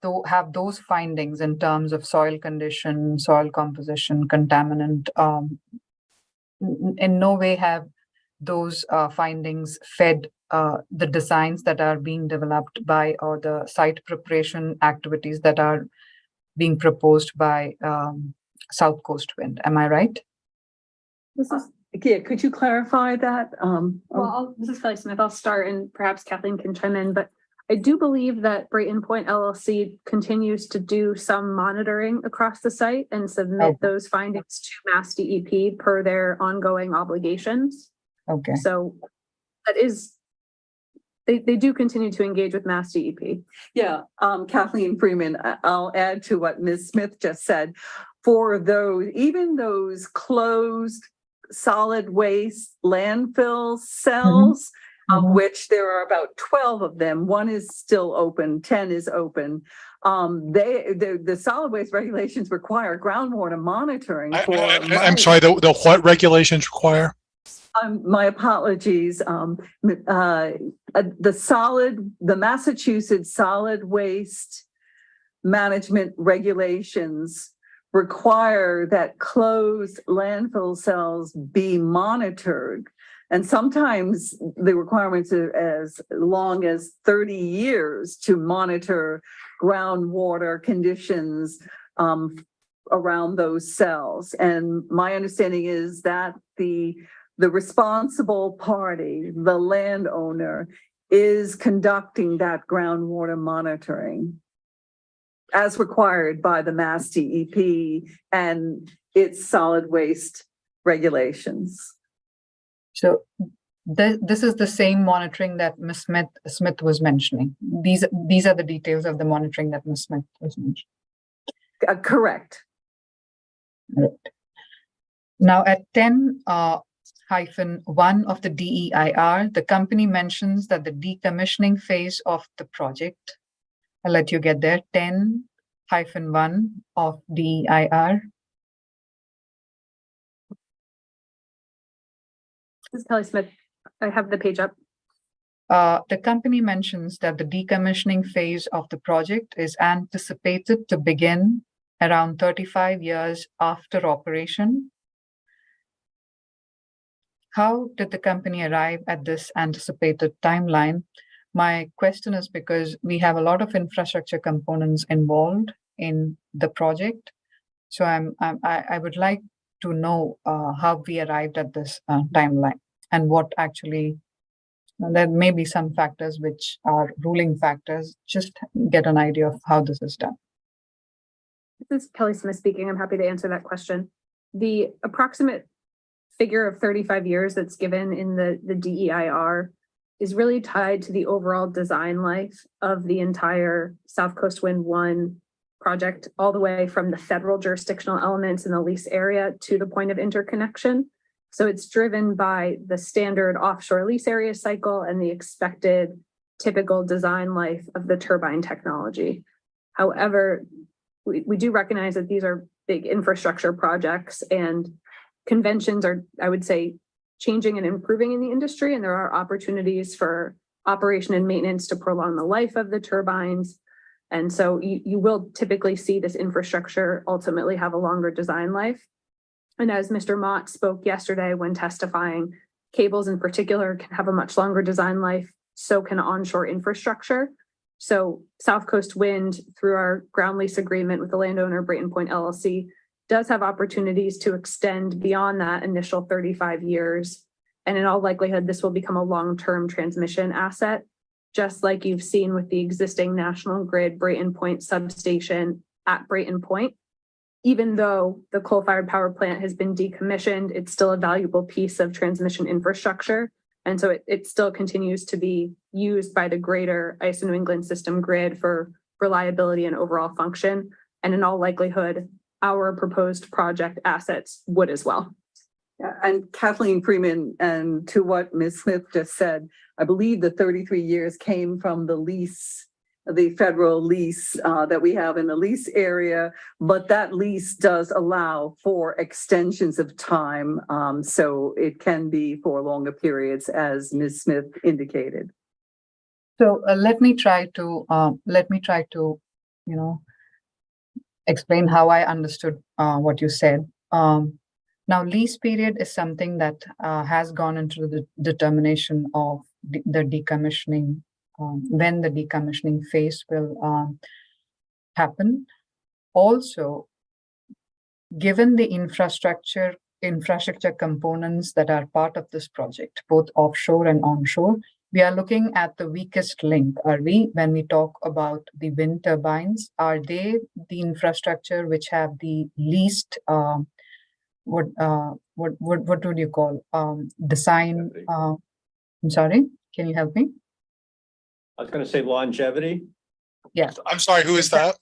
those findings in terms of soil condition, soil composition, contaminant, in no way have those findings fed the designs that are being developed by, or the site preparation activities that are being proposed by SouthCoast Wind. Am I right? Yeah, could you clarify that? This is Kelly Smith. I'll start and perhaps Kathleen can chime in, but I do believe that Brayton Point LLC continues to do some monitoring across the site and submit those findings to Mass DEP per their ongoing obligations. Okay. So that is, they do continue to engage with Mass DEP. Yeah, Kathleen Freeman, I'll add to what Ms. Smith just said. For those, even those closed solid waste landfill cells, of which there are about 12 of them, one is still open, 10 is open. The solid waste regulations require groundwater monitoring for. I'm sorry, the what regulations require? My apologies. The Massachusetts solid waste management regulations require that closed landfill cells be monitored. And sometimes the requirements are as long as 30 years to monitor groundwater conditions around those cells. And my understanding is that the responsible party, the landowner, is conducting that groundwater monitoring as required by the Mass DEP and its solid waste regulations. So this is the same monitoring that Ms. Smith was mentioning. These are the details of the monitoring that Ms. Smith was mentioning. Correct. Right. Now at 10 -1 of the DEIR, the company mentions that the decommissioning phase of the project, I'll let you get there, 10-1 of DEIR. This is Kelly Smith. I have the page up. The company mentions that the decommissioning phase of the project is anticipated to begin around 35 years after operation. How did the company arrive at this anticipated timeline? My question is because we have a lot of infrastructure components involved in the project. So I would like to know how we arrived at this timeline and what actually, there may be some factors which are ruling factors, just get an idea of how this is done. This is Kelly Smith speaking. I'm happy to answer that question. The approximate figure of 35 years that's given in the DEIR is really tied to the overall design life of the entire SouthCoast Wind 1 project, all the way from the federal jurisdictional elements in the lease area to the point of interconnection. So it's driven by the standard offshore lease area cycle and the expected typical design life of the turbine technology. However, we do recognize that these are big infrastructure projects, and conventions are, I would say, changing and improving in the industry, and there are opportunities for operation and maintenance to prolong the life of the turbines. And so you will typically see this infrastructure ultimately have a longer design life. And as Mr. Mott spoke yesterday when testifying, cables in particular can have a much longer design life, so can onshore infrastructure. So SouthCoast Wind, through our ground lease agreement with the landowner, Brayton Point LLC, does have opportunities to extend beyond that initial 35 years. And in all likelihood, this will become a long-term transmission asset, just like you've seen with the existing National Grid Brayton Point substation at Brayton Point. Even though the coal-fired power plant has been decommissioned, it's still a valuable piece of transmission infrastructure. And so it still continues to be used by the greater ISO New England system grid for reliability and overall function. And in all likelihood, our proposed project assets would as well. Yeah, and Kathleen Freeman, and to what Ms. Smith just said, I believe the 33 years came from the lease, the federal lease that we have in the lease area, but that lease does allow for extensions of time. So it can be for longer periods, as Ms. Smith indicated. So let me try to, explain how I understood what you said. Now, lease period is something that has gone into the determination of the decommissioning, when the decommissioning phase will happen. Also, given the infrastructure components that are part of this project, both offshore and onshore, we are looking at the weakest link. When we talk about the wind turbines, are they the infrastructure which have the least what would you call design? I'm sorry, can you help me? I was going to say longevity. Yes. I'm sorry, who is that?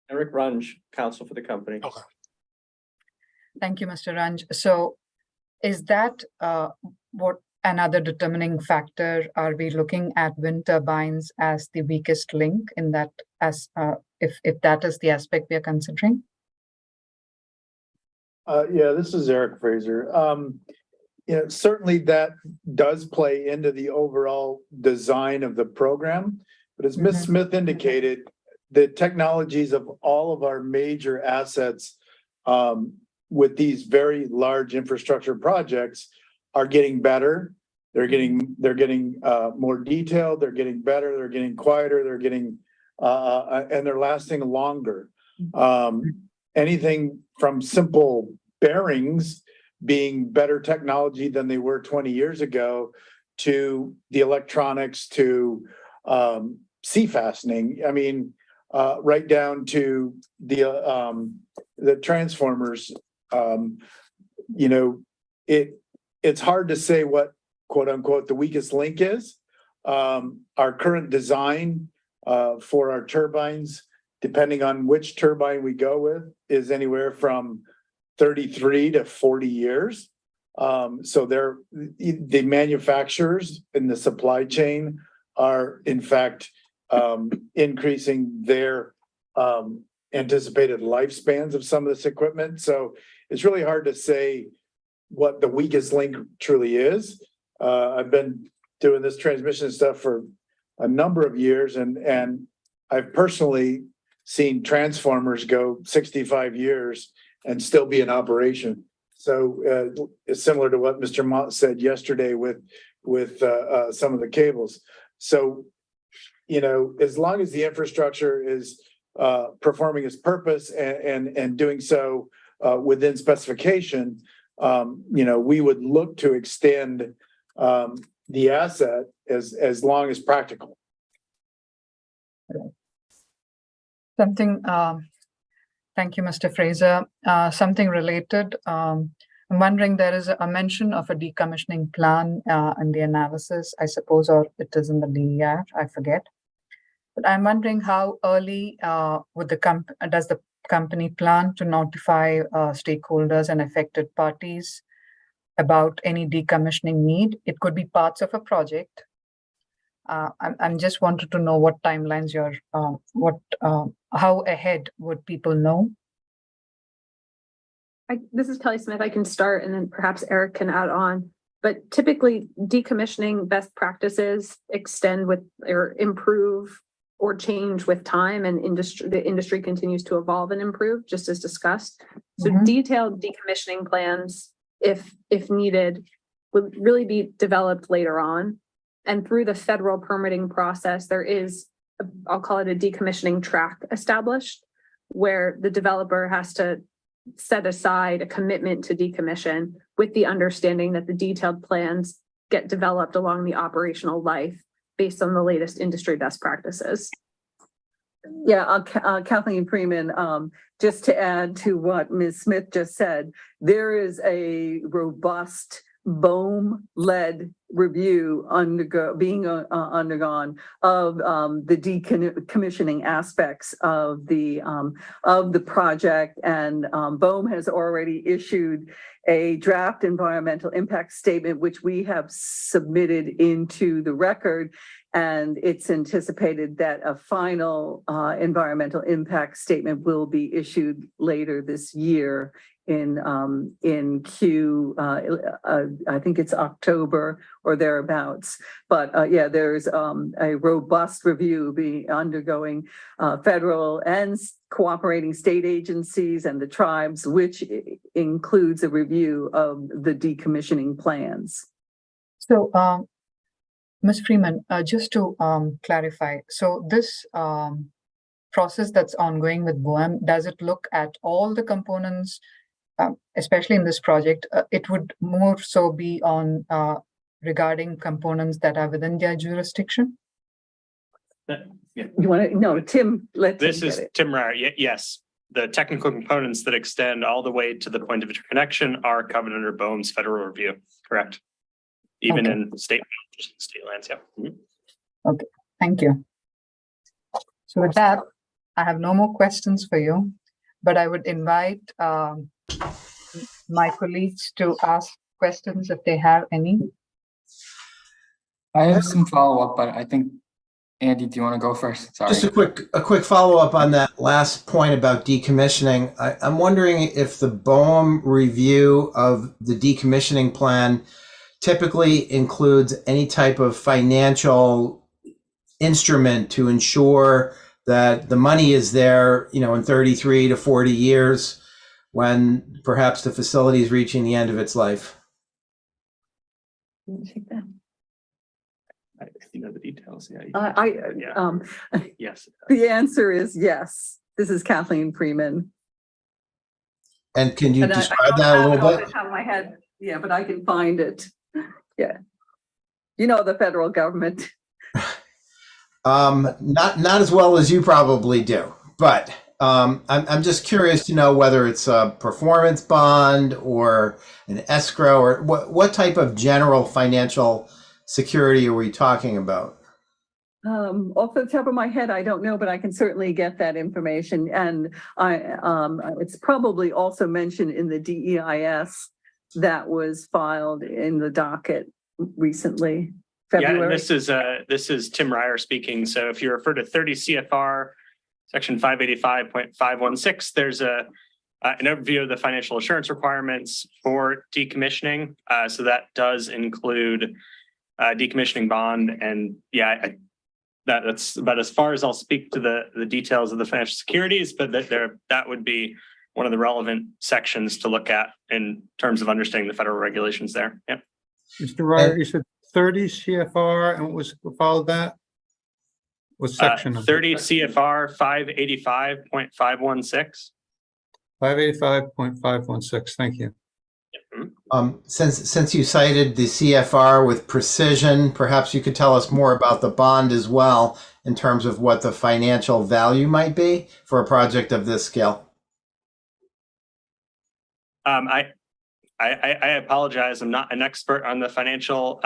Eric Runge, counsel for the company. Okay. Thank you, Mr. Runge. So is that what another determining factor? Are we looking at wind turbines as the weakest link in that, as if that is the aspect we are considering? Yeah, this is Eric Fraser. Certainly that does play into the overall design of the program. But as Ms. Smith indicated, the technologies of all of our major assets with these very large infrastructure projects are getting better. They're getting more detailed. They're getting better. They're getting quieter. They're getting and they're lasting longer. Anything from simple bearings being better technology than they were 20 years ago, to the electronics, to sea fastening. I mean, right down to the transformers. It's hard to say what quote unquote the weakest link is. Our current design for our turbines, depending on which turbine we go with, is anywhere from 33 to 40 years. So the manufacturers in the supply chain are in fact increasing their anticipated lifespans of some of this equipment. So it's really hard to say what the weakest link truly is. I've been doing this transmission stuff for a number of years, and I've personally seen transformers go 65 years and still be in operation. So it's similar to what Mr. Mott said yesterday with some of the cables. So, as long as the infrastructure is performing its purpose and doing so within specification, we would look to extend the asset as long as practical. Something, thank you, Mr. Fraser. Something related, I'm wondering, there is a mention of a decommissioning plan in the analysis, I suppose, or it is in the DER, I forget. But I'm wondering how early does the company plan to notify stakeholders and affected parties about any decommissioning need? It could be parts of a project. I'm just wanted to know what timelines how ahead would people know? This is Kelly Smith. I can start and then perhaps Eric can add on. But typically decommissioning best practices extend with or improve or change with time, and the industry continues to evolve and improve, just as discussed. So detailed decommissioning plans, if needed, would really be developed later on. And through the federal permitting process, there is, I'll call it a decommissioning track established, where the developer has to set aside a commitment to decommission with the understanding that the detailed plans get developed along the operational life based on the latest industry best practices. Yeah, Kathleen Freeman, just to add to what Ms. Smith just said, there is a robust BOEM-led review being undergone of the decommissioning aspects of the project, and BOEM has already issued a draft environmental impact statement, which we have submitted into the record. And it's anticipated that a final environmental impact statement will be issued later this year in I think it's October or thereabouts. But yeah, there's a robust review being undergoing federal and cooperating state agencies and the tribes, which includes a review of the decommissioning plans. So, Ms. Freeman, just to clarify, so this process that's ongoing with BOEM, does it look at all the components, especially in this project? It would more so be on regarding components that are within their jurisdiction? You want to, no, Tim, This is Tim Ryer. Yes, the technical components that extend all the way to the point of interconnection are covered under BOEM's federal review, correct? Even in state lands, yeah. Mm-hmm. Okay, thank you. So with that, I have no more questions for you, but I would invite my colleagues to ask questions if they have any. I have some follow-up, but I think, Andy, do you want to go first? Sorry. Just a quick follow-up on that last point about decommissioning. I'm wondering if the BOEM review of the decommissioning plan typically includes any type of financial instrument to ensure that the money is there, you know, in 33 to 40 years when perhaps the facility is reaching the end of its life. You know the details, yeah. Yes. The answer is yes. This is Kathleen Freeman. And can you describe that a little bit? Off the top of my head, yeah, but I can find it. Yeah. You know, the federal government. Not as well as you probably do, but I'm just curious to know whether it's a performance bond or an escrow, or what type of general financial security are we talking about? Off the top of my head, I don't know, but I can certainly get that information. And it's probably also mentioned in the DEIS that was filed in the docket recently. February. Yeah, and this is Tim Ryer speaking. So if you refer to 30 CFR section 585.516, there's an overview of the financial assurance requirements for decommissioning. So that does include decommissioning bond, and yeah, that's about as far as I'll speak to the details of the financial securities, but that would be one of the relevant sections to look at in terms of understanding the federal regulations there. Yeah. Mr. Ryer, you said 30 CFR, and what followed that? What section? 30 CFR 585.516. 585.516. Thank you. Since you cited the CFR with precision, perhaps you could tell us more about the bond as well in terms of what the financial value might be for a project of this scale. I apologize. I'm not an expert on the financial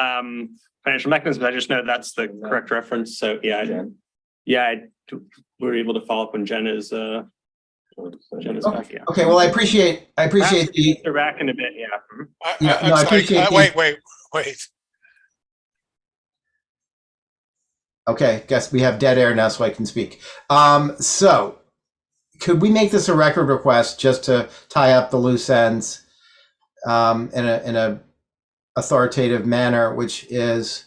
mechanisms. I just know that's the correct reference. So yeah, we're able to follow up when Jen is back. Yeah. Okay. Well, I appreciate they're back in a bit. Yeah. I appreciate. Wait. Okay. Guess we have dead air now, so I can speak. So, could we make this a record request just to tie up the loose ends? In a authoritative manner, which is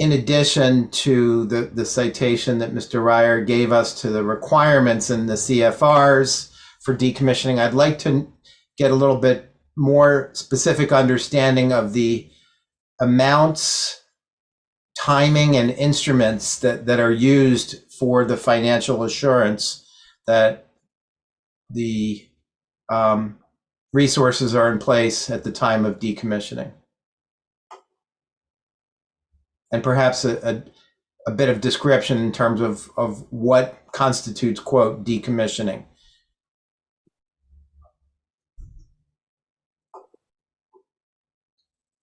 in addition to the citation that Mr. Ryer gave us to the requirements in the CFRs for decommissioning, I'd like to get a little bit more specific understanding of the amounts, timing, and instruments that are used for the financial assurance that the resources are in place at the time of decommissioning. and perhaps a bit of description in terms of what constitutes, quote, decommissioning.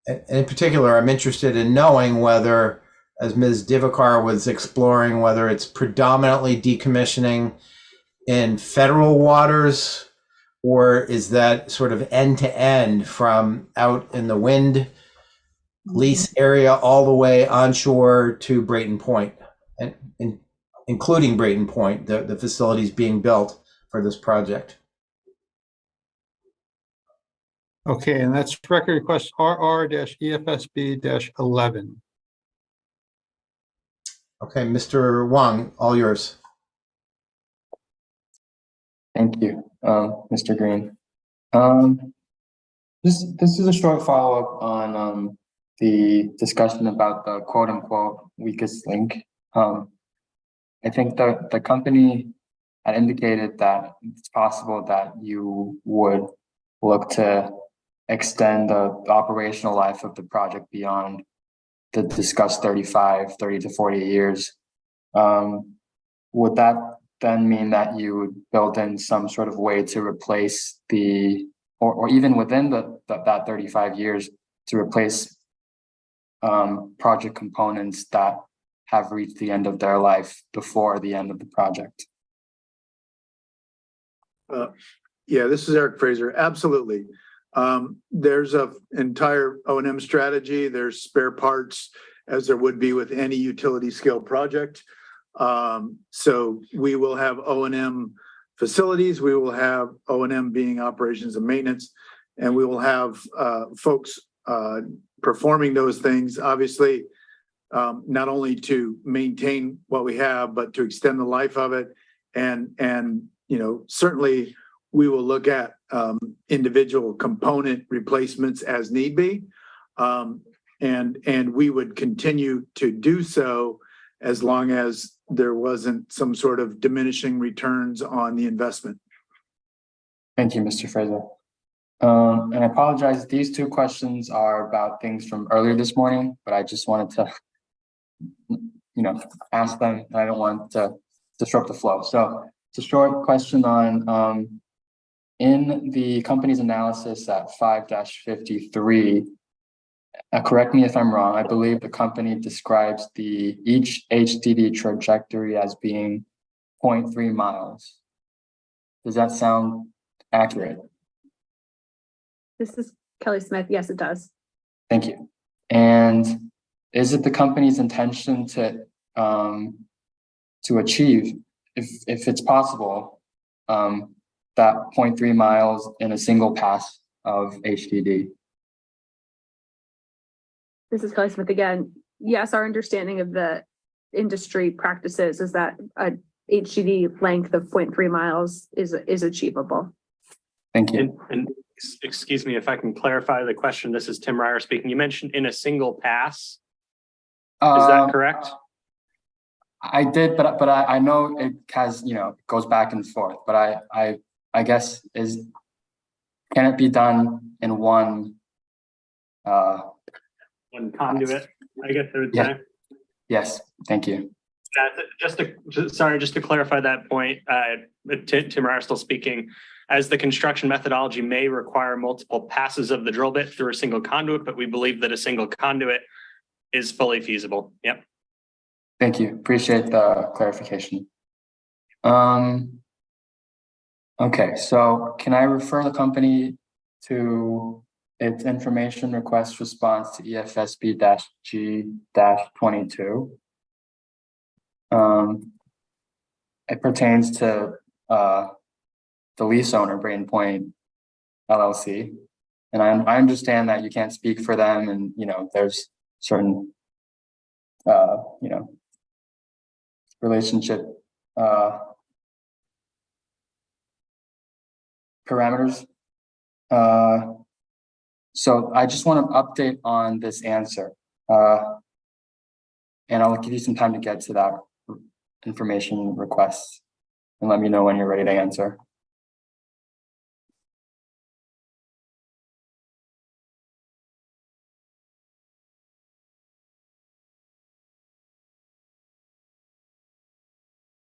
And in particular, I'm interested in knowing whether, as Ms. Divakar was exploring, whether it's predominantly decommissioning in federal waters, or is that sort of end to end from out in the wind lease area all the way onshore to Brayton Point, and including Brayton Point, the facilities being built for this project. Okay, and that's record request RR-EFSB-11. Okay, Mr. Wong, all yours. Thank you, Mr. Green. This is a short follow-up on the discussion about the quote-unquote weakest link. I think the company had indicated that it's possible that you would look to extend the operational life of the project beyond the discussed 30 to 40 years. Would that then mean that you would build in some sort of way to replace or even within that 35 years to replace project components that have reached the end of their life before the end of the project? Yeah, this is Eric Fraser. Absolutely. There's an entire O&M strategy. There's spare parts, as there would be with any utility scale project. So we will have O&M facilities. We will have O&M being operations and maintenance, and we will have folks performing those things, obviously, not only to maintain what we have, but to extend the life of it. And you know, certainly we will look at individual component replacements as need be. And we would continue to do so as long as there wasn't some sort of diminishing returns on the investment. Thank you, Mr. Fraser. And I apologize, these two questions are about things from earlier this morning, but I just wanted to, ask them. I don't want to disrupt the flow. So it's a short question on, in the company's analysis at 5-53, correct me if I'm wrong, I believe the company describes each HDD trajectory as being 0.3 miles. Does that sound accurate? This is Kelly Smith. Yes, it does. Thank you. And is it the company's intention to achieve, if it's possible, that 0.3 miles in a single pass of HDD? This is Kelly Smith again. Yes, our understanding of the industry practices is that a HDD length of 0.3 miles is achievable. Thank you. And excuse me if I can clarify the question. This is Tim Ryer speaking. You mentioned in a single pass. Is that correct? I did, but I know it has, goes back and forth, but I guess can it be done in one conduit, I guess I would say. Yes, thank you. Just to clarify that point, Tim Ryer still speaking. As the construction methodology may require multiple passes of the drill bit through a single conduit, but we believe that a single conduit is fully feasible. Yep. Thank you. Appreciate the clarification. Okay, so can I refer the company to its information request response to EFSB-G-22? It pertains to the lease owner, Brayton Point LLC. And I understand that you can't speak for them, and there's certain relationship parameters. So I just want an update on this answer. And I'll give you some time to get to that information request and let me know when you're ready to answer.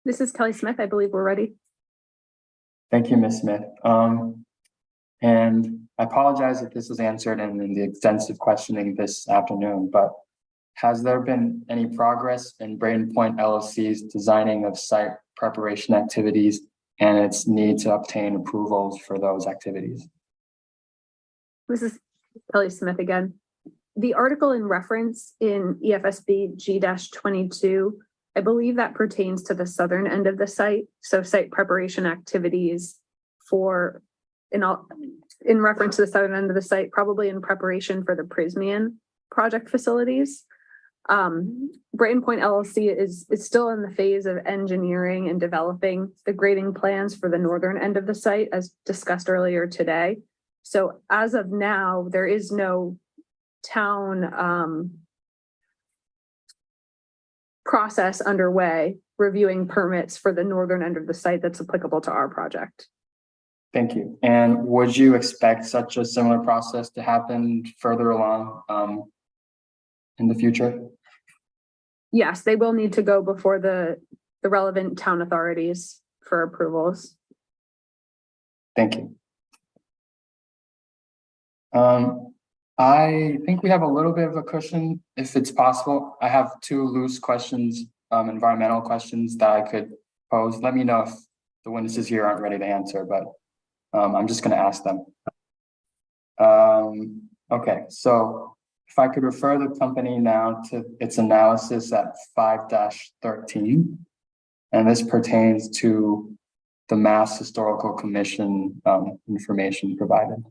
This is Kelly Smith. I believe we're ready. Thank you, Ms. Smith. And I apologize if this was answered in the extensive questioning this afternoon, but has there been any progress in Braden Point LLC's designing of site preparation activities and its need to obtain approvals for those activities? This is Kelly Smith again. The article in reference in EFSB G-22, I believe that pertains to the southern end of the site. So site preparation activities for, in reference to the southern end of the site, probably in preparation for the Prismian project facilities. Braden Point LLC is still in the phase of engineering and developing the grading plans for the northern end of the site, as discussed earlier today. So as of now, there is no town process underway reviewing permits for the northern end of the site that's applicable to our project. Thank you. And would you expect such a similar process to happen further along in the future? Yes, they will need to go before the relevant town authorities for approvals. Thank you. I think we have a little bit of a cushion, if it's possible. I have two loose questions, environmental questions that I could pose. Let me know if the witnesses here aren't ready to answer, but I'm just going to ask them. Okay, so if I could refer the company now to its analysis at 5-13, and this pertains to the Mass Historical Commission information provided.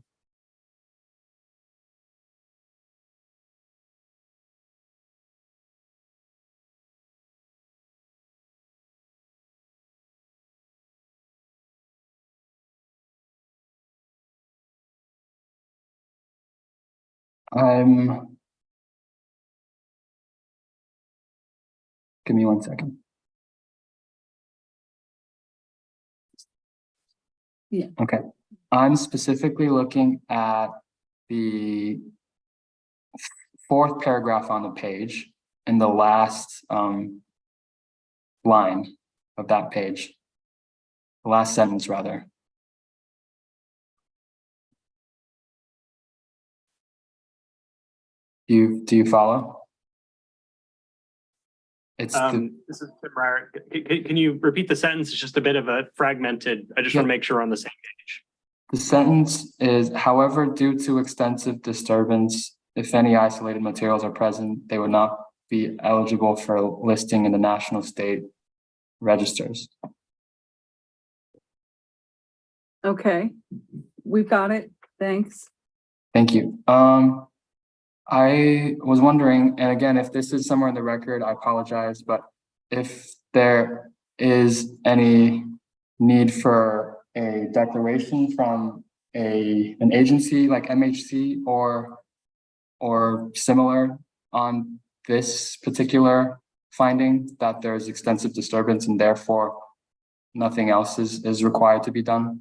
Give me 1 second. Yeah. Okay. I'm specifically looking at the fourth paragraph on the page in the last line of that page. The last sentence, rather. Do you follow? It's this is Tim Ryer. Can you repeat the sentence? It's just a bit of a fragmented. I just want to make sure we're on the same page. The sentence is, however, due to extensive disturbance, if any isolated materials are present, they would not be eligible for listing in the national state registers. Okay, we've got it. Thanks. Thank you. I was wondering, and again, if this is somewhere in the record, I apologize, but if there is any need for a declaration from an agency like MHC or similar on this particular finding that there's extensive disturbance and therefore nothing else is required to be done?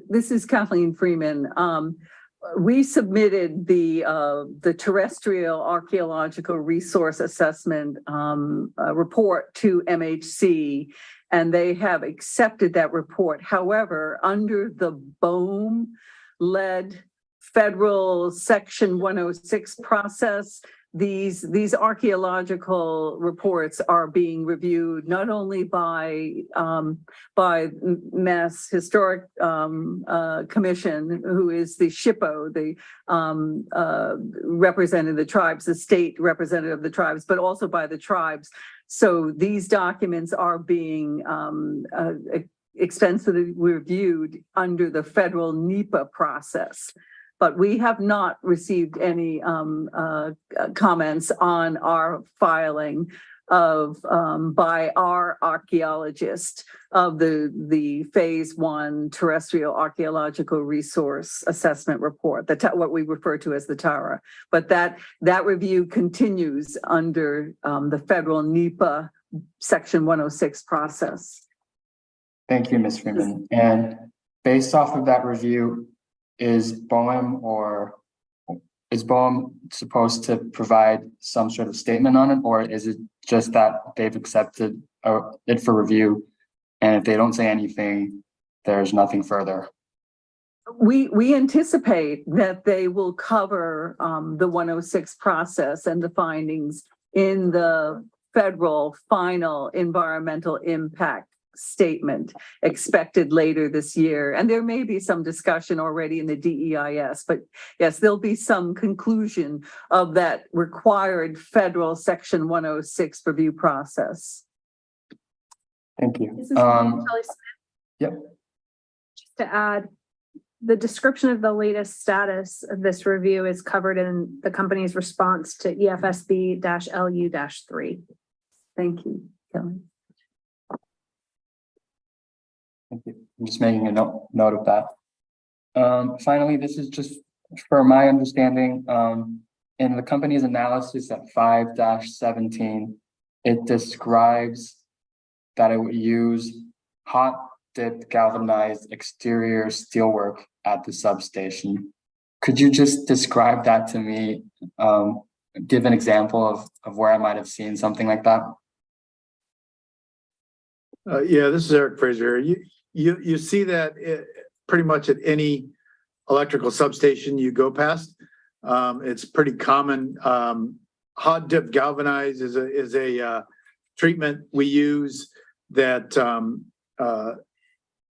This is Kathleen Freeman. We submitted the terrestrial archaeological resource assessment report to MHC, and they have accepted that report. However, under the BOEM-led federal Section 106 process, these archaeological reports are being reviewed not only by Mass Historic Commission, who is the SHPO, the representing the tribes, the state representative of the tribes, but also by the tribes. So these documents are being extensively reviewed under the federal NEPA process. But we have not received any comments on our filing of by our archaeologist of the Phase 1 terrestrial archaeological resource assessment report, what we refer to as the TARA. But that review continues under the federal NEPA Section 106 process. Thank you, Ms. Freeman. And based off of that review, is BOEM supposed to provide some sort of statement on it, or is it just that they've accepted it for review. And if they don't say anything, there's nothing further. We anticipate that they will cover the 106 process and the findings in the federal final environmental impact statement expected later this year. And there may be some discussion already in the DEIS, but yes, there'll be some conclusion of that required federal section 106 review process. Thank you. This is Kelly Smith. Yep. Just to add, the description of the latest status of this review is covered in the company's response to EFSB-LU-3. Thank you, Kelly. Thank you. I'm just making a note of that. Finally, this is just for my understanding, in the company's analysis at 5-17, it describes that it would use hot dipped galvanized exterior steelwork at the substation. Could you just describe that to me? Give an example of where I might have seen something like that? Yeah, this is Eric Fraser. You see that pretty much at any electrical substation you go past. It's pretty common. Hot dip galvanized is a treatment we use that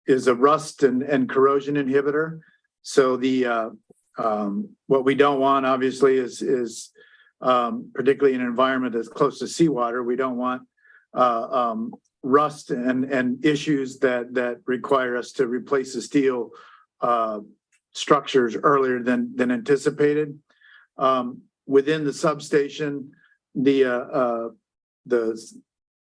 is a rust and corrosion inhibitor. So the what we don't want, obviously, is particularly in an environment that's close to seawater, we don't want rust and issues that require us to replace the steel structures earlier than anticipated. Within the substation, the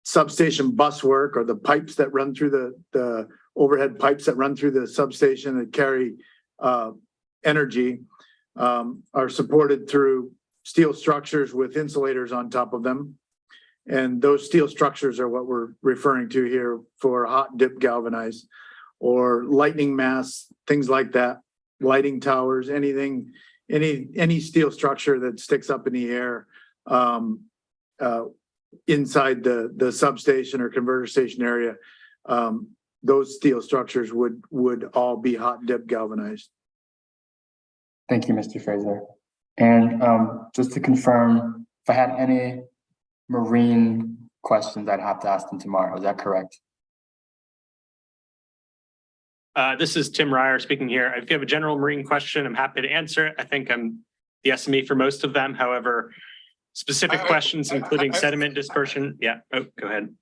substation bus work, or the pipes that run through the overhead pipes that run through the substation that carry energy, are supported through steel structures with insulators on top of them. And those steel structures are what we're referring to here for hot dip galvanized, or lightning masts, things like that, lighting towers, anything, any steel structure that sticks up in the air inside the substation or converter station area. Those steel structures would all be hot dip galvanized. Thank you, Mr. Fraser. And just to confirm, if I had any marine questions, I'd have to ask them tomorrow. Is that correct? This is Tim Ryer speaking here. If you have a general marine question, I'm happy to answer it. I think I'm the SME for most of them. However, specific questions, including sediment dispersion. Yeah, oh, go ahead.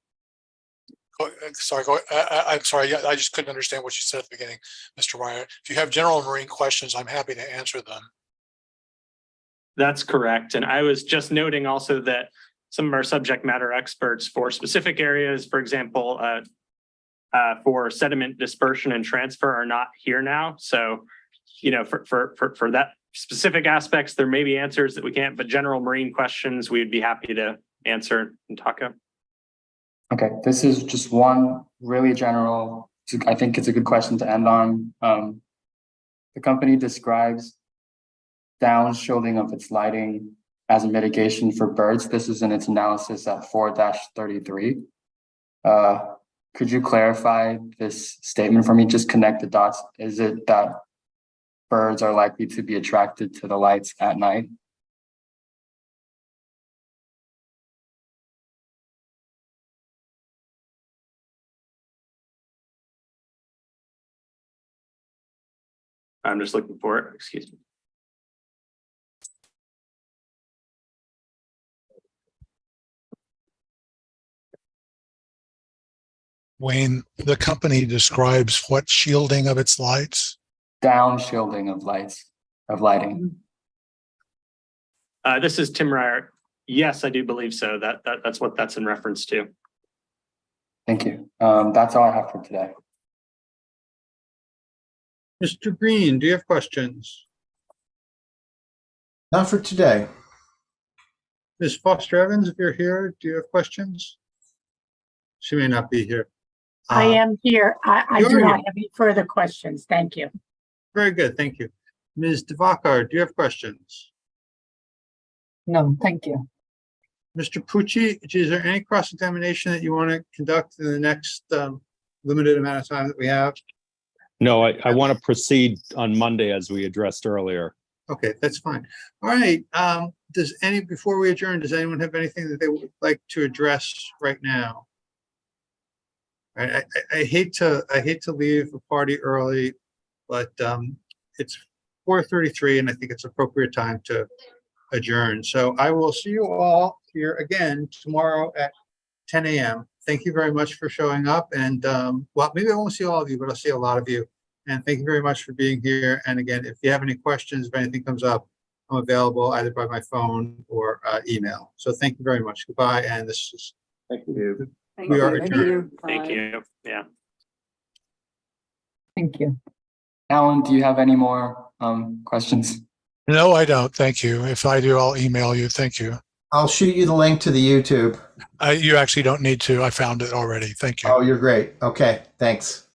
Sorry, I'm sorry. I just couldn't understand what you said at the beginning, Mr. Ryer. If you have general marine questions, I'm happy to answer them. That's correct. And I was just noting also that some of our subject matter experts for specific areas, for example, for sediment dispersion and transfer, are not here now. So, you know, for that specific aspects, there may be answers that we can't, but general marine questions, we'd be happy to answer and talk about. Okay, this is just one really general, I think it's a good question to end on. The company describes down shielding of its lighting as a mitigation for birds. This is in its analysis at 4-33. Could you clarify this statement for me? Just connect the dots. Is it that birds are likely to be attracted to the lights at night? I'm just looking for it. Excuse me. Wayne, the company describes what shielding of its lights? Down shielding of lights, of lighting. This is Tim Ryer. Yes, I do believe so. That's what that's in reference to. Thank you. That's all I have for today. Mr. Green, do you have questions? Not for today. Ms. Foster Evans, if you're here, do you have questions? She may not be here. I am here. I do You're not here. have any further questions. Thank you. Very good, thank you. Ms. Devakar, do you have questions? No, thank you. Mr. Pucci, is there any cross-examination that you want to conduct in the next limited amount of time that we have? No, I want to proceed on Monday as we addressed earlier. Okay, that's fine. All right. Before we adjourn, does anyone have anything that they would like to address right now? I hate to leave a party early, but it's 4:33 and I think it's appropriate time to adjourn. So I will see you all here again tomorrow at 10 a.m. Thank you very much for showing up. And well, maybe I won't see all of you, but I'll see a lot of you. And thank you very much for being here. And again, if you have any questions, if anything comes up, I'm available either by my phone or email. So thank you very much. Goodbye. And this is. Thank you. We are adjourned. Thank you. Yeah. Thank you. Alan, do you have any more questions? No, I don't. Thank you. If I do, I'll email you. Thank you. I'll shoot you the link to the YouTube. You actually don't need to. I found it already. Thank you. Oh, you're great. Okay, thanks.